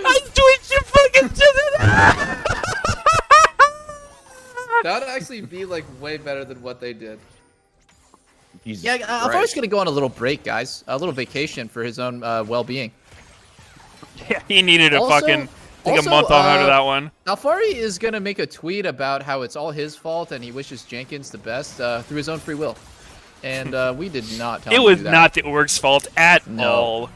I switched to fucking That would actually be like way better than what they did. Jesus Yeah, Alfari's Christ. gonna go on a little break, guys. A little vacation for his own well-being. Yeah, he needed a Also- fucking take also, a month off out of that one. Alfari is gonna make a tweet about how it's all his fault and he wishes Jenkins the best through his own free will. And we did not tell It him was to do that. not the org's fault at No. all.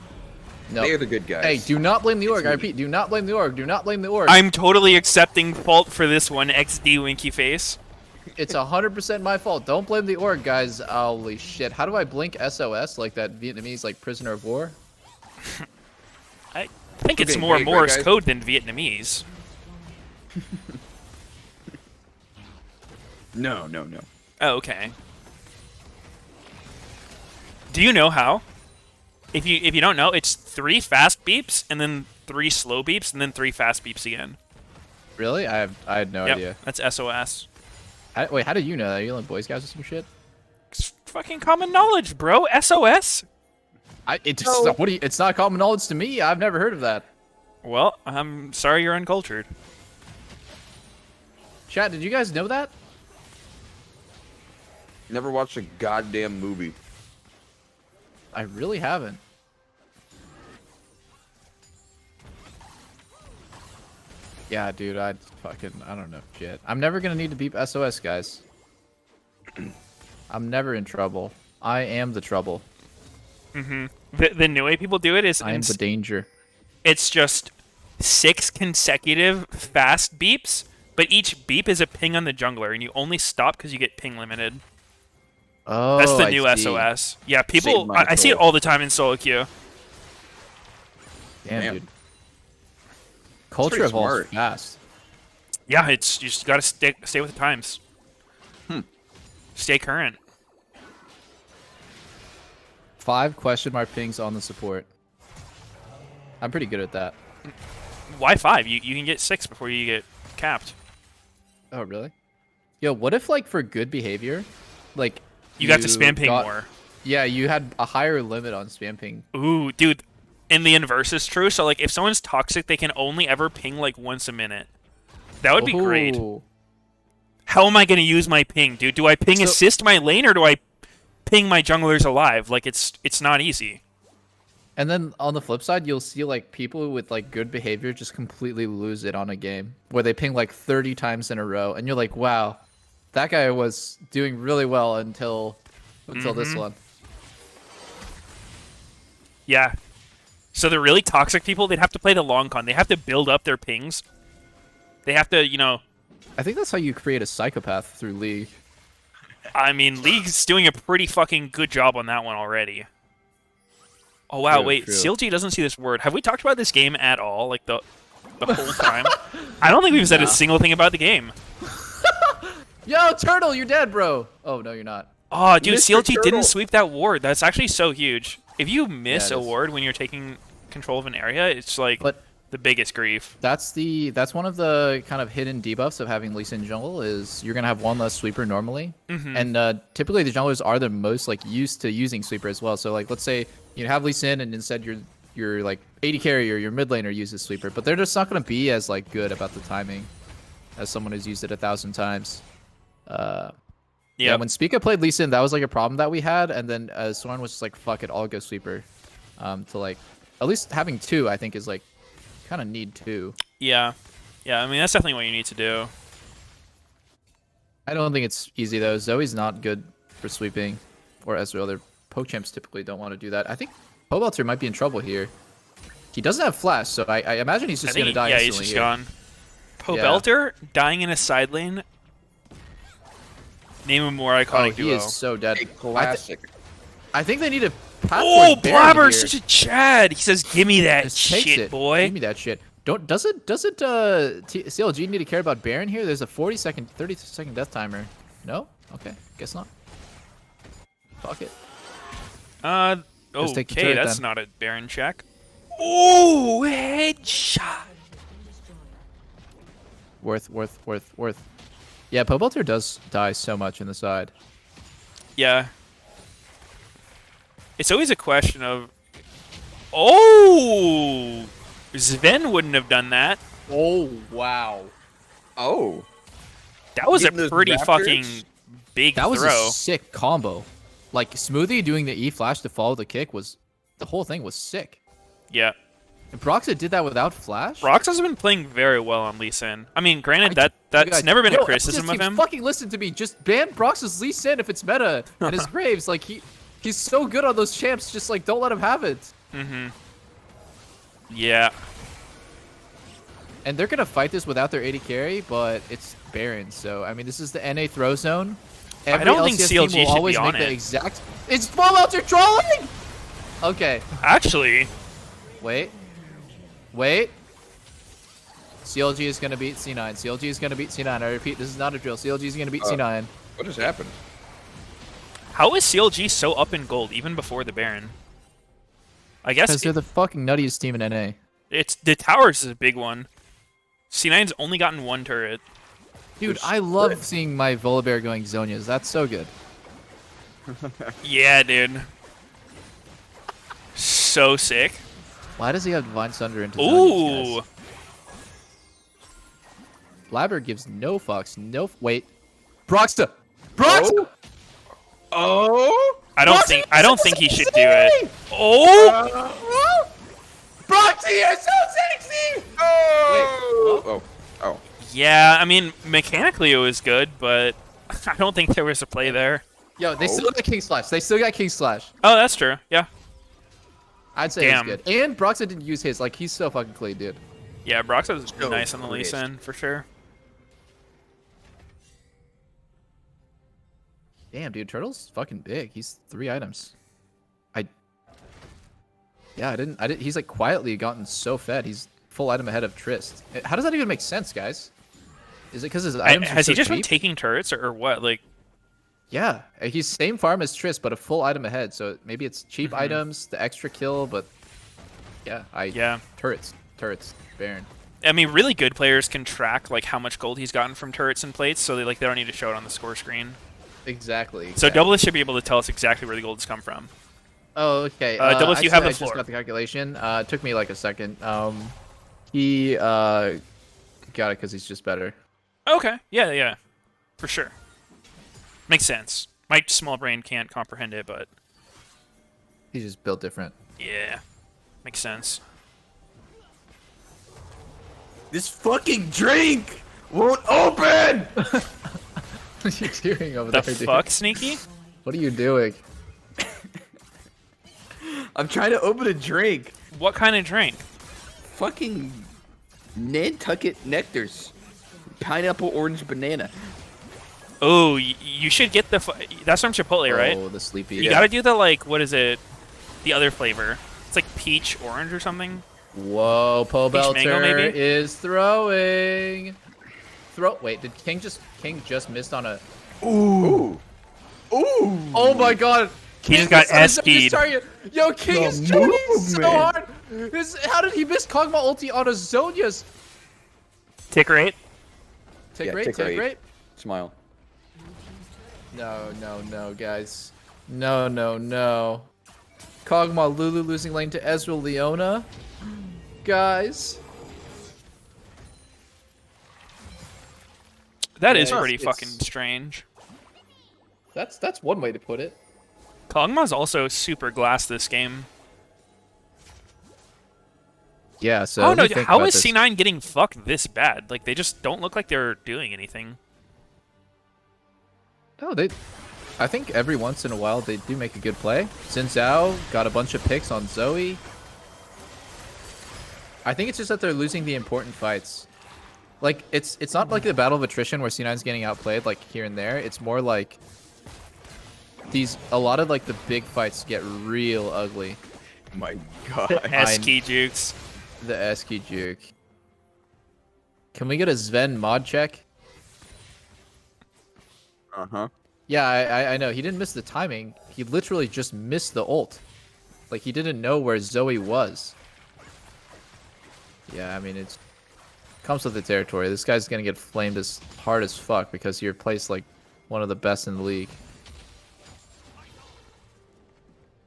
No. They are the good guys. Hey, do not blame the org. I repeat, do not blame the org. Do not blame the org. I'm totally accepting fault for this one, XD Winky Face. It's 100% my fault. Don't blame the org, guys. Holy shit. How do I blink SOS like that Vietnamese like prisoner of war? I think it's Okay, more great, Morse guys. code than Vietnamese. No. Oh, okay. Do you know how? If you don't know, it's 3 fast beeps and then 3 slow beeps and then 3 fast beeps again. Really? I had no Yep, idea. that's SOS. Wait, how do you know that? Are you like Boy Scouts or some shit? It's fucking common knowledge, bro. SOS. It's not common knowledge to me. I've never heard of that. Well, I'm sorry you're uncultured. Chat, did you guys know that? Never watched a goddamn movie. I really haven't. Yeah, dude, I don't know shit. I'm never gonna need to beep SOS, guys. I'm never in trouble. I am the trouble. The new way people do it is I am the danger. it's just 6 consecutive fast beeps, but each beep is a ping on the jungler, and you only stop because you get ping limited. Oh, That's the I new see. SOS. Yeah, Saved people. my I see it soul. all the time in solo queue. Damn, Damn. dude. Culture pretty evolves smart. Yeah, fast. you just gotta stay with the times. Stay current. 5 question mark pings on the support. I'm pretty good at that. Why 5? You can get 6 before you get capped. Oh, really? Yo, what if, like, for good behavior, like... You got to spam ping got- more. Yeah, you had a higher limit on spam ping. Ooh, dude. And the inverse is true. So, like, if someone's toxic, they can only ever ping, like, once a minute. That would be great. Ooh. How am I going to use my ping, dude? Do I ping So- assist my lane, or do I ping my junglers alive? Like, it's not easy. And then on the flip side, you'll see, like, people with, like, good behavior just completely lose it on a game. Where they ping, like, 30 times in a row. And you're like, wow, that guy was doing really well until this one. Yeah. So the really toxic people, they'd have to play the long con. They have to build up their pings. They have to, I think that's how you create a psychopath through League. I mean, League's doing a pretty fucking good job on that one already. Oh, wow, True, wait. true. CLG doesn't see this word. Have we talked about this game at all? Like, the whole time? I don't think we've said a single thing about the game. Yo, Turtle, you're dead, bro. Oh, no, you're not. Oh, dude, Mr. CLG Turtle. didn't sweep that ward. That's actually so huge. If you miss Yeah, a it is. ward when you're taking control of an area, it's like But the biggest grief. That's one of the kind of hidden debuffs of having Lee Sin jungle is you're gonna have one less sweeper normally, and typically the junglers are the most like used to using sweeper as well. So like let's say you have Lee Sin and instead your like AD carry or your mid laner uses sweeper, but they're just not gonna be as like good about the timing as someone who's used it 1,000 times. Yeah, when Spica played Lee Sin, that was like a problem that we had, and then Soren was just like, fuck it, I'll go sweeper. To like at least having two, I think is like kind of need two. Yeah. I mean that's definitely what you need to do. I don't think it's easy though. Zoe's not good for sweeping, or Ezreal. Their poke champs typically don't want to do that. I think Pobelter might be in trouble here. He doesn't have flash, so I imagine he's just gonna die. Yeah, he's just gone. Pobelter dying in a side lane. Name a more iconic duo. He is so dead. A classic. I think they need a. Oh, Blabber's such a Chad. He says, "Give me that just takes shit, it. boy." Give me that shit. Doesn't CLG need to care about Baron here? There's a 30-second death timer. No? Okay, guess not. Fuck it. Okay, turret, that's then. not a Baron check. Oh, headshot. Worth. Yeah, Pobelter does die so much in the side. Yeah. It's always a question of, oh, Sven wouldn't have done that. Oh, wow. Oh. That was a Getting those pretty raptors? fucking big That was throw. a sick combo. Like, Smoothie doing the E flash to follow the kick was... The whole thing was sick. Yeah. And Broxa did that without flash? Rox has been playing very well on Lee Sin. I mean, granted, that's never been a criticism of him. Fucking listen to me. Just ban Brox's Lee Sin if it's meta. And his Graves, like, he's so good on those champs. Just, like, don't let him have it. Mm-hmm. Yeah. And they're going to fight this without their AD carry, but it's Baron. So, I mean, this is the NA throw zone. Every I don't think LCS CLG team will should always be on make the it. exact... It's Pobelter trolling! Okay. Actually, Wait. CLG is going to beat C9. CLG is going to beat C9. I repeat, this is not a drill. CLG is going to beat C9. What just happened? how is CLG so up in gold even before the Baron? I guess Because they're the fucking nuttiest team in NA. it's the towers is a big one. C9's only gotten one turret. Dude, I love seeing my Volibear going Zonias. That's so good. Yeah, dude. So sick. Why does he have Divine Sunder into Zonias, Ooh. guys? Blabber gives no fucks. Wait. Broxta! Broxta! Oh. I don't think he should do it. Oh. Broxy, you're so sexy! Oh. Yeah, I mean mechanically it was good, but I don't think there was a play there. Yo, they still got King Slash. Oh, that's true. Yeah. I'd say Damn. it's good. And Broxta didn't use his. Like, he's so fucking clean, dude. Yeah, Brox was So nice on the Lee pissed. Sin for sure. Damn, dude, Turtle's fucking big. He's 3 items. I didn't. He's like quietly gotten so fed. He's full item ahead of Trist. How does that even make sense, guys? Is it because his items are Has so he just been cheap? taking turrets or what? Like, Yeah, he's same farm as Trist, but a full item ahead. So maybe it's cheap items, the extra kill, but yeah, turrets, Baron. I mean, really good players can track like how much gold he's gotten from turrets and plates, so they don't need to show it on the score screen. Exactly. So Doublelift should be able to tell us exactly where the gold has come from. Oh, okay. Doublelift, you have the I floor. just got the calculation. It took me like a second. He got it because he's just better. Okay. Yeah. For sure. Makes sense. My small brain can't comprehend it, but He's just built different. yeah. Makes sense. This fucking drink won't open. What are you doing over The there, dude? fuck, Sneaky? What are you doing? I'm trying to open a drink. What kind of drink? Fucking Nantucket Nectars. Pineapple, orange, banana. Oh, you should get the... That's from Chipotle, right? Oh, the sleepy. You gotta do the, like, what is it? The other flavor. It's like peach orange or something. Whoa, mango, Pobelter maybe? is throwing. Wait, did King just missed on a? Ooh. Oh my God! He just got missed on a SP'd. target. Yo, King The is trying so movement. hard. How did he miss Kog'Maw ulti on a Zhonya's? Tick rate. Take Yeah, rate, take take rate. rate. Smile. No, guys. No. Kog'Maw Lulu losing lane to Ezreal Leona. Guys. That is Yeah, pretty it's- fucking strange. That's one way to put it. Kog'Maw's also super glass this game. Yeah, so Oh no, let me think how about is this. C9 getting fucked this bad? Like, they just don't look like they're doing anything. No, I think every once in a while they do make a good play. Xin Zhao got a bunch of picks on Zoe. I think it's just that they're losing the important fights. Like, it's not like the battle of attrition where C9's getting outplayed, like, here and there. It's more like a lot of, like, the big fights get real ugly. Oh my god. S-key jukes. The Eski juke. Can we get a Sven mod check? Uh-huh. Yeah, I know. He didn't miss the timing. He literally just missed the ult. Like, he didn't know where Zoe was. Yeah, I mean, it's comes with the territory. This guy's gonna get flamed as hard as fuck because you're placed like one of the best in the league.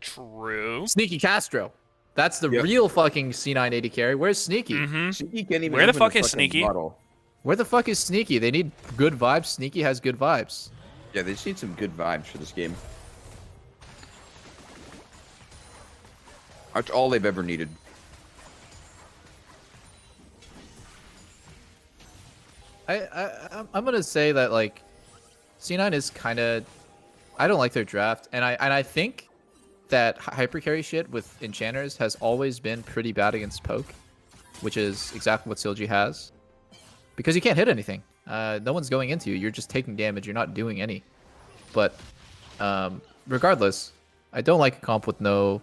True. Sneaky Castro. That's the Yep. real fucking C980 carry. Where's Sneaky? Mm-hmm. Sneaky can't even Where the open fuck a is fucking Sneaky? bottle. Where the fuck is Sneaky? They need good vibes. Sneaky has good vibes. Yeah, they just need some good vibes for this game. That's all they've ever needed. I'm gonna say that like C9 is kind of I don't like their draft, and I think that hyper carry shit with enchanters has always been pretty bad against poke, which is exactly what CLG has, because you can't hit anything. No one's going into you. You're just taking damage. You're not doing any. But regardless, I don't like a comp with no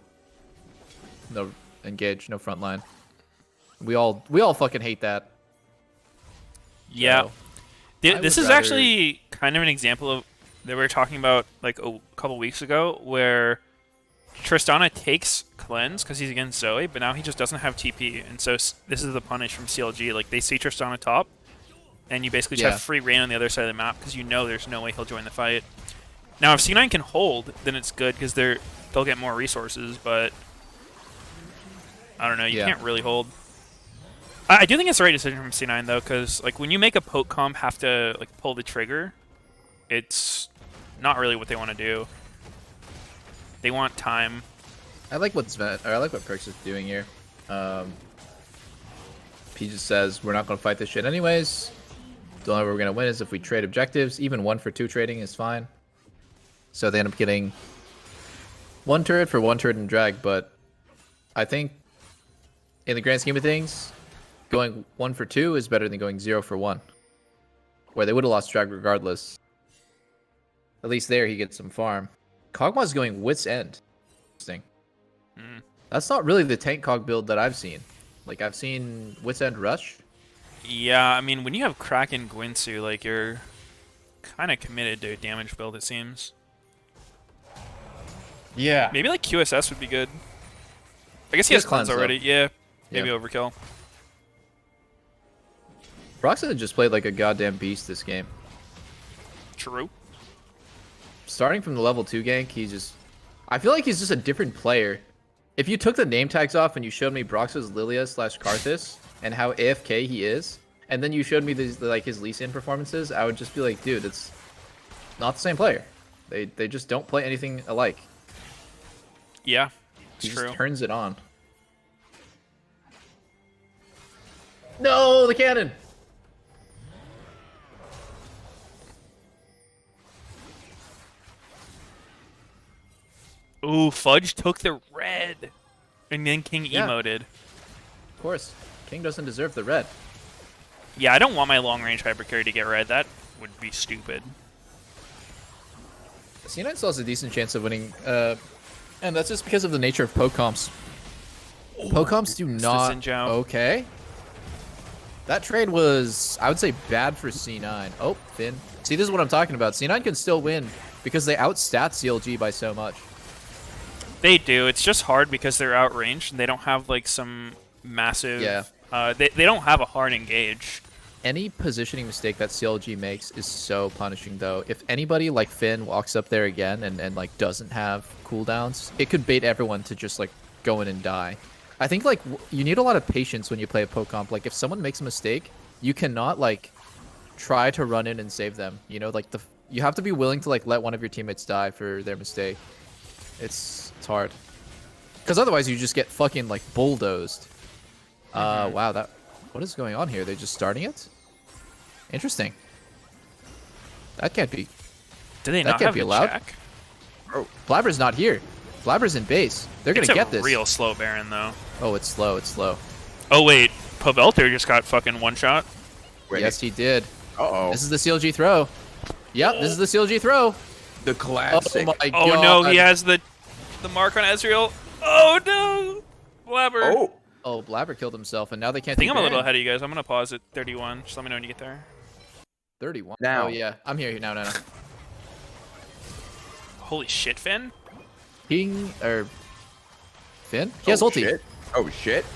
engage, no front line. We all fucking hate that. Yeah. So, This would is rather- actually kind of an example of that we were talking about like a couple weeks ago, where Tristana takes cleanse because he's against Zoe, but now he just doesn't have TP, and so this is the punish from CLG. Like, they see Tristana top, and you basically just Yeah. have free reign on the other side of the map because you know there's no way he'll join the fight. Now, if C9 can hold, then it's good because they'll get more resources, but I don't know. You Yeah. can't really hold. I do think it's the right decision from C9 though, because like when you make a poke comp have to like pull the trigger, it's not really what they want to do. They want time. I like what Perks is doing here. He just says we're not going to fight this shit anyways. The only way we're going to win is if we trade objectives. Even 1-for-2 trading is fine. So they end up getting 1 turret for 1 turret and drag. But I think in the grand scheme of things, going 1-for-2 is better than going 0-for-1, where they would have lost drag regardless. At least there he gets some farm. Kog'Maw's going Wit's End. Interesting. That's not really the tank Cog build that I've seen. Like, I've seen Wit's End Rush. Yeah, I mean, when you have Kraken Gwinsu, like, you're kind of committed to a damage build, it seems. Yeah. Maybe, like, QSS would be good. I guess he has cleanse though. already. Yeah, maybe Yeah. overkill. Broxton just played like a goddamn beast this game. True. Starting from the level 2 gank, I feel like he's just a different player. If you took the name tags off and you showed me Brox's Lilia / Karthus and how AFK he is, and then you showed me his Lee Sin performances, I would just be like, dude, it's not the same player. They just don't play anything alike. Yeah, it's He true. just turns it on. No, the cannon! Ooh, Fudge took the red. And then King Yeah. emoted. Of course, King doesn't deserve the red. Yeah, I don't want my long-range hypercarry to get red. That would be stupid. C9 still has a decent chance of winning, and that's just because of the nature of poke comps. Poke comps do not... Xin Zhao. Okay. That trade was, I would say, bad for C9. Oh, Finn. See, this is what I'm talking about. C9 can still win because they outstat CLG by so much. They do. It's just hard because they're outranged and they don't have like some massive. Yeah. They don't have a hard engage. Any positioning mistake that CLG makes is so punishing, though. If anybody like Finn walks up there again and like doesn't have cooldowns, it could bait everyone to just like go in and die. I think like you need a lot of patience when you play a poke comp. Like if someone makes a mistake, you cannot like try to run in and save them. You know, like you have to be willing to like let one of your teammates die for their mistake. It's hard. Because otherwise you just get fucking like bulldozed. Wow, what is going on here? They're just starting it? Interesting. That can't be. Do they That not can't have be the allowed. check? Blabber's not here. Blabber's in base. They're gonna It's get a this. real slow Baron though. Oh, it's slow. It's slow. Oh wait, Pavelter just got fucking one shot. Wait. Yes, he did. Uh-oh. This is the CLG throw. Yep, this is the CLG throw. The classic. Oh my Oh god. no, he has the mark on Ezreal. Oh no, Blabber. Oh. Oh, Blabber killed himself, and now they can't. I think do I'm a little Baron. ahead of you guys. I'm gonna pause at 31. Just let me know when you get there. 31. Now. Oh yeah, I'm here now. No. Holy shit, Finn. Ping or Finn? He has ulti. Shit. Oh shit.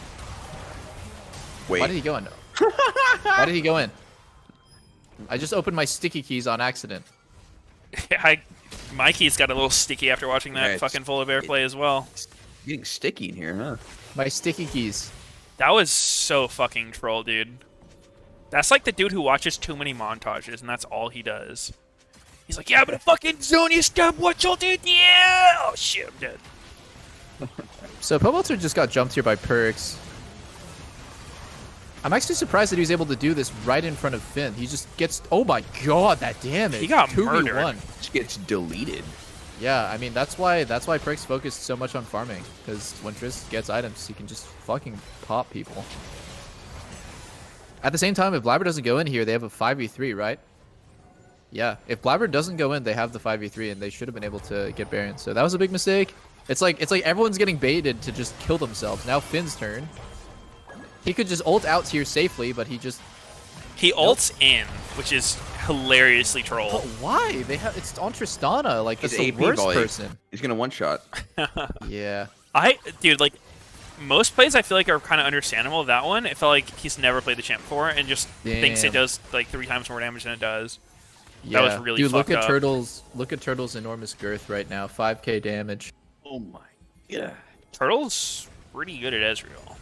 Wait. Why did he go in? Why did he go in? I just opened my sticky keys on accident. Mikey's got a little sticky after watching that Yeah, fucking Full of Air play as well. Getting sticky in here, huh? My sticky keys. That was so fucking troll, dude. That's like the dude who watches too many montages, and that's all he does. He's like, yeah, but a fucking Zonia stab, what y'all did? Yeah! Oh shit, I'm dead. So Pobelter just got jumped here by Perks. I'm actually surprised that he was able to do this right in front of Finn. He just gets... Oh my god, that damage. He got 2v1. murdered. Just gets deleted. Yeah, I mean, that's why Perks focused so much on farming. Because when Triss gets items, he can just fucking pop people. At the same time, if Blabber doesn't go in here, they have a 5v3, right? Yeah, if Blabber doesn't go in, they have the 5v3, and they should have been able to get Baron. So that was a big mistake. It's like everyone's getting baited to just kill themselves. Now Finn's turn. He could just ult out here safely, but he just... He ults in, which is hilariously troll. But why? They have it's on Tristana. Like that's He's the AP worst volley. person. He's gonna one-shot. Yeah. Dude, like, most plays I feel like are kind of understandable. That one, it felt like he's never played the champ before and just thinks it Damn. does like 3 times more damage than it does. Yeah. That was really Dude, look fucked at up. Turtle's enormous girth right now. 5k damage. Oh my god. Turtle's pretty good at Ezreal.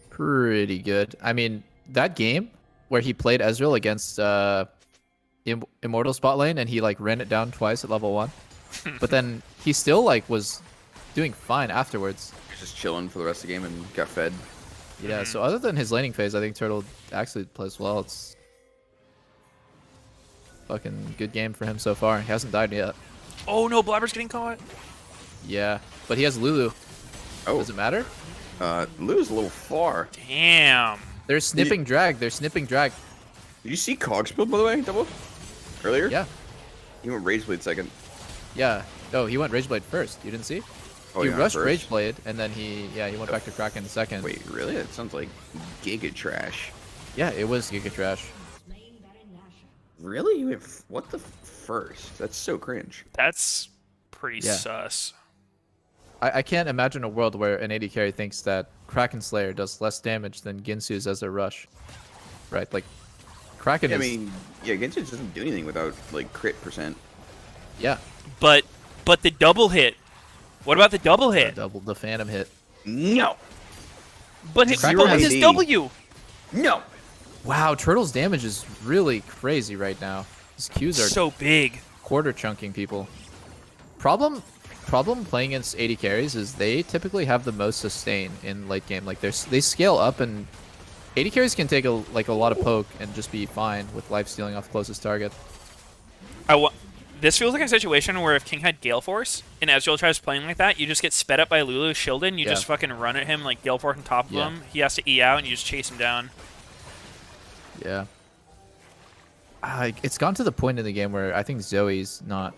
Pretty good. I mean, that game where he played Ezreal against Immortal spot lane and he like ran it down twice at level 1. But then he still like was doing fine afterwards. Just chilling for the rest of the game and got fed. Yeah, so other than his laning phase, I think Turtle actually plays well. It's fucking good game for him so far. He hasn't died yet. Oh no, Blabber's getting caught. Yeah, but he has Lulu. Oh. Does it matter? Lulu's a little far. Damn. They're snipping drag. They're snipping drag. Did you see Cog's build, by the way, Double? Earlier? Yeah. He went Rage Blade second. Yeah. Oh, he went Rageblade first. You didn't see? Oh, he yeah, rushed first. Rageblade, and then he went back to Kraken second. Wait, really? That sounds like Giga Trash. Yeah, it was Giga Trash. Really? You went what the first? That's so cringe. That's pretty Yeah. sus. I can't imagine a world where an AD carry thinks that Kraken Slayer does less damage than Ginsu's as a rush. Right? Like, Kraken I is... mean, yeah, Genshin doesn't do anything without, like, crit percent. Yeah. But the double hit. What about the double hit? Double the Phantom hit. No! But his, Kraken but with his AD. W. No! Wow, Turtle's damage is really crazy right now. His Qs are So big. quarter chunking people. Problem playing against AD carries is they typically have the most sustain in late game. Like they scale up, and AD carries can take a lot of poke and just be fine with life stealing off closest target. This feels like a situation where if King had Gale Force and Ezreal tries playing like that, you just get sped up by Lulu, shielded, and you Yeah. just fucking run at him like Gale Force on top of Yeah. him. He has to E out, and you just chase him down. Yeah. It's gone to the point in the game where I think Zoe's not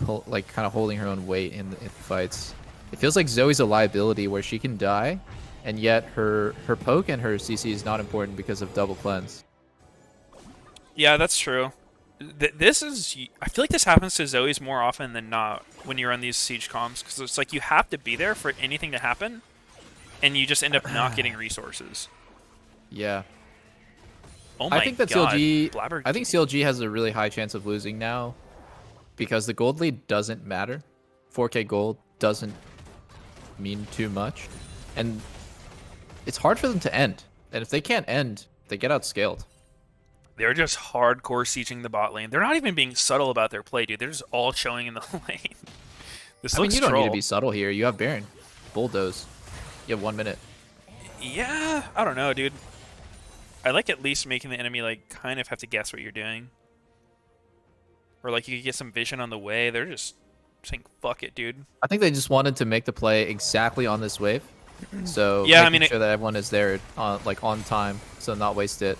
kind of holding her own weight in fights. It feels like Zoe's a liability where she can die, and yet her poke and her CC is not important because of double cleanse. Yeah, that's true. This is. I feel like this happens to Zoe's more often than not when you're on these siege comms, because it's like you have to be there for anything to happen, and you just end up not getting resources. Yeah. Oh my I think that god. CLG. Blabber. I think CLG has a really high chance of losing now, because the gold lead doesn't matter. 4K gold doesn't mean too much, and it's hard for them to end. And if they can't end, they get outscaled. They're just hardcore sieging the bot lane. They're not even being subtle about their play, dude. They're just all showing in the lane. This I mean, looks you don't need to troll. be subtle here. You have Baron, bulldoze. You have 1 minute. Yeah, I don't know, dude. I like at least making the enemy like kind of have to guess what you're doing. Or like you could get some vision on the way. They're just saying fuck it, dude. I think they just wanted to make the play exactly on this wave. So Yeah, I making mean, sure that everyone is there on time, so not waste it.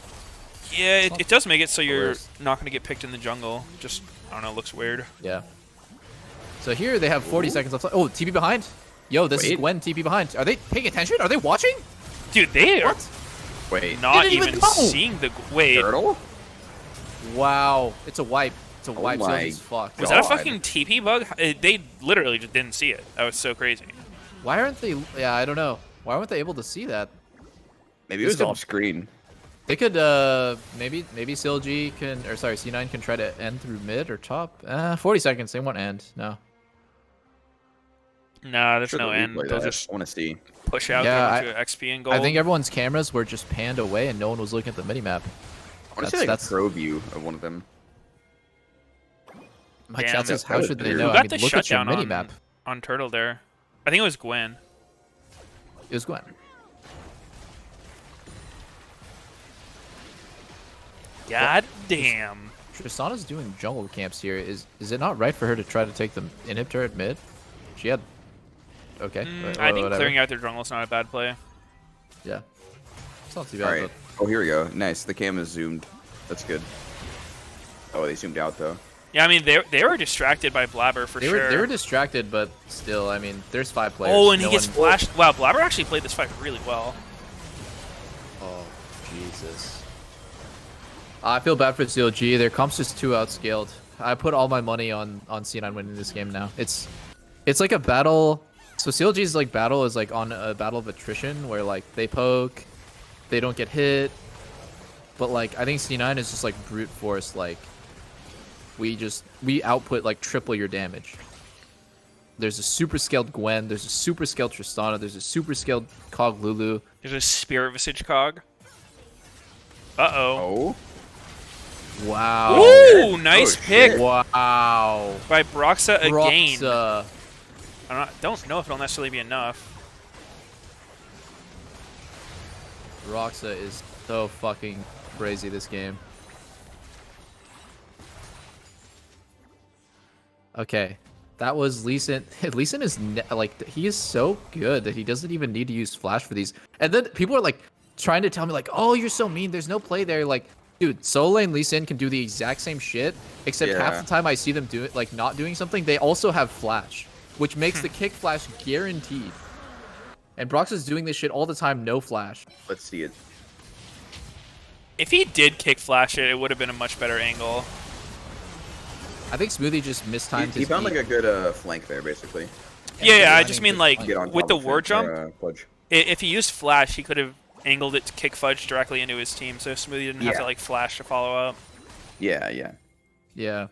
Yeah, it does make it so you're worst. not going to get picked in the jungle. Just, I don't know, looks weird. Yeah. So here they have 40 seconds left. Oh, TP behind. Yo, this is Wait. Gwen TP behind. Are they paying attention? Are they watching? Dude, they are What? Wait, not didn't even even know. seeing the... Wait, turtle? Wow. It's a wipe. It's a wipe. my So's fucked. was that a God. fucking TP bug? They literally just didn't see it. That was so crazy. Why aren't they? Yeah, I don't know. Why weren't they able to see that? Maybe it This was could- off screen. They could maybe CLG can, or sorry, C9 can try to end through mid or top. 40 seconds. They won't end. No. Nah, there's Sure, no they'll end. replay They'll that. just I want to see. push out Yeah, to XP and gold. I think everyone's cameras were just panned away and no one was looking at the minimap. I want to see like a pro view of one of them. My Damn, chat says, that how was should they weird. know? Who I got mean, the look at your shutdown minimap. on Turtle there? I think it was Gwen. It was Gwen. God damn. Tristana's doing jungle camps here. Is it not right for her to try to take the inhibitor at mid? She had... Okay. I think whatever. clearing out their jungle is not a bad play. Yeah. It's not too bad. All right. Oh, here we go. Nice. The cam is zoomed. That's good. Oh, they zoomed out though. Yeah, I mean, they were distracted by Blabber for They sure. were distracted, but still, I mean, there's 5 players. Oh, and he No gets one- flashed. Wow, Blabber actually played this fight really well. Oh, Jesus. I feel bad for CLG. Their comp's just too outscaled. I put all my money on C9 winning this game now. It's like a battle. So CLG's like battle is like on a battle of attrition where like they poke, they don't get hit. But like I think C9 is just like brute force. Like we output like triple your damage. There's a super scaled Gwen. There's a super scaled Tristana. There's a super scaled Cog Lulu. There's a Spirit Visage Cog. Uh-oh. Oh. Wow. Ooh, nice Oh, pick shit. Wow. by Broxa again. Broxa. Don't know if it'll necessarily be enough. Roxa is so fucking crazy this game. Okay, that was Lee Sin. Lee Sin is like he is so good that he doesn't even need to use flash for these. And then people are like trying to tell me like, "Oh, you're so mean. There's no play there." Like, dude, solo lane Lee Sin can do the exact same shit, except half Yeah. the time I see them do it like not doing something. They also have flash, which makes the kick flash guaranteed. And Brox is doing this shit all the time, no flash. Let's see it. If he did kick flash it, it would have been a much better angle. I think Smoothie just mistimed He his found beat. like a good flank there, basically. Yeah, I I just think mean that- like Get on with top the of war it, jump. Fudge. If he used flash, he could have angled it to kick Fudge directly into his team, so Smoothie didn't have to Yeah. like flash to follow up. Yeah, yeah. Yeah. I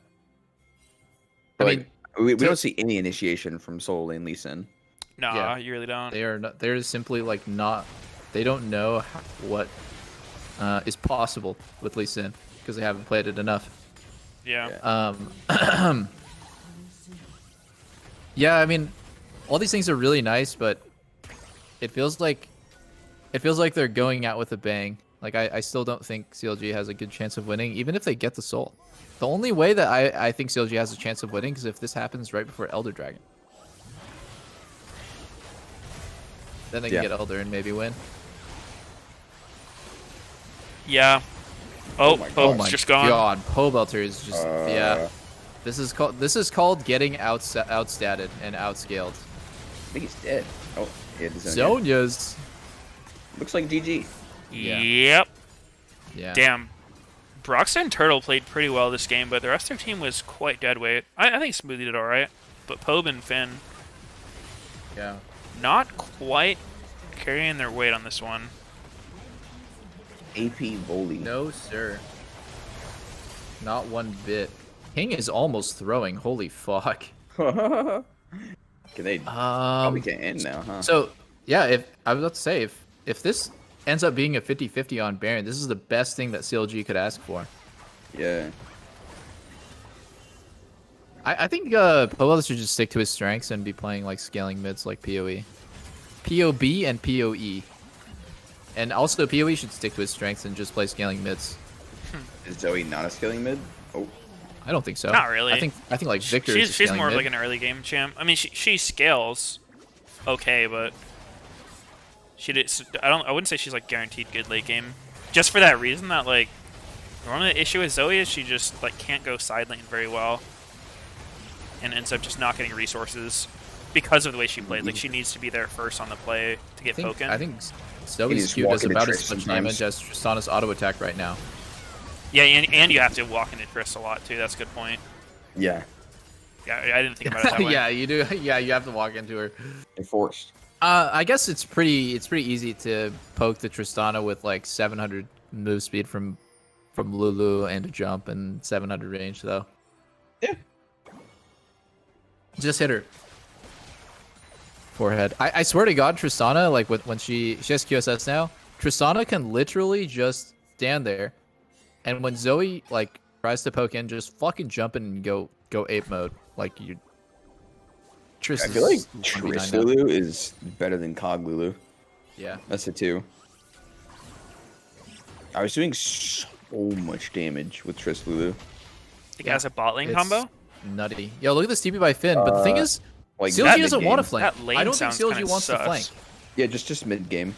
But, mean, like, we to- don't see any initiation from solo lane Lee Sin. Nah, Yeah. you really don't. they are not, they're simply like not, they don't know what is possible with Lee Sin because they haven't played it enough. Yeah. Yeah, I mean, all these things are really nice, but it feels like they're going out with a bang. Like I still don't think CLG has a good chance of winning, even if they get the soul. The only way that I think CLG has a chance of winning is if this happens right before Elder Dragon. Then they can Yeah. get Elder and maybe win. Yeah. Oh, my oh, God. it's my just gone. God, Pobelter is just yeah. This is called getting outstatted and outscaled. I think he's dead. Oh, he had his own. Zonia's. Looks like GG. Yeah. Yep. Yeah. Damn. Broxton and Turtle played pretty well this game, but the rest of their team was quite deadweight. I think Smoothie did alright, but Pobe and Finn Yeah. not quite carrying their weight on this one. AP volley. No, sir. Not one bit. King is almost throwing. Holy fuck. Can they probably can't end now, huh? So yeah, if I was about to say if this ends up being a 50-50 on Baron, this is the best thing that CLG could ask for. Yeah. I think Powell should just stick to his strengths and be playing like scaling mids like PoE. POB and PoE. And also PoE should stick to his strengths and just play scaling mids. Is Zoe not a scaling mid? Oh. I don't think so. Not really. I think like Victor is a She's scaling more of mid. like an early game champ. I mean, she scales okay, but she did. I wouldn't say she's like guaranteed good late game. Just for that reason that like normally the issue with Zoe is she just like can't go side lane very well, and ends up just not getting resources because of the way she played. Like she needs to be there first on the play to get poken. I think He Zoe's just Q walk does into about Trish as much sometimes. damage as Tristana's auto attack right now. Yeah, and you have to walk into Triss a lot too. That's a good point. Yeah. Yeah, I didn't think about it that way. Yeah, you do. Yeah, you have to walk into her. They're forced. I guess it's pretty easy to poke the Tristana with like 700 move speed from Lulu and a jump and 700 range though. Yeah. Just hit her. Forehead. I swear to God, Tristana, like when she has QSS now, Tristana can literally just stand there, and when Zoe like tries to poke in, just fucking jump in and go ape mode. Like you. Triss I feel like is 1v9 Triss now. Lulu is better than Cog Lulu. Yeah. That's it too. I was doing so much damage with Triss Lulu. Like as a bot lane It's combo. nutty. Yo, look at this TP by Finn. But the thing is, Like CLG that doesn't want to mid-game. flank. That lane I don't think sounds CLG kinda wants to sus. flank. Yeah, just mid game.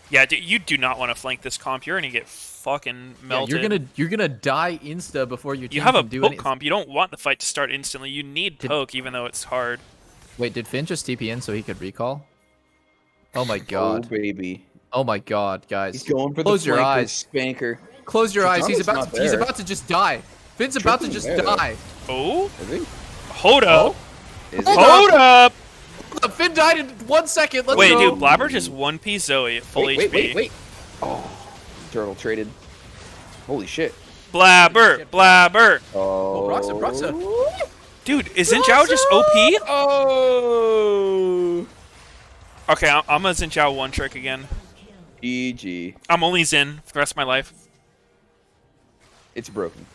Yeah, dude, you do not want to flank this comp. You're gonna get fucking Yeah, melted. you're gonna die insta before your team You have a can do poke anything. comp. You don't want the fight to start instantly. You need poke, even though it's hard. Wait, did Finn just TP in so he could recall? Oh my Oh god. baby. Oh my god, guys. He's going for Close the your flanker eyes. spanker. Close your eyes. He's Tristana's about not he's there. about to just die. Finn's about to Tristan's just there. die. Oh, Is he? hold up. Is he? Hold up. Finn died in 1 second. Let's Wait, go. dude, Blabber just 1P Zoe at full HP. Wait. Oh, Turtle traded. Holy shit. Blabber, Blabber. Oh, Broxa. Dude, is Xin Zhao just OP? Oh. Okay, I'm a Xin Zhao one trick again. GG. I'm only Xin for the rest of my life. It's broken.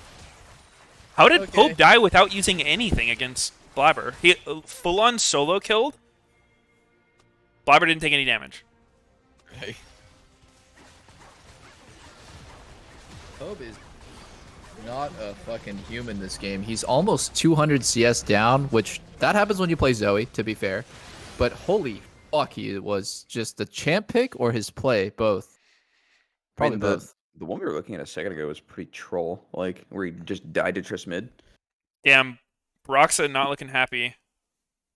How did Okay. Pope die without using anything against Blabber? He full-on solo killed. Blabber didn't take any damage. Pope is not a fucking human this game. He's almost 200 CS down, which that happens when you play Zoe, to be fair. But holy fuck, he was just the champ pick or his play, both. Probably I mean, both. The one we were looking at a second ago was pretty troll. Like, where he just died to Triss mid. Damn, Broxa not looking happy.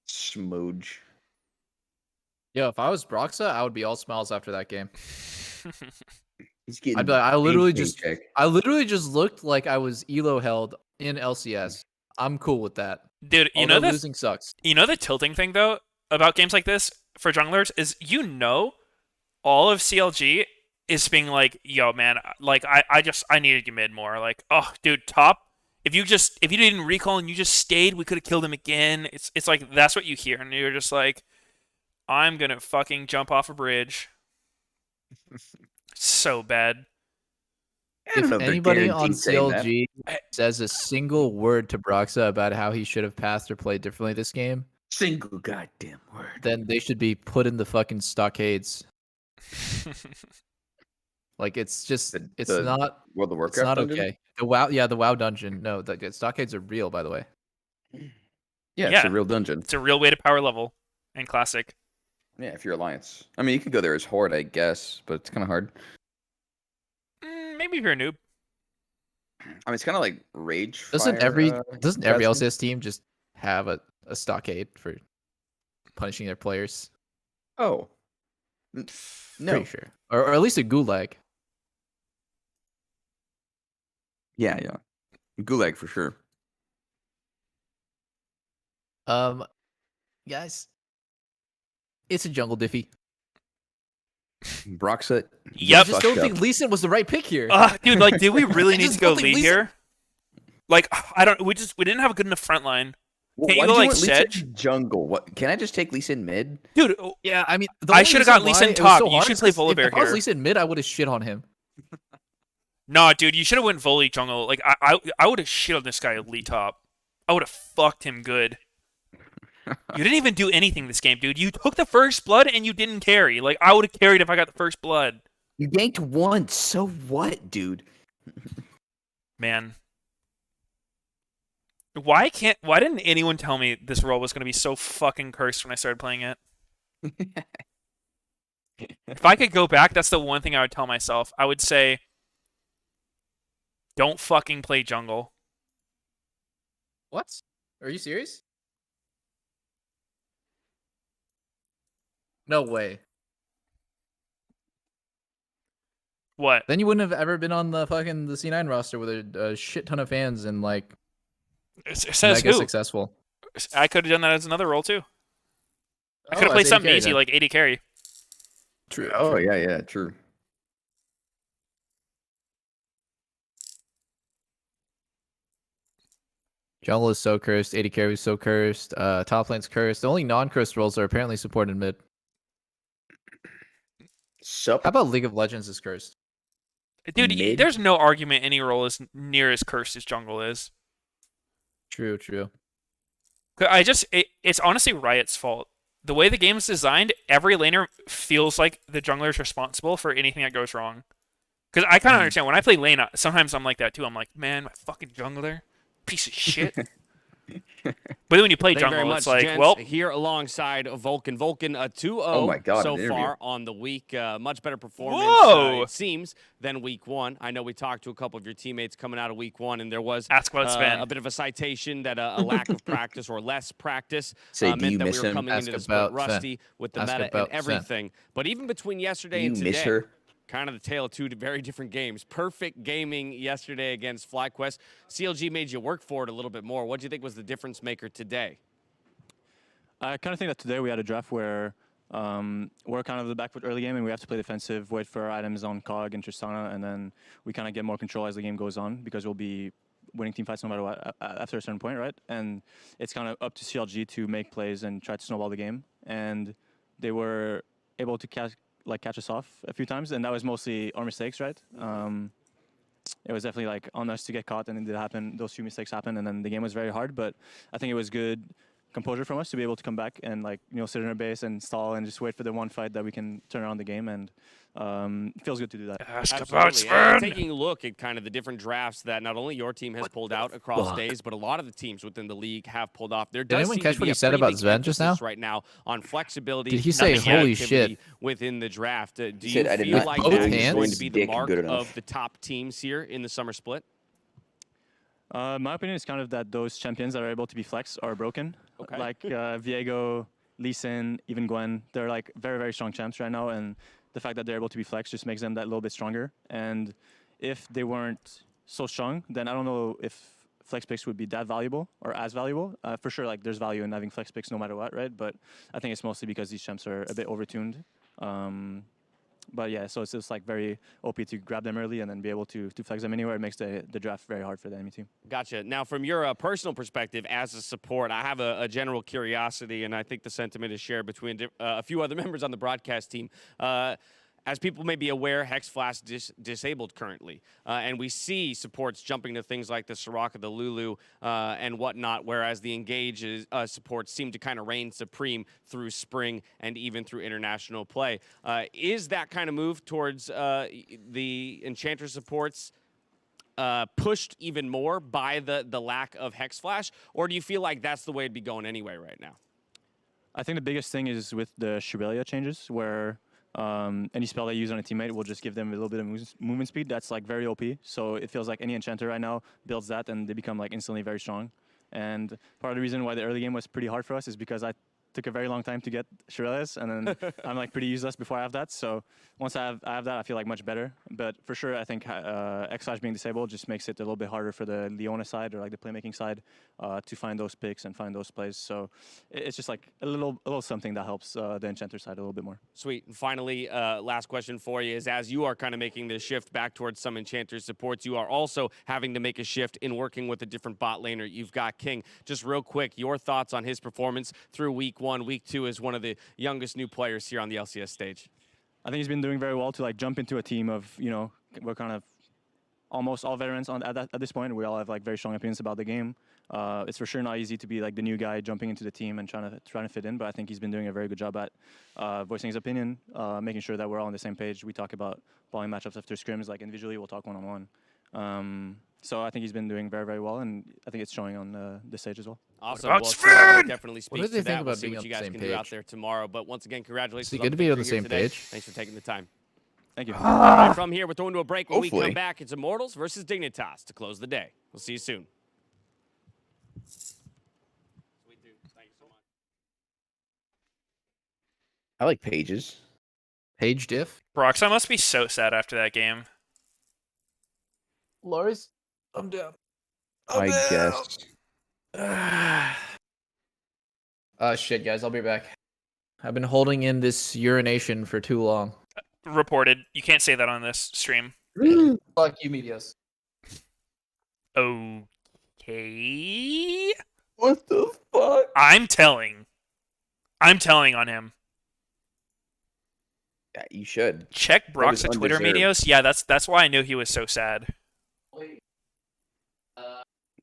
Smooge. Yo, if I was Broxa, I would be all smiles after that game. He's getting. I'd be like, I paycheck. literally just looked like I was elo held in LCS. I'm cool with that. Dude, you Although know the losing sucks. tilting thing though about games like this for junglers is all of CLG is being like, yo man, like I needed you mid more. Like, oh dude, top. If you didn't recall and you just stayed, we could have killed him again. It's like that's what you hear, and you're just like, I'm gonna fucking jump off a bridge. So bad. I don't If know they're anybody on guaranteed saying that. CLG says a single word to Broxa about how he should have passed or played differently this game, Single goddamn word. then they should be put in the fucking stockades. Like it's just The- it's the not World of it's Warcraft. not dungeon? okay. The WoW dungeon. No, the stockades are real, by the way. Yeah, it's Yeah. a real dungeon. It's a real way to power level and classic. Yeah, if you're Alliance. I mean, you could go there as Horde, I guess, but it's kind of hard. Maybe if you're a noob. I mean, it's kind of like Rage. Doesn't Fire, every Jasmine? LCS team just have a stockade for punishing their players? Oh. No. Pretty sure, or at least a gulag. Yeah, yeah. Gulag for sure. Guys, it's a jungle diffy. Broxet. Yep. I just don't think Lee Sin was the right pick here. Dude, like, did we really I need just to go don't think Lee Lee Sin- here? Like, I don't. We didn't have a good enough front line. Can't you Why go did you like want Lee Sin Sedge? jungle? What? Can I just take Lee Sin mid? Dude, Yeah, I mean, the I only should have reason got Lee why Sin it was top. so You hard should is play 'cause Volibear if I was here. Lee Sin mid, I would have shit on him. Nah, dude, you should have went Volley jungle. Like, I would have shit on this guy at Lee top. I would have fucked him good. You didn't even do anything this game, dude. You took the first blood and you didn't carry. Like, I would have carried if I got the first blood. You ganked once. So what, dude? Man. Why didn't anyone tell me this role was going to be so fucking cursed when I started playing it? If I could go back, that's the one thing I would tell myself. I would say, don't fucking play jungle. What? Are you serious? No way. What? Then you wouldn't have ever been on the C9 roster with a shit ton of fans and like It says mega who? successful. I could have done that as another role too. I could have Oh, played as AD something carry easy then. like AD carry. True. Oh yeah, yeah, true. Jungle is so cursed. AD carry is so cursed. Top lane's cursed. The only non-cursed roles are apparently supported mid. Sup How about League of Legends is cursed? Dude, mid? there's no argument any role is near as cursed as jungle is. True, true. It's honestly Riot's fault. The way the game's designed, every laner feels like the jungler is responsible for anything that goes wrong. Because I kind of understand when I play lane, sometimes I'm like that too. I'm like, man, my fucking jungler, piece of shit. But then when you play Thank you very jungle, much, it's like, gents. well, Here alongside Vulcan. Vulcan, a 2-0 Oh my God, so an interview. far on the week. Much better performance, Whoa! it seems, than week one. I know we talked to a couple of your teammates coming out of week one, and there was Ask about Sven. a bit of a citation that a lack of practice or less practice Say, do meant you that miss we were him? coming Ask into the split about Sven. rusty with the Ask meta and about Sven. everything. But even between Do yesterday you and today, miss her? kind of the tale of two very different games. Perfect gaming yesterday against FlyQuest. CLG made you work for it a little bit more. What do you think was the difference maker today? I kind of think that today we had a draft where we're kind of the back foot early game and we have to play defensive, wait for our items on COG and Tristana, and then we kind of get more control as the game goes on because we'll be winning team fights no matter what after a certain point, right? And it's kind of up to CLG to make plays and try to snowball the game. And they were able to catch us off a few times, and that was mostly our mistakes, right? It was definitely like on us to get caught, and it did happen. Those few mistakes happened, and then the game was very hard. But I think it was good composure from us to be able to come back and sit in our base and stall and just wait for the one fight that we can turn around the game, and it feels good to do that. Ask about Absolutely. And Sven. taking a look at kind of the different drafts that not only your team has pulled out across days, but a lot of the teams within the league have pulled off. There does anyone seem catch to what be he a said pretty about big Sven just emphasis now? right now on flexibility. Did he say and holy creativity shit? within the draft? Do you said, "I did feel not like both that is hands? going to be the Dick mark good enough." of the top teams here in the summer split? My opinion is kind of that those champions that are able to be flex are broken. Okay. Like Viego, Lee Sin, even Gwen. They're like very, very strong champs right now, and the fact that they're able to be flex just makes them that little bit stronger. And if they weren't so strong, then I don't know if flex picks would be that valuable or as valuable. For sure, like there's value in having flex picks no matter what, right? But I think it's mostly because these champs are a bit overtuned. But yeah, so it's just like very OP to grab them early and then be able to flex them anywhere. It makes the draft very hard for the enemy team. Gotcha. Now, from your personal perspective as a support, I have a general curiosity, and I think the sentiment is shared between a few other members on the broadcast team. As people may be aware, Hex Flash disabled currently, and we see supports jumping to things like the Soraka, the Lulu, and whatnot, whereas the Engage supports seem to kind of reign supreme through spring and even through international play. Is that kind of move towards the Enchanter supports pushed even more by the lack of Hex Flash, or do you feel like that's the way it'd be going anyway right now? I think the biggest thing is with the Shibelia changes, where any spell they use on a teammate will just give them a little bit of movement speed. That's like very OP. So it feels like any enchanter right now builds that, and they become like instantly very strong. And part of the reason why the early game was pretty hard for us is because I took a very long time to get Shirelles, and then I'm like pretty useless before I have that. So once I have that, I feel like much better. But for sure, I think X-Flash being disabled just makes it a little bit harder for the Leona side or like the playmaking side to find those picks and find those plays. So it's just like a little something that helps the Enchanter side a little bit more. Sweet. And finally, last question for you is, as you are kind of making this shift back towards some Enchanter supports, you are also having to make a shift in working with a different bot laner. You've got King. Just real quick, your thoughts on his performance through week 1, week 2 as one of the youngest new players here on the LCS stage? I think he's been doing very well to like jump into a team of, we're kind of almost all veterans at this point. We all have like very strong opinions about the game. It's for sure not easy to be like the new guy jumping into the team and trying to fit in, but I think he's been doing a very good job at voicing his opinion, making sure that we're all on the same page. We talk about balling matchups after scrims, like individually, we'll talk one-on-one. So I think he's been doing very, very well, and I think it's showing on the stage as well. Awesome. What Well, about definitely What speaks do they to think that. We'll about see being what on you the guys same can do out page? there tomorrow. But once again, congratulations. It's on good to be on the victory here same today. page. Thanks for taking the time. Thank you. All right, from here, we're throwing to a break. When we Hopefully. come back, it's Immortals versus Dignitas to close the day. We'll see you soon. Sweet dude. Thank you so much. I like pages. Page diff. Broxah must be so sad after that game. Lars, I'm down. I guess. Shit, guys, I'll be back. I've been holding in this urination for too long. Reported. You can't say that on this stream. Fuck you, Meteos. Okay. What the fuck? I'm telling on him. Yeah, you should. Check That was Brox's Twitter undeserved. videos. Yeah, that's why I knew he was so sad.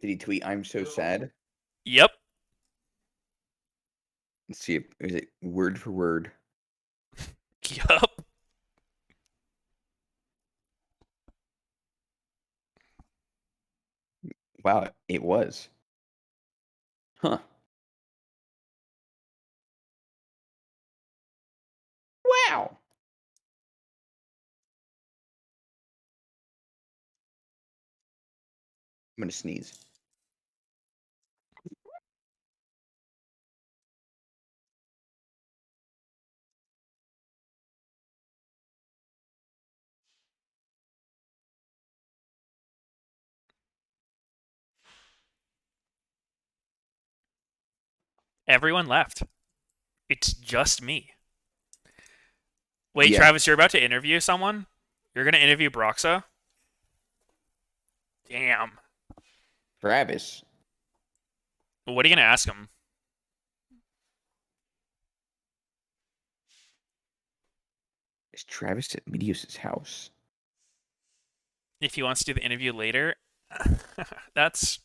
Did he tweet, "I'm so sad"? Yep. Let's see. Is it word for word? Yup. Wow, it was. Huh. Wow. I'm gonna sneeze. Everyone left. It's just me. Wait, Yeah. Travis, you're about to interview someone? You're gonna interview Broxa? Damn. Travis. What are you gonna ask him? Is Travis at Meteos' house? If he wants to do the interview later, that's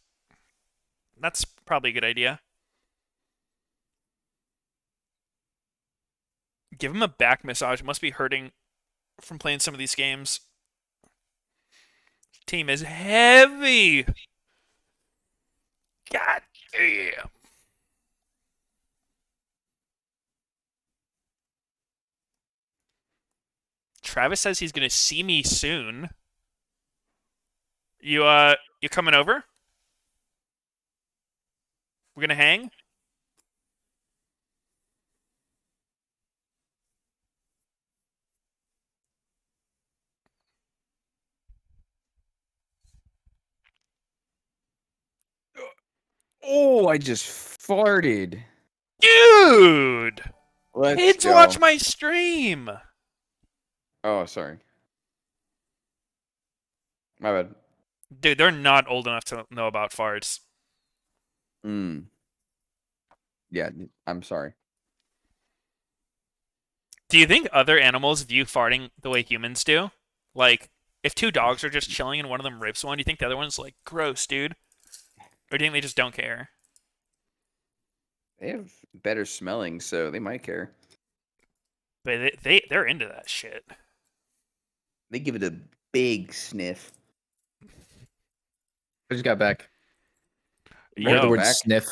probably a good idea. Give him a back massage. It must be hurting from playing some of these games. Team is heavy. God damn. Travis says he's gonna see me soon. You coming over? We're gonna hang? Oh, I just farted. Dude! Let's Kids go. watch my stream. Oh, sorry. My bad. Dude, they're not old enough to know about farts. Yeah, I'm sorry. Do you think other animals view farting the way humans do? Like, if two dogs are just chilling and one of them rips one, do you think the other one's like, gross, dude? Or do you think they just don't care? They have better smelling, so they might care. But they're into that shit. They give it a big sniff. I just got back. Yo. Heard the word Back. sniff.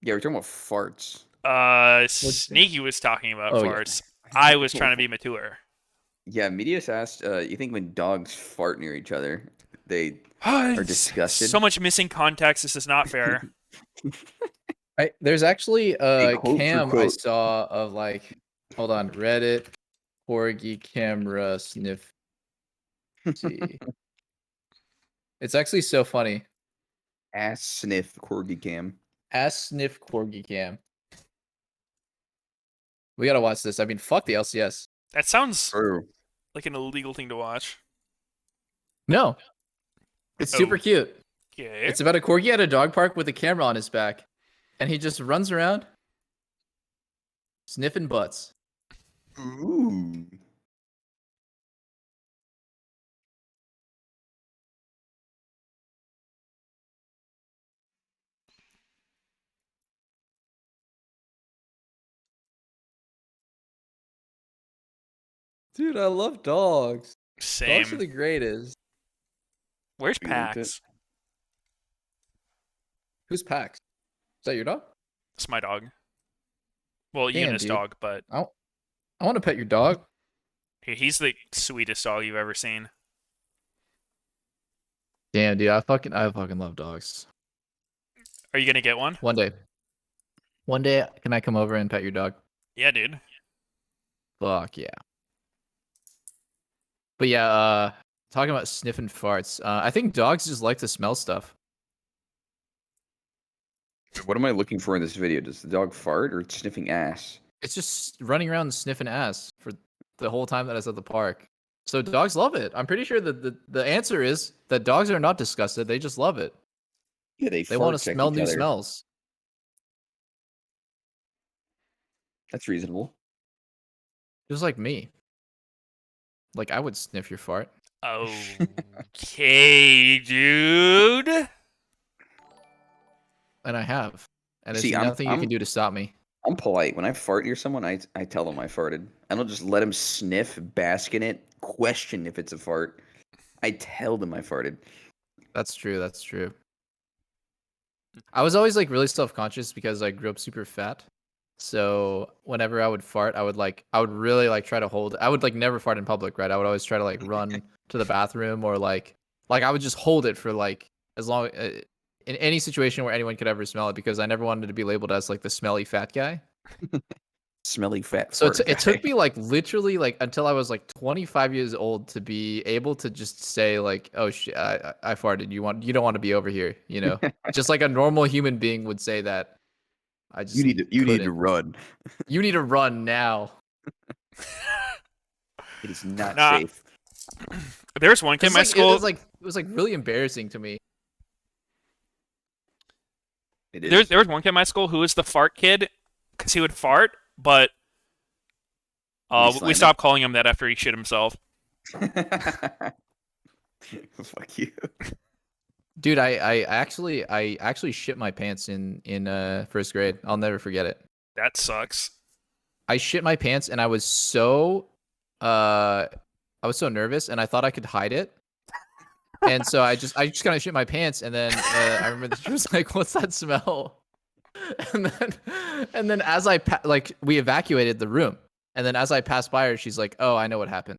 Yeah, we're talking about farts. Sneaky was talking about Oh, yeah. farts. I was trying to be mature. Yeah, Meteos asked, you think when dogs fart near each other, they are disgusted? So much missing context. This is not fair. There's actually Hey, a quote for cam I quote. saw of like, hold on, Reddit, corgi camera sniff. Let's see, it's actually so funny. Ass sniff corgi cam. Ass sniff corgi cam. We gotta watch this. I mean, fuck the LCS. That sounds True. like an illegal thing to watch. No, it's super cute. Okay. It's about a corgi at a dog park with a camera on his back, and he just runs around sniffing butts. Ooh. Dude, I love dogs. Dogs are Same. the greatest. Where's You linked it. Pax? Who's Pax? Is that your dog? It's my dog. Well, Damn, Eunice dude. dog, but I want to pet your dog. he's the sweetest dog you've ever seen. Damn, dude, I fucking love dogs. Are you gonna get one? One day, can I come over and pet your dog? Yeah, dude. Fuck yeah. But yeah, talking about sniffing farts. I think dogs just like to smell stuff. What am I looking for in this video? Does the dog fart or sniffing ass? It's just running around sniffing ass for the whole time that I was at the park. So dogs love it. I'm pretty sure that the answer is that dogs are not disgusted. They just love it. Yeah, they They want fart to check smell each new other. smells. That's reasonable. Just like me. Like I would sniff your fart. Okay, dude. And I have. And there's See, nothing you can do to stop me. I'm polite. When I fart near someone, I tell them I farted. I don't just let them sniff, bask in it, question if it's a fart. I tell them I farted. That's true. That's true. I was always like really self-conscious because I grew up super fat. So whenever I would fart, I would really like try to hold. I would like never fart in public, right? I would always try to like run to the bathroom or like I would just hold it for like as long in any situation where anyone could ever smell it because I never wanted to be labeled as like the smelly fat guy. Smelly fat So fart it guy. took me like literally like until I was like 25 years old to be able to just say like, oh shit, I farted. You don't want to be over here, you know? Just like a normal human being would say that. I just You need to couldn't. run. You need to run now. It is not Nah. safe. There's one kid in my It school. was like really embarrassing to me. It is. There was one kid in my school who was the fart kid because he would fart, but You we slam stopped calling him that after he shit himself. Fuck you. Dude, I actually shit my pants in first grade. I'll never forget it. That sucks. I shit my pants and I was so nervous and I thought I could hide it. And so I just kind of shit my pants and then I remember the teacher was like, "What's that smell?" And then as I we evacuated the room. And then as I passed by her, she's like, "Oh, I know what happened."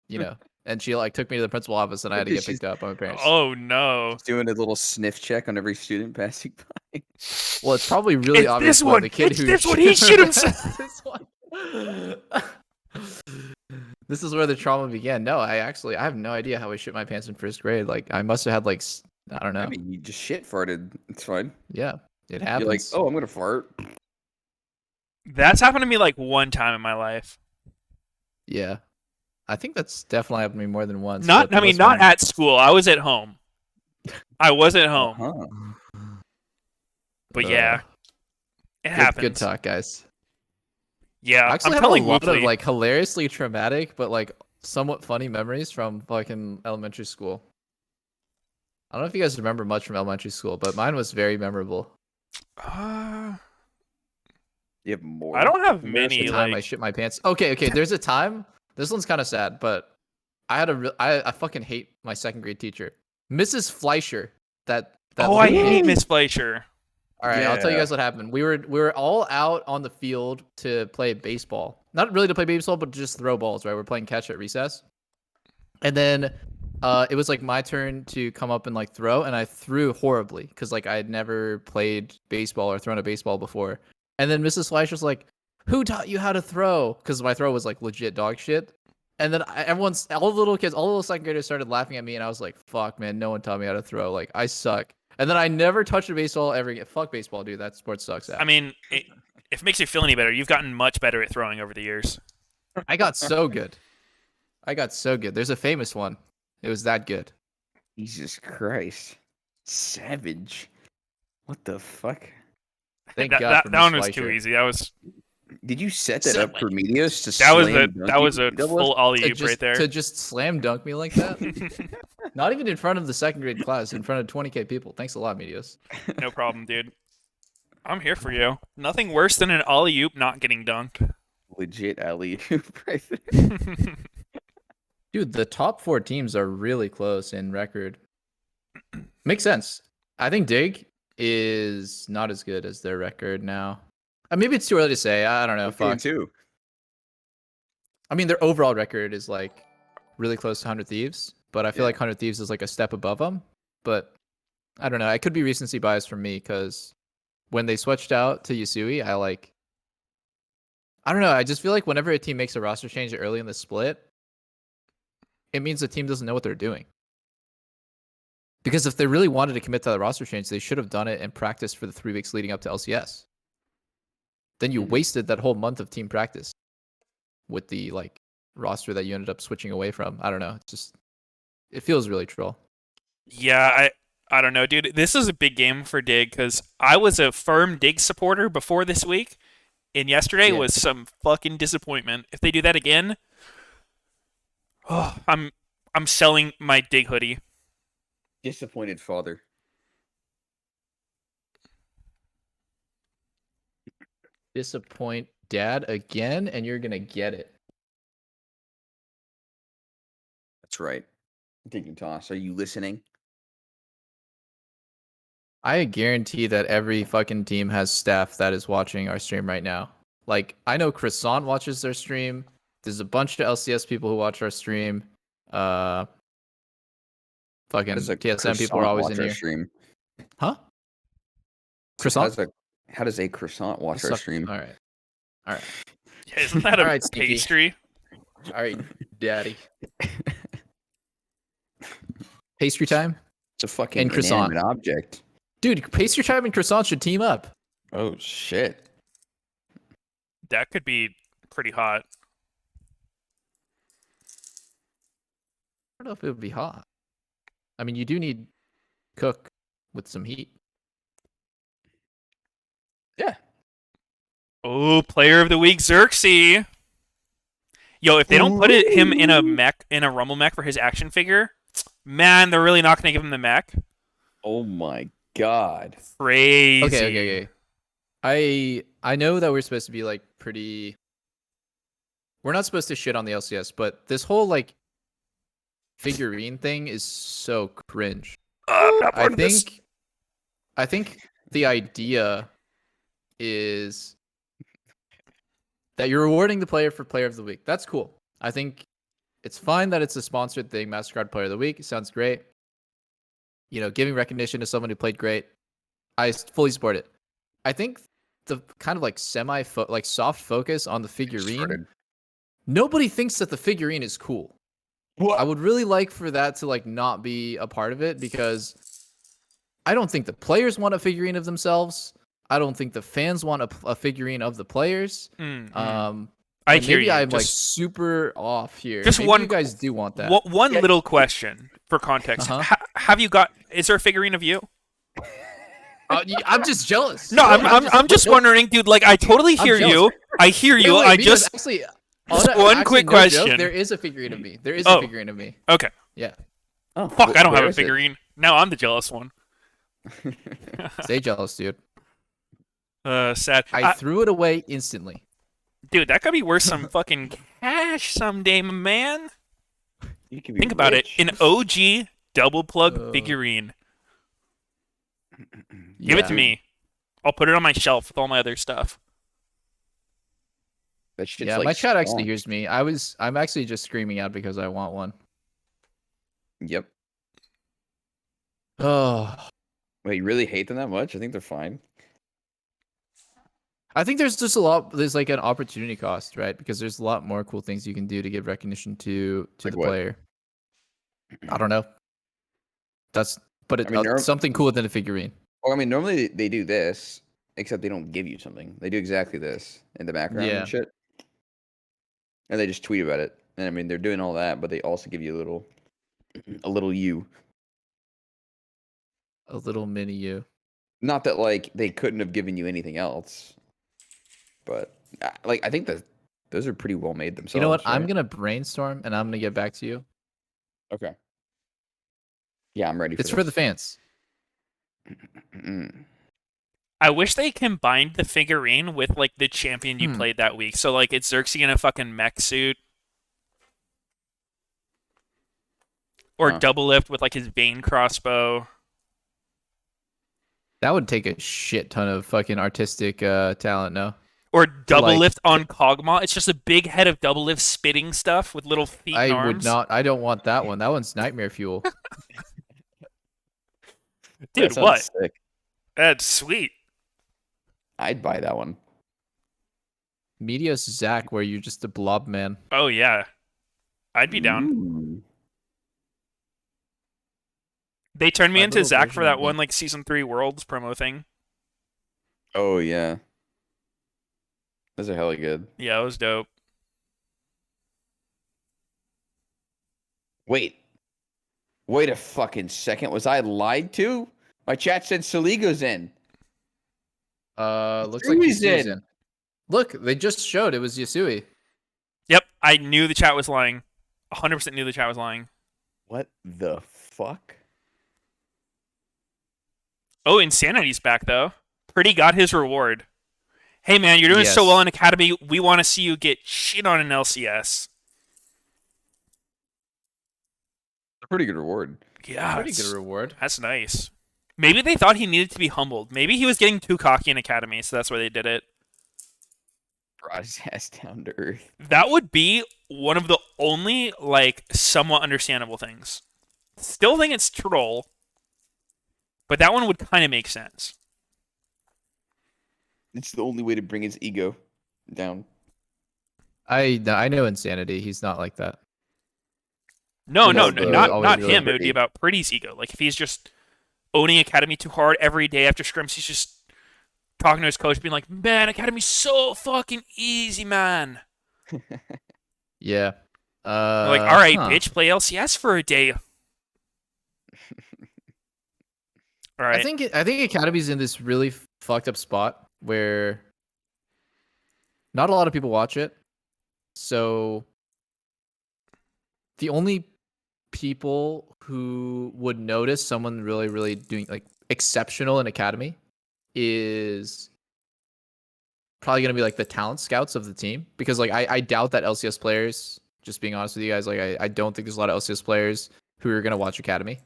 You know. And she like took me to the principal office and I had to get picked up by my parents. Oh no. Doing a little sniff check on every student passing by. Well, it's probably really It's obvious this why one. the kid It's who this one. He shit himself. This one. This is where the trauma began. No, I have no idea how I shit my pants in first grade. Like I must have had like I don't know. I mean, you just shit farted. It's fine. Yeah, it You're like, happens. oh, I'm gonna fart. That's happened to me like one time in my life. Yeah, I think that's definitely happened to me more than once. Not, but I mean, most not of my- at school. I was at home. I was at home, Uh-huh. but yeah, it Good happens. talk, guys. Yeah, I actually I'm have telling a lot Woofley. of like hilariously traumatic, but like somewhat funny memories from fucking elementary school. I don't know if you guys remember much from elementary school, but mine was very memorable. You have more. I don't have embarrassing many. The time I Like, shit my pants. Okay. There's a time. This one's kind of sad, but I fucking hate my second grade teacher, Mrs. Fleischer. That oh, I little hate bitch. Miss Fleischer. All right, I'll tell you Yeah. guys what happened. We were all out on the field to play baseball. Not really to play baseball, but just throw balls. Right, we're playing catch at recess. And then it was like my turn to come up and like throw, and I threw horribly because like I had never played baseball or thrown a baseball before. And then Mrs. Fleischer's like, "Who taught you how to throw?" Because my throw was like legit dog shit. And then all the little kids, all the little second graders started laughing at me, and I was like, "Fuck, man, no one taught me how to throw. Like, I suck." And then I never touched a baseball ever again. Fuck baseball, dude. That sport sucks. I mean, if it makes you feel any better, you've gotten much better at throwing over the years. I got so good. I got so good. There's a famous one. It was that good. Jesus Christ. Savage. What the fuck? Thank that God that, for that Miss one was too Fleischer. easy. That was Did you set that up for Meteos to that was slam a dunk that you? was a full ollie oop right there. To just slam dunk me like that? Not even in front of the second grade class, in front of 20K people. Thanks a lot, Meteos. No problem, dude. I'm here for you. Nothing worse than an ollie oop not getting dunked. Legit alley oop right there. Dude, the top 4 teams are really close in record. Makes sense. I think Dig is not as good as their record now. Maybe it's too early to say. I don't know. Fuck. Too. I mean, their overall record is like really close to 100 Thieves, but I feel Yeah. like 100 Thieves is like a step above them. But I don't know. It could be recency bias for me because when they switched out to Yusui, I don't know. I just feel like whenever a team makes a roster change early in the split, it means the team doesn't know what they're doing. Because if they really wanted to commit to the roster change, they should have done it and practiced for the 3 weeks leading up to LCS. Then you wasted that whole month of team practice with the like roster that you ended up switching away from. I don't know. It feels really troll. Yeah, I don't know, dude. This is a big game for Dig because I was a firm Dig supporter before this week, and yesterday was some fucking disappointment. If they do that again, I'm selling my Dig hoodie. Disappointed father. Disappoint dad again, and you're gonna get it. That's right. Thinking Toss, are you listening? I guarantee that every fucking team has staff that is watching our stream right now. Like, I know Croissant watches their stream. There's a bunch of LCS people who watch our stream. Fucking TSM people are always in here. Stream? Huh? Croissant? How does a croissant watch our stream? All right. Yeah, isn't that a All right, Sneaky. pastry? All right, daddy. Pastry time? It's a fucking And croissant. inanimate object. Dude, pastry time and croissant should team up. Oh shit. That could be pretty hot. I don't know if it would be hot. I mean, you do need cook with some heat. Yeah. Oh, player of the week, Xerxes. Yo, if they don't put him in a Rumble mech for his action figure, man, they're really not gonna give him the mech. Oh my god. Crazy. Okay. I know that we're supposed to be like pretty. We're not supposed to shit on the LCS, but this whole like figurine thing is so cringe. I think the idea is that you're rewarding the player for player of the week. That's cool. I think it's fine that it's a sponsored thing. MasterCard Player of the Week sounds great. You know, giving recognition to someone who played great. I fully support it. I think the kind of like soft focus on the figurine. Nobody thinks that the figurine is cool. What? I would really like for that to like not be a part of it because I don't think the players want a figurine of themselves. I don't think the fans want a figurine of the players. I hear maybe you. I'm like super off here. Just maybe one. You guys do want that. One little question for context. Have you got? Is there a figurine of you? I'm just jealous. No, I'm just wondering, dude. Like, I totally hear you. I hear you. Wait, actually, one quick question. Joke, there is a figurine of me. There is a figurine of me. Okay. Yeah. Oh, fuck! I don't have a figurine. Now I'm the jealous one. Stay jealous, dude. Sad. I threw it away instantly. Dude, that could be worth some fucking cash someday, my man. Think about it. An OG double plug figurine. Give it to me. I'll put it on my shelf with all my other stuff. Yeah, like my chat actually hears me. I'm actually just screaming out because I want one. Yep. Oh, Wait, you really hate them that much? I think they're fine. I think there's just a lot. There's like an opportunity cost, right? Because there's a lot more cool things you can do to give recognition to Like the what? player. I don't know. That's but I mean, something cooler than a figurine. normally they do this, except they don't give you something. They do exactly this in the background and Yeah, shit, and they just tweet about it. And I mean, they're doing all that, but they also give you a little you. a little mini you. Not that like they couldn't have given you anything else, but like I think that those are pretty well made You know what? themselves, I'm right? gonna brainstorm and I'm gonna get back to you. Okay. Yeah, I'm ready for It's for the this. fans. I wish they combined the figurine with like the champion you Hmm. played that week. So like it's Xerxes in a fucking mech suit, or Huh. double lift with like his Bane crossbow, That would take a shit ton of fucking artistic talent, no? or To double like, lift on Kog'Maw. It's just a big head of double lift spitting stuff with little feet and I would arms. not. I don't want that one. That one's nightmare fuel. That Dude, sounds what? sick. That's sweet. I'd buy that one. Meteos Zach, where you're just a blob man. Oh yeah, I'd be down. Ooh. They turned me My into little Zach for version of that me. one like season 3 Worlds promo thing. Oh yeah. Those are hella good. Yeah, it was dope. Wait a fucking second. Was I lied to? My chat said Saligo's in. Looks like Yasui's Yasui's in. in. Look, they just showed it was Yasui. Yep, I knew the chat was lying. 100% knew the chat was lying. What the fuck? Oh, Insanity's back though. Pretty got his reward. Hey man, you're doing so Yes. well in Academy. We want to see you get shit on an LCS. A pretty good reward. Yeah, Pretty good reward. that's nice. Maybe they thought he needed to be humbled. Maybe he was getting too cocky in Academy, so that's why they did it. Brought his ass down to earth. That would be one of the only like somewhat understandable things. Still think it's troll, but that one would kind of make sense. It's the only way to bring his ego down. I know Insanity. He's not like that. No, No, not really him. It would be pretty. about Pretty's ego. Like if he's just owning Academy too hard every day after scrims, he's just talking to his coach, being like, "Man, Academy's so fucking easy, man." Yeah. They're like, "All right, Huh. bitch, play LCS for a day." All right. I think Academy's in this really fucked up spot where not a lot of people watch it. So the only people who would notice someone really doing like exceptional in Academy is probably gonna be like the talent scouts of the team, because like I doubt that LCS players, just being honest with you guys, like I don't think there's a lot of LCS players who are gonna watch Academy.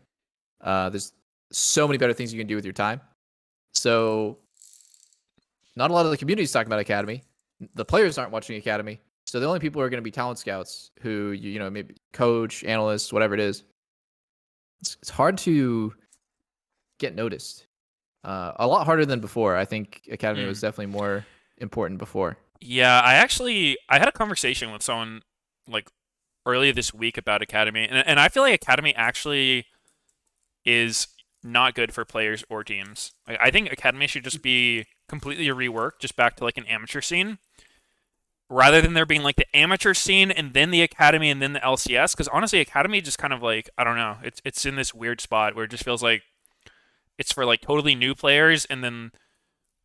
There's so many better things you can do with your time. So not a lot of the community is talking about Academy. The players aren't watching Academy. So the only people who are going to be talent scouts, who you know, maybe coach, analyst, whatever it is. It's hard to get noticed. A lot harder than before. I think Academy was definitely more important before. Yeah, I had a conversation with someone like earlier this week about Academy, and I feel like Academy actually is not good for players or teams. I think Academy should just be completely reworked, just back to like an amateur scene, rather than there being like the amateur scene and then the Academy and then the LCS. Because honestly, Academy just kind of like, I don't know, it's in this weird spot where it just feels like it's for like totally new players and then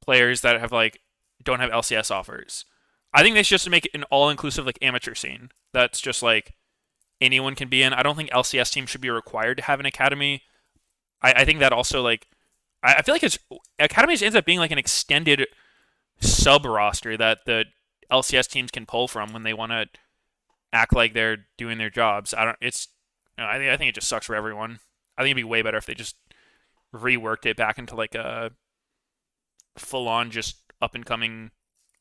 players that have like don't have LCS offers. I think they should just make it an all-inclusive like amateur scene that's just like anyone can be in. I don't think LCS teams should be required to have an academy. I think that also like I feel like it's academies ends up being like an extended sub roster that the LCS teams can pull from when they want to act like they're doing their jobs. I don't. It's. I think it just sucks for everyone. I think it'd be way better if they just reworked it back into like a full on just up and coming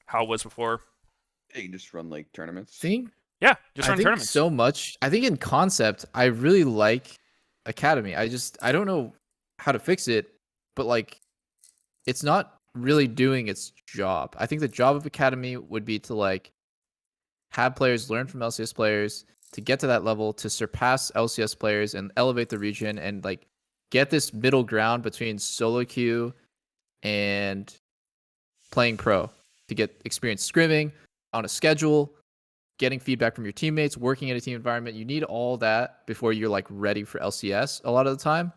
how it was before. Yeah, you can just run like tournaments. Think Yeah, just I run think tournaments. so much. I think in concept, I really like academy. I don't know how to fix it, but like it's not really doing its job. I think the job of academy would be to like have players learn from LCS players to get to that level to surpass LCS players and elevate the region and like get this middle ground between solo queue and playing pro to get experience scrimming on a schedule, getting feedback from your teammates, working in a team environment. You need all that before you're like ready for LCS a lot of the time.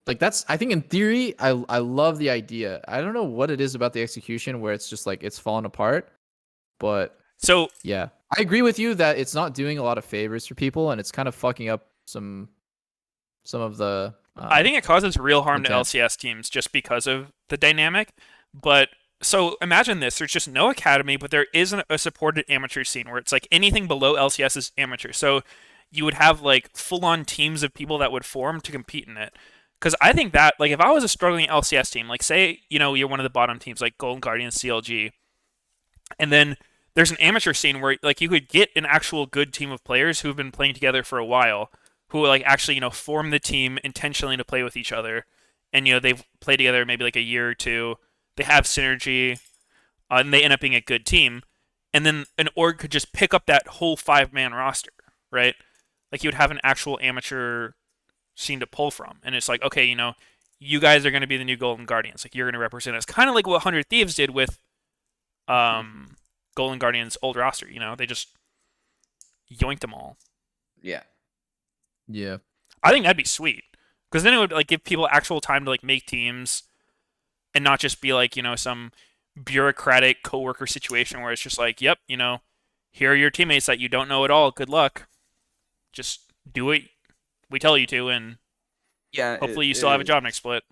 Like that's I think in theory I love the idea. I don't know what it is about the execution where it's just like it's fallen apart, but So yeah. I agree with you that it's not doing a lot of favors for people and it's kind of fucking up some of the I think it causes real harm to intent. LCS teams just because of the dynamic. But so imagine this: there's just no academy, but there isn't a supported amateur scene where it's like anything below LCS is amateur. So you would have like full-on teams of people that would form to compete in it. Because I think that, like, if I was a struggling LCS team, like, say, you're one of the bottom teams, like Golden Guardians, CLG, and then there's an amateur scene where, like, you could get an actual good team of players who've been playing together for a while, who, like, actually, form the team intentionally to play with each other, and, they've played together maybe, like, a year or two, they have synergy, and they end up being a good team, and then an org could just pick up that whole 5-man roster, right? Like, you would have an actual amateur scene to pull from. And it's like, okay, you guys are going to be the new Golden Guardians. Like, you're going to represent us. Kind of like what 100 Thieves did with Golden Guardians' old roster. They just yoinked them all. Yeah. Yeah. I think that'd be sweet. Because then it would, like, give people actual time to, like, make teams and not just be, like, some bureaucratic coworker situation where it's just like, yep, here are your teammates that you don't know at all. Good luck. Just do what we tell you to, and Yeah. hopefully you still have a job next split.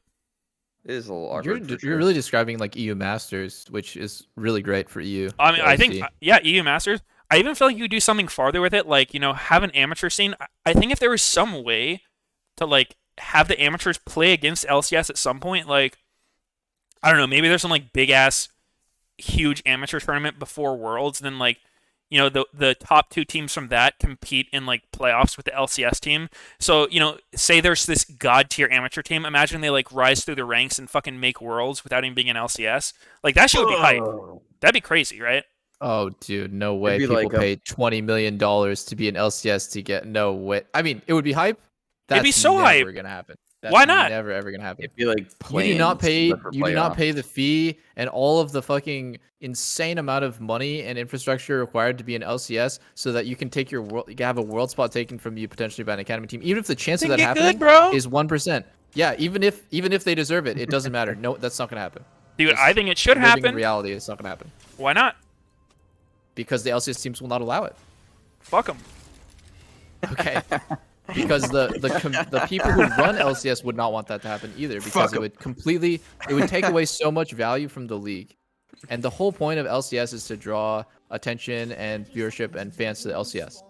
It is a little awkward. You're really describing like EU Masters, which is really great for EU. I mean, to I think, see. yeah, EU Masters. I even feel like you could do something farther with it, like, have an amateur scene. I think if there was some way to, like, have the amateurs play against LCS at some point, like, I don't know, maybe there's some, like, big-ass, huge amateur tournament before Worlds, and then, like, the top 2 teams from that compete in, like, playoffs with the LCS team. So, say there's this god-tier amateur team. Imagine they, like, rise through the ranks and fucking make Worlds without even being an LCS. Like, that shit would be hype. That'd be crazy, right? Oh, dude, no way. be People like pay $20 million to be an LCS to get no way. I mean, it would be hype. That's It'd be so never hype. gonna happen. That's Why not? Never ever gonna happen. It'd be like You do not pay. but for You do not playoffs. pay the fee and all of the fucking insane amount of money and infrastructure required to be an LCS, so that you can take your world. You can have a world spot taken from you potentially by an academy team, even if the chance of Then that get good, happening bro. is 1%. Yeah, even if they deserve it, it doesn't matter. No, that's not gonna happen. Dude, Just I think it should living happen. In reality, it's not gonna happen Why not? because the LCS teams will not allow it. Fuck them. Okay. Because the people who run LCS would not want that to happen either, because it would take away so much value from the league. And the whole point of LCS is to draw attention and viewership and fans to the LCS.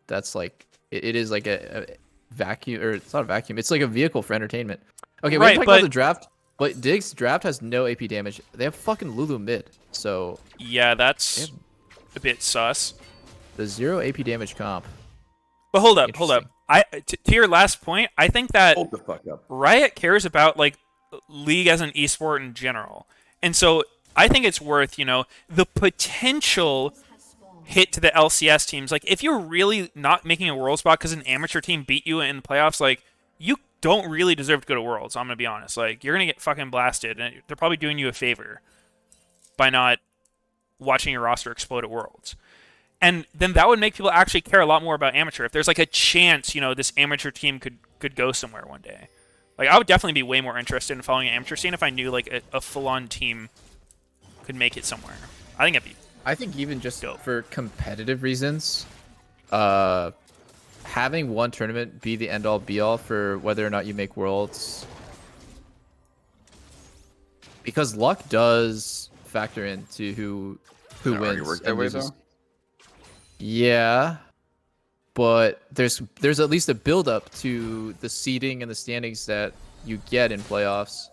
That's like it is like a vacuum, or it's not a vacuum. It's like a vehicle for entertainment. Okay, Right, we're talking but- about the draft, but Diggs' draft has no AP damage. They have fucking Lulu mid, so Yeah, that's a bit sus. the 0 AP damage comp. But hold up. Interesting. To your last point, I think that Hold the fuck up. Riot cares about, like, League as an esport in general. And so I think it's worth, the potential hit to the LCS teams. Like, if you're really not making a world spot because an amateur team beat you in the playoffs, like, you don't really deserve to go to Worlds, I'm going to be honest. Like, you're going to get fucking blasted, and they're probably doing you a favor by not watching your roster explode at Worlds. And then that would make people actually care a lot more about amateur. If there's, like, a chance, this amateur team could go somewhere one day. Like, I would definitely be way more interested in following an amateur scene if I knew, like, a full-on team could make it somewhere. I think it'd be... I think even just Dope. for competitive reasons, having one tournament be the end-all be-all for whether or not you make Worlds, because luck does factor into who Does it already wins work that and way, loses. though? Yeah, but there's at least a build-up to the seeding and the standings that you get in playoffs.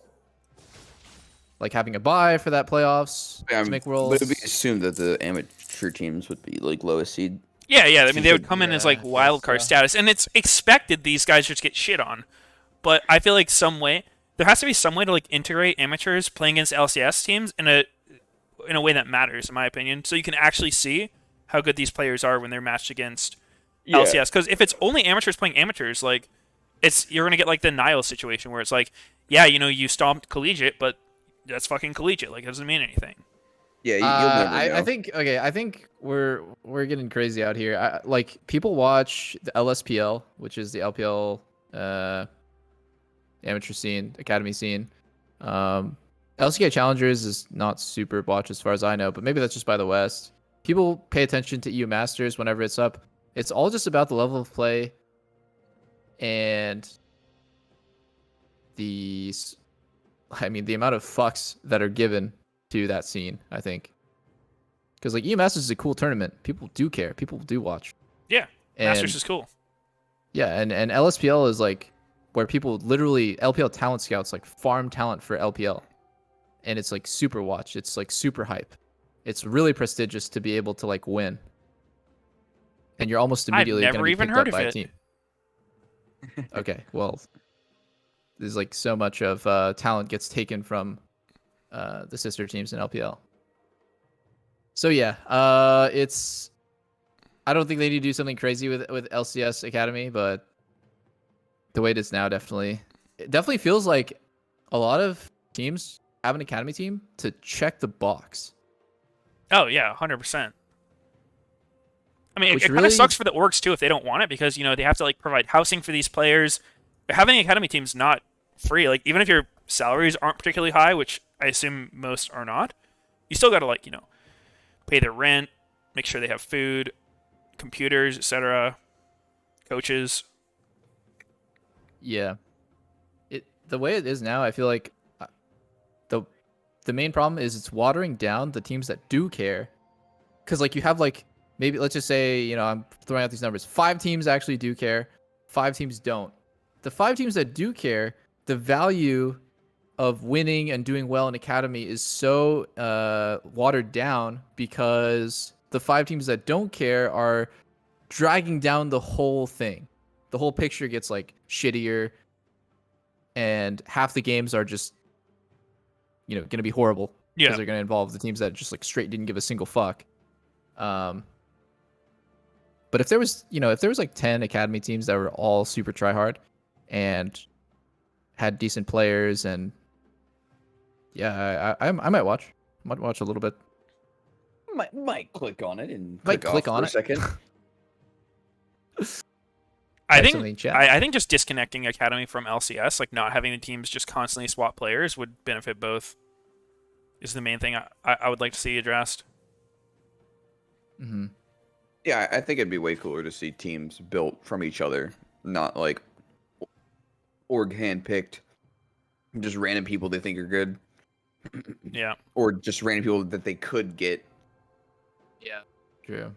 Like having a bye for that playoffs to make Worlds. Would it be assumed that the amateur teams would be like lowest seed? Yeah, yeah. I mean, Seems they like would come in as Yeah, like I wild guess card so. status, and it's expected these guys just get shit on. But I feel like some way there has to be some way to like integrate amateurs playing against LCS teams in a way that matters, in my opinion, so you can actually see how good these players are when they're matched against Yeah. LCS. Because if it's only amateurs playing amateurs, like you're gonna get like the Nile situation where it's like, yeah, you stomped collegiate, but that's fucking collegiate. Like, it doesn't mean anything. Yeah, you'll never I know. think okay. I think we're getting crazy out here. Like people watch the LSPL, which is the LPL amateur scene, academy scene. Um, LCK Challengers is not super watched as far as I know, but maybe that's just by the West. People pay attention to EU Masters whenever it's up. It's all just about the level of play and the, the amount of fucks that are given to that scene. I think because like EU Masters is a cool tournament. People do care. People do watch. Yeah, Masters And is cool. yeah, and LSPL is like where people literally LPL talent scouts like farm talent for LPL, and it's like super watched. It's like super hype. It's really prestigious to be able to like win, and you're almost I've immediately going to never be even picked heard up of by a it. team. Okay, there's like so much of talent gets taken from the sister teams in LPL. So yeah, it's I don't think they need to do something crazy with LCS Academy, but the way it is now it definitely feels like a lot of teams have an academy team to check the box, Oh yeah, 100%. I mean, which it kind of really sucks for the orgs too if they don't want it because they have to like provide housing for these players. Having academy teams not free. Like even if your salaries aren't particularly high, which I assume most are not, you still got to like pay their rent, make sure they have food, computers, etc., coaches. yeah, the way it is now, I feel like the the main problem is it's watering down the teams that do care, because like you have like maybe let's just say I'm throwing out these numbers, 5 teams actually do care, 5 teams don't. The 5 teams that do care, the value of winning and doing well in academy is so watered down because the 5 teams that don't care are dragging down the whole thing. The whole picture gets like shittier, and half the games are just going to be horrible because Yeah, they're going to involve the teams that just like straight didn't give a single fuck. Um, but if there was like 10 academy teams that were all super try hard and had decent players, and yeah, I might watch. Might watch a little bit. Might click on it and Might click off click for on a it. second. I Type think something in chat. I think just disconnecting academy from LCS, like not having the teams just constantly swap players, would benefit both. Is the main thing I would like to see addressed. Mm-hmm. Yeah, I think it'd be way cooler to see teams built from each other, not like org handpicked, just random people they think are good, Yeah. or just random people that they could get. Yeah. True.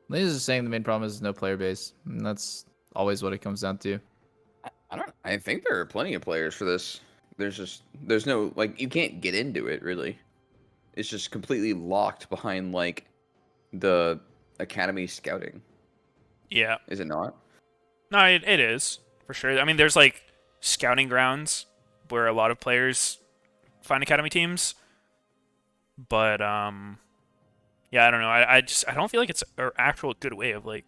Liz is saying the main problem is no player base, and that's always what it comes down to. I don't. I think there are plenty of players for this. There's no like you can't get into it really. It's just completely locked behind like the academy scouting. Yeah. Is it not? No, it is for sure. I mean, there's like scouting grounds where a lot of players find academy teams, but yeah, I don't know. I don't feel like it's an actual good way of like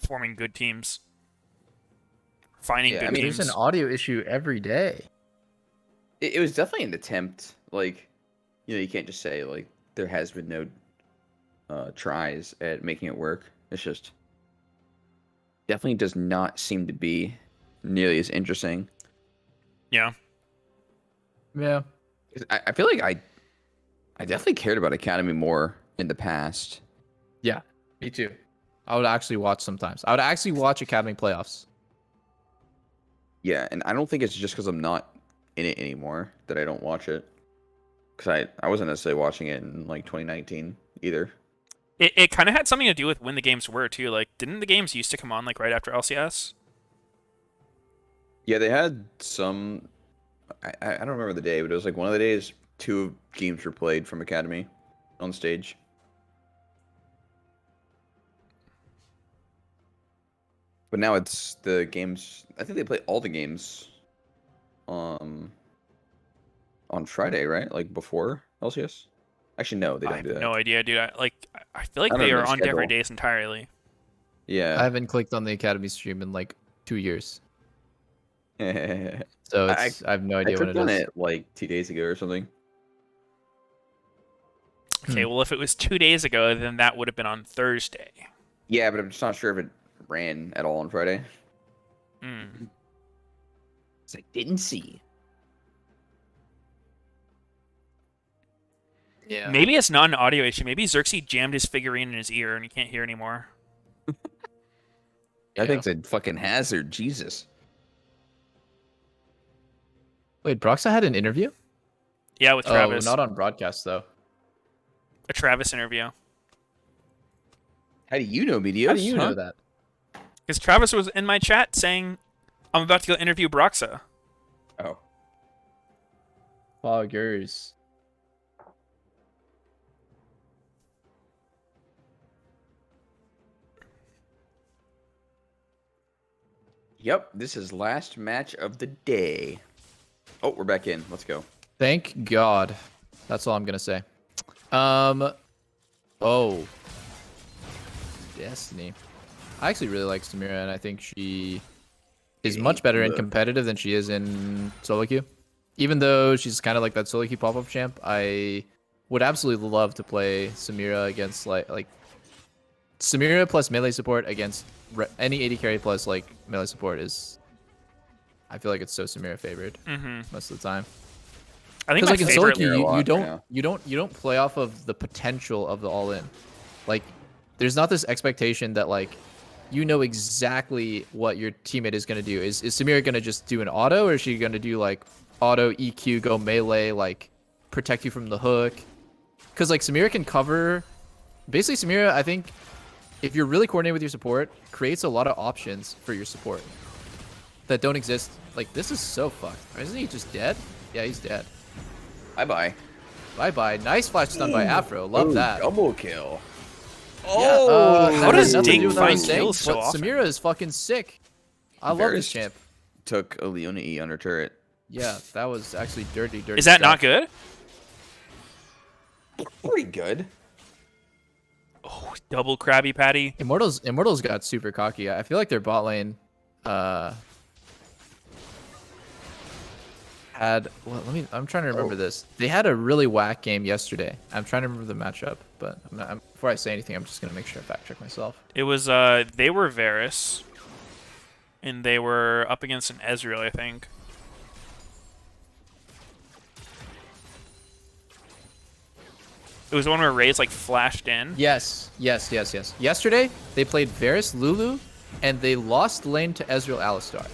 forming good teams, finding Yeah, I good mean, There's an teams. audio issue every day. it was definitely an attempt. Like, you can't just say like there has been no tries at making it work. It's just definitely does not seem to be nearly as interesting. Yeah. Yeah. I feel like I definitely cared about Academy more in the past. Yeah. Me too. I would actually watch sometimes. I would actually watch Academy playoffs. Yeah, and I don't think it's just because I'm not in it anymore that I don't watch it. Because I wasn't necessarily watching it in like 2019 either. It kind of had something to do with when the games were too. Like, didn't the games used to come on like right after LCS? Yeah, they had some. I don't remember the day, but it was like one of the days 2 games were played from Academy on stage. But now it's the games. I think they play all the games um on Friday, right? Like before LCS. Actually, no, they I don't have do that. no idea, dude. I feel like I don't they know are the on different schedule. days entirely. I Yeah. haven't clicked on the Academy stream in like 2 years, I so I have no I idea when clicked it on is. it like 2 days ago or something. Okay, well, if it was 2 days ago, then that would have been on Thursday. Yeah, but I'm just not sure if it ran at all on Friday. Hmm. It's I didn't see. Yeah. Maybe it's not an audio issue. Maybe Xerxes jammed his figurine in his ear and he can't hear anymore. I think it's a fucking hazard. Jesus. Wait, Broxa had an interview? Yeah, with Oh, Travis. not on broadcast though. A Travis interview. How do you know Meteos? How do you know that? Because Travis was in my chat saying, I'm about to go interview Broxa. Oh. Foggers. Yep, this is last match of the day. Oh, we're back in. Let's go. Thank God. That's all I'm gonna say. Oh. Destiny. I actually really like Samira, and I think she is much better in competitive than she is in solo queue. Even though she's kind of like that solo queue pop-up champ, I would absolutely love to play Samira against like Samira plus melee support against any AD carry plus like melee support is. I feel like it's so Samira favored most of the time. I think Because my like in solo favorite... queue, a lot you don't play off of the potential of the all in. Like, there's not this expectation that like you know exactly what your teammate is gonna do. Is Samira gonna just do an auto, or is she gonna do like auto EQ, go melee, like protect you from the hook? Because like Samira can cover. Basically, Samira, I think, if you're really coordinated with your support, creates a lot of options for your support that don't exist. Like, this is so fucked. Isn't he just dead? Yeah, he's dead. Bye-bye. Bye-bye. Nice flash stun by Afro. Love that. Double kill. Oh, how does Dig Dig find kills so but often? Samira is fucking sick. I love this Varus champ. Took a Leona E under turret. Yeah, that was actually dirty. Is that stuff. not good? Pretty good. Oh, double Krabby Patty. Immortals got super cocky. I feel like their bot lane had I'm trying to remember this. They had a really whack game yesterday. I'm trying to remember the matchup, but before I say anything, I'm just gonna make sure I fact check myself. It was, they were Varus. And they were up against an Ezreal, I think. It was one where Ray's like flashed in. Yes. Yesterday they played Varus Lulu, and they lost lane to Ezreal Alistar.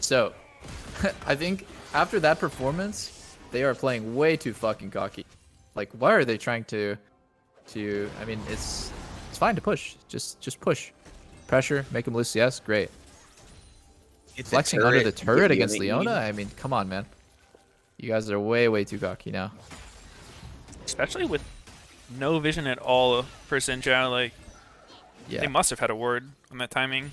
So, I think after that performance, they are playing way too fucking cocky. Like, why are they trying to? I mean, it's fine to push. Just push, pressure, make them lose CS. Great. It's Flexing under the turret against Leona. I mean, come on, man. You guys are way too cocky now. Especially with no vision at all for Sinja. Like, Yeah. they must have had a ward on that timing.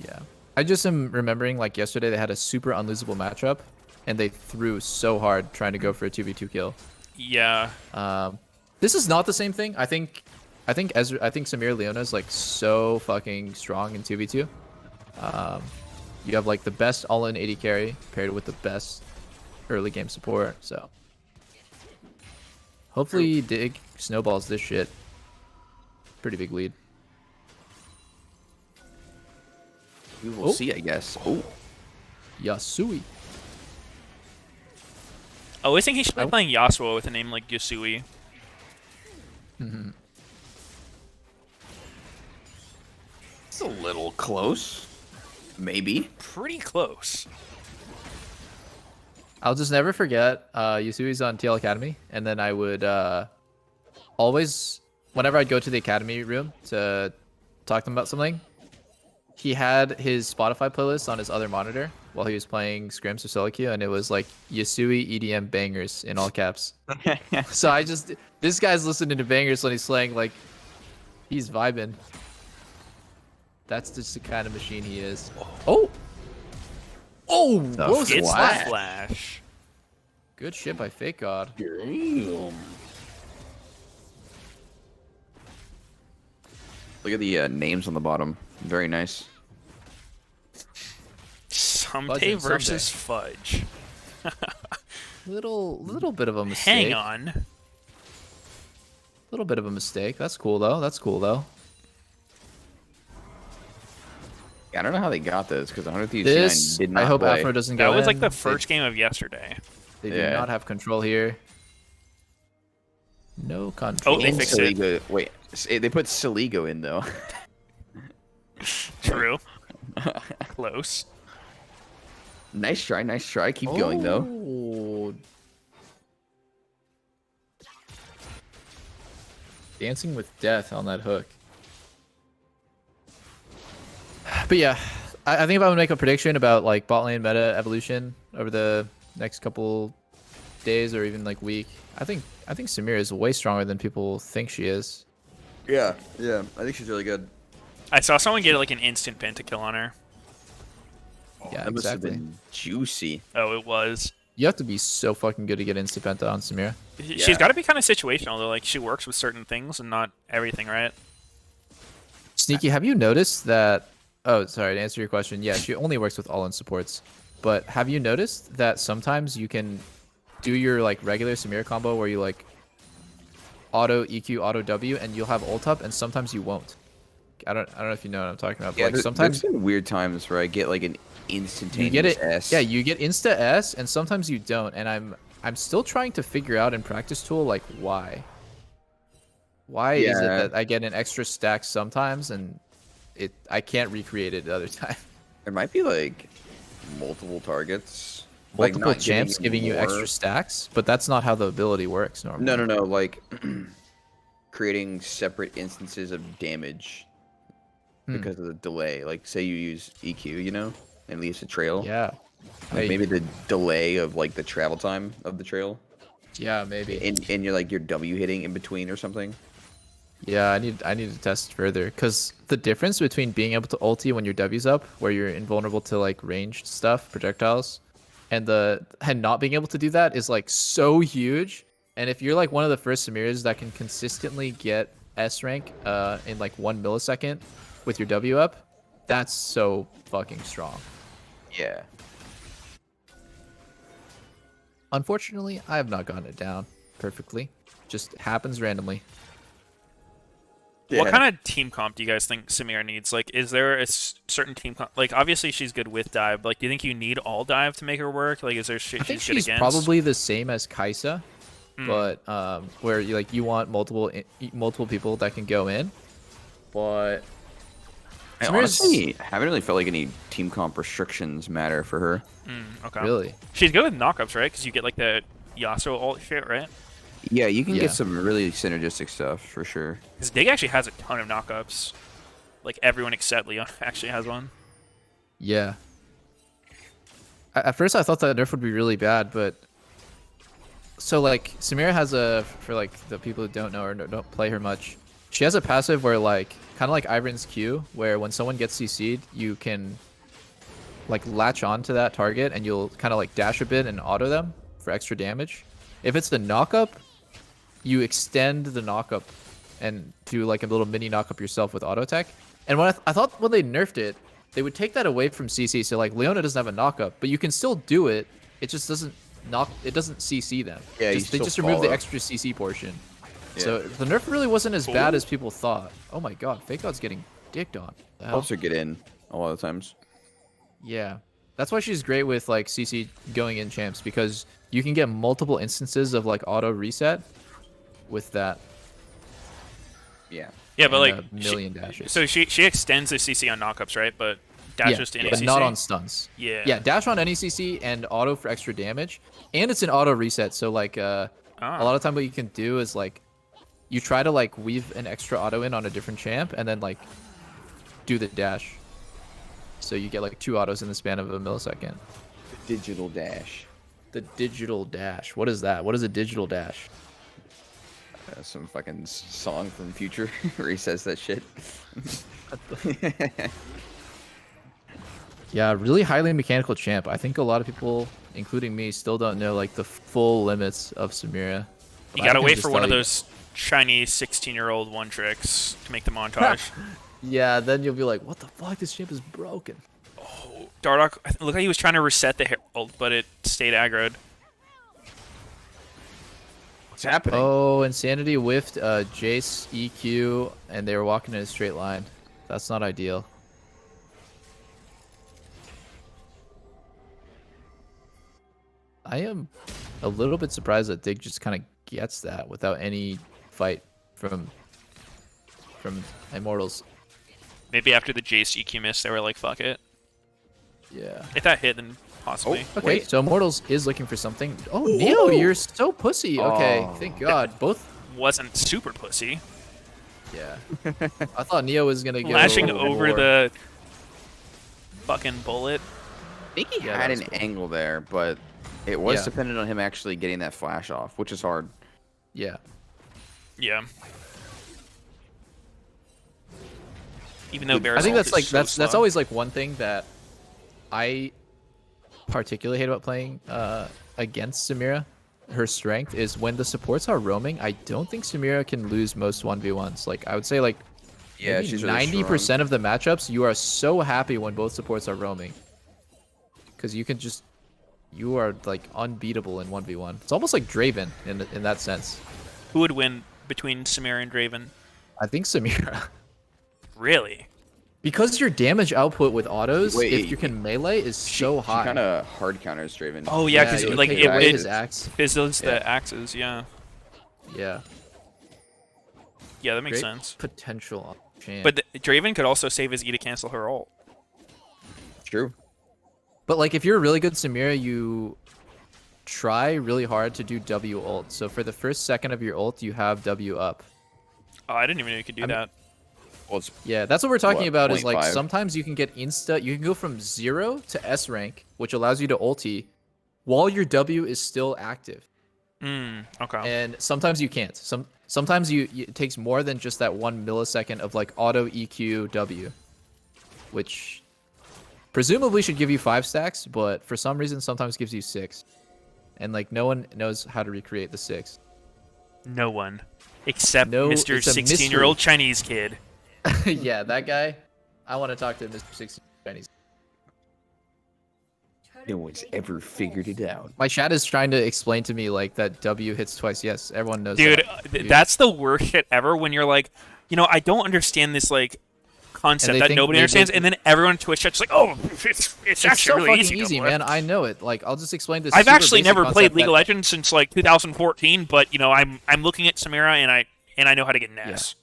Yeah. I just am remembering, like, yesterday they had a super unlosable matchup, and they threw so hard trying to go for a 2v2 kill. Yeah. This is not the same thing. I think Samir Leona is, like, so fucking strong in 2v2. You have, like, the best all-in AD carry paired with the best early game support, so. Hopefully Dig snowballs this shit. Pretty big lead. We will see, I guess. Oh. Yasui. I always think he should be playing Yasuo with a name like Yusui. It's a little close. Maybe. Pretty close. I'll just never forget Yasui's on TL Academy, and then I would always, whenever I'd go to the Academy room to talk to him about something, he had his Spotify playlist on his other monitor while he was playing Scrims or solo queue, and it was like Yasui EDM bangers in all caps. So this guy's listening to bangers when he's playing, like, he's vibing. That's just the kind of machine he is. Oh! Oh! Bro, It's Flash. Flash. good shit by Fake God. Damn. Look at the names on the bottom. Very nice. Someday and versus Fudge. Little bit of a mistake. Hang on. Little bit of a mistake. That's cool though. That's cool though. Yeah, I don't know how they got this because 100 Thieves This, C9 did not I hope play. Afro doesn't go That was like in. the first game of yesterday. They do Yeah. not have control here. No control. Oh, they And fixed it. Saligo. Wait, they put Saligo in though. True. Close. Nice try, nice try. Keep going though. Oh. Dancing with death on that hook. But yeah, I think if I would make a prediction about like bot lane meta evolution over the next couple days or even like week, I think Samira is way stronger than people think she is. Yeah, yeah. I think she's really good. I saw someone get like an instant pentakill on her. Yeah, That must have exactly. been juicy. Oh, it was. You have to be so fucking good to get insta penta on Samira. She's got to be kind of situational though. Like she works with certain things and not everything, right? Sneaky, have you noticed that? Oh, sorry, to answer your question, yeah, she only works with all-in supports. But have you noticed that sometimes you can do your like regular Samira combo where you like auto EQ, auto W, and you'll have ult up, and sometimes you won't. I don't know if you know what I'm talking about. But Yeah, like there's sometimes been weird times where I get like an you instantaneous get it. S. Yeah, you get insta S, and sometimes you don't. And I'm still trying to figure out in practice tool like why. Why is it Yeah. that I get an extra stack sometimes and I can't recreate it the other time? There might be like multiple targets. Multiple not champs giving you more. extra stacks, but that's not how the ability works normally. No. Like creating separate instances of damage because of the delay. Like say you use EQ, you know, and leaves a trail. Yeah. Like maybe the delay of like the travel time of the trail. Yeah, maybe. And you're like your W hitting in between or something. Yeah, I need to test further because the difference between being able to ulti when your W's up, where you're invulnerable to like ranged stuff, projectiles, and not being able to do that is like so huge. And if you're like one of the first Samiras that can consistently get S rank in like 1 millisecond with your W up, that's so fucking strong. Yeah. Unfortunately, I have not gotten it down perfectly. Just happens randomly. What kind of team comp do you guys think Samira needs? Like, is there a certain team comp? Like, obviously she's good with dive. But, like, do you think you need all dive to make her work? Like, is there shit I think she's good she's against? probably the same as Kaisa, but where you want multiple people that can go in. But I honestly haven't really felt like any team comp restrictions matter for her. Okay. Really, She's good with knockups, right? Because you get, like, the Yasuo ult shit, right? Yeah, you can Yeah. get some really synergistic stuff for sure. Because Dig actually has a ton of knockups. Like, everyone except Leon actually has one. yeah. At first, I thought that nerf would be really bad, but so like Samira has for like the people who don't know or don't play her much, she has a passive where like kind of like Ivern's Q, where when someone gets CC'd, you can like latch on to that target and you'll kind of like dash a bit and auto them for extra damage. If it's the knockup, you extend the knockup and do like a little mini knockup yourself with auto tech. And when I thought when they nerfed it, they would take that away from CC. So like Leona doesn't have a knockup, but you can still do it. It just doesn't it doesn't CC them. Yeah, you they still just remove the follow. extra CC portion. Yeah. So the nerf really wasn't as bad as people thought. Oh my god, Fake God's getting dicked on. The hell? Also get in a lot of times. Yeah. That's why she's great with like CC going in champs, because you can get multiple instances of like auto reset with that. Yeah. Yeah, but, and like, a million dashes. So she extends the CC on knockups, right? But dashes to any but CC? not on stuns. Yeah. Yeah, dash on any CC and auto for extra damage, and it's an auto reset. So like a lot of time what you can do is like you try to like weave an extra auto in on a different champ and then like do the dash. So you get like 2 autos in the span of a millisecond. Digital dash. The digital dash. What is that? What is a digital dash? Some fucking song from Future where he says that shit. Yeah, really highly mechanical champ. I think a lot of people, including me, still don't know like the full limits of Samira. You I gotta can wait just for one tell of you. those Chinese 16-year-old one tricks to make the montage. Yeah, then you'll be like, what the fuck? This champ is broken. Dardoch, look like he was trying to reset the Herald, but it stayed aggroed. What's happening? Oh, Insanity whiffed Jace EQ, and they were walking in a straight line. That's not ideal. I am a little bit surprised that Dig just kind of gets that without any fight from Immortals. Maybe after the Jace EQ miss, they were like, fuck it. Yeah. If that hit, then possibly. Okay, Wait. so Immortals is looking for something. Oh, Neo, you're so pussy. Okay, Oh. thank God. Both. Wasn't super pussy. Yeah. I thought Neo was gonna go Lashing over more- the fucking bullet. I think he Yeah, had that was an cool. angle there, but it was Yeah. dependent on him actually getting that flash off, which is hard. Yeah. Yeah. Even though Bear's I think ult that's is like so that's slow. always like one thing that I particularly hate about playing against Samira. Her strength is when the supports are roaming. I don't think Samira can lose most 1v1s. Like I would say, like Yeah, maybe she's really 90% of the matchups, you are so happy when both supports are roaming, because you are like unbeatable in 1v1. It's almost like Draven in that sense. Who would win between Samira and Draven? I think Samira. Really? Because your damage output with autos, Wait, if you can melee, is so high. She kind of hard counters Draven. Oh yeah, because you like take it, away it his axe. fizzles Yeah. the axes. Yeah. Yeah. Yeah, that makes Great sense. potential on champ. But Draven could also save his E to cancel her ult. True. But like if you're a really good Samira, you try really hard to do W ult. So for the first second of your ult, you have W up. Oh, I didn't even know you could do that. Well, it's Yeah, that's what we're talking What, about is like 0.5? sometimes you can get you can go from 0 to S rank, which allows you to ulti while your W is still active. Okay. And sometimes you can't. Sometimes it takes more than just that 1 millisecond of like auto EQ W, which presumably should give you 5 stacks, but for some reason sometimes gives you 6. And like no one knows how to recreate the 6. No one. Except No, Mr. it's a 16-year-old Chinese kid. Yeah, that guy. I want to talk to Mr. 16 Chinese. no one's ever figured it out. My chat is trying to explain to me like that W hits twice. Yes, everyone knows Dude, that. that's the worst shit ever when you're like, I don't understand this like concept they that think nobody they understands, think- and then everyone on Twitch chat's like, oh, it's It's actually so really fucking easy. easy, double man. lift. I know it. Like, I'll just explain this. I've super actually basic never played concept League of that- Legends since like 2014, but I'm looking at Samira and I know how to get Ness.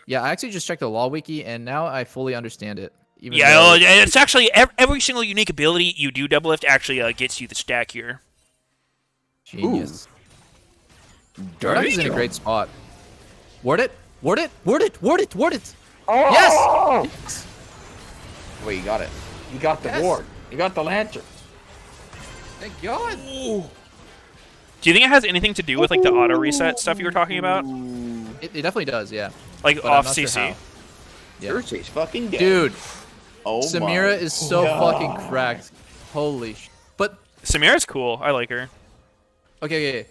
Yeah, I actually just checked the law wiki, and now I fully understand it. Even Yeah, though- it's actually every single unique ability you do double lift actually gets you the stack here. Genius. Dirty. He's in a great spot. Ward it. Ward it. Ward it. Ward it. Ward it. Oh! Yes. Wait, you got it. You got the Yes. ward. You got the lantern. Thank God. Do you think it has anything to do with like the auto reset stuff you were talking about, It definitely does, yeah. like But I'm off not sure CC? how. Yeah. Cersei's fucking dead. Dude, oh Samira my is so God. fucking cracked. Holy sh... But, Samira's cool. I like her. okay.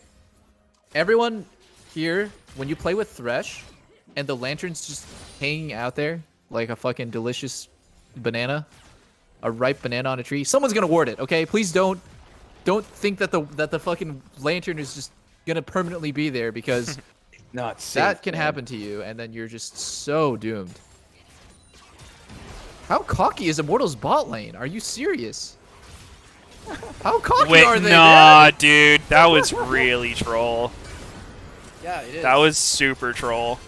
Everyone here, when you play with Thresh, and the lantern's just hanging out there like a fucking delicious banana, a ripe banana on a tree, someone's gonna ward it, okay? Please don't think that the fucking lantern is just gonna permanently be there, because Not safe, that can man. happen to you, and then you're just so doomed. How cocky is Immortal's bot lane? Are you serious? How cocky Wait, are they? nah, man? dude, that was really troll. Yeah, it is. That was super troll.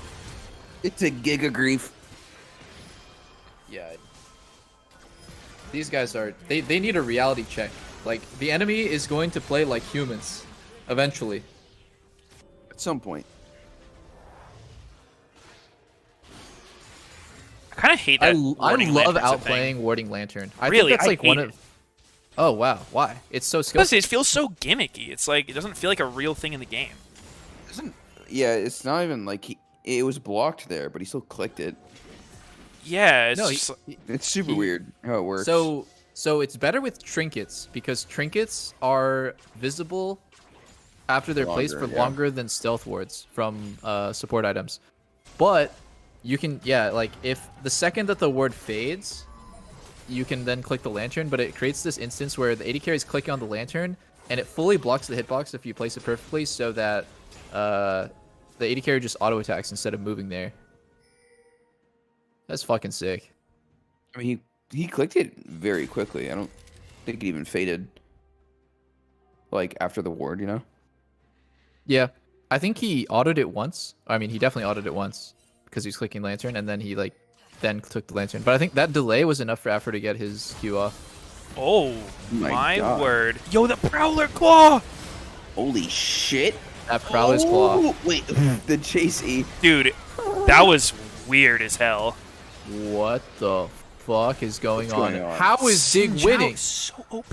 It's a giga grief. Yeah. These guys are... They need a reality check. Like, the enemy is going to play like humans. Eventually. At some point. I kind of hate I that. love warding lantern's a outplaying Warding Lantern. I Really? think that's I like one hate of... Oh, wow. Why? It's so Because skillful. it feels so gimmicky. It's like it doesn't feel like a real thing in the game. Doesn't Yeah, it's not even like it was blocked there, but he still clicked it. Yeah, it's No, just, It's super he- weird how it works. So it's better with trinkets because trinkets are visible after they're placed for Longer, yeah. longer than stealth wards from support items. But you can, yeah, like if the second that the ward fades, you can then click the lantern, but it creates this instance where the AD carry is clicking on the lantern and it fully blocks the hitbox if you place it perfectly so that the AD carry just auto attacks instead of moving there. That's fucking sick. I mean, he clicked it very quickly. I don't think it even faded. Like after the ward, you know? Yeah. I think he autoed it once. I mean, he definitely autoed it once because he's clicking lantern and then he like then took the lantern. But I think that delay was enough for Afro to get his Q off. oh My my God. word. Yo, the Prowler Claw! Holy shit! That Prowler's Claw. Oh, wait, the chase E. Dude, that was weird as hell. What the fuck is going What's going on? on? How is Dig Xin Zhao winning? is so OP.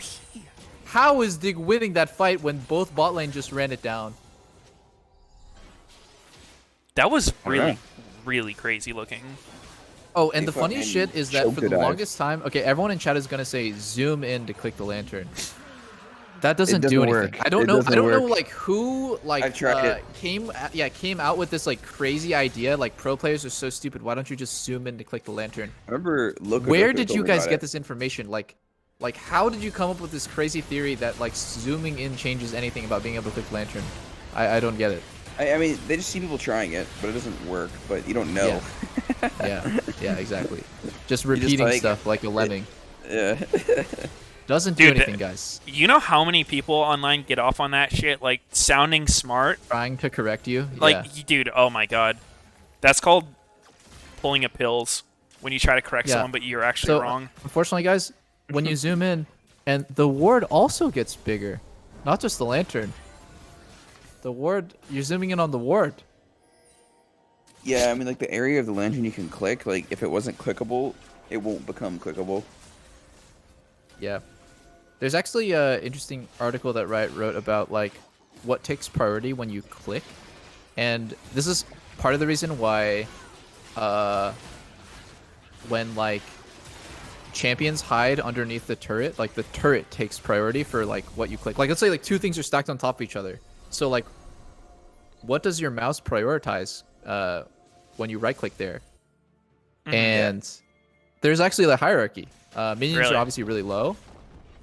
How is Dig winning that fight when both bot lane just ran it down? That was I don't know. really, really crazy looking. Oh, and They the funniest fucking shit is that choked for the it out. longest time, okay, everyone in chat is gonna say zoom in to click the lantern. That doesn't, doesn't do anything. work. I don't It know. I doesn't don't know work. like who like I've tried it. came out with this like crazy idea. Like pro players are so stupid. Why don't you just zoom in to click the lantern? I remember Where did you guys get this information? Like how did you come up with this crazy theory that like zooming in changes anything about being able to click lantern? I don't get it. I mean, they just see people trying it, but it doesn't work. But you don't know. Yeah, exactly. Just repeating like- stuff like a lemming. Yeah. Doesn't do Dude, anything, guys. You know how many people online get off on that shit? Like, sounding smart? Trying to correct you. Like, yeah. dude, oh my god. That's called pulling a pills when you try to correct Yeah. someone, but you're actually So, wrong. unfortunately, guys, when you zoom in, and the ward also gets bigger, not just the lantern. The ward, you're zooming in on the ward. Yeah, I mean, like the area of the lantern you can click. Like, if it wasn't clickable, it won't become clickable. Yeah. There's actually an interesting article that Riot wrote about like what takes priority when you click, and this is part of the reason why, when like champions hide underneath the turret, like the turret takes priority for like what you click. Like let's say like two things are stacked on top of each other. So like, what does your mouse prioritize when you right click there? And there's actually the hierarchy. Minions Really? are obviously really low.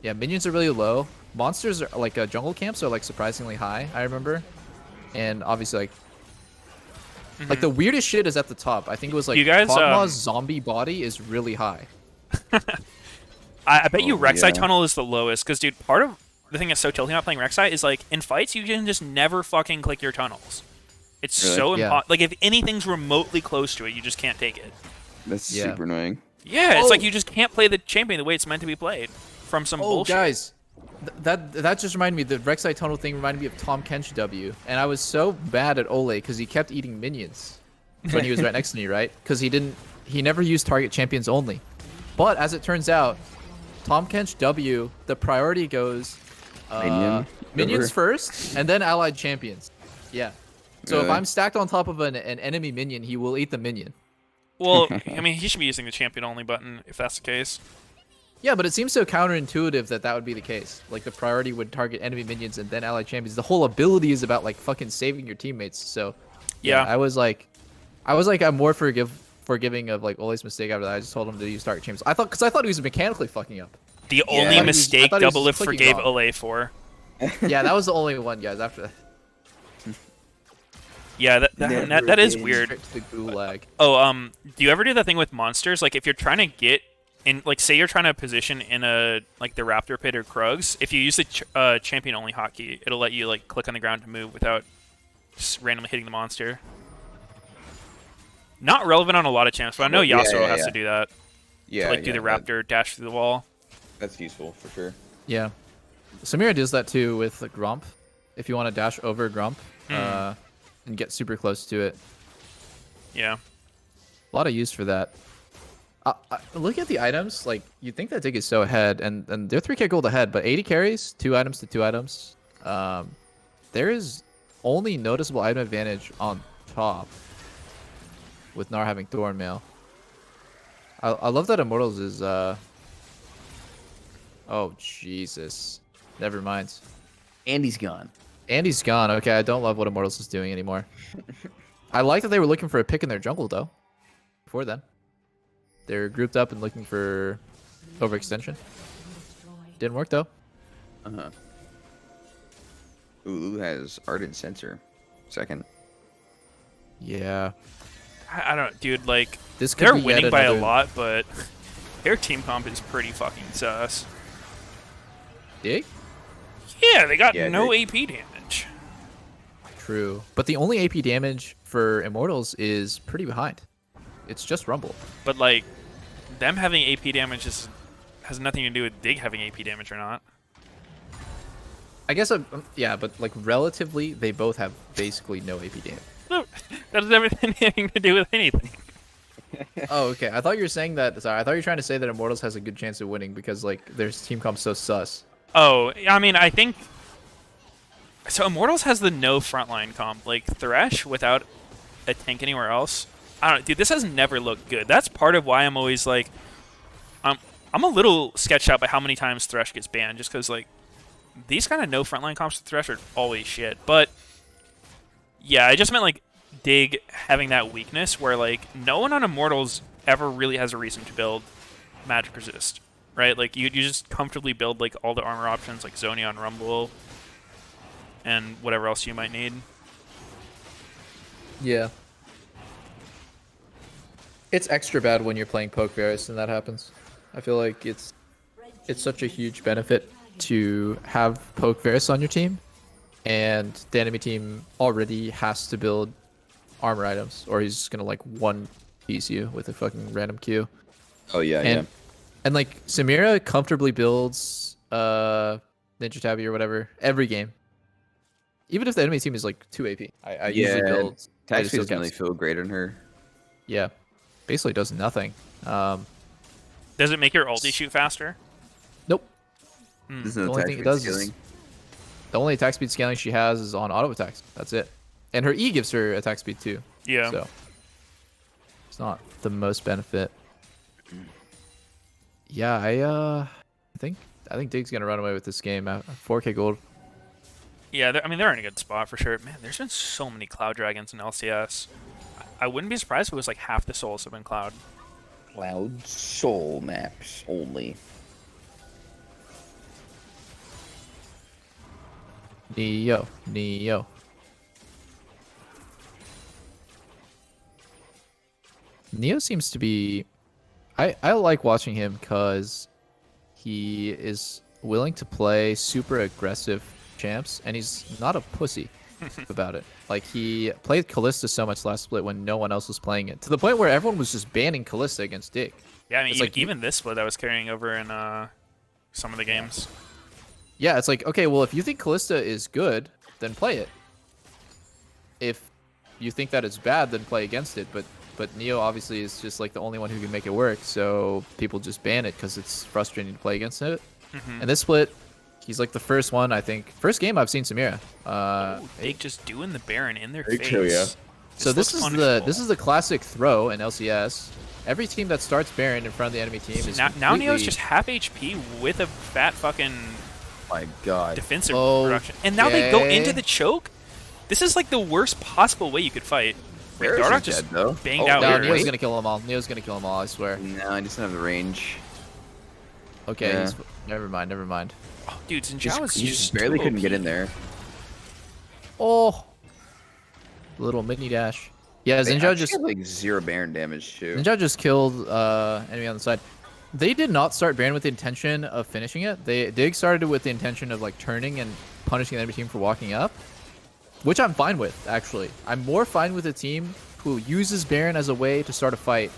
Yeah, minions are really low. Monsters are like jungle camps are like surprisingly high. I remember, and obviously like the weirdest shit is at the top. I think it was like You guys, Kog'Maw's zombie body is really high. I bet you Oh, Rek'Sai yeah. Tunnel is the lowest, because, dude, part of the thing that's so tilting about playing Rek'Sai is, like, in fights, you can just never fucking click your tunnels. It's Really? so Yeah. impossible. Like, if anything's remotely close to it, you just can't take it. That's Yeah. super annoying. Yeah, it's like Oh. you just can't play the champion the way it's meant to be played from some Oh, bullshit. guys, that just reminded me. The Rek'Sai tunnel thing reminded me of Tom Kench W, and I was so bad at Ole because he kept eating minions when he was right next to me, right? Because he never used target champions only. But as it turns out, Tom Kench W, the priority goes minions first, and then allied champions. Yeah. So if Really? I'm stacked on top of an enemy minion, he will eat the minion. Well, I mean, he should be using the champion only button if that's the case. Yeah, but it seems so counterintuitive that would be the case. Like the priority would target enemy minions and then allied champions. The whole ability is about like fucking saving your teammates. So Yeah. I was like I'm more forgiving of like Ole's mistake after that. I just told him to use target champions. I thought he was mechanically fucking up. The Yeah. only I mistake thought he was Double Lift clicking forgave wrong. Ole for. Yeah, that was the only one, guys. After that, Yeah, that is Never weird. straight to the gulag. Oh, do you ever do that thing with monsters? Like, if you're trying to get in, like, say you're trying to position in a, like, the Raptor Pit or Krugs, if you use the champion only hotkey, it'll let you, like, click on the ground to move without just randomly hitting the monster. Not relevant on a lot of champs, but I know Yeah, Yasuo yeah, has yeah. to do that. Yeah, To, like, do yeah, the Raptor dash through the wall. That's useful for sure. Yeah, Samira does that too with like, Grump. If you want to dash over Grump and get super close to it, Yeah. a lot of use for that. Looking at the items, like you'd think that Dig is so ahead, and they're 3k gold ahead, but 80 carries, 2 items to 2 items. There is only noticeable item advantage on top with Gnar having Thorn Mail. I love that Immortals is oh Jesus. Never mind. And he's gone. And he's gone. Okay, I don't love what Immortals is doing anymore. I like that they were looking for a pick in their jungle though. Before then. They're grouped up and looking for overextension. Didn't work though. Uh-huh. Ulu has Ardent Sensor. Second. Yeah. I don't know, dude. Like, This could they're be yet winning by a another- lot, but their team comp is pretty fucking sus. Dig? Yeah, they got Yeah, no they- AP damage. True. But the only AP damage for Immortals is pretty behind. It's just Rumble. But like, them having AP damage has nothing to do with Dig having AP damage or not. I guess, yeah, but like relatively, they both have basically no AP damage. No, that has everything to do with anything. Oh, okay. I thought you were saying that. Sorry, I thought you were trying to say that Immortals has a good chance of winning because like their team comp's so sus. Oh, I mean, I think so. Immortals has the no frontline comp. Like Thresh without a tank anywhere else. I don't know, dude. This has never looked good. That's part of why I'm always like, I'm a little sketched out by how many times Thresh gets banned, just because like these kind of no frontline comps to Thresh are always shit. But yeah, I just meant like Dig having that weakness where like no one on Immortals ever really has a reason to build Magic Resist, right? Like you just comfortably build like all the armor options like Zhonya on Rumble and whatever else you might need. Yeah. It's extra bad when you're playing Poke Varus and that happens. I feel like it's such a huge benefit to have Poke Varus on your team, and the enemy team already has to build armor items, or he's just gonna like one piece you with a fucking random Q. Oh yeah, And and like Samira comfortably builds Ninja Tabi or whatever every game. Even if the enemy team is like 2 AP. I usually build Tax Latest doesn't really Skills. feel great on her. Yeah. Basically does nothing. Does it make your ulti shoot faster? Nope. There's The no only attack thing it speed does scaling. is the only attack speed scaling she has is on auto attacks. That's it. And her E gives her attack speed too. Yeah. So it's not the most benefit. Yeah, I think Dig's gonna run away with this game at 4K gold. Yeah, I mean they're in a good spot for sure. Man, there's been so many Cloud Dragons in LCS. I wouldn't be surprised if it was like half the souls have been Cloud. Cloud Soul maps only. Neo. Neo seems to be... I like watching him because he is willing to play super aggressive champs, and he's not a pussy about it. Like, he played Kalista so much last split when no one else was playing it, to the point where everyone was just banning Kalista against Dig. Yeah, I mean It's like even this split I was carrying over in some of the games. Yeah, it's like, okay, well, if you think Kalista is good, then play it. If you think that it's bad, then play against it. But Neo obviously is just like the only one who can make it work, so people just ban it because it's frustrating to play against it. And this split, he's like the first one, I think. First game I've seen Samira. Dig just doing the Baron in their Very face. true, yeah. So this looks is the classic throw in LCS. Every team that starts Baron in front of the enemy team is Now Neo's completely- just half HP with a fat fucking My God. defensive Oh, production. And now they go okay. into the choke? This is like the worst possible way you could fight. Wait, Varus Dardoch is just dead, though. banged Oh, out No, Varus. Neo's gonna kill them all. Neo's gonna kill them all, I swear. No, he doesn't have the range. Okay, Yeah. never mind. Oh, dude, Xin is He just just barely too couldn't get OP. in there. Oh, little mini dash. Yeah, They Zinja actually just had, like 0 Baron damage too. Ninja just killed enemy on the side. They did not start Baron with the intention of finishing it. Dig started it with the intention of like turning and punishing the enemy team for walking up, which I'm fine with, actually. I'm more fine with a team who uses Baron as a way to start a fight.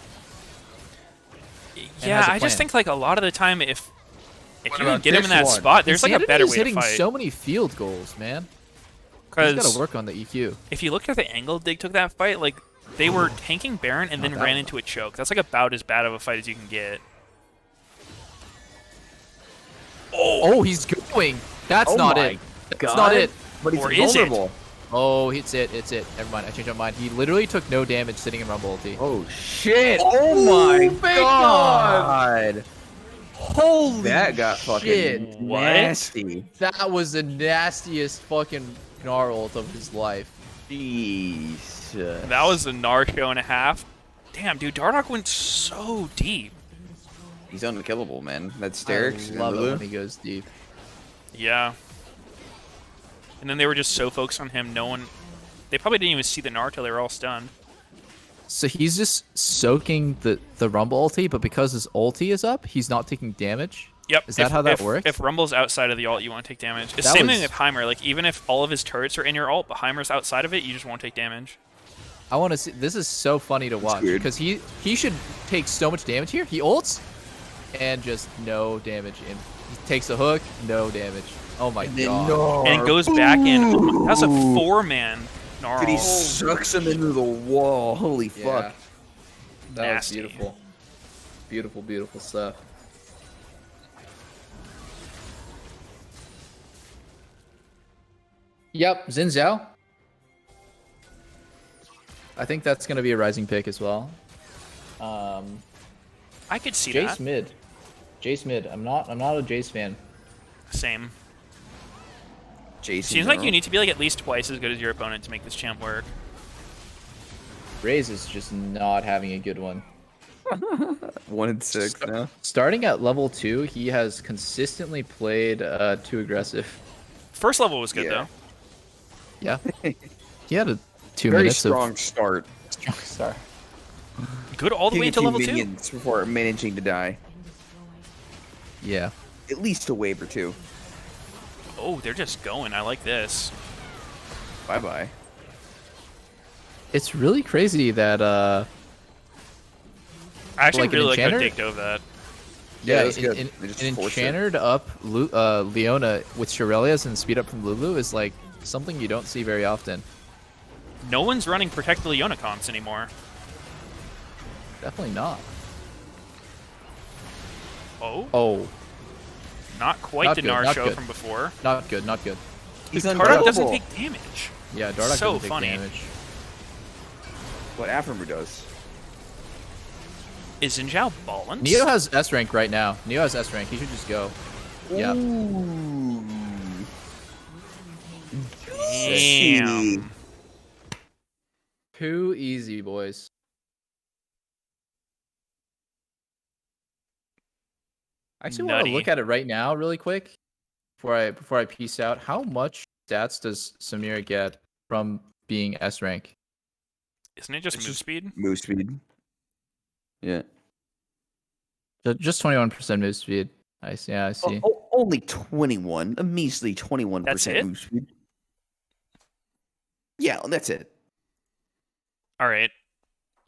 Yeah, has a I just plan. think like a lot of the time if you can about get him in this that one? spot, there's like a Insanity better is way to hitting fight. so many field goals, man. He's got Because to work on the E EQ. if you looked at the angle Dig took that fight, like they were tanking Baron and then Not that ran one. into a choke. That's like about as bad of a fight as you can get. Oh, he's going. That's Oh not my it. That's God. not it. But he's Or is it? vulnerable. Oh, it's it. It's it. Never mind. I changed my mind. He literally took no damage sitting in Rumble ulti. Oh shit! Oh my god! Holy That got shit. fucking What? nasty. That was the nastiest fucking Gnar ult of his life. Jesus. That was a Gnar show and a half. Damn, dude, Dardoch went so deep. He's unkillable, man. That I Sterix love it Lulu. when he goes deep. Yeah. And then they were just so focused on him, no one... They probably didn't even see the Gnar till they were all stunned. So he's just soaking the Rumble ulti, but because his ulti is up, he's not taking damage? Yep. Is that how that works? If Rumble's outside of the ult, you won't take damage. It's That same thing was- with Heimer. Like, even if all of his turrets are in your ult, but Heimer's outside of it, you just won't take damage. I want to see. This is so funny to watch weird. because he should take so much damage here. He ults and just no damage. And he takes a hook, no damage. Oh my god. And it goes back in. That's a 4-man Gnar Dude, he ult. sucks him into the wall. Holy fuck. That Nasty. was beautiful. Beautiful, beautiful stuff. Yep, Xin Zhao. I think that's going to be a rising pick as well. I could see Jace that. mid. Jace mid. I'm not a Jace fan. Same. Jason Seems like you Earl. need to be like at least twice as good as your opponent to make this champ work. Raze is just not having a good one. 1-6 now. Starting at level 2, he has consistently played too aggressive. First level was good Yeah. though. Yeah. He had a 2 Very minutes strong start. of strong start. Good all the way Killing a into few level 2. minions before managing to die. Yeah. At least a wave or two. Oh, they're just going. I like this. Bye bye. It's really crazy that I actually Like an really like how enchanter? Dick dove that. Yeah, that's good. an They just an forced it. enchanted up Leona with Shirelias and speed up from Lulu is like something you don't see very often. No one's running Protect the Leona comps anymore. Definitely not. Oh, Oh, not quite Not the good, Gnar not show good. from before. not good, not good. He's Dardoch doesn't unkillable. take damage. Yeah, Dardoch So doesn't take funny. damage. What Afromu does. Is Xin Zhao balanced? Neo has S rank right now. Neo has S rank. He should just go. Yeah. Ooh. Damn. Too easy, boys. I actually want to Nutty. look at it right now, really quick, before I piece out. How much stats does Samir get from being S rank? Isn't it just It's move just- speed? Move speed. Yeah. Just 21% move speed. I see. Yeah, I see. Only 21. A measly 21% That's it? move speed. Yeah, that's it. All right.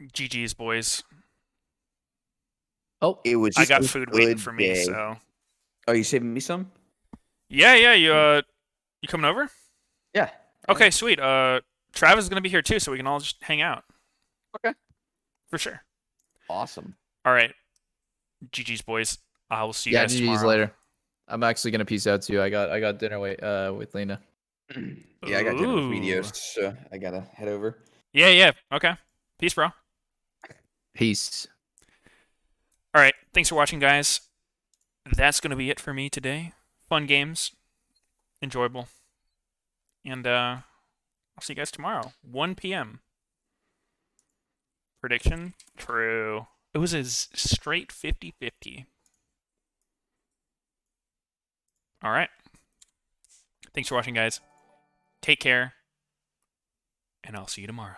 GG's, boys. Oh, It was I got a food waiting good for me, day. so. Are you saving me some? Yeah, you coming over? Yeah. Okay, sweet. Travis is gonna be here too, so we can all just hang out. Okay. For sure. Awesome. All right. GG's, boys. I will see you yeah. guys GG's tomorrow. later. I'm actually gonna peace out too. I got dinner with Lena. Yeah, I got dinner with Ooh. Meteos, so I gotta head over. Yeah. Okay. Peace, bro. Peace. All right. Thanks for watching, guys. That's going to be it for me today. Fun games. Enjoyable. And I'll see you guys tomorrow. 1 p.m. Prediction? True. It was a straight 50-50. All right. Thanks for watching, guys. Take care. And I'll see you tomorrow.